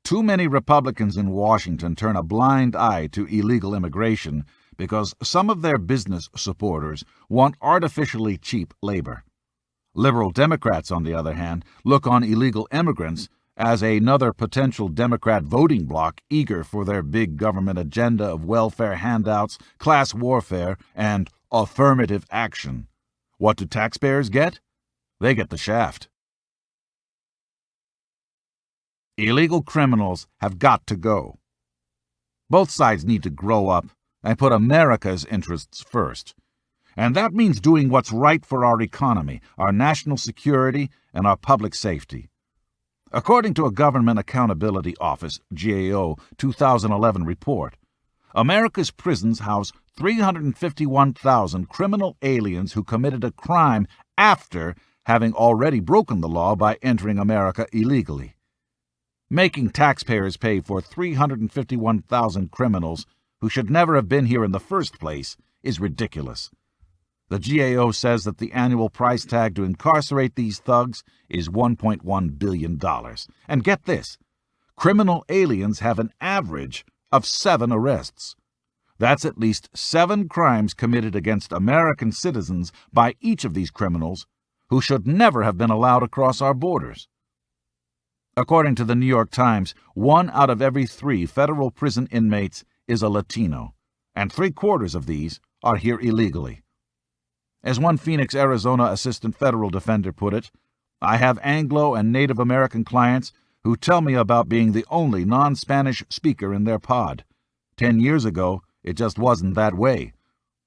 Too many Republicans in Washington turn a blind eye to illegal immigration because some of their business supporters want artificially cheap labor. Liberal Democrats, on the other hand, look on illegal immigrants as another potential Democrat voting bloc eager for their big government agenda of welfare handouts, class warfare, and affirmative action. What do taxpayers get? They get the shaft. Illegal criminals have got to go. Both sides need to grow up and put America's interests first. And that means doing what's right for our economy, our national security, and our public safety. According to a Government Accountability Office, GAO, 2011 report, America's prisons house 351,000 criminal aliens who committed a crime after having already broken the law by entering America illegally. Making taxpayers pay for 351,000 criminals who should never have been here in the first place is ridiculous. The GAO says that the annual price tag to incarcerate these thugs is $1.1 billion. And get this, criminal aliens have an average of 7 arrests. That's at least 7 crimes committed against American citizens by each of these criminals who should never have been allowed across our borders. According to the New York Times, 1 out of every 3 federal prison inmates is a Latino, and 3/4 of these are here illegally. As one Phoenix, Arizona assistant federal defender put it, I have Anglo and Native American clients who tell me about being the only non-Spanish speaker in their pod. 10 years ago, it just wasn't that way.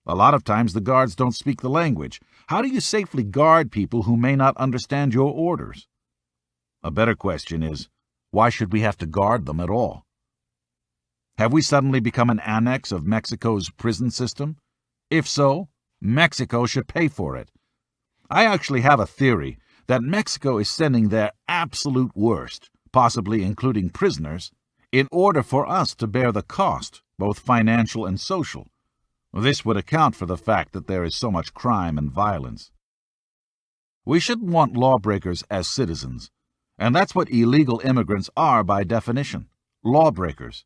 A lot of times the guards don't speak the language. How do you safely guard people who may not understand your orders? A better question is, why should we have to guard them at all? Have we suddenly become an annex of Mexico's prison system? If so, Mexico should pay for it. I actually have a theory that Mexico is sending their absolute worst, possibly including prisoners, in order for us to bear the cost, both financial and social. This would account for the fact that there is so much crime and violence. We shouldn't want lawbreakers as citizens, and that's what illegal immigrants are by definition, lawbreakers.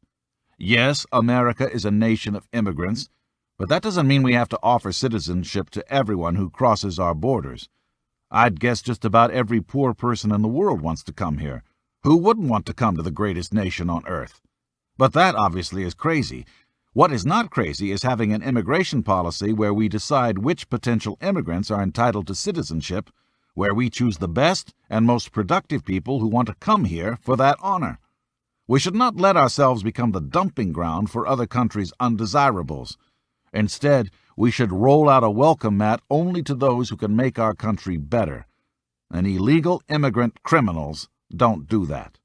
Yes, America is a nation of immigrants, but that doesn't mean we have to offer citizenship to everyone who crosses our borders. I'd guess just about every poor person in the world wants to come here. Who wouldn't want to come to the greatest nation on earth? But that obviously is crazy. What is not crazy is having an immigration policy where we decide which potential immigrants are entitled to citizenship, where we choose the best and most productive people who want to come here for that honor. We should not let ourselves become the dumping ground for other countries' undesirables. Instead, we should roll out a welcome mat only to those who can make our country better. And illegal immigrant criminals don't do that.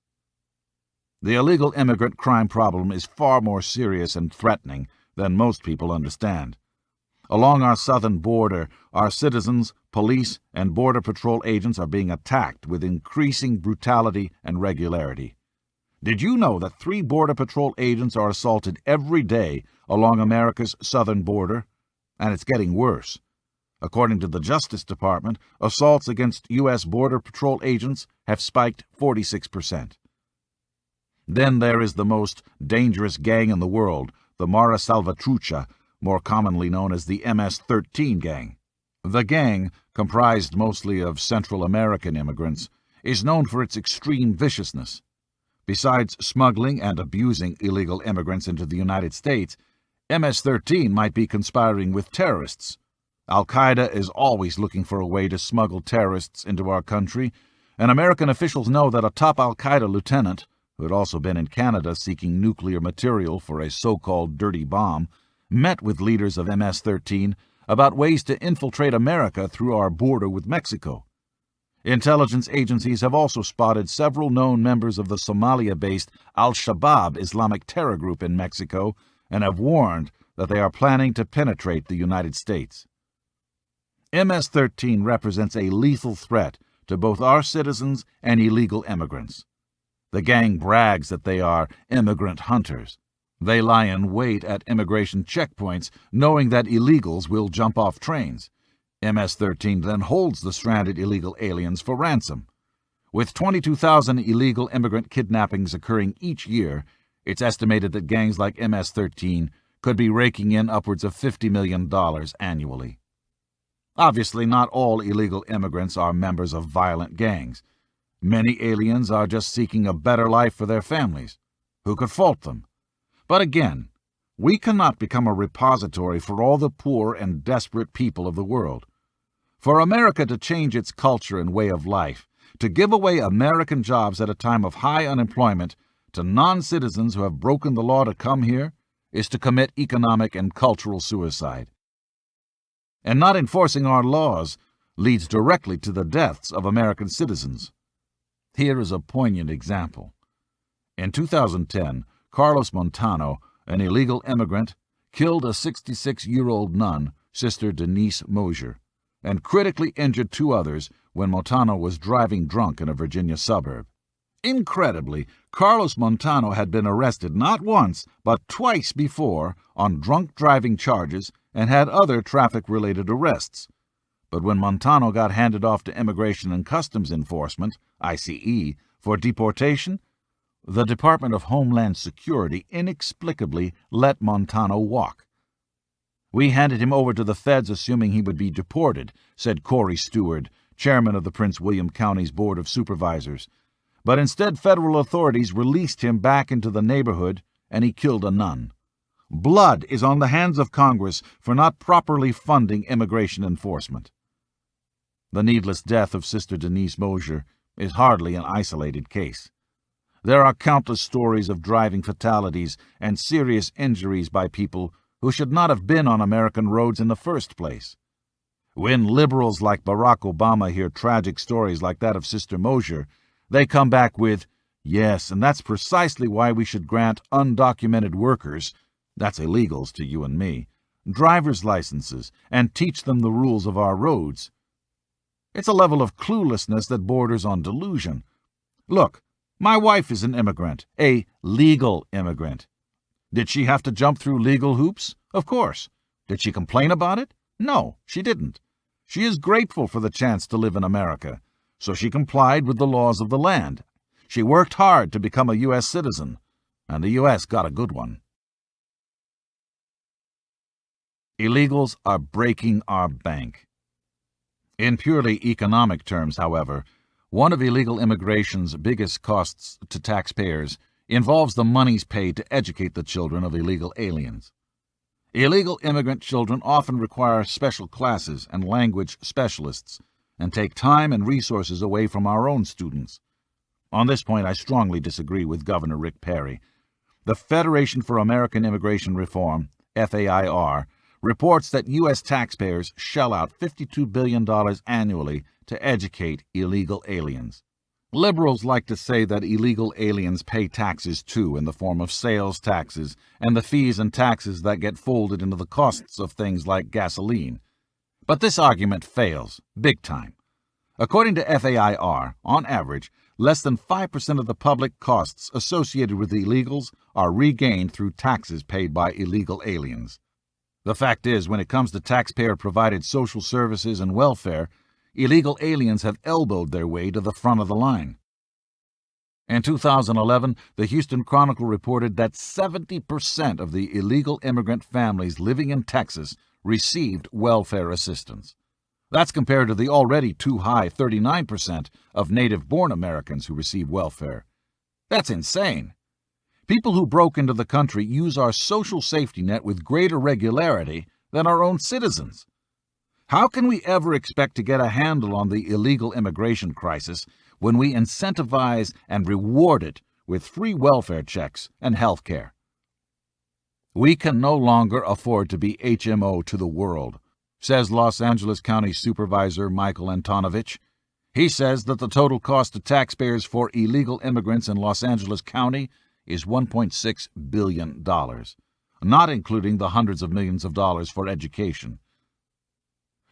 The illegal immigrant crime problem is far more serious and threatening than most people understand. Along our southern border, our citizens, police, and Border Patrol agents are being attacked with increasing brutality and regularity. Did you know that 3 Border Patrol agents are assaulted every day along America's southern border? And it's getting worse. According to the Justice Department, assaults against U.S. Border Patrol agents have spiked 46%. Then there is the most dangerous gang in the world, the Mara Salvatrucha, more commonly known as the MS-13 gang. The gang, comprised mostly of Central American immigrants, is known for its extreme viciousness. Besides smuggling and abusing illegal immigrants into the United States, MS-13 might be conspiring with terrorists. Al-Qaeda is always looking for a way to smuggle terrorists into our country, and American officials know that a top Al-Qaeda lieutenant, who had also been in Canada seeking nuclear material for a so-called dirty bomb, met with leaders of MS-13 about ways to infiltrate America through our border with Mexico. Intelligence agencies have also spotted several known members of the Somalia-based Al-Shabaab Islamic terror group in Mexico and have warned that they are planning to penetrate the United States. MS-13 represents a lethal threat to both our citizens and illegal immigrants. The gang brags that they are immigrant hunters. They lie in wait at immigration checkpoints, knowing that illegals will jump off trains. MS-13 then holds the stranded illegal aliens for ransom. With 22,000 illegal immigrant kidnappings occurring each year, it's estimated that gangs like MS-13 could be raking in upwards of $50 million annually. Obviously, not all illegal immigrants are members of violent gangs. Many aliens are just seeking a better life for their families. Who could fault them? But again, we cannot become a repository for all the poor and desperate people of the world. For America to change its culture and way of life, to give away American jobs at a time of high unemployment to non-citizens who have broken the law to come here, is to commit economic and cultural suicide. And not enforcing our laws leads directly to the deaths of American citizens. Here is a poignant example. In 2010, Carlos Montano, an illegal immigrant, killed a 66-year-old nun, Sister Denise Mosier, and critically injured 2 others when Montano was driving drunk in a Virginia suburb. Incredibly, Carlos Montano had been arrested not once but twice before on drunk driving charges and had other traffic-related arrests. But when Montano got handed off to Immigration and Customs Enforcement, ICE, for deportation, the Department of Homeland Security inexplicably let Montano walk. "We handed him over to the feds assuming he would be deported," said Corey Stewart, chairman of the Prince William County's Board of Supervisors. But instead federal authorities released him back into the neighborhood, and he killed a nun. Blood is on the hands of Congress for not properly funding immigration enforcement. The needless death of Sister Denise Mosier is hardly an isolated case. There are countless stories of driving fatalities and serious injuries by people who should not have been on American roads in the first place. When liberals like Barack Obama hear tragic stories like that of Sister Mosier, they come back with, "Yes, and that's precisely why we should grant undocumented workers," that's illegals to you and me, "driver's licenses and teach them the rules of our roads." It's a level of cluelessness that borders on delusion. Look, my wife is an immigrant, a legal immigrant. Did she have to jump through legal hoops? Of course. Did she complain about it? No, she didn't. She is grateful for the chance to live in America, so she complied with the laws of the land. She worked hard to become a U.S. citizen, and the U.S. got a good one. Illegals are breaking our bank. In purely economic terms, however, one of illegal immigration's biggest costs to taxpayers involves the monies paid to educate the children of illegal aliens. Illegal immigrant children often require special classes and language specialists and take time and resources away from our own students. On this point, I strongly disagree with Governor Rick Perry. The Federation for American Immigration Reform, FAIR, reports that U.S. taxpayers shell out $52 billion annually to educate illegal aliens. Liberals like to say that illegal aliens pay taxes too in the form of sales taxes and the fees and taxes that get folded into the costs of things like gasoline. But this argument fails, big time. According to FAIR, on average, less than 5% of the public costs associated with illegals are regained through taxes paid by illegal aliens. The fact is, when it comes to taxpayer-provided social services and welfare, illegal aliens have elbowed their way to the front of the line. In 2011, the Houston Chronicle reported that 70% of the illegal immigrant families living in Texas received welfare assistance. That's compared to the already too high 39% of native-born Americans who receive welfare. That's insane. People who broke into the country use our social safety net with greater regularity than our own citizens. How can we ever expect to get a handle on the illegal immigration crisis when we incentivize and reward it with free welfare checks and health care? We can no longer afford to be HMO to the world, says Los Angeles County Supervisor Michael Antonovich. He says that the total cost to taxpayers for illegal immigrants in Los Angeles County is $1.6 billion, not including the hundreds of millions of dollars for education.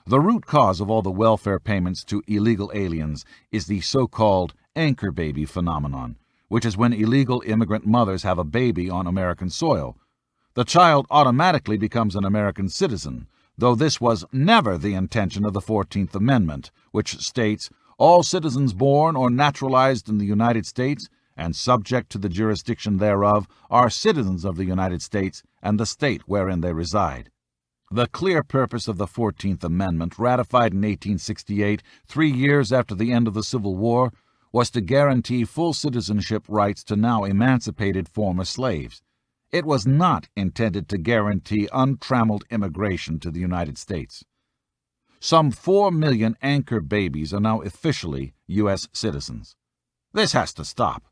The root cause of all the welfare payments to illegal aliens is the so-called anchor baby phenomenon, which is when illegal immigrant mothers have a baby on American soil. The child automatically becomes an American citizen, though this was never the intention of the 14th Amendment, which states, "All citizens born or naturalized in the United States and subject to the jurisdiction thereof are citizens of the United States and the state wherein they reside." The clear purpose of the 14th Amendment, ratified in 1868, 3 years after the end of the Civil War, was to guarantee full citizenship rights to now emancipated former slaves. It was not intended to guarantee untrammeled immigration to the United States. Some 4 million anchor babies are now officially U.S. citizens. This has to stop.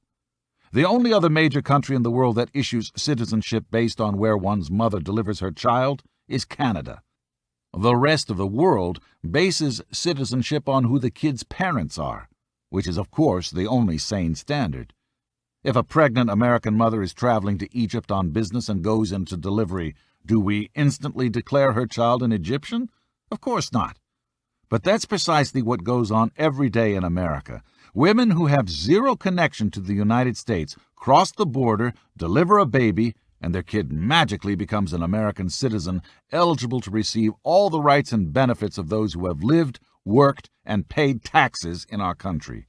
The only other major country in the world that issues citizenship based on where one's mother delivers her child is Canada. The rest of the world bases citizenship on who the kid's parents are, which is, of course, the only sane standard. If a pregnant American mother is traveling to Egypt on business and goes into delivery, do we instantly declare her child an Egyptian? Of course not. But that's precisely what goes on every day in America. Women who have zero connection to the United States cross the border, deliver a baby, and their kid magically becomes an American citizen, eligible to receive all the rights and benefits of those who have lived, worked, and paid taxes in our country.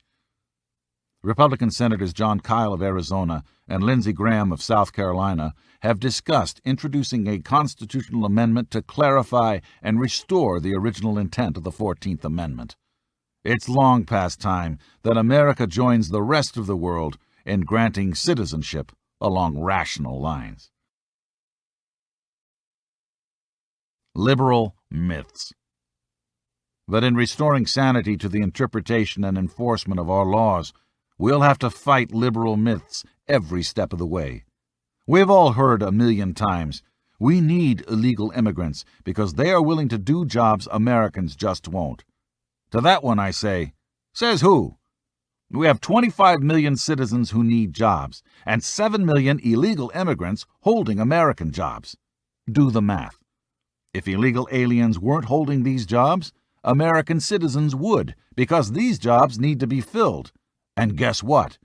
Republican Senators John Kyle of Arizona and Lindsey Graham of South Carolina have discussed introducing a constitutional amendment to clarify and restore the original intent of the 14th Amendment. It's long past time that America joins the rest of the world in granting citizenship along rational lines. Liberal myths. But in restoring sanity to the interpretation and enforcement of our laws, we'll have to fight liberal myths every step of the way. We've all heard a million times, we need illegal immigrants because they are willing to do jobs Americans just won't. To that one I say, says who? We have 25 million citizens who need jobs, and 7 million illegal immigrants holding American jobs. Do the math. If illegal aliens weren't holding these jobs, American citizens would, because these jobs need to be filled. And guess what?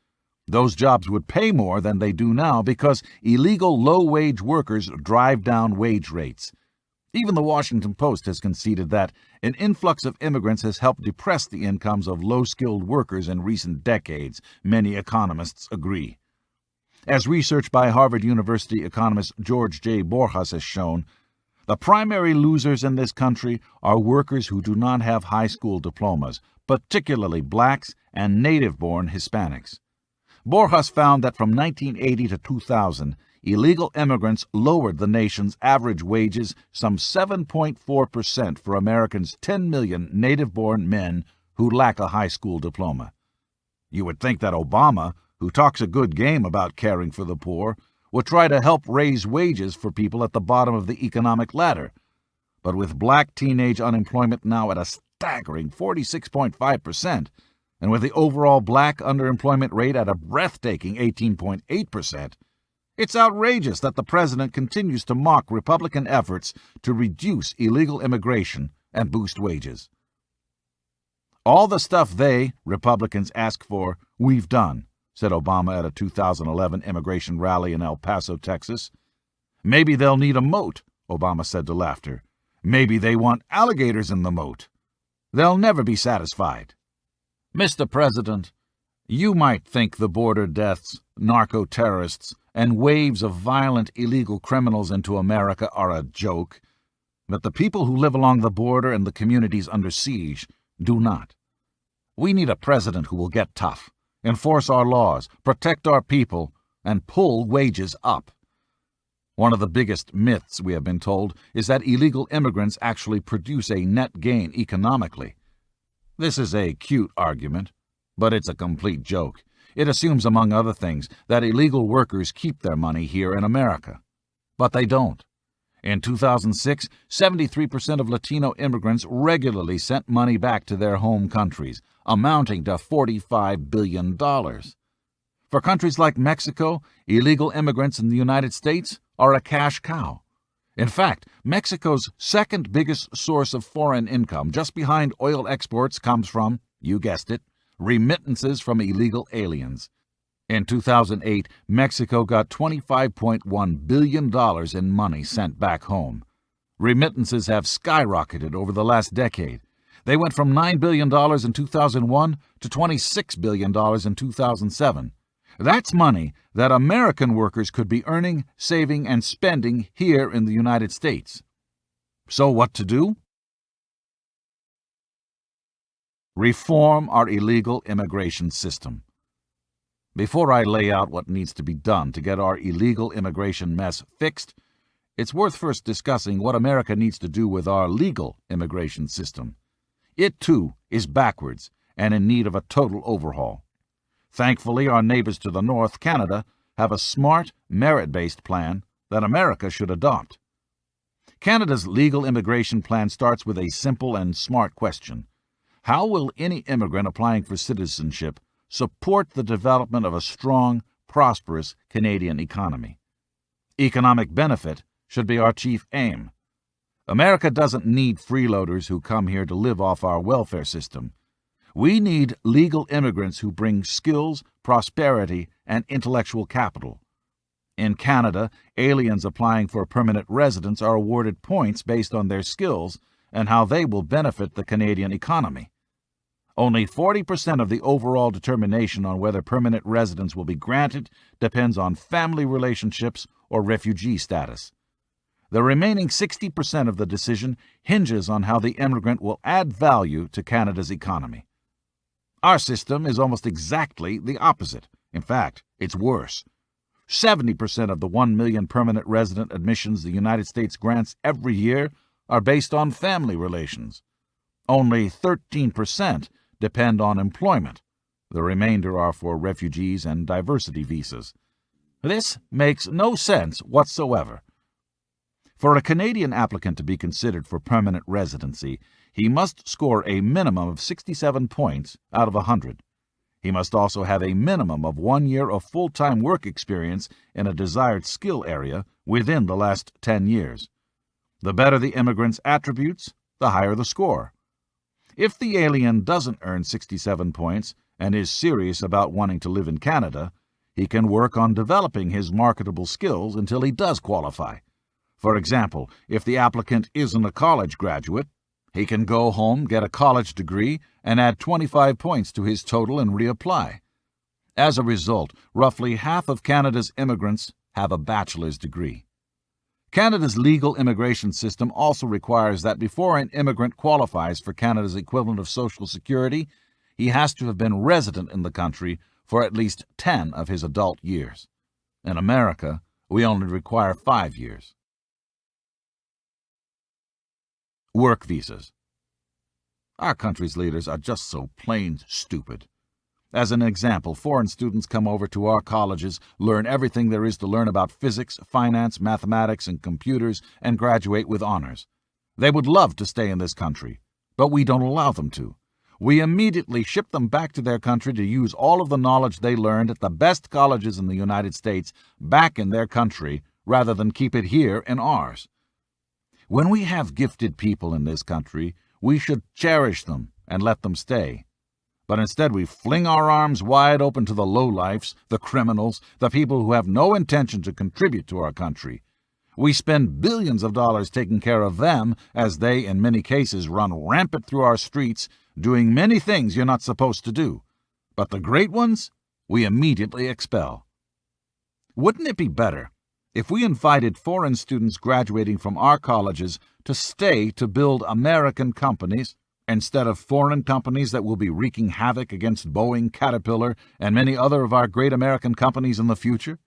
Those jobs would pay more than they do now because illegal low-wage workers drive down wage rates. Even the Washington Post has conceded that an influx of immigrants has helped depress the incomes of low-skilled workers in recent decades, many economists agree. As research by Harvard University economist George J. Borjas has shown, the primary losers in this country are workers who do not have high school diplomas, particularly blacks and native-born Hispanics. Borjas found that from 1980 to 2000, illegal immigrants lowered the nation's average wages some 7.4% for Americans' 10 million native-born men who lack a high school diploma. You would think that Obama, who talks a good game about caring for the poor, would try to help raise wages for people at the bottom of the economic ladder. But with black teenage unemployment now at a staggering 46.5%, and with the overall black underemployment rate at a breathtaking 18.8%, it's outrageous that the president continues to mock Republican efforts to reduce illegal immigration and boost wages. All the stuff they, Republicans, ask for, we've done, said Obama at a 2011 immigration rally in El Paso, Texas. Maybe they'll need a moat, Obama said to laughter. Maybe they want alligators in the moat. They'll never be satisfied. Mr. President, you might think the border deaths, narco-terrorists, and waves of violent illegal criminals into America are a joke, but the people who live along the border and the communities under siege do not. We need a president who will get tough, enforce our laws, protect our people, and pull wages up. One of the biggest myths, we have been told, is that illegal immigrants actually produce a net gain economically. This is a cute argument, but it's a complete joke. It assumes, among other things, that illegal workers keep their money here in America. But they don't. In 2006, 73% of Latino immigrants regularly sent money back to their home countries, amounting to $45 billion. For countries like Mexico, illegal immigrants in the United States are a cash cow. In fact, Mexico's second biggest source of foreign income, just behind oil exports, comes from, you guessed it, remittances from illegal aliens. In 2008, Mexico got $25.1 billion in money sent back home. Remittances have skyrocketed over the last decade. They went from $9 billion in 2001 to $26 billion in 2007. That's money that American workers could be earning, saving, and spending here in the United States. So what to do? Reform our illegal immigration system. Before I lay out what needs to be done to get our illegal immigration mess fixed, it's worth first discussing what America needs to do with our legal immigration system. It, too, is backwards and in need of a total overhaul. Thankfully, our neighbors to the north, Canada, have a smart, merit-based plan that America should adopt. Canada's legal immigration plan starts with a simple and smart question. How will any immigrant applying for citizenship support the development of a strong, prosperous Canadian economy? Economic benefit should be our chief aim. America doesn't need freeloaders who come here to live off our welfare system. We need legal immigrants who bring skills, prosperity, and intellectual capital. In Canada, aliens applying for permanent residence are awarded points based on their skills and how they will benefit the Canadian economy. Only 40% of the overall determination on whether permanent residence will be granted depends on family relationships or refugee status. The remaining 60% of the decision hinges on how the immigrant will add value to Canada's economy. Our system is almost exactly the opposite. In fact, it's worse. 70% of the 1 million permanent resident admissions the United States grants every year are based on family relations. Only 13% depend on employment. The remainder are for refugees and diversity visas. This makes no sense whatsoever. For a Canadian applicant to be considered for permanent residency, he must score a minimum of 67 points out of 100. He must also have a minimum of 1 year of full-time work experience in a desired skill area within the last 10 years. The better the immigrant's attributes, the higher the score. If the alien doesn't earn 67 points and is serious about wanting to live in Canada, he can work on developing his marketable skills until he does qualify. For example, if the applicant isn't a college graduate, he can go home, get a college degree, and add 25 points to his total and reapply. As a result, roughly half of Canada's immigrants have a bachelor's degree. Canada's legal immigration system also requires that before an immigrant qualifies for Canada's equivalent of Social Security, he has to have been resident in the country for at least 10 of his adult years. In America, we only require 5 years. Work visas. Our country's leaders are just so plain stupid. As an example, foreign students come over to our colleges, learn everything there is to learn about physics, finance, mathematics, and computers, and graduate with honors. They would love to stay in this country, but we don't allow them to. We immediately ship them back to their country to use all of the knowledge they learned at the best colleges in the United States back in their country, rather than keep it here in ours. When we have gifted people in this country, we should cherish them and let them stay. But instead we fling our arms wide open to the lowlifes, the criminals, the people who have no intention to contribute to our country. We spend billions of dollars taking care of them as they, in many cases, run rampant through our streets, doing many things you're not supposed to do. But the great ones, we immediately expel. Wouldn't it be better if we invited foreign students graduating from our colleges to stay to build American companies instead of foreign companies that will be wreaking havoc against Boeing, Caterpillar, and many other of our great American companies in the future?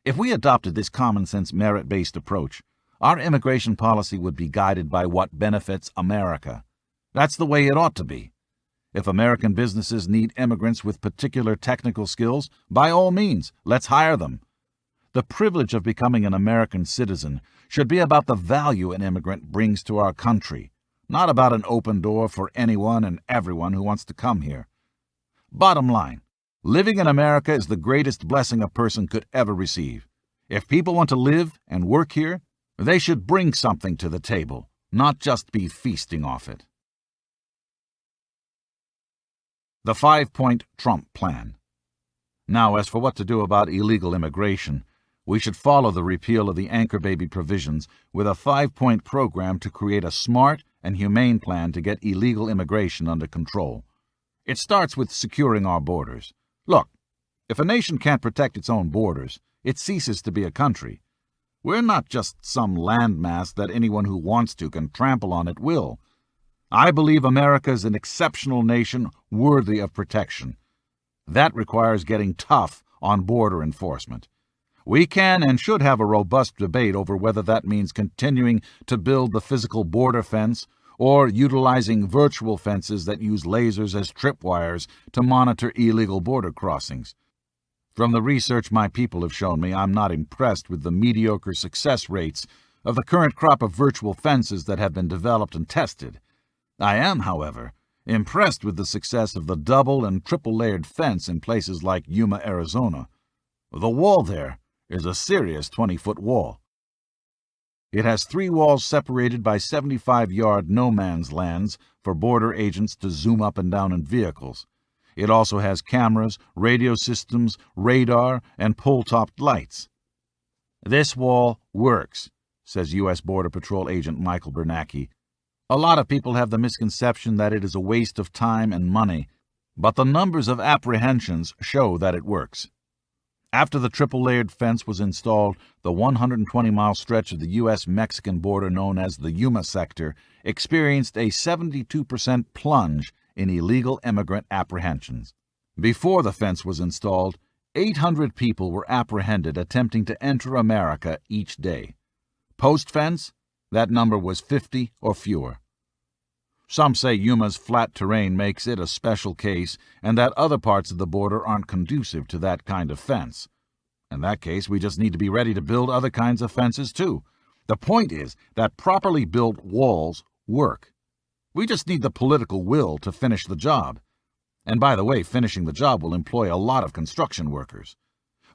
If we adopted this common-sense merit-based approach, our immigration policy would be guided by what benefits America. That's the way it ought to be. If American businesses need immigrants with particular technical skills, by all means, let's hire them. The privilege of becoming an American citizen should be about the value an immigrant brings to our country, not about an open door for anyone and everyone who wants to come here. Bottom line, living in America is the greatest blessing a person could ever receive. If people want to live and work here, they should bring something to the table, not just be feasting off it. The 5-point Trump plan. Now, as for what to do about illegal immigration, we should follow the repeal of the anchor baby provisions with a 5-point program to create a smart and humane plan to get illegal immigration under control. It starts with securing our borders. Look, if a nation can't protect its own borders, it ceases to be a country. We're not just some landmass that anyone who wants to can trample on at will. I believe America is an exceptional nation worthy of protection. That requires getting tough on border enforcement. We can and should have a robust debate over whether that means continuing to build the physical border fence or utilizing virtual fences that use lasers as tripwires to monitor illegal border crossings. From the research my people have shown me, I'm not impressed with the mediocre success rates of the current crop of virtual fences that have been developed and tested. I am, however, impressed with the success of the double and triple-layered fence in places like Yuma, Arizona. The wall there is a serious 20-foot wall. It has 3 walls separated by 75-yard no-man's lands for border agents to zoom up and down in vehicles. It also has cameras, radio systems, radar, and pole-topped lights. This wall works, says U.S. Border Patrol agent Michael Bernanke. A lot of people have the misconception that it is a waste of time and money, but the numbers of apprehensions show that it works. After the triple-layered fence was installed, the 120-mile stretch of the U.S.-Mexican border known as the Yuma sector experienced a 72% plunge in illegal immigrant apprehensions. Before the fence was installed, 800 people were apprehended attempting to enter America each day. Post-fence, that number was 50 or fewer. Some say Yuma's flat terrain makes it a special case and that other parts of the border aren't conducive to that kind of fence. In that case, we just need to be ready to build other kinds of fences too. The point is that properly built walls work. We just need the political will to finish the job. And by the way, finishing the job will employ a lot of construction workers.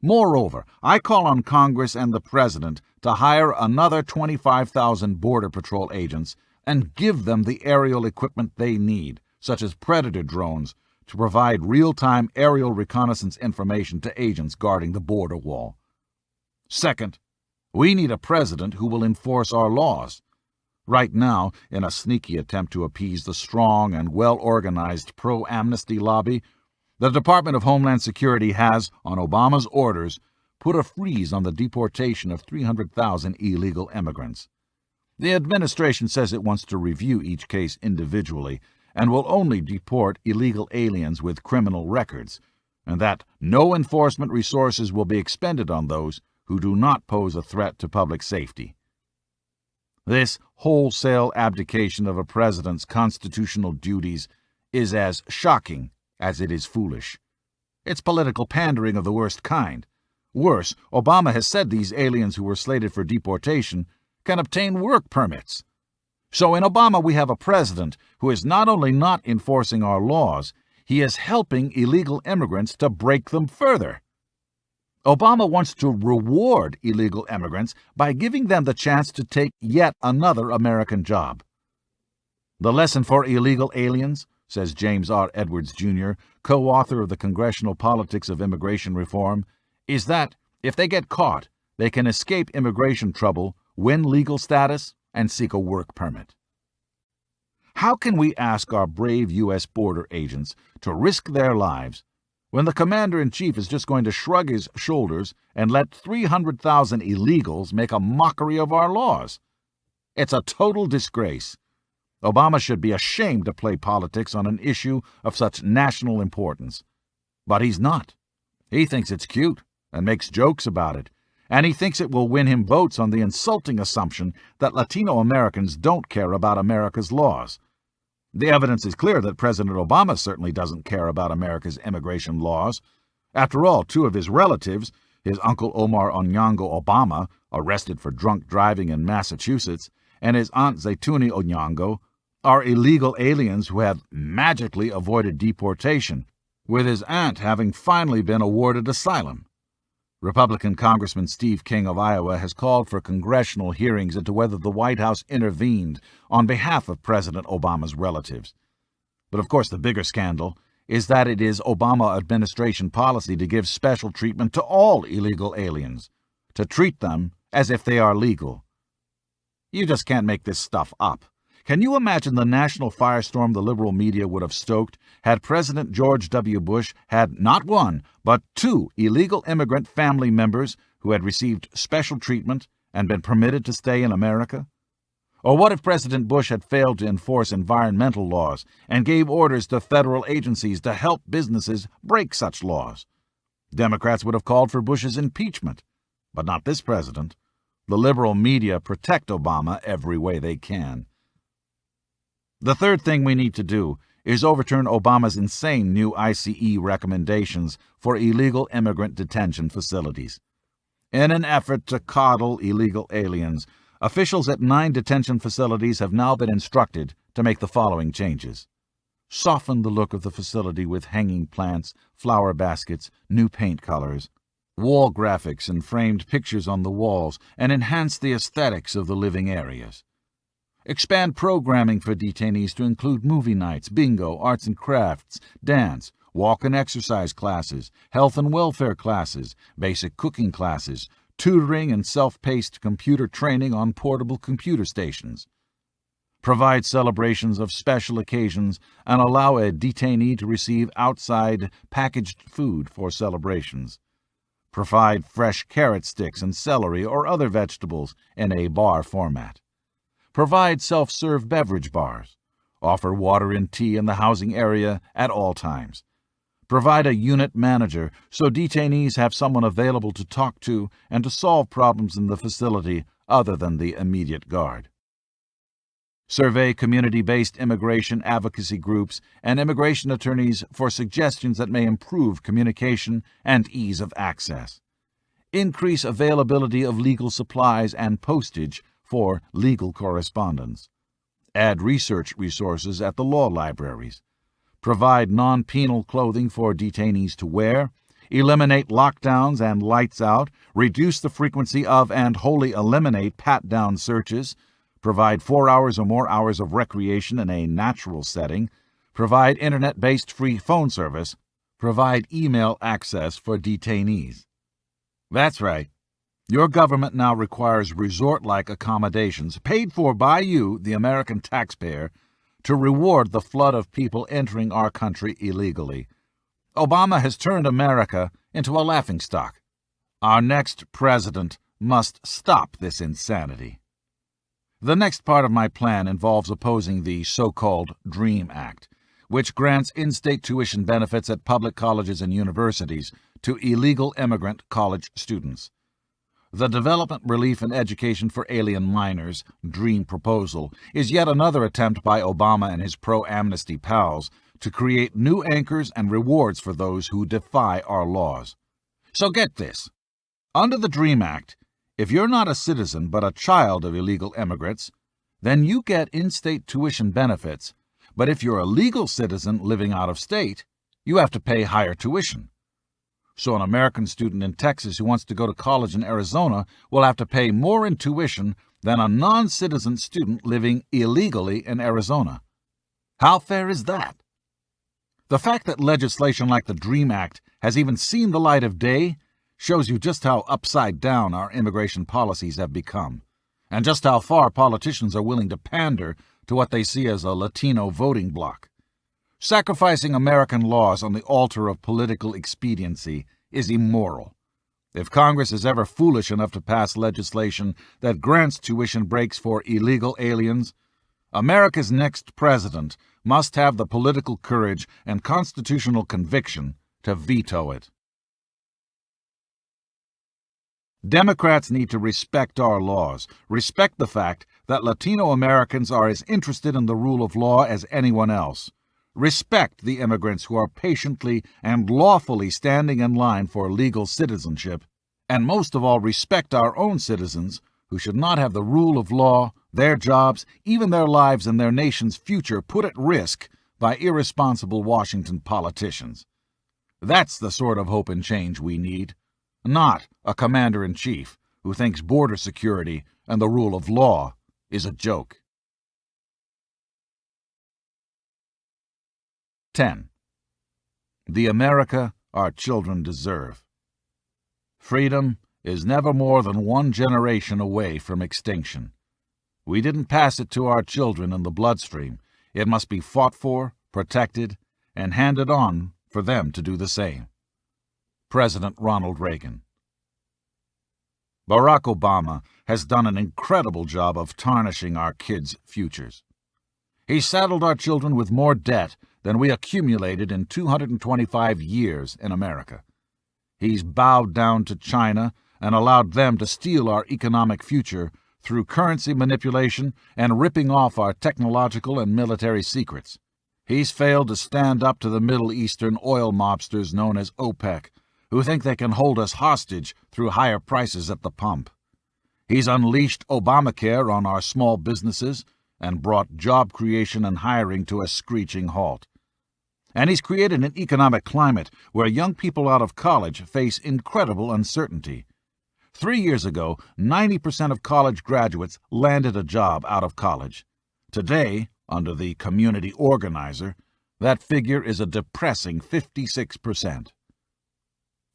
Moreover, I call on Congress and the President to hire another 25,000 Border Patrol agents and give them the aerial equipment they need, such as Predator drones, to provide real-time aerial reconnaissance information to agents guarding the border wall. Second, we need a president who will enforce our laws. Right now, in a sneaky attempt to appease the strong and well-organized pro-amnesty lobby, the Department of Homeland Security has, on Obama's orders, put a freeze on the deportation of 300,000 illegal immigrants. The administration says it wants to review each case individually and will only deport illegal aliens with criminal records, and that no enforcement resources will be expended on those who do not pose a threat to public safety. This wholesale abdication of a president's constitutional duties is as shocking as it is foolish. It's political pandering of the worst kind. Worse, Obama has said these aliens who were slated for deportation can obtain work permits. So in Obama we have a president who is not only not enforcing our laws, he is helping illegal immigrants to break them further. Obama wants to reward illegal immigrants by giving them the chance to take yet another American job. The lesson for illegal aliens, says James R. Edwards, Jr., co-author of The Congressional Politics of Immigration Reform, is that if they get caught, they can escape immigration trouble, win legal status, and seek a work permit. How can we ask our brave U.S. border agents to risk their lives when the commander-in-chief is just going to shrug his shoulders and let 300,000 illegals make a mockery of our laws? It's a total disgrace. Obama should be ashamed to play politics on an issue of such national importance. But he's not. He thinks it's cute and makes jokes about it, and he thinks it will win him votes on the insulting assumption that Latino Americans don't care about America's laws. The evidence is clear that President Obama certainly doesn't care about America's immigration laws. After all, two of his relatives, his uncle Omar Onyango Obama, arrested for drunk driving in Massachusetts, and his aunt Zaytuni Onyango, are illegal aliens who have magically avoided deportation, with his aunt having finally been awarded asylum. Republican Congressman Steve King of Iowa has called for congressional hearings into whether the White House intervened on behalf of President Obama's relatives. But of course the bigger scandal is that it is Obama administration policy to give special treatment to all illegal aliens, to treat them as if they are legal. You just can't make this stuff up. Can you imagine the national firestorm the liberal media would have stoked had President George W. Bush had not one, but two illegal immigrant family members who had received special treatment and been permitted to stay in America? Or what if President Bush had failed to enforce environmental laws and gave orders to federal agencies to help businesses break such laws? Democrats would have called for Bush's impeachment, but not this president. The liberal media protect Obama every way they can. The third thing we need to do is overturn Obama's insane new ICE recommendations for illegal immigrant detention facilities. In an effort to coddle illegal aliens, officials at 9 detention facilities have now been instructed to make the following changes. Soften the look of the facility with hanging plants, flower baskets, new paint colors, wall graphics and framed pictures on the walls, and enhance the aesthetics of the living areas. Expand programming for detainees to include movie nights, bingo, arts and crafts, dance, walk and exercise classes, health and welfare classes, basic cooking classes, tutoring and self-paced computer training on portable computer stations. Provide celebrations of special occasions and allow a detainee to receive outside packaged food for celebrations. Provide fresh carrot sticks and celery or other vegetables in a bar format. Provide self-serve beverage bars. Offer water and tea in the housing area at all times. Provide a unit manager so detainees have someone available to talk to and to solve problems in the facility other than the immediate guard. Survey community-based immigration advocacy groups and immigration attorneys for suggestions that may improve communication and ease of access. Increase availability of legal supplies and postage for legal correspondence. Add research resources at the law libraries. Provide non-penal clothing for detainees to wear. Eliminate lockdowns and lights out. Reduce the frequency of and wholly eliminate pat-down searches. Provide 4 hours or more hours of recreation in a natural setting. Provide internet-based free phone service. Provide email access for detainees. That's right. Your government now requires resort-like accommodations paid for by you, the American taxpayer, to reward the flood of people entering our country illegally. Obama has turned America into a laughingstock. Our next president must stop this insanity. The next part of my plan involves opposing the so-called DREAM Act, which grants in-state tuition benefits at public colleges and universities to illegal immigrant college students. The Development, Relief, and Education for Alien Minors DREAM proposal is yet another attempt by Obama and his pro-amnesty pals to create new anchors and rewards for those who defy our laws. So get this. Under the DREAM Act, if you're not a citizen but a child of illegal immigrants, then you get in-state tuition benefits, but if you're a legal citizen living out of state, you have to pay higher tuition. So an American student in Texas who wants to go to college in Arizona will have to pay more in tuition than a non-citizen student living illegally in Arizona. How fair is that? The fact that legislation like the DREAM Act has even seen the light of day shows you just how upside down our immigration policies have become, and just how far politicians are willing to pander to what they see as a Latino voting bloc. Sacrificing American laws on the altar of political expediency is immoral. If Congress is ever foolish enough to pass legislation that grants tuition breaks for illegal aliens, America's next president must have the political courage and constitutional conviction to veto it. Democrats need to respect our laws, respect the fact that Latino Americans are as interested in the rule of law as anyone else. Respect the immigrants who are patiently and lawfully standing in line for legal citizenship, and most of all, respect our own citizens who should not have the rule of law, their jobs, even their lives and their nation's future put at risk by irresponsible Washington politicians. That's the sort of hope and change we need, not a commander-in-chief who thinks border security and the rule of law is a joke. 10. The America our children deserve. Freedom is never more than one generation away from extinction. We didn't pass it to our children in the bloodstream. It must be fought for, protected, and handed on for them to do the same. President Ronald Reagan. Barack Obama has done an incredible job of tarnishing our kids' futures. He saddled our children with more debt than we accumulated in 225 years in America. He's bowed down to China and allowed them to steal our economic future through currency manipulation and ripping off our technological and military secrets. He's failed to stand up to the Middle Eastern oil mobsters known as OPEC, who think they can hold us hostage through higher prices at the pump. He's unleashed Obamacare on our small businesses and brought job creation and hiring to a screeching halt. And he's created an economic climate where young people out of college face incredible uncertainty. 3 years ago, 90% of college graduates landed a job out of college. Today, under the community organizer, that figure is a depressing 56%.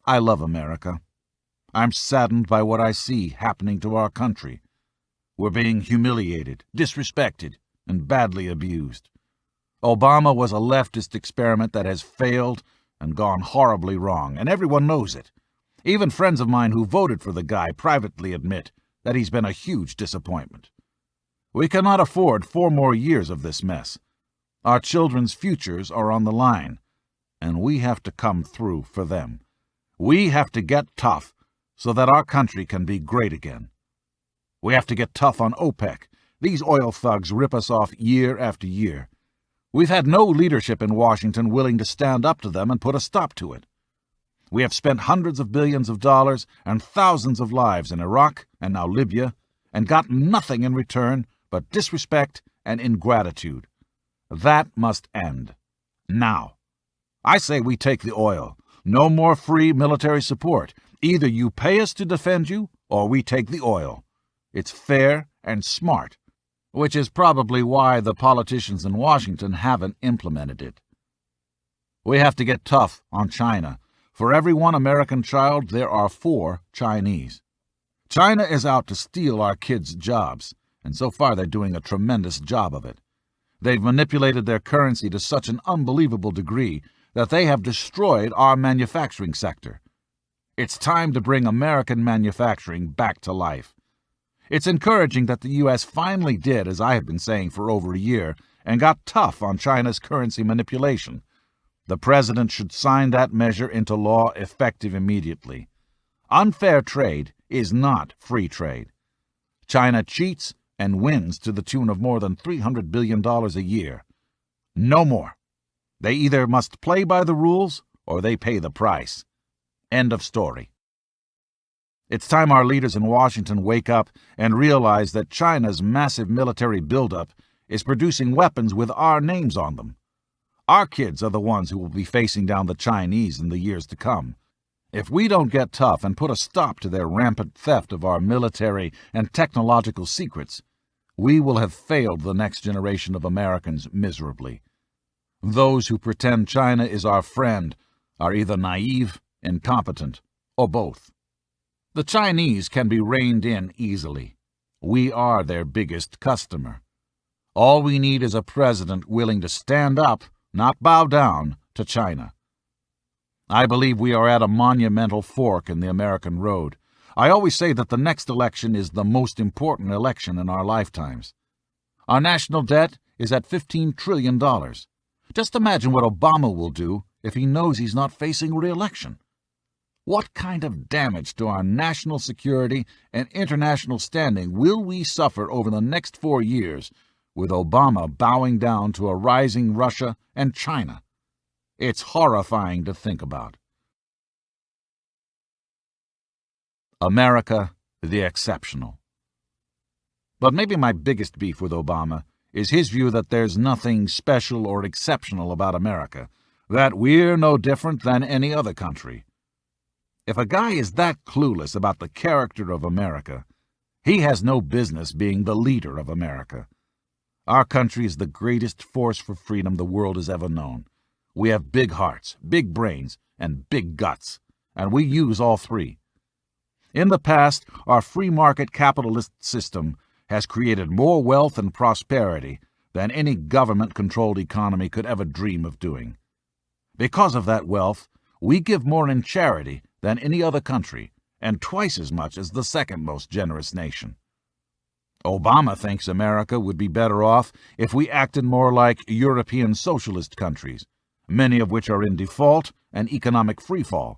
I love America. I'm saddened by what I see happening to our country. We're being humiliated, disrespected, and badly abused. Obama was a leftist experiment that has failed and gone horribly wrong, and everyone knows it. Even friends of mine who voted for the guy privately admit that he's been a huge disappointment. We cannot afford 4 more years of this mess. Our children's futures are on the line, and we have to come through for them. We have to get tough so that our country can be great again. We have to get tough on OPEC. These oil thugs rip us off year after year. We've had no leadership in Washington willing to stand up to them and put a stop to it. We have spent hundreds of billions of dollars and thousands of lives in Iraq and now Libya, and got nothing in return but disrespect and ingratitude. That must end. Now. I say we take the oil. No more free military support. Either you pay us to defend you, or we take the oil. It's fair and smart, which is probably why the politicians in Washington haven't implemented it. We have to get tough on China. For every one American child, there are 4 Chinese. China is out to steal our kids' jobs, and so far they're doing a tremendous job of it. They've manipulated their currency to such an unbelievable degree that they have destroyed our manufacturing sector. It's time to bring American manufacturing back to life. It's encouraging that the U.S. finally did, as I have been saying for over a year, and got tough on China's currency manipulation. The president should sign that measure into law effective immediately. Unfair trade is not free trade. China cheats and wins to the tune of more than $300 billion a year. No more. They either must play by the rules or they pay the price. End of story. It's time our leaders in Washington wake up and realize that China's massive military buildup is producing weapons with our names on them. Our kids are the ones who will be facing down the Chinese in the years to come. If we don't get tough and put a stop to their rampant theft of our military and technological secrets, we will have failed the next generation of Americans miserably. Those who pretend China is our friend are either naive, incompetent, or both. The Chinese can be reined in easily. We are their biggest customer. All we need is a president willing to stand up, not bow down, to China. I believe we are at a monumental fork in the American road. I always say that the next election is the most important election in our lifetimes. Our national debt is at $15 trillion. Just imagine what Obama will do if he knows he's not facing re-election. What kind of damage to our national security and international standing will we suffer over the next 4 years with Obama bowing down to a rising Russia and China? It's horrifying to think about. America, the exceptional. But maybe my biggest beef with Obama is his view that there's nothing special or exceptional about America, that we're no different than any other country. If a guy is that clueless about the character of America, he has no business being the leader of America. Our country is the greatest force for freedom the world has ever known. We have big hearts, big brains, and big guts, and we use all three. In the past, our free market capitalist system has created more wealth and prosperity than any government-controlled economy could ever dream of doing. Because of that wealth, we give more in charity than any other country, and twice as much as the second most generous nation. Obama thinks America would be better off if we acted more like European socialist countries, many of which are in default and economic freefall.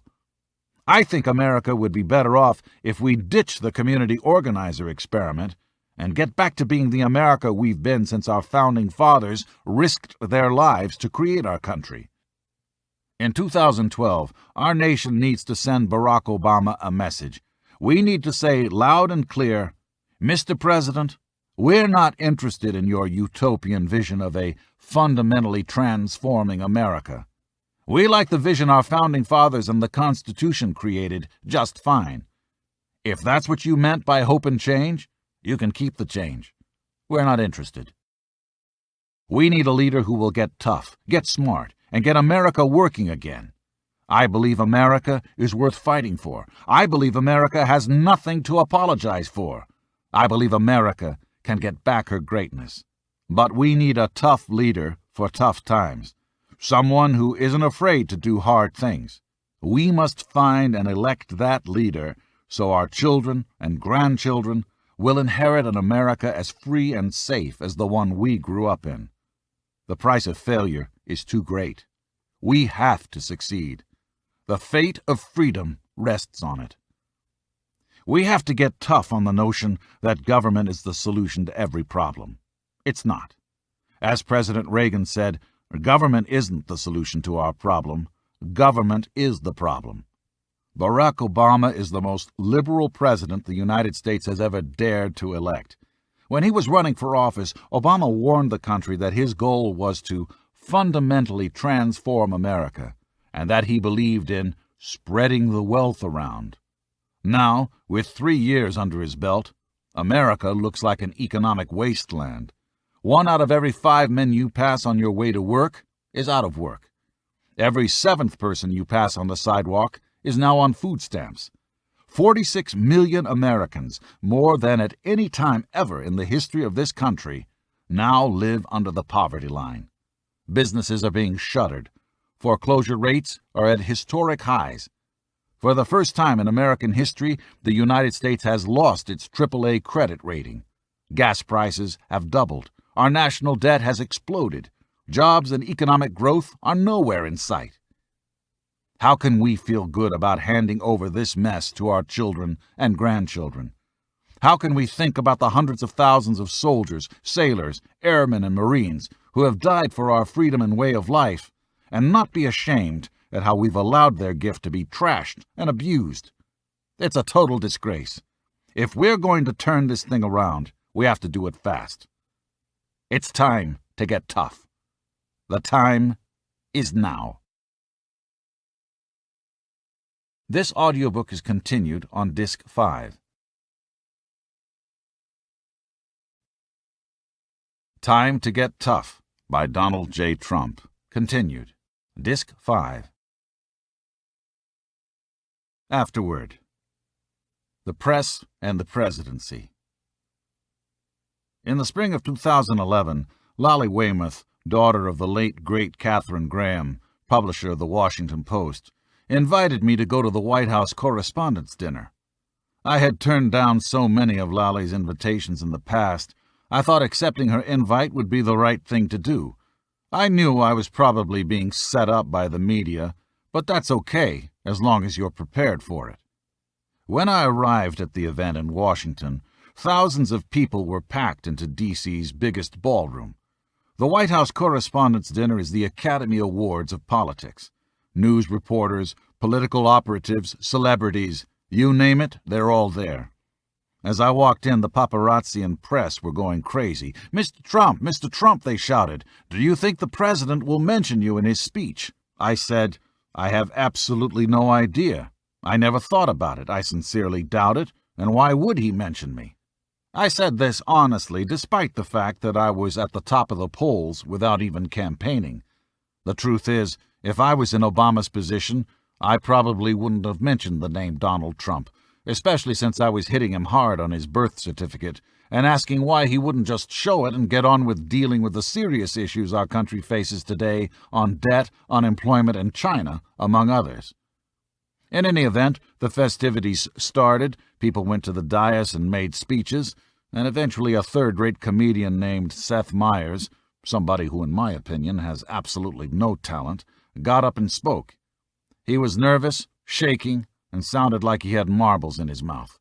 I think America would be better off if we ditch the community organizer experiment and get back to being the America we've been since our founding fathers risked their lives to create our country. In 2012, our nation needs to send Barack Obama a message. We need to say loud and clear, Mr. President, we're not interested in your utopian vision of a fundamentally transforming America. We like the vision our founding fathers and the Constitution created just fine. If that's what you meant by hope and change, you can keep the change. We're not interested. We need a leader who will get tough, get smart, and get America working again. I believe America is worth fighting for. I believe America has nothing to apologize for. I believe America can get back her greatness. But we need a tough leader for tough times. Someone who isn't afraid to do hard things. We must find and elect that leader so our children and grandchildren will inherit an America as free and safe as the one we grew up in. The price of failure is too great. We have to succeed. The fate of freedom rests on it. We have to get tough on the notion that government is the solution to every problem. It's not. As President Reagan said, government isn't the solution to our problem. Government is the problem. Barack Obama is the most liberal president the United States has ever dared to elect. When he was running for office, Obama warned the country that his goal was to fundamentally transform America, and that he believed in spreading the wealth around. Now, with 3 years under his belt, America looks like an economic wasteland. 1 out of every 5 men you pass on your way to work is out of work. Every 7th person you pass on the sidewalk is now on food stamps. 46 million Americans, more than at any time ever in the history of this country, now live under the poverty line. Businesses are being shuttered. Foreclosure rates are at historic highs. For the first time in American history, the United States has lost its AAA credit rating. Gas prices have doubled. Our national debt has exploded. Jobs and economic growth are nowhere in sight. How can we feel good about handing over this mess to our children and grandchildren? How can we think about the hundreds of thousands of soldiers, sailors, airmen, and Marines who have died for our freedom and way of life, and not be ashamed at how we've allowed their gift to be trashed and abused? It's a total disgrace. If we're going to turn this thing around, we have to do it fast. It's time to get tough. The time is now. This audiobook is continued on Disc 5. Time to Get Tough by Donald J. Trump, Continued. Disc 5. Afterward. The Press and the Presidency. In the spring of 2011, Lolly Weymouth, daughter of the late great Katharine Graham, publisher of the Washington Post, invited me to go to the White House Correspondents' Dinner. I had turned down so many of Lolly's invitations in the past, I thought accepting her invite would be the right thing to do. I knew I was probably being set up by the media, but that's okay, as long as you're prepared for it. When I arrived at the event in Washington, thousands of people were packed into D.C.'s biggest ballroom. The White House Correspondents' Dinner is the Academy Awards of politics. News reporters, political operatives, celebrities, you name it, they're all there. As I walked in, the paparazzi and press were going crazy. "Mr. Trump, they shouted. "Do you think the president will mention you in his speech?" I said, "I have absolutely no idea. I never thought about it. I sincerely doubt it, and why would he mention me?" I said this honestly, despite the fact that I was at the top of the polls without even campaigning. The truth is, if I was in Obama's position, I probably wouldn't have mentioned the name Donald Trump, especially since I was hitting him hard on his birth certificate and asking why he wouldn't just show it and get on with dealing with the serious issues our country faces today on debt, unemployment, and China, among others. In any event, the festivities started, people went to the dais and made speeches, and eventually a third-rate comedian named Seth Meyers, somebody who in my opinion has absolutely no talent, got up and spoke. He was nervous, shaking, and sounded like he had marbles in his mouth.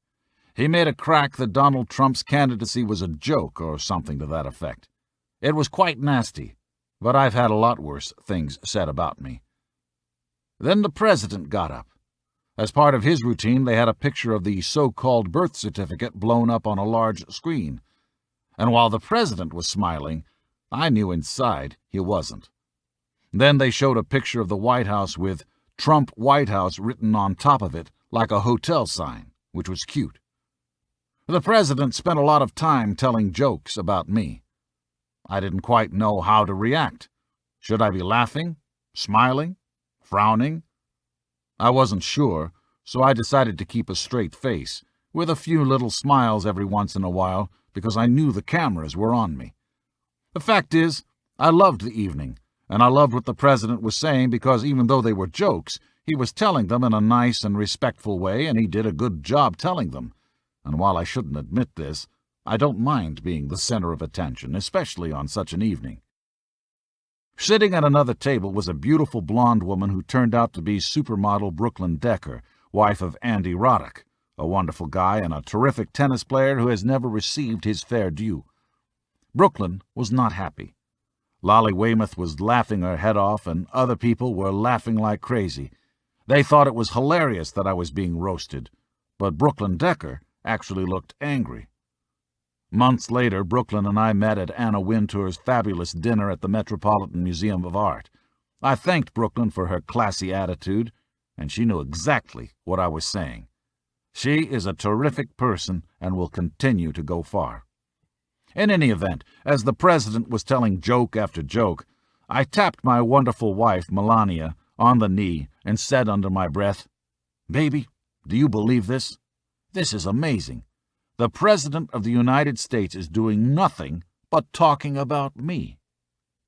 He made a crack that Donald Trump's candidacy was a joke or something to that effect. It was quite nasty, but I've had a lot worse things said about me. Then the president got up. As part of his routine, they had a picture of the so-called birth certificate blown up on a large screen. And while the president was smiling, I knew inside he wasn't. Then they showed a picture of the White House with Trump White House written on top of it like a hotel sign, which was cute. The president spent a lot of time telling jokes about me. I didn't quite know how to react. Should I be laughing, smiling, frowning? I wasn't sure, so I decided to keep a straight face, with a few little smiles every once in a while, because I knew the cameras were on me. The fact is, I loved the evening, and I loved what the president was saying because even though they were jokes, he was telling them in a nice and respectful way, and he did a good job telling them. And while I shouldn't admit this, I don't mind being the center of attention, especially on such an evening. Sitting at another table was a beautiful blonde woman who turned out to be supermodel Brooklyn Decker, wife of Andy Roddick, a wonderful guy and a terrific tennis player who has never received his fair due. Brooklyn was not happy. Lolly Weymouth was laughing her head off, and other people were laughing like crazy. They thought it was hilarious that I was being roasted, but Brooklyn Decker actually looked angry. Months later, Brooklyn and I met at Anna Wintour's fabulous dinner at the Metropolitan Museum of Art. I thanked Brooklyn for her classy attitude, and she knew exactly what I was saying. She is a terrific person and will continue to go far. In any event, as the president was telling joke after joke, I tapped my wonderful wife, Melania, on the knee and said under my breath, "Baby, do you believe this? This is amazing. The President of the United States is doing nothing but talking about me."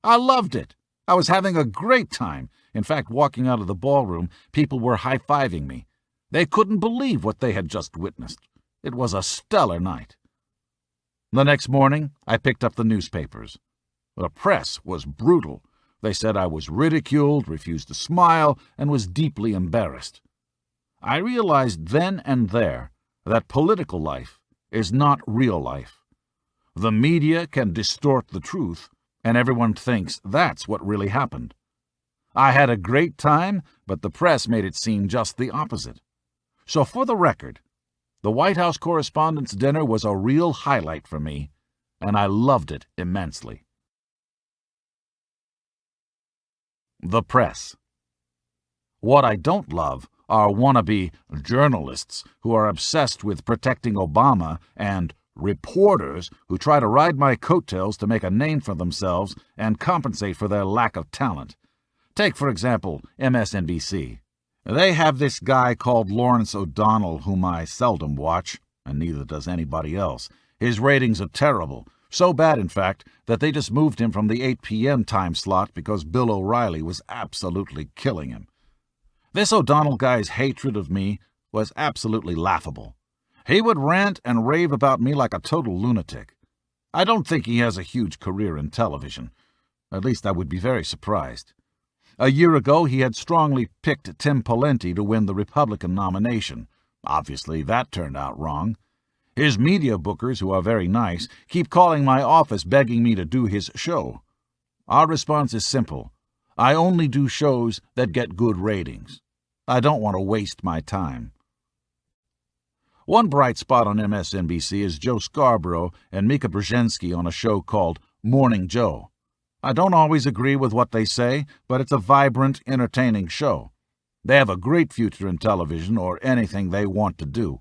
I loved it. I was having a great time. In fact, walking out of the ballroom, people were high-fiving me. They couldn't believe what they had just witnessed. It was a stellar night. The next morning, I picked up the newspapers. The press was brutal. They said I was ridiculed, refused to smile, and was deeply embarrassed. I realized then and there that political life is not real life. The media can distort the truth, and everyone thinks that's what really happened. I had a great time, but the press made it seem just the opposite. So for the record, the White House Correspondents' Dinner was a real highlight for me, and I loved it immensely. The press. What I don't love are wannabe journalists who are obsessed with protecting Obama and reporters who try to ride my coattails to make a name for themselves and compensate for their lack of talent. Take, for example, MSNBC. They have this guy called Lawrence O'Donnell whom I seldom watch, and neither does anybody else. His ratings are terrible. So bad, in fact, that they just moved him from the 8 p.m. time slot because Bill O'Reilly was absolutely killing him. This O'Donnell guy's hatred of me was absolutely laughable. He would rant and rave about me like a total lunatic. I don't think he has a huge career in television. At least I would be very surprised. A year ago, he had strongly picked Tim Pawlenty to win the Republican nomination. Obviously, that turned out wrong. His media bookers, who are very nice, keep calling my office begging me to do his show. Our response is simple. I only do shows that get good ratings. I don't want to waste my time. One bright spot on MSNBC is Joe Scarborough and Mika Brzezinski on a show called Morning Joe. I don't always agree with what they say, but it's a vibrant, entertaining show. They have a great future in television or anything they want to do.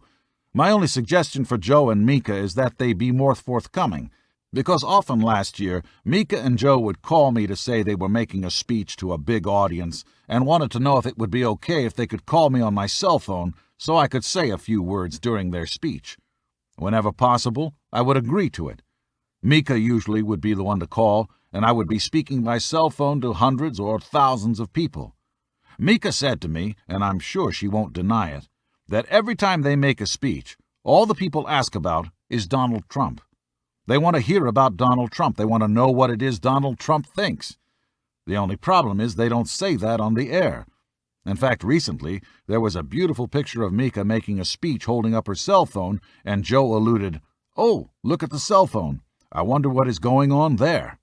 My only suggestion for Joe and Mika is that they be more forthcoming, because often last year, Mika and Joe would call me to say they were making a speech to a big audience and wanted to know if it would be okay if they could call me on my cell phone so I could say a few words during their speech. Whenever possible, I would agree to it. Mika usually would be the one to call, and I would be speaking by cell phone to hundreds or thousands of people. Mika said to me, and I'm sure she won't deny it, that every time they make a speech, all the people ask about is Donald Trump. They want to hear about Donald Trump. They want to know what it is Donald Trump thinks. The only problem is they don't say that on the air. In fact, recently, there was a beautiful picture of Mika making a speech holding up her cell phone, and Joe alluded, "Oh, look at the cell phone. I wonder what is going on there."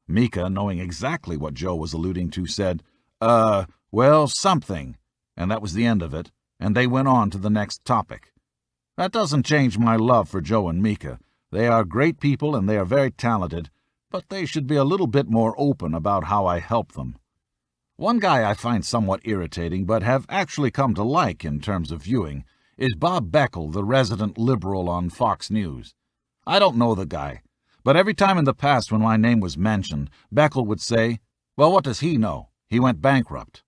Mika, knowing exactly what Joe was alluding to, said, well, something. And that was the end of it, and they went on to the next topic. That doesn't change my love for Joe and Mika. They are great people and they are very talented, but they should be a little bit more open about how I help them. One guy I find somewhat irritating, but have actually come to like in terms of viewing, is Bob Beckel, the resident liberal on Fox News. I don't know the guy, but every time in the past when my name was mentioned, Beckel would say, "Well, what does he know? He went bankrupt."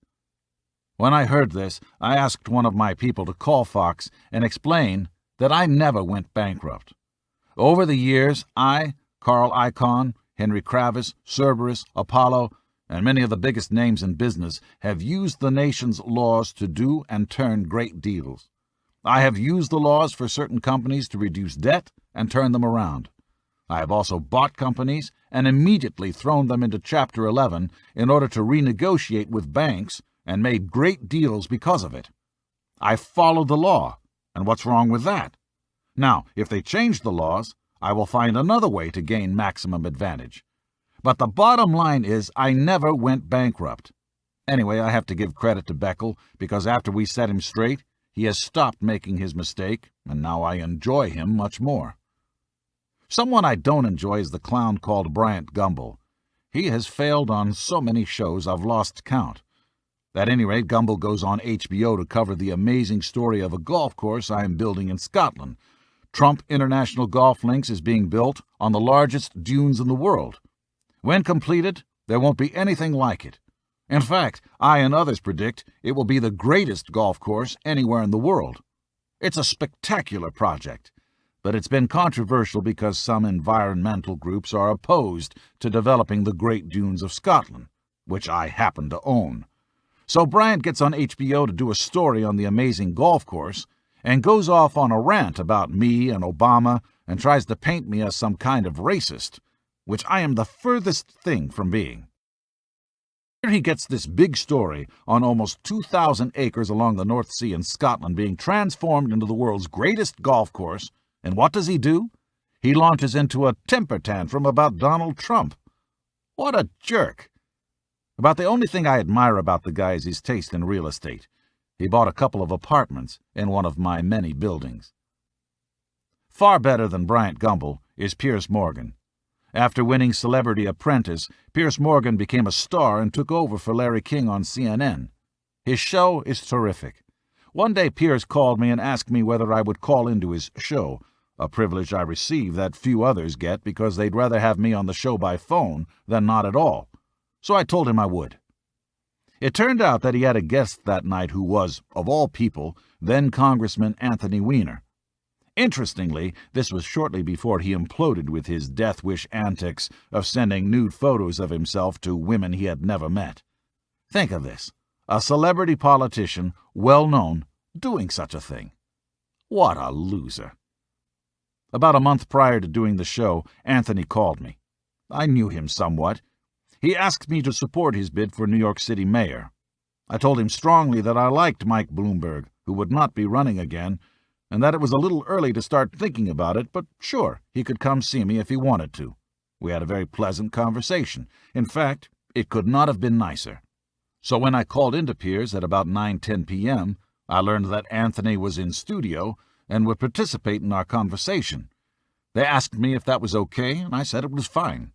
When I heard this, I asked one of my people to call Fox and explain that I never went bankrupt. Over the years, I, Carl Icahn, Henry Kravis, Cerberus, Apollo, and many of the biggest names in business have used the nation's laws to do and turn great deals. I have used the laws for certain companies to reduce debt and turn them around. I have also bought companies and immediately thrown them into Chapter 11 in order to renegotiate with banks and made great deals because of it. I followed the law, and what's wrong with that? Now, if they change the laws, I will find another way to gain maximum advantage. But the bottom line is I never went bankrupt. Anyway, I have to give credit to Beckel, because after we set him straight, he has stopped making his mistake, and now I enjoy him much more. Someone I don't enjoy is the clown called Bryant Gumbel. He has failed on so many shows I've lost count. At any rate, Gumbel goes on HBO to cover the amazing story of a golf course I am building in Scotland. Trump International Golf Links is being built on the largest dunes in the world. When completed, there won't be anything like it. In fact, I and others predict it will be the greatest golf course anywhere in the world. It's a spectacular project, but it's been controversial because some environmental groups are opposed to developing the Great Dunes of Scotland, which I happen to own. So Bryant gets on HBO to do a story on the amazing golf course and goes off on a rant about me and Obama and tries to paint me as some kind of racist, which I am the furthest thing from being. Here he gets this big story on almost 2,000 acres along the North Sea in Scotland being transformed into the world's greatest golf course, and what does he do? He launches into a temper tantrum about Donald Trump. What a jerk! About the only thing I admire about the guy is his taste in real estate. He bought a couple of apartments in one of my many buildings. Far better than Bryant Gumbel is Piers Morgan. After winning Celebrity Apprentice, Piers Morgan became a star and took over for Larry King on CNN. His show is terrific. One day Piers called me and asked me whether I would call into his show, a privilege I receive that few others get because they'd rather have me on the show by phone than not at all. So I told him I would. It turned out that he had a guest that night who was, of all people, then Congressman Anthony Weiner. Interestingly, this was shortly before he imploded with his death wish antics of sending nude photos of himself to women he had never met. Think of this, a celebrity politician, well-known, doing such a thing. What a loser. About a month prior to doing the show, Anthony called me. I knew him somewhat. He asked me to support his bid for New York City mayor. I told him strongly that I liked Mike Bloomberg, who would not be running again, and that it was a little early to start thinking about it, but sure, he could come see me if he wanted to. We had a very pleasant conversation. In fact, it could not have been nicer. So when I called into Piers at about 9:10 p.m., I learned that Anthony was in studio and would participate in our conversation. They asked me if that was okay, and I said it was fine.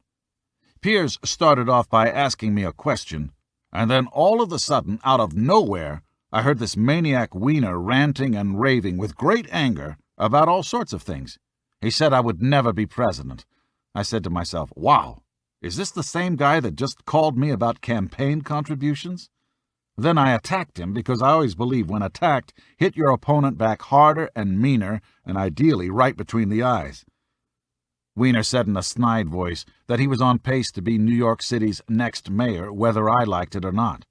Piers started off by asking me a question, and then all of a sudden, out of nowhere, I heard this maniac Weiner ranting and raving with great anger about all sorts of things. He said I would never be president. I said to myself, wow, is this the same guy that just called me about campaign contributions? Then I attacked him because I always believe when attacked, hit your opponent back harder and meaner and ideally right between the eyes. Weiner said in a snide voice that he was on pace to be New York City's next mayor, whether I liked it or not.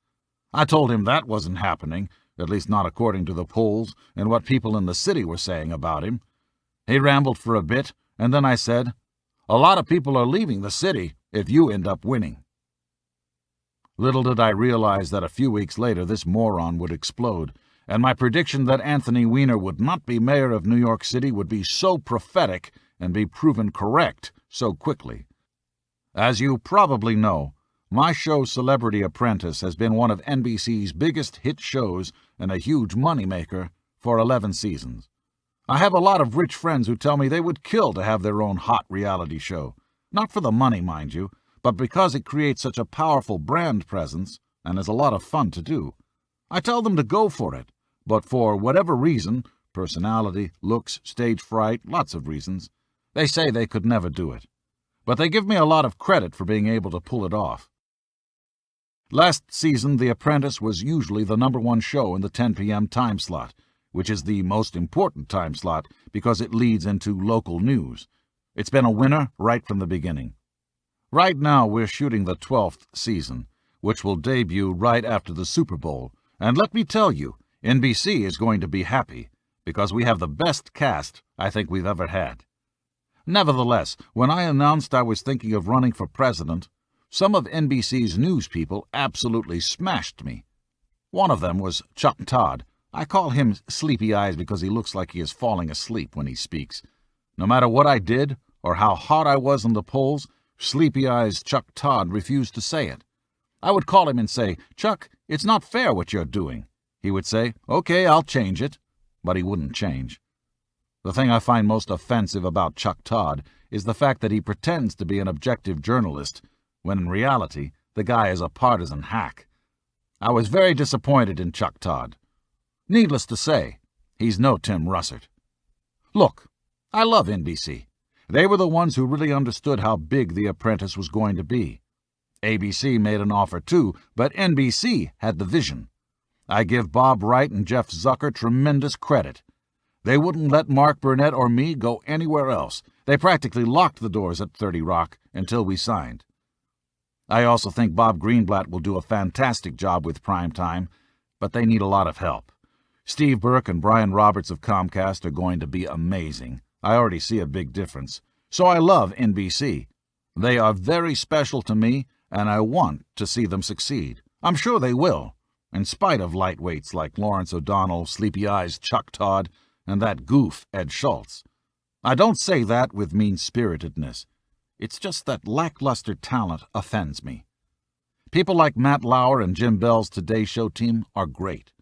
I told him that wasn't happening, at least not according to the polls and what people in the city were saying about him. He rambled for a bit, and then I said, "A lot of people are leaving the city if you end up winning." Little did I realize that a few weeks later this moron would explode, and my prediction that Anthony Weiner would not be mayor of New York City would be so prophetic and be proven correct so quickly. As you probably know, my show Celebrity Apprentice has been one of NBC's biggest hit shows and a huge moneymaker for 11 seasons. I have a lot of rich friends who tell me they would kill to have their own hot reality show. Not for the money, mind you, but because it creates such a powerful brand presence and is a lot of fun to do. I tell them to go for it, but for whatever reason, personality, looks, stage fright, lots of reasons, they say they could never do it. But they give me a lot of credit for being able to pull it off. Last season, The Apprentice was usually the #1 show in the 10 p.m. time slot, which is the most important time slot because it leads into local news. It's been a winner right from the beginning. Right now, we're shooting the 12th season, which will debut right after the Super Bowl. And let me tell you, NBC is going to be happy because we have the best cast I think we've ever had. Nevertheless, when I announced I was thinking of running for president, some of NBC's news people absolutely smashed me. One of them was Chuck Todd. I call him Sleepy Eyes because he looks like he is falling asleep when he speaks. No matter what I did or how hot I was in the polls, Sleepy Eyes Chuck Todd refused to say it. I would call him and say, "Chuck, it's not fair what you're doing." He would say, "Okay, I'll change it." But he wouldn't change. The thing I find most offensive about Chuck Todd is the fact that he pretends to be an objective journalist, when in reality, the guy is a partisan hack. I was very disappointed in Chuck Todd. Needless to say, he's no Tim Russert. Look, I love NBC. They were the ones who really understood how big The Apprentice was going to be. ABC made an offer too, but NBC had the vision. I give Bob Wright and Jeff Zucker tremendous credit. They wouldn't let Mark Burnett or me go anywhere else. They practically locked the doors at 30 Rock until we signed. I also think Bob Greenblatt will do a fantastic job with Primetime, but they need a lot of help. Steve Burke and Brian Roberts of Comcast are going to be amazing. I already see a big difference. So I love NBC. They are very special to me, and I want to see them succeed. I'm sure they will, in spite of lightweights like Lawrence O'Donnell, Sleepy Eyes Chuck Todd, and that goof Ed Schultz. I don't say that with mean-spiritedness. It's just that lackluster talent offends me. People like Matt Lauer and Jim Bell's Today Show team are great.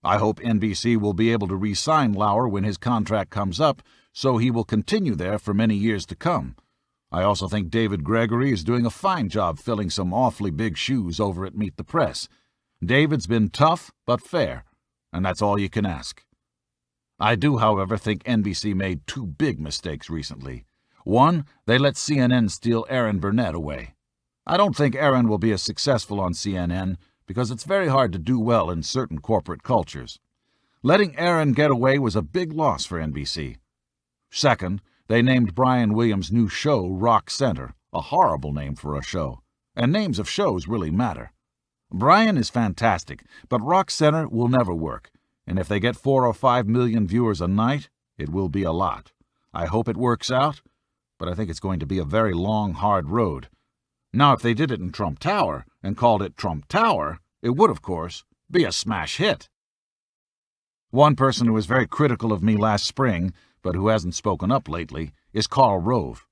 I hope NBC will be able to re-sign Lauer when his contract comes up, so he will continue there for many years to come. I also think David Gregory is doing a fine job filling some awfully big shoes over at Meet the Press. David's been tough but fair, and that's all you can ask. I do, however, think NBC made 2 big mistakes recently. One, they let CNN steal Erin Burnett away. I don't think Erin will be as successful on CNN because it's very hard to do well in certain corporate cultures. Letting Aaron get away was a big loss for NBC. Second, they named Brian Williams' new show Rock Center, a horrible name for a show, and names of shows really matter. Brian is fantastic, but Rock Center will never work, and if they get 4 or 5 million viewers a night, it will be a lot. I hope it works out, but I think it's going to be a very long, hard road. Now, if they did it in Trump Tower and called it Trump Tower, it would, of course, be a smash hit. One person who was very critical of me last spring, but who hasn't spoken up lately, is Karl Rove.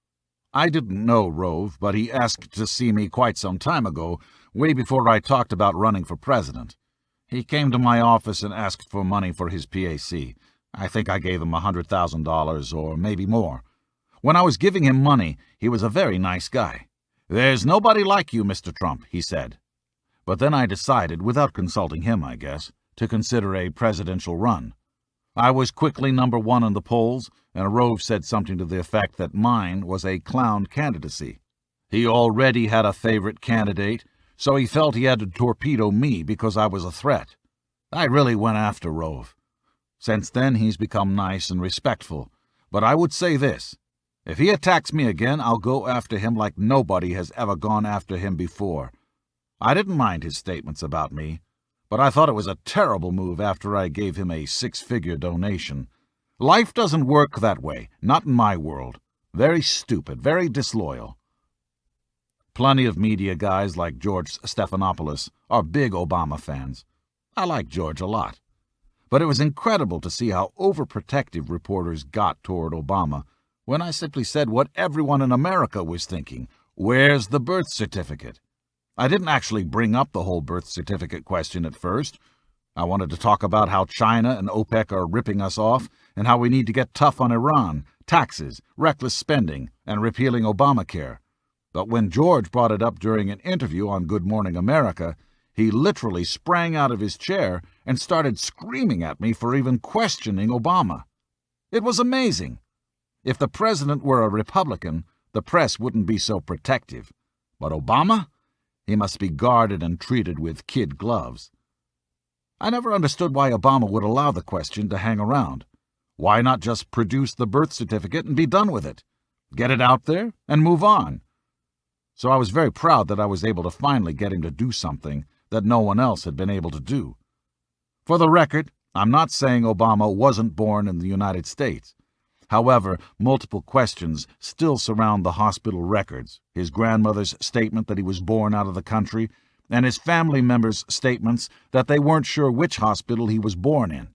I didn't know Rove, but he asked to see me quite some time ago, way before I talked about running for president. He came to my office and asked for money for his PAC. I think I gave him $100,000 or maybe more. When I was giving him money, he was a very nice guy. "There's nobody like you, Mr. Trump," he said. But then I decided, without consulting him, I guess, to consider a presidential run. I was quickly number 1 in the polls, and Rove said something to the effect that mine was a clown candidacy. He already had a favorite candidate, so he felt he had to torpedo me because I was a threat. I really went after Rove. Since then, he's become nice and respectful, but I would say this. If he attacks me again, I'll go after him like nobody has ever gone after him before. I didn't mind his statements about me, but I thought it was a terrible move after I gave him a 6-figure donation. Life doesn't work that way, not in my world. Very stupid, very disloyal. Plenty of media guys like George Stephanopoulos are big Obama fans. I like George a lot. But it was incredible to see how overprotective reporters got toward Obama when I simply said what everyone in America was thinking. Where's the birth certificate? I didn't actually bring up the whole birth certificate question at first. I wanted to talk about how China and OPEC are ripping us off and how we need to get tough on Iran, taxes, reckless spending, and repealing Obamacare. But when George brought it up during an interview on Good Morning America, he literally sprang out of his chair and started screaming at me for even questioning Obama. It was amazing. If the president were a Republican, the press wouldn't be so protective. But Obama? He must be guarded and treated with kid gloves. I never understood why Obama would allow the question to hang around. Why not just produce the birth certificate and be done with it? Get it out there and move on. So I was very proud that I was able to finally get him to do something that no one else had been able to do. For the record, I'm not saying Obama wasn't born in the United States. However, multiple questions still surround the hospital records, his grandmother's statement that he was born out of the country, and his family members' statements that they weren't sure which hospital he was born in.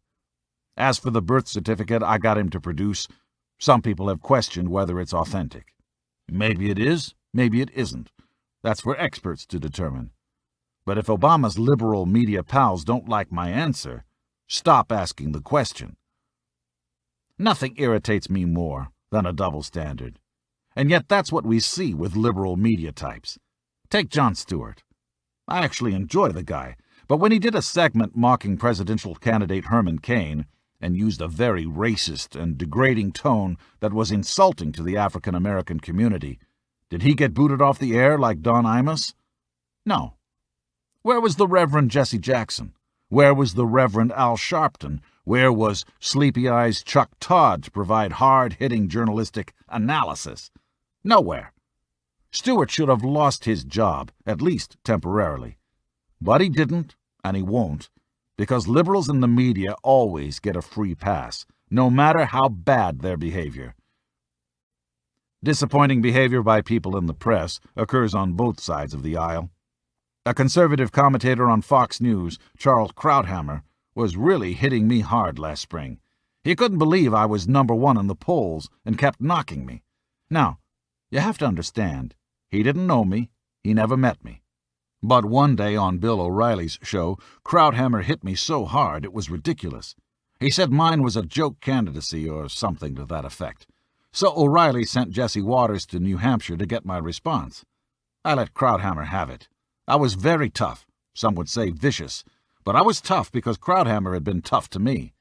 As for the birth certificate I got him to produce, some people have questioned whether it's authentic. Maybe it is, maybe it isn't. That's for experts to determine. But if Obama's liberal media pals don't like my answer, stop asking the question. Nothing irritates me more than a double standard. And yet that's what we see with liberal media types. Take Jon Stewart. I actually enjoy the guy, but when he did a segment mocking presidential candidate Herman Cain and used a very racist and degrading tone that was insulting to the African-American community, did he get booted off the air like Don Imus? No. Where was the Reverend Jesse Jackson? Where was the Reverend Al Sharpton? Where was Sleepy Eyes Chuck Todd to provide hard-hitting journalistic analysis? Nowhere. Stewart should have lost his job, at least temporarily. But he didn't, and he won't, because liberals in the media always get a free pass, no matter how bad their behavior. Disappointing behavior by people in the press occurs on both sides of the aisle. A conservative commentator on Fox News, Charles Krauthammer, was really hitting me hard last spring. He couldn't believe I was number 1 in the polls and kept knocking me. Now, you have to understand, he didn't know me, he never met me. But one day on Bill O'Reilly's show, Krauthammer hit me so hard it was ridiculous. He said mine was a joke candidacy or something to that effect. So O'Reilly sent Jesse Waters to New Hampshire to get my response. I let Krauthammer have it. I was very tough, some would say vicious, but I was tough because Krauthammer had been tough to me.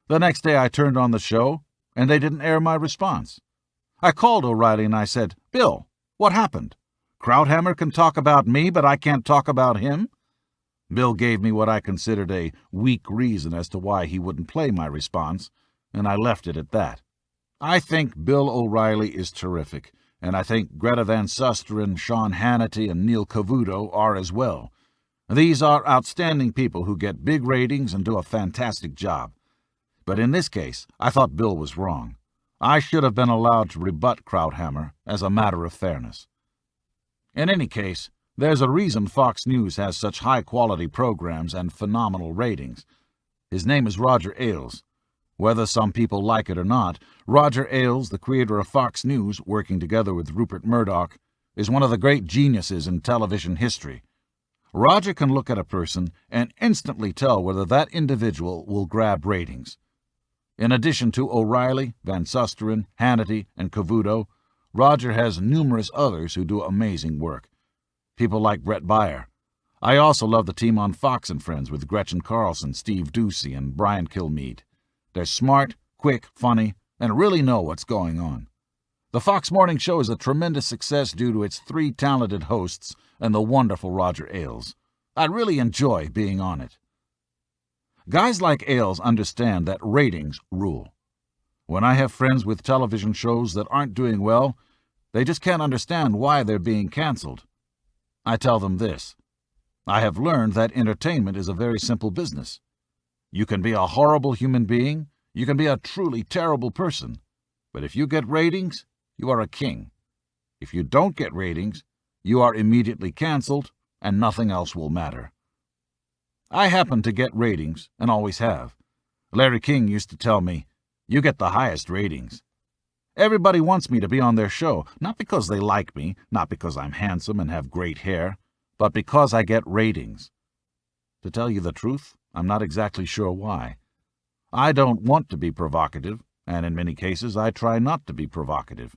The next day I turned on the show, and they didn't air my response. I called O'Reilly and I said, "Bill, what happened? Krauthammer can talk about me, but I can't talk about him?" Bill gave me what I considered a weak reason as to why he wouldn't play my response, and I left it at that. I think Bill O'Reilly is terrific, and I think Greta Van Susteren, Sean Hannity, and Neil Cavuto are as well. These are outstanding people who get big ratings and do a fantastic job. But in this case, I thought Bill was wrong. I should have been allowed to rebut Krauthammer as a matter of fairness. In any case, there's a reason Fox News has such high-quality programs and phenomenal ratings. His name is Roger Ailes. Whether some people like it or not, Roger Ailes, the creator of Fox News, working together with Rupert Murdoch, is one of the great geniuses in television history. Roger can look at a person and instantly tell whether that individual will grab ratings. In addition to O'Reilly, Van Susteren, Hannity, and Cavuto, Roger has numerous others who do amazing work. People like Brett Baier. I also love the team on Fox and Friends with Gretchen Carlson, Steve Doocy, and Brian Kilmeade. They're smart, quick, funny, and really know what's going on. The Fox Morning Show is a tremendous success due to its 3 talented hosts and the wonderful Roger Ailes. I really enjoy being on it. Guys like Ailes understand that ratings rule. When I have friends with television shows that aren't doing well, they just can't understand why they're being canceled. I tell them this: I have learned that entertainment is a very simple business. You can be a horrible human being, you can be a truly terrible person, but if you get ratings, you are a king. If you don't get ratings, you are immediately canceled, and nothing else will matter. I happen to get ratings, and always have. Larry King used to tell me, "You get the highest ratings." Everybody wants me to be on their show, not because they like me, not because I'm handsome and have great hair, but because I get ratings. To tell you the truth, I'm not exactly sure why. I don't want to be provocative, and in many cases I try not to be provocative.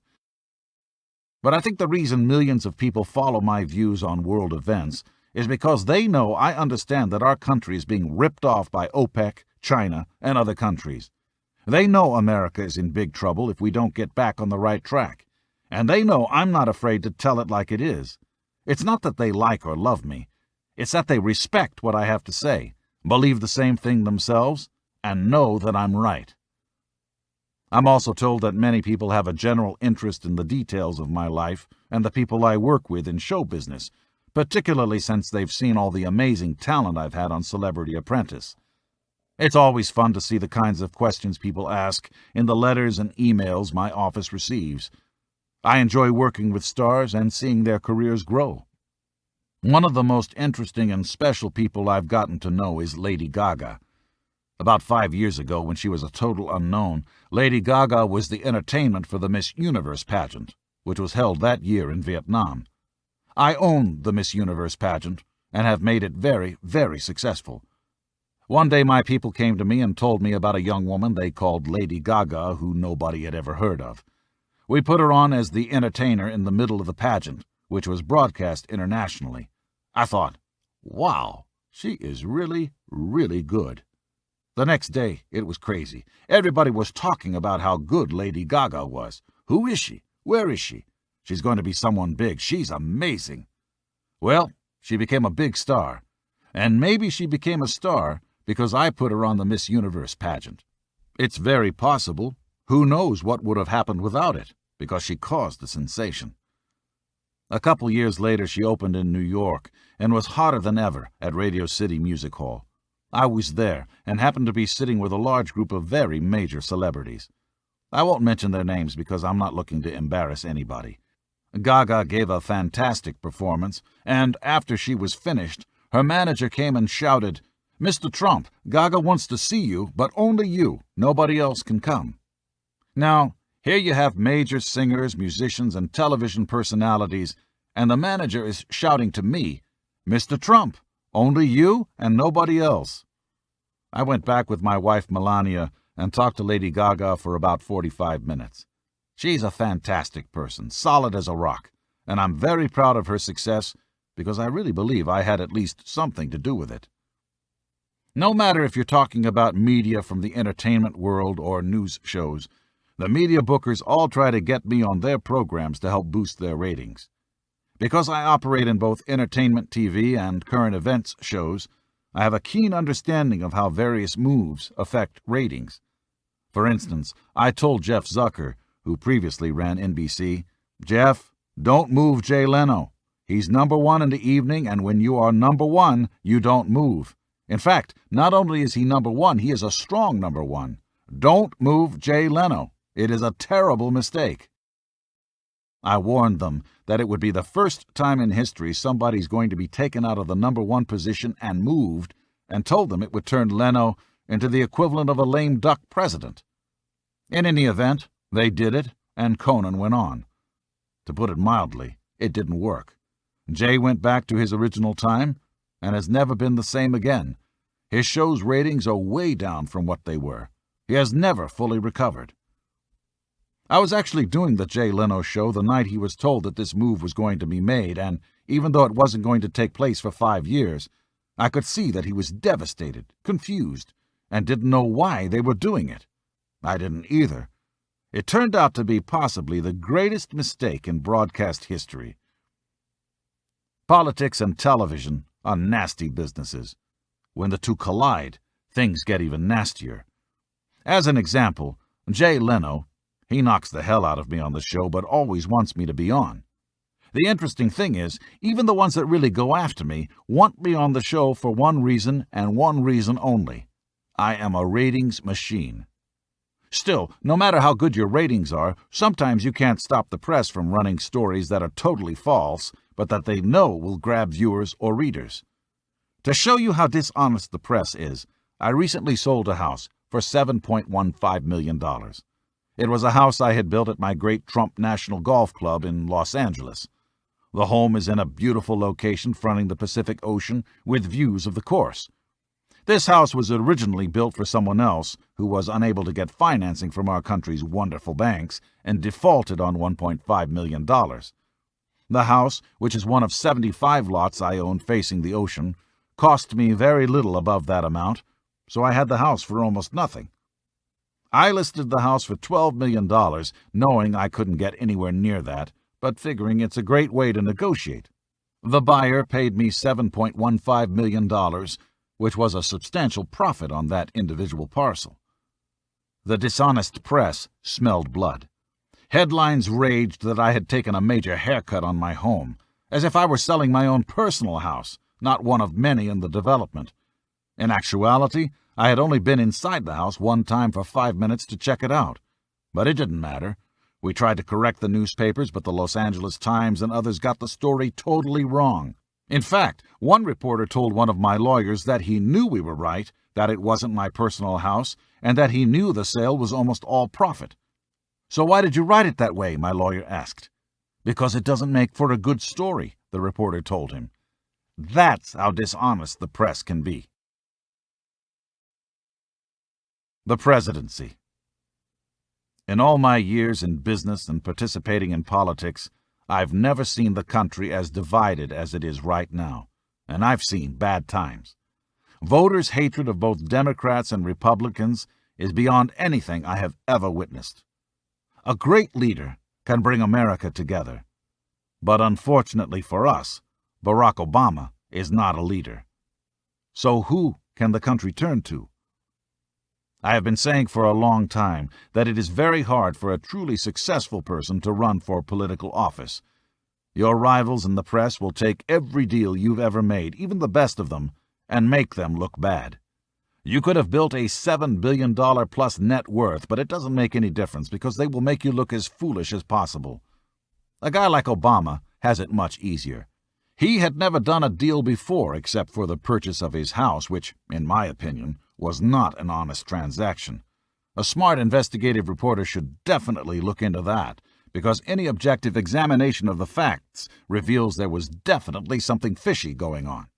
But I think the reason millions of people follow my views on world events is because they know I understand that our country is being ripped off by OPEC, China, and other countries. They know America is in big trouble if we don't get back on the right track, and they know I'm not afraid to tell it like it is. It's not that they like or love me. It's that they respect what I have to say, believe the same thing themselves, and know that I'm right. I'm also told that many people have a general interest in the details of my life and the people I work with in show business, particularly since they've seen all the amazing talent I've had on Celebrity Apprentice. It's always fun to see the kinds of questions people ask in the letters and emails my office receives. I enjoy working with stars and seeing their careers grow. One of the most interesting and special people I've gotten to know is Lady Gaga. About 5 years ago, when she was a total unknown, Lady Gaga was the entertainment for the Miss Universe pageant, which was held that year in Vietnam. I own the Miss Universe pageant and have made it very, very successful. One day my people came to me and told me about a young woman they called Lady Gaga who nobody had ever heard of. We put her on as the entertainer in the middle of the pageant, which was broadcast internationally. I thought, wow, she is really, really good. The next day, it was crazy. Everybody was talking about how good Lady Gaga was. Who is she? Where is she? She's going to be someone big. She's amazing. Well, she became a big star. And maybe she became a star because I put her on the Miss Universe pageant. It's very possible. Who knows what would have happened without it, because she caused the sensation. A couple years later, she opened in New York and was hotter than ever at Radio City Music Hall. I was there and happened to be sitting with a large group of very major celebrities. I won't mention their names because I'm not looking to embarrass anybody. Gaga gave a fantastic performance, and after she was finished, her manager came and shouted, "Mr. Trump, Gaga wants to see you, but only you. Nobody else can come." Now, here you have major singers, musicians, and television personalities, and the manager is shouting to me, "Mr. Trump, only you and nobody else." I went back with my wife Melania and talked to Lady Gaga for about 45 minutes. She's a fantastic person, solid as a rock, and I'm very proud of her success because I really believe I had at least something to do with it. No matter if you're talking about media from the entertainment world or news shows, the media bookers all try to get me on their programs to help boost their ratings. Because I operate in both entertainment TV and current events shows, I have a keen understanding of how various moves affect ratings. For instance, I told Jeff Zucker, who previously ran NBC, "Jeff, don't move Jay Leno. He's number one in the evening, and when you are number one, you don't move. In fact, not only is he number one, he is a strong number one. Don't move Jay Leno. It is a terrible mistake." I warned them that it would be the first time in history somebody's going to be taken out of the number one position and moved, and told them it would turn Leno into the equivalent of a lame duck president. In any event, they did it, and Conan went on. To put it mildly, it didn't work. Jay went back to his original time, and has never been the same again. His show's ratings are way down from what they were. He has never fully recovered. I was actually doing the Jay Leno show the night he was told that this move was going to be made, and even though it wasn't going to take place for 5 years, I could see that he was devastated, confused, and didn't know why they were doing it. I didn't either. It turned out to be possibly the greatest mistake in broadcast history. Politics and television are nasty businesses. When the two collide, things get even nastier. As an example, Jay Leno, he knocks the hell out of me on the show, but always wants me to be on. The interesting thing is, even the ones that really go after me want me on the show for one reason and one reason only. I am a ratings machine. Still, no matter how good your ratings are, sometimes you can't stop the press from running stories that are totally false, but that they know will grab viewers or readers. To show you how dishonest the press is, I recently sold a house for $7.15 million. It was a house I had built at my great Trump National Golf Club in Los Angeles. The home is in a beautiful location fronting the Pacific Ocean with views of the course. This house was originally built for someone else who was unable to get financing from our country's wonderful banks and defaulted on $1.5 million. The house, which is one of 75 lots I own facing the ocean, cost me very little above that amount, so I had the house for almost nothing. I listed the house for $12 million, knowing I couldn't get anywhere near that, but figuring it's a great way to negotiate. The buyer paid me $7.15 million, which was a substantial profit on that individual parcel. The dishonest press smelled blood. Headlines raged that I had taken a major haircut on my home, as if I were selling my own personal house, not one of many in the development. In actuality, I had only been inside the house one time for 5 minutes to check it out. But it didn't matter. We tried to correct the newspapers, but the Los Angeles Times and others got the story totally wrong. In fact, one reporter told one of my lawyers that he knew we were right, that it wasn't my personal house, and that he knew the sale was almost all profit. "So why did you write it that way?" my lawyer asked. "Because it doesn't make for a good story," the reporter told him. That's how dishonest the press can be. The presidency. In all my years in business and participating in politics, I've never seen the country as divided as it is right now, and I've seen bad times. Voters' hatred of both Democrats and Republicans is beyond anything I have ever witnessed. A great leader can bring America together, but unfortunately for us, Barack Obama is not a leader. So who can the country turn to? I have been saying for a long time that it is very hard for a truly successful person to run for political office. Your rivals in the press will take every deal you've ever made, even the best of them, and make them look bad. You could have built a $7 billion plus net worth, but it doesn't make any difference because they will make you look as foolish as possible. A guy like Obama has it much easier. He had never done a deal before except for the purchase of his house, which, in my opinion, was not an honest transaction. A smart investigative reporter should definitely look into that, because any objective examination of the facts reveals there was definitely something fishy going on.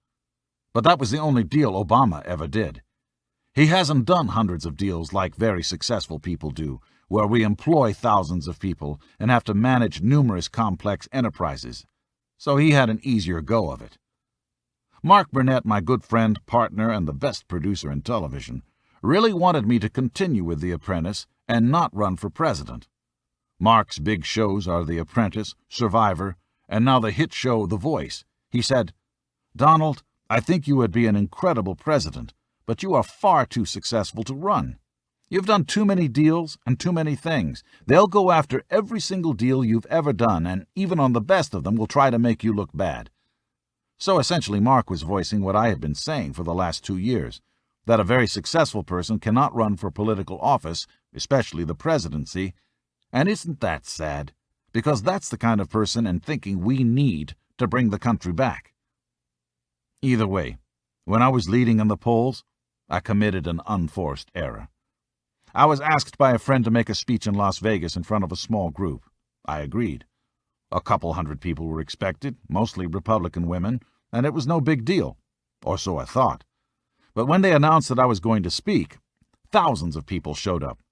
But that was the only deal Obama ever did. He hasn't done hundreds of deals like very successful people do, where we employ thousands of people and have to manage numerous complex enterprises. So he had an easier go of it. Mark Burnett, my good friend, partner, and the best producer in television, really wanted me to continue with The Apprentice and not run for president. Mark's big shows are The Apprentice, Survivor, and now the hit show The Voice. He said, "Donald, I think you would be an incredible president, but you are far too successful to run. You've done too many deals and too many things. They'll go after every single deal you've ever done, and even on the best of them will try to make you look bad." So essentially Mark was voicing what I have been saying for the last 2 years, that a very successful person cannot run for political office, especially the presidency. And isn't that sad? Because that's the kind of person and thinking we need to bring the country back. Either way, when I was leading in the polls, I committed an unforced error. I was asked by a friend to make a speech in Las Vegas in front of a small group. I agreed. A couple hundred people were expected, mostly Republican women, and it was no big deal, or so I thought. But when they announced that I was going to speak, thousands of people showed up.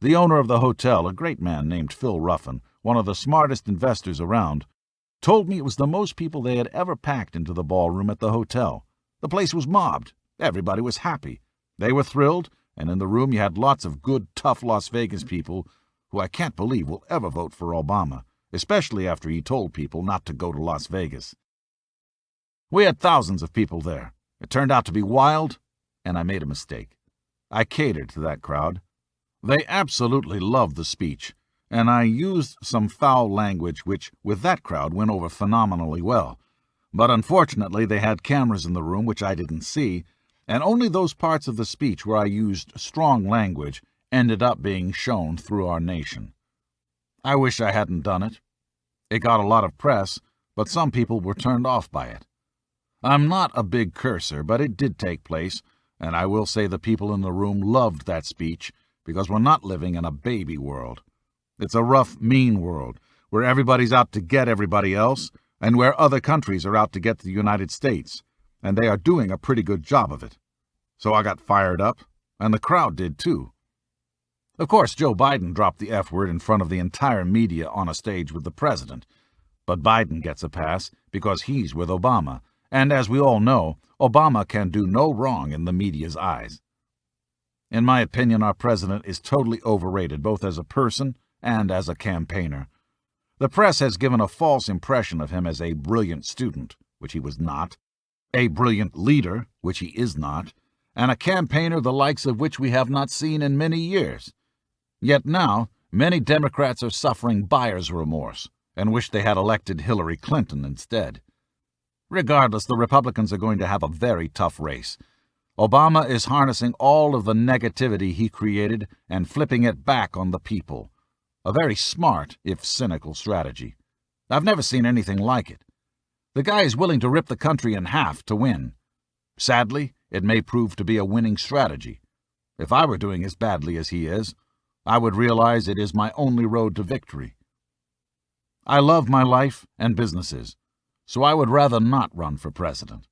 The owner of the hotel, a great man named Phil Ruffin, one of the smartest investors around, told me it was the most people they had ever packed into the ballroom at the hotel. The place was mobbed. Everybody was happy. They were thrilled, and in the room you had lots of good, tough Las Vegas people who I can't believe will ever vote for Obama, especially after he told people not to go to Las Vegas. We had thousands of people there. It turned out to be wild, and I made a mistake. I catered to that crowd. They absolutely loved the speech, and I used some foul language which, with that crowd, went over phenomenally well. But unfortunately, they had cameras in the room which I didn't see, and only those parts of the speech where I used strong language ended up being shown through our nation. I wish I hadn't done it. It got a lot of press, but some people were turned off by it. I'm not a big cursor, but it did take place, and I will say the people in the room loved that speech because we're not living in a baby world. It's a rough, mean world where everybody's out to get everybody else and where other countries are out to get the United States, and they are doing a pretty good job of it. So I got fired up, and the crowd did too. Of course, Joe Biden dropped the F word in front of the entire media on a stage with the president, but Biden gets a pass because he's with Obama. And as we all know, Obama can do no wrong in the media's eyes. In my opinion, our president is totally overrated, both as a person and as a campaigner. The press has given a false impression of him as a brilliant student, which he was not, a brilliant leader, which he is not, and a campaigner the likes of which we have not seen in many years. Yet now, many Democrats are suffering buyer's remorse and wish they had elected Hillary Clinton instead. Regardless, the Republicans are going to have a very tough race. Obama is harnessing all of the negativity he created and flipping it back on the people. A very smart, if cynical, strategy. I've never seen anything like it. The guy is willing to rip the country in half to win. Sadly, it may prove to be a winning strategy. If I were doing as badly as he is, I would realize it is my only road to victory. I love my life and businesses, so I would rather not run for president.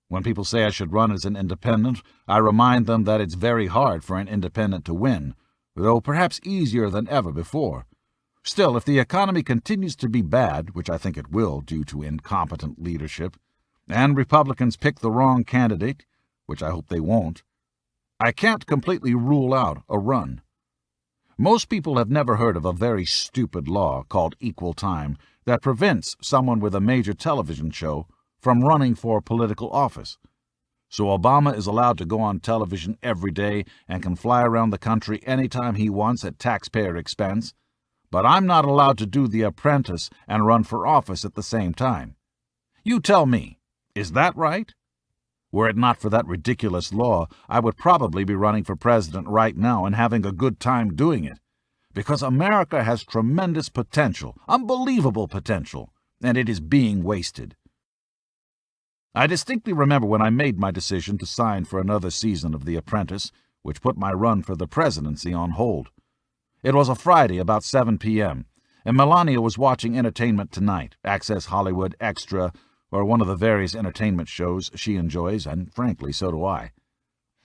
When people say I should run as an independent, I remind them that it's very hard for an independent to win, though perhaps easier than ever before. Still, if the economy continues to be bad, which I think it will due to incompetent leadership, and Republicans pick the wrong candidate, which I hope they won't, I can't completely rule out a run. Most people have never heard of a very stupid law called equal time that prevents someone with a major television show from running for political office. So Obama is allowed to go on television every day and can fly around the country anytime he wants at taxpayer expense, but I'm not allowed to do The Apprentice and run for office at the same time. You tell me, is that right? Were it not for that ridiculous law, I would probably be running for president right now and having a good time doing it, because America has tremendous potential, unbelievable potential, and it is being wasted. I distinctly remember when I made my decision to sign for another season of The Apprentice, which put my run for the presidency on hold. It was a Friday about 7 p.m., and Melania was watching Entertainment Tonight, Access Hollywood, Extra, or one of the various entertainment shows she enjoys, and frankly, so do I.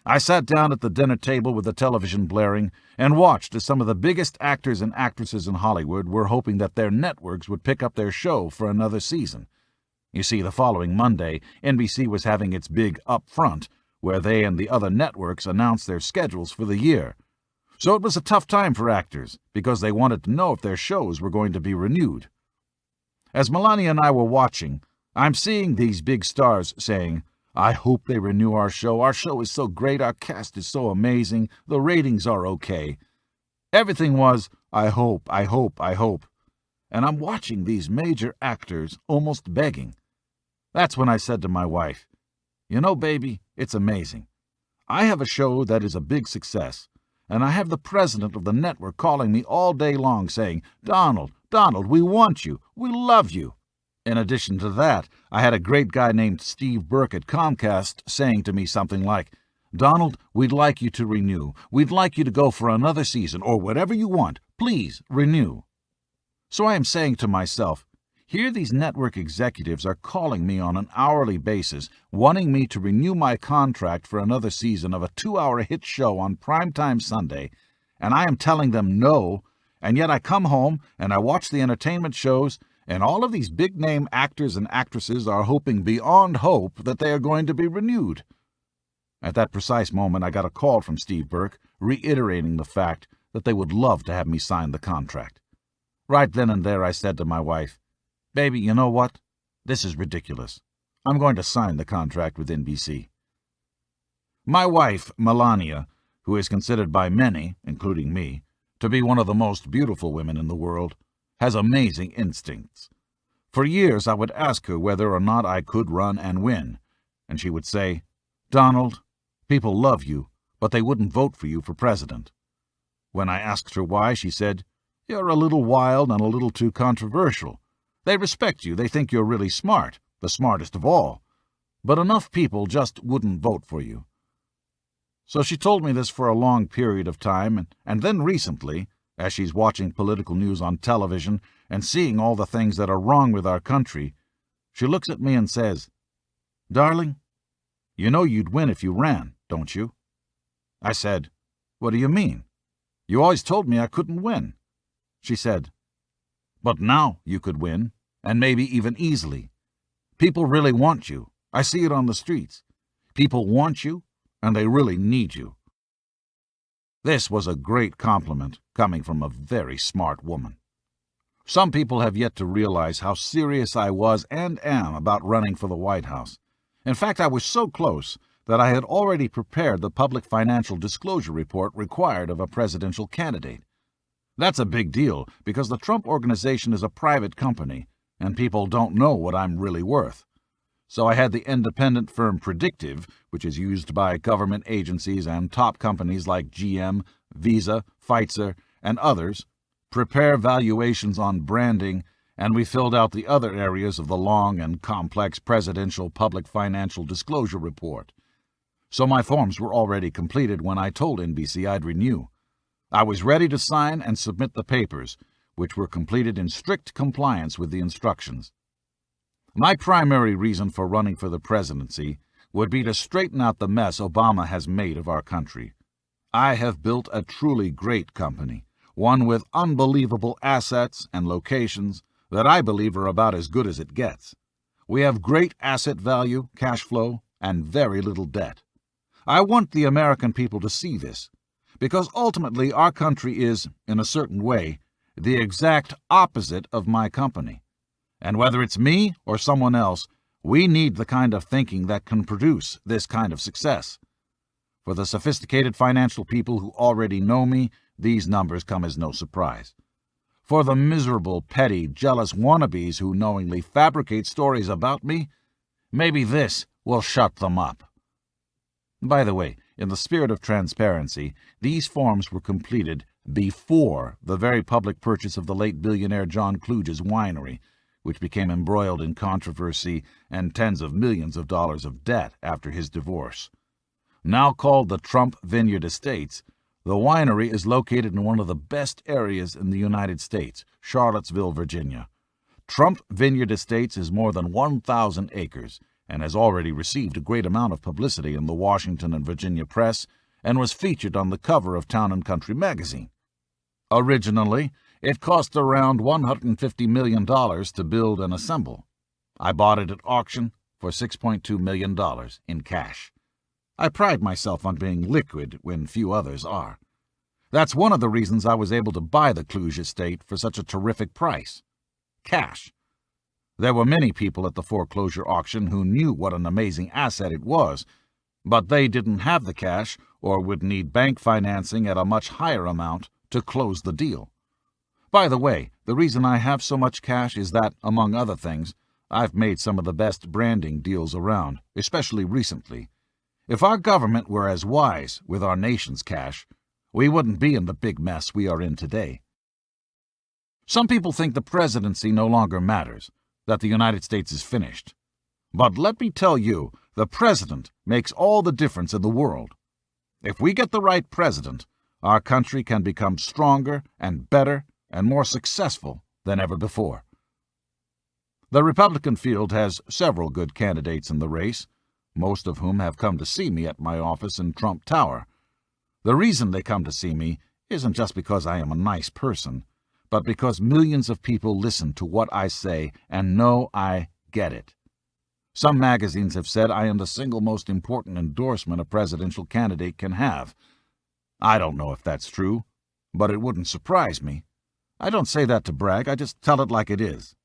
I sat down at the dinner table with the television blaring and watched as some of the biggest actors and actresses in Hollywood were hoping that their networks would pick up their show for another season. You see, the following Monday, NBC was having its big upfront, where they and the other networks announced their schedules for the year. So it was a tough time for actors, because they wanted to know if their shows were going to be renewed. As Melania and I were watching, I'm seeing these big stars saying, I hope they renew our show. Our show is so great. Our cast is so amazing. The ratings are okay. Everything was, I hope, I hope, I hope. And I'm watching these major actors almost begging. That's when I said to my wife, "You know, baby, it's amazing. I have a show that is a big success, and I have the president of the network calling me all day long saying, 'Donald, Donald, we want you. We love you.' In addition to that, I had a great guy named Steve Burke at Comcast saying to me something like, 'Donald, we'd like you to renew. We'd like you to go for another season, or whatever you want. Please, renew.' So I am saying to myself, here these network executives are calling me on an hourly basis, wanting me to renew my contract for another season of a 2-hour hit show on primetime Sunday, and I am telling them no, and yet I come home and I watch the entertainment shows, and all of these big-name actors and actresses are hoping beyond hope that they are going to be renewed." At that precise moment, I got a call from Steve Burke, reiterating the fact that they would love to have me sign the contract. Right then and there, I said to my wife, "Baby, you know what? This is ridiculous. I'm going to sign the contract with NBC." My wife, Melania, who is considered by many, including me, to be one of the most beautiful women in the world, has amazing instincts. For years I would ask her whether or not I could run and win, and she would say, "Donald, people love you, but they wouldn't vote for you for president." When I asked her why, she said, "You're a little wild and a little too controversial. They respect you. They think you're really smart, the smartest of all. But enough people just wouldn't vote for you." So she told me this for a long period of time, and then recently, as she's watching political news on television and seeing all the things that are wrong with our country, she looks at me and says, "Darling, you know you'd win if you ran, don't you?" I said, "What do you mean? You always told me I couldn't win." She said, "But now you could win, and maybe even easily. People really want you. I see it on the streets. People want you, and they really need you." This was a great compliment coming from a very smart woman. Some people have yet to realize how serious I was and am about running for the White House. In fact, I was so close that I had already prepared the public financial disclosure report required of a presidential candidate. That's a big deal because the Trump Organization is a private company, and people don't know what I'm really worth. So I had the independent firm Predictive, which is used by government agencies and top companies like GM, Visa, Pfizer, and others, prepare valuations on branding, and we filled out the other areas of the long and complex presidential public financial disclosure report. So my forms were already completed when I told NBC I'd renew. I was ready to sign and submit the papers, which were completed in strict compliance with the instructions. My primary reason for running for the presidency would be to straighten out the mess Obama has made of our country. I have built a truly great company, one with unbelievable assets and locations that I believe are about as good as it gets. We have great asset value, cash flow, and very little debt. I want the American people to see this, because ultimately our country is, in a certain way, the exact opposite of my company. And whether it's me or someone else, we need the kind of thinking that can produce this kind of success. For the sophisticated financial people who already know me, these numbers come as no surprise. For the miserable, petty, jealous wannabes who knowingly fabricate stories about me, maybe this will shut them up. By the way, in the spirit of transparency, these forms were completed before the very public purchase of the late billionaire John Kluge's winery, which became embroiled in controversy and tens of millions of dollars of debt after his divorce. Now called the Trump Vineyard Estates, the winery is located in one of the best areas in the United States, Charlottesville, Virginia. Trump Vineyard Estates is more than 1,000 acres and has already received a great amount of publicity in the Washington and Virginia press and was featured on the cover of Town & Country magazine. Originally, it cost around $150 million to build and assemble. I bought it at auction for $6.2 million in cash. I pride myself on being liquid when few others are. That's one of the reasons I was able to buy the Kluge estate for such a terrific price. Cash. There were many people at the foreclosure auction who knew what an amazing asset it was, but they didn't have the cash or would need bank financing at a much higher amount to close the deal. By the way, the reason I have so much cash is that, among other things, I've made some of the best branding deals around, especially recently. If our government were as wise with our nation's cash, we wouldn't be in the big mess we are in today. Some people think the presidency no longer matters, that the United States is finished. But let me tell you, the president makes all the difference in the world. If we get the right president, our country can become stronger and better and more successful than ever before. The Republican field has several good candidates in the race, most of whom have come to see me at my office in Trump Tower. The reason they come to see me isn't just because I am a nice person, but because millions of people listen to what I say and know I get it. Some magazines have said I am the single most important endorsement a presidential candidate can have. I don't know if that's true, but it wouldn't surprise me. I don't say that to brag, I just tell it like it is.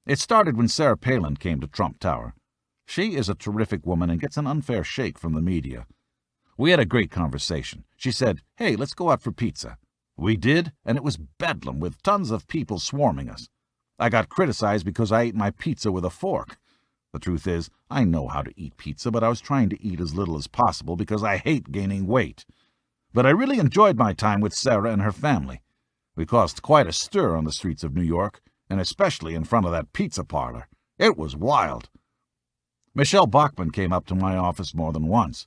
It started when Sarah Palin came to Trump Tower. She is a terrific woman and gets an unfair shake from the media. We had a great conversation. She said, "Hey, let's go out for pizza." We did, and it was bedlam with tons of people swarming us. I got criticized because I ate my pizza with a fork. The truth is, I know how to eat pizza, but I was trying to eat as little as possible because I hate gaining weight. But I really enjoyed my time with Sarah and her family. We caused quite a stir on the streets of New York, and especially in front of that pizza parlor. It was wild. Michelle Bachmann came up to my office more than once.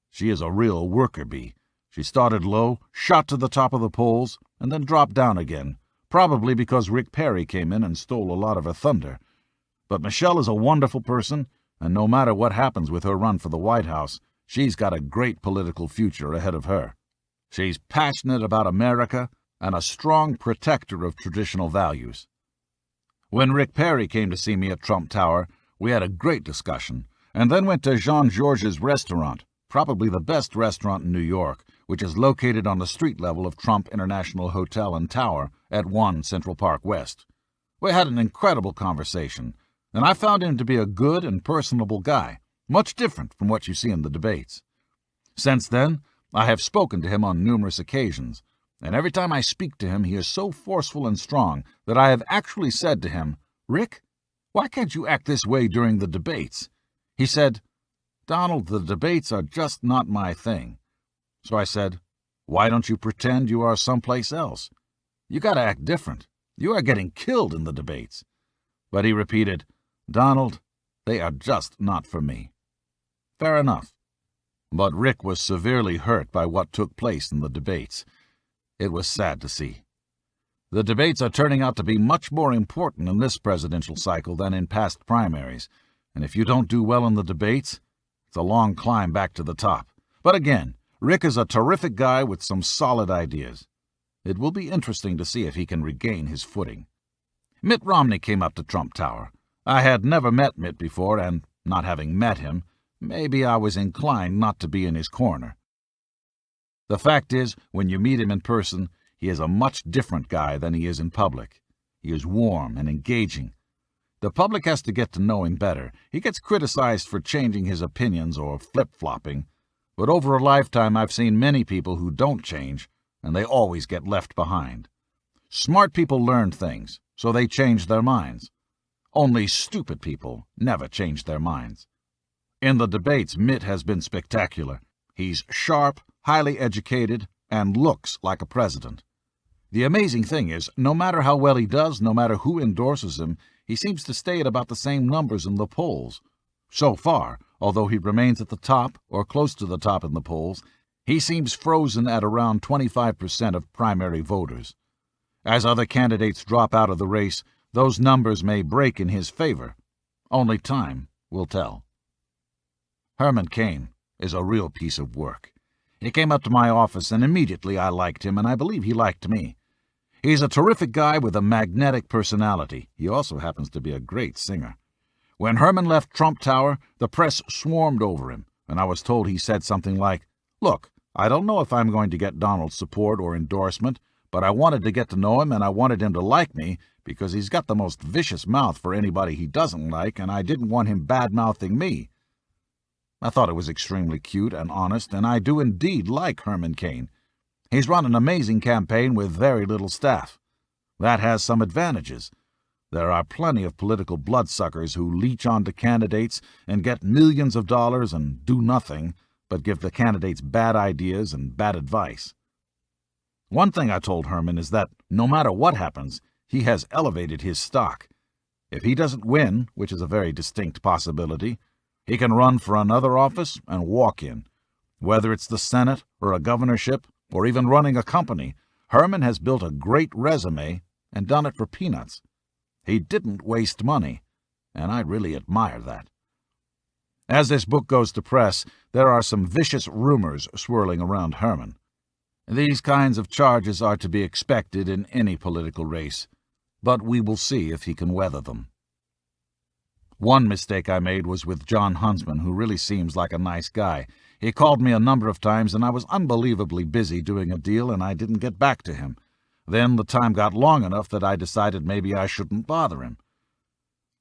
She is a real worker bee. She started low, shot to the top of the polls, and then dropped down again, probably because Rick Perry came in and stole a lot of her thunder. But Michelle is a wonderful person, and no matter what happens with her run for the White House, she's got a great political future ahead of her. She's passionate about America and a strong protector of traditional values. When Rick Perry came to see me at Trump Tower, we had a great discussion, and then went to Jean-Georges restaurant, probably the best restaurant in New York, which is located on the street level of Trump International Hotel and Tower at 1 Central Park West. We had an incredible conversation, and I found him to be a good and personable guy, much different from what you see in the debates. Since then, I have spoken to him on numerous occasions, and every time I speak to him he is so forceful and strong that I have actually said to him, "Rick, why can't you act this way during the debates?" He said, "Donald, the debates are just not my thing." So I said, "Why don't you pretend you are someplace else? You got to act different. You are getting killed in the debates." But he repeated, "Donald, they are just not for me." Fair enough. But Rick was severely hurt by what took place in the debates. It was sad to see. The debates are turning out to be much more important in this presidential cycle than in past primaries, and if you don't do well in the debates, it's a long climb back to the top. But again, Rick is a terrific guy with some solid ideas. It will be interesting to see if he can regain his footing. Mitt Romney came up to Trump Tower. I had never met Mitt before, and, not having met him, maybe I was inclined not to be in his corner. The fact is, when you meet him in person, he is a much different guy than he is in public. He is warm and engaging. The public has to get to know him better. He gets criticized for changing his opinions or flip-flopping, but over a lifetime I've seen many people who don't change, and they always get left behind. Smart people learn things, so they change their minds. Only stupid people never change their minds. In the debates, Mitt has been spectacular. He's sharp, highly educated, and looks like a president. The amazing thing is, no matter how well he does, no matter who endorses him, he seems to stay at about the same numbers in the polls. So far, although he remains at the top or close to the top in the polls, he seems frozen at around 25% of primary voters. As other candidates drop out of the race, those numbers may break in his favor. Only time will tell. Herman Cain is a real piece of work. He came up to my office, and immediately I liked him, and I believe he liked me. He's a terrific guy with a magnetic personality. He also happens to be a great singer. When Herman left Trump Tower, the press swarmed over him, and I was told he said something like, "Look, I don't know if I'm going to get Donald's support or endorsement, but I wanted to get to know him and I wanted him to like me because he's got the most vicious mouth for anybody he doesn't like, and I didn't want him bad-mouthing me. I thought it was extremely cute and honest, and I do indeed like Herman Cain. He's run an amazing campaign with very little staff. That has some advantages. There are plenty of political bloodsuckers who leech onto candidates and get millions of dollars and do nothing but give the candidates bad ideas and bad advice. One thing I told Herman is that no matter what happens, he has elevated his stock. If he doesn't win, which is a very distinct possibility, he can run for another office and walk in. Whether it's the Senate or a governorship or even running a company, Herman has built a great resume and done it for peanuts. He didn't waste money, and I really admire that. As this book goes to press, there are some vicious rumors swirling around Herman. These kinds of charges are to be expected in any political race, but we will see if he can weather them. One mistake I made was with John Huntsman, who really seems like a nice guy. He called me a number of times, and I was unbelievably busy doing a deal, and I didn't get back to him. Then the time got long enough that I decided maybe I shouldn't bother him.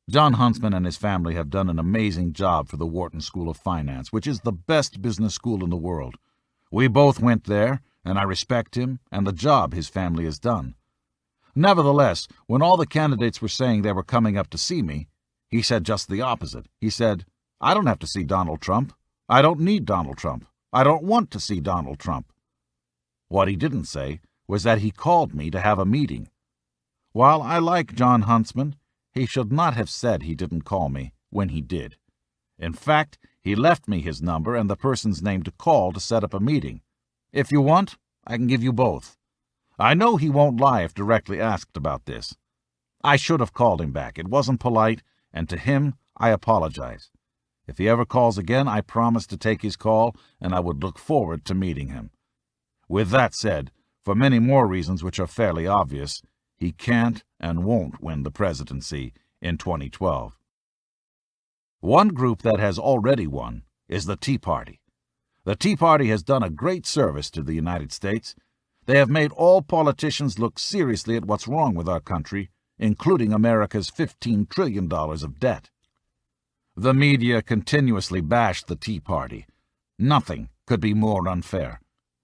John Huntsman and his family have done an amazing job for the Wharton School of Finance, which is the best business school in the world. We both went there, and I respect him and the job his family has done. Nevertheless, when all the candidates were saying they were coming up to see me, he said just the opposite. He said, "I don't have to see Donald Trump. I don't need Donald Trump. I don't want to see Donald Trump." What he didn't say was that he called me to have a meeting. While I like John Huntsman, he should not have said he didn't call me when he did. In fact, he left me his number and the person's name to call to set up a meeting. If you want, I can give you both. I know he won't lie if directly asked about this. I should have called him back. It wasn't polite, and to him I apologize. If he ever calls again, I promise to take his call, and I would look forward to meeting him. With that said, for many more reasons which are fairly obvious, he can't and won't win the presidency in 2012. One group that has already won is the Tea Party. The Tea Party has done a great service to the United States. They have made all politicians look seriously at what's wrong with our country, including America's $15 trillion of debt. The media continuously bashed the Tea Party. Nothing could be more unfair.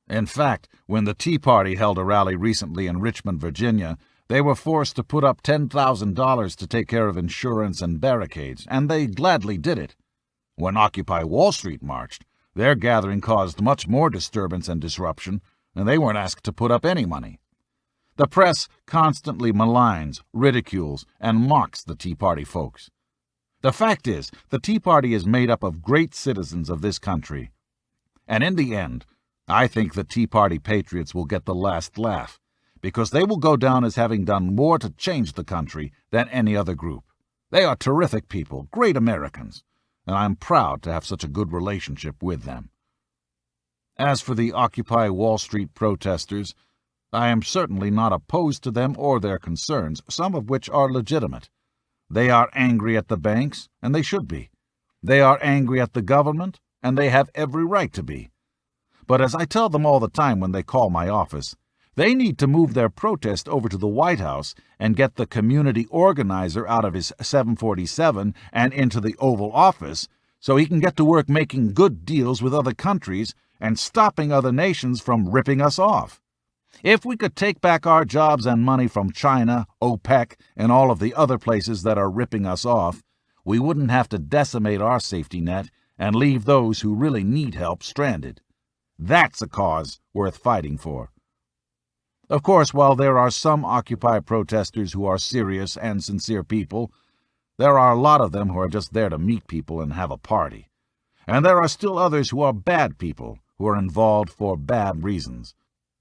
In fact, when the Tea Party held a rally recently in Richmond, Virginia, they were forced to put up $10,000 to take care of insurance and barricades, and they gladly did it. When Occupy Wall Street marched, their gathering caused much more disturbance and disruption, and they weren't asked to put up any money. The press constantly maligns, ridicules, and mocks the Tea Party folks. The fact is, the Tea Party is made up of great citizens of this country. And in the end, I think the Tea Party patriots will get the last laugh, because they will go down as having done more to change the country than any other group. They are terrific people, great Americans, and I am proud to have such a good relationship with them. As for the Occupy Wall Street protesters, I am certainly not opposed to them or their concerns, some of which are legitimate. They are angry at the banks, and they should be. They are angry at the government, and they have every right to be. But as I tell them all the time when they call my office, they need to move their protest over to the White House and get the community organizer out of his 747 and into the Oval Office so he can get to work making good deals with other countries and stopping other nations from ripping us off. If we could take back our jobs and money from China, OPEC, and all of the other places that are ripping us off, we wouldn't have to decimate our safety net and leave those who really need help stranded. That's a cause worth fighting for. Of course, while there are some Occupy protesters who are serious and sincere people, there are a lot of them who are just there to meet people and have a party. And there are still others who are bad people, who are involved for bad reasons.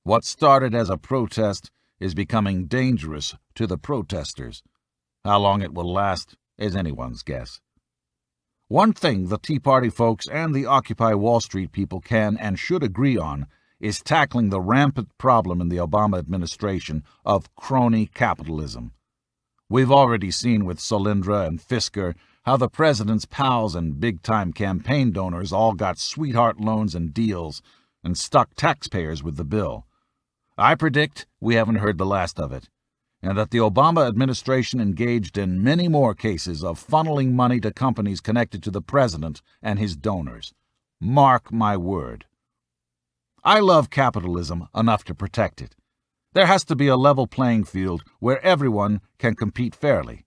What started as a protest is becoming dangerous to the protesters. How long it will last is anyone's guess. One thing the Tea Party folks and the Occupy Wall Street people can and should agree on is tackling the rampant problem in the Obama administration of crony capitalism. We've already seen with Solyndra and Fisker how the president's pals and big-time campaign donors all got sweetheart loans and deals and stuck taxpayers with the bill. I predict we haven't heard the last of it, and that the Obama administration engaged in many more cases of funneling money to companies connected to the president and his donors. Mark my word. I love capitalism enough to protect it. There has to be a level playing field where everyone can compete fairly.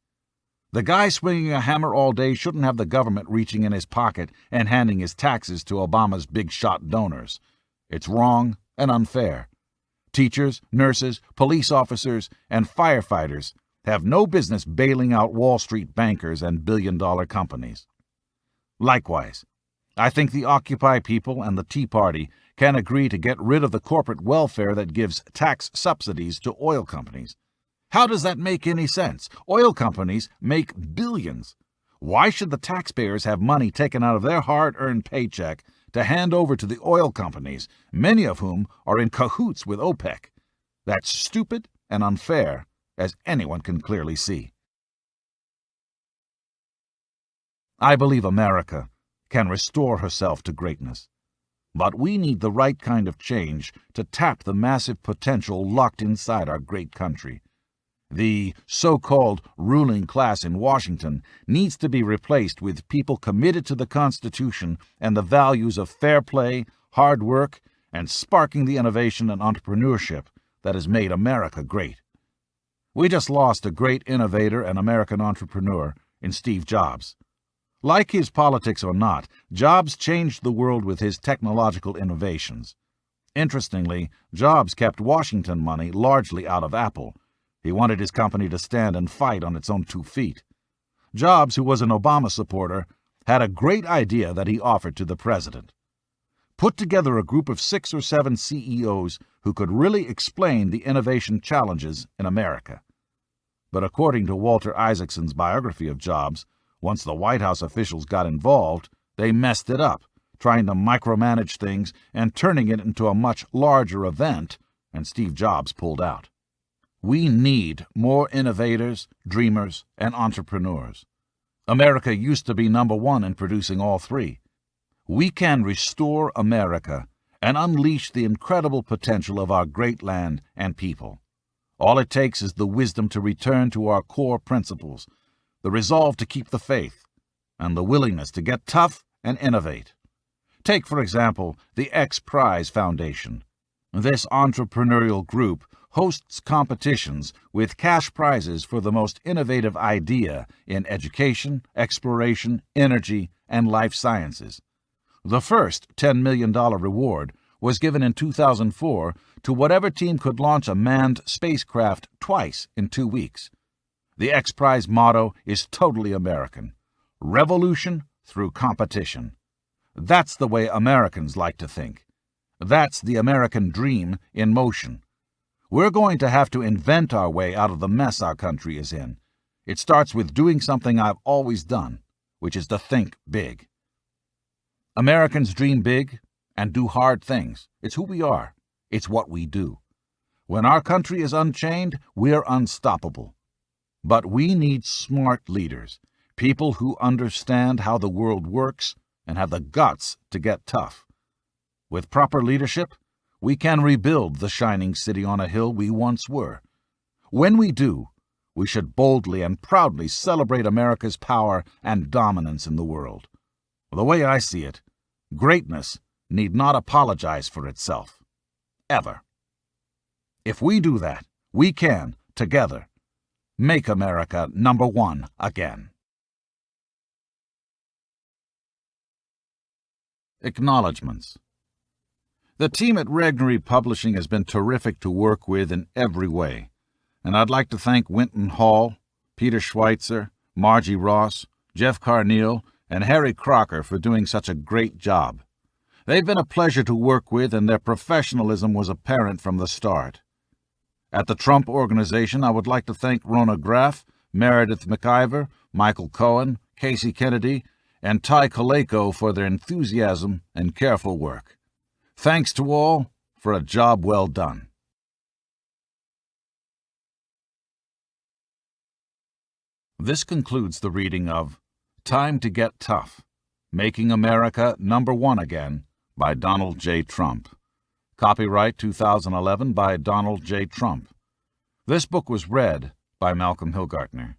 The guy swinging a hammer all day shouldn't have the government reaching in his pocket and handing his taxes to Obama's big-shot donors. It's wrong and unfair. Teachers, nurses, police officers, and firefighters have no business bailing out Wall Street bankers and billion-dollar companies. Likewise, I think the Occupy people and the Tea Party can agree to get rid of the corporate welfare that gives tax subsidies to oil companies. How does that make any sense? Oil companies make billions. Why should the taxpayers have money taken out of their hard-earned paycheck to hand over to the oil companies, many of whom are in cahoots with OPEC? That's stupid and unfair, as anyone can clearly see. I believe America can restore herself to greatness. But we need the right kind of change to tap the massive potential locked inside our great country. The so-called ruling class in Washington needs to be replaced with people committed to the Constitution and the values of fair play, hard work, and sparking the innovation and entrepreneurship that has made America great. We just lost a great innovator and American entrepreneur in Steve Jobs. Like his politics or not, Jobs changed the world with his technological innovations. Interestingly, Jobs kept Washington money largely out of Apple. He wanted his company to stand and fight on its own 2 feet. Jobs, who was an Obama supporter, had a great idea that he offered to the president. Put together a group of 6 or 7 CEOs who could really explain the innovation challenges in America. But according to Walter Isaacson's biography of Jobs, once the White House officials got involved, they messed it up, trying to micromanage things and turning it into a much larger event, and Steve Jobs pulled out. We need more innovators, dreamers, and entrepreneurs. America used to be number 1 in producing all 3. We can restore America and unleash the incredible potential of our great land and people. All it takes is the wisdom to return to our core principles, the resolve to keep the faith, and the willingness to get tough and innovate. Take, for example, the X Prize Foundation. This entrepreneurial group hosts competitions with cash prizes for the most innovative idea in education, exploration, energy, and life sciences. The first $10 million reward was given in 2004 to whatever team could launch a manned spacecraft twice in 2 weeks. The X Prize motto is totally American: revolution through competition. That's the way Americans like to think. That's the American dream in motion. We're going to have to invent our way out of the mess our country is in. It starts with doing something I've always done, which is to think big. Americans dream big and do hard things. It's who we are. It's what we do. When our country is unchained, we're unstoppable. But we need smart leaders, people who understand how the world works and have the guts to get tough. With proper leadership, we can rebuild the shining city on a hill we once were. When we do, we should boldly and proudly celebrate America's power and dominance in the world. The way I see it, greatness need not apologize for itself. Ever. If we do that, we can, together, make America number 1 again. Acknowledgements. The team at Regnery Publishing has been terrific to work with in every way, and I'd like to thank Winton Hall, Peter Schweitzer, Margie Ross, Jeff Carneal, and Harry Crocker for doing such a great job. They've been a pleasure to work with, and their professionalism was apparent from the start. At the Trump Organization, I would like to thank Rona Graff, Meredith McIver, Michael Cohen, Casey Kennedy, and Ty Kaleko for their enthusiasm and careful work. Thanks to all for a job well done. This concludes the reading of Time to Get Tough, Making America Number 1 Again by Donald J. Trump. Copyright 2011 by Donald J. Trump. This book was read by Malcolm Hilgartner.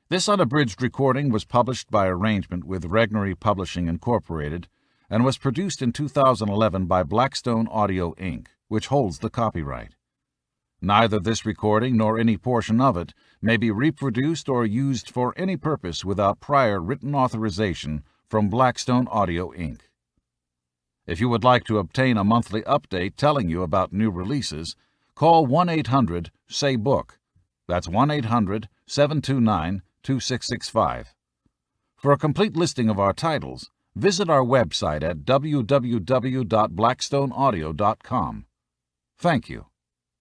This unabridged recording was published by arrangement with Regnery Publishing Incorporated and was produced in 2011 by Blackstone Audio, Inc., which holds the copyright. Neither this recording nor any portion of it may be reproduced or used for any purpose without prior written authorization from Blackstone Audio, Inc. If you would like to obtain a monthly update telling you about new releases, call 1-800-SAY-BOOK. That's 1-800-729-2665. For a complete listing of our titles, visit our website at www.blackstoneaudio.com. Thank you.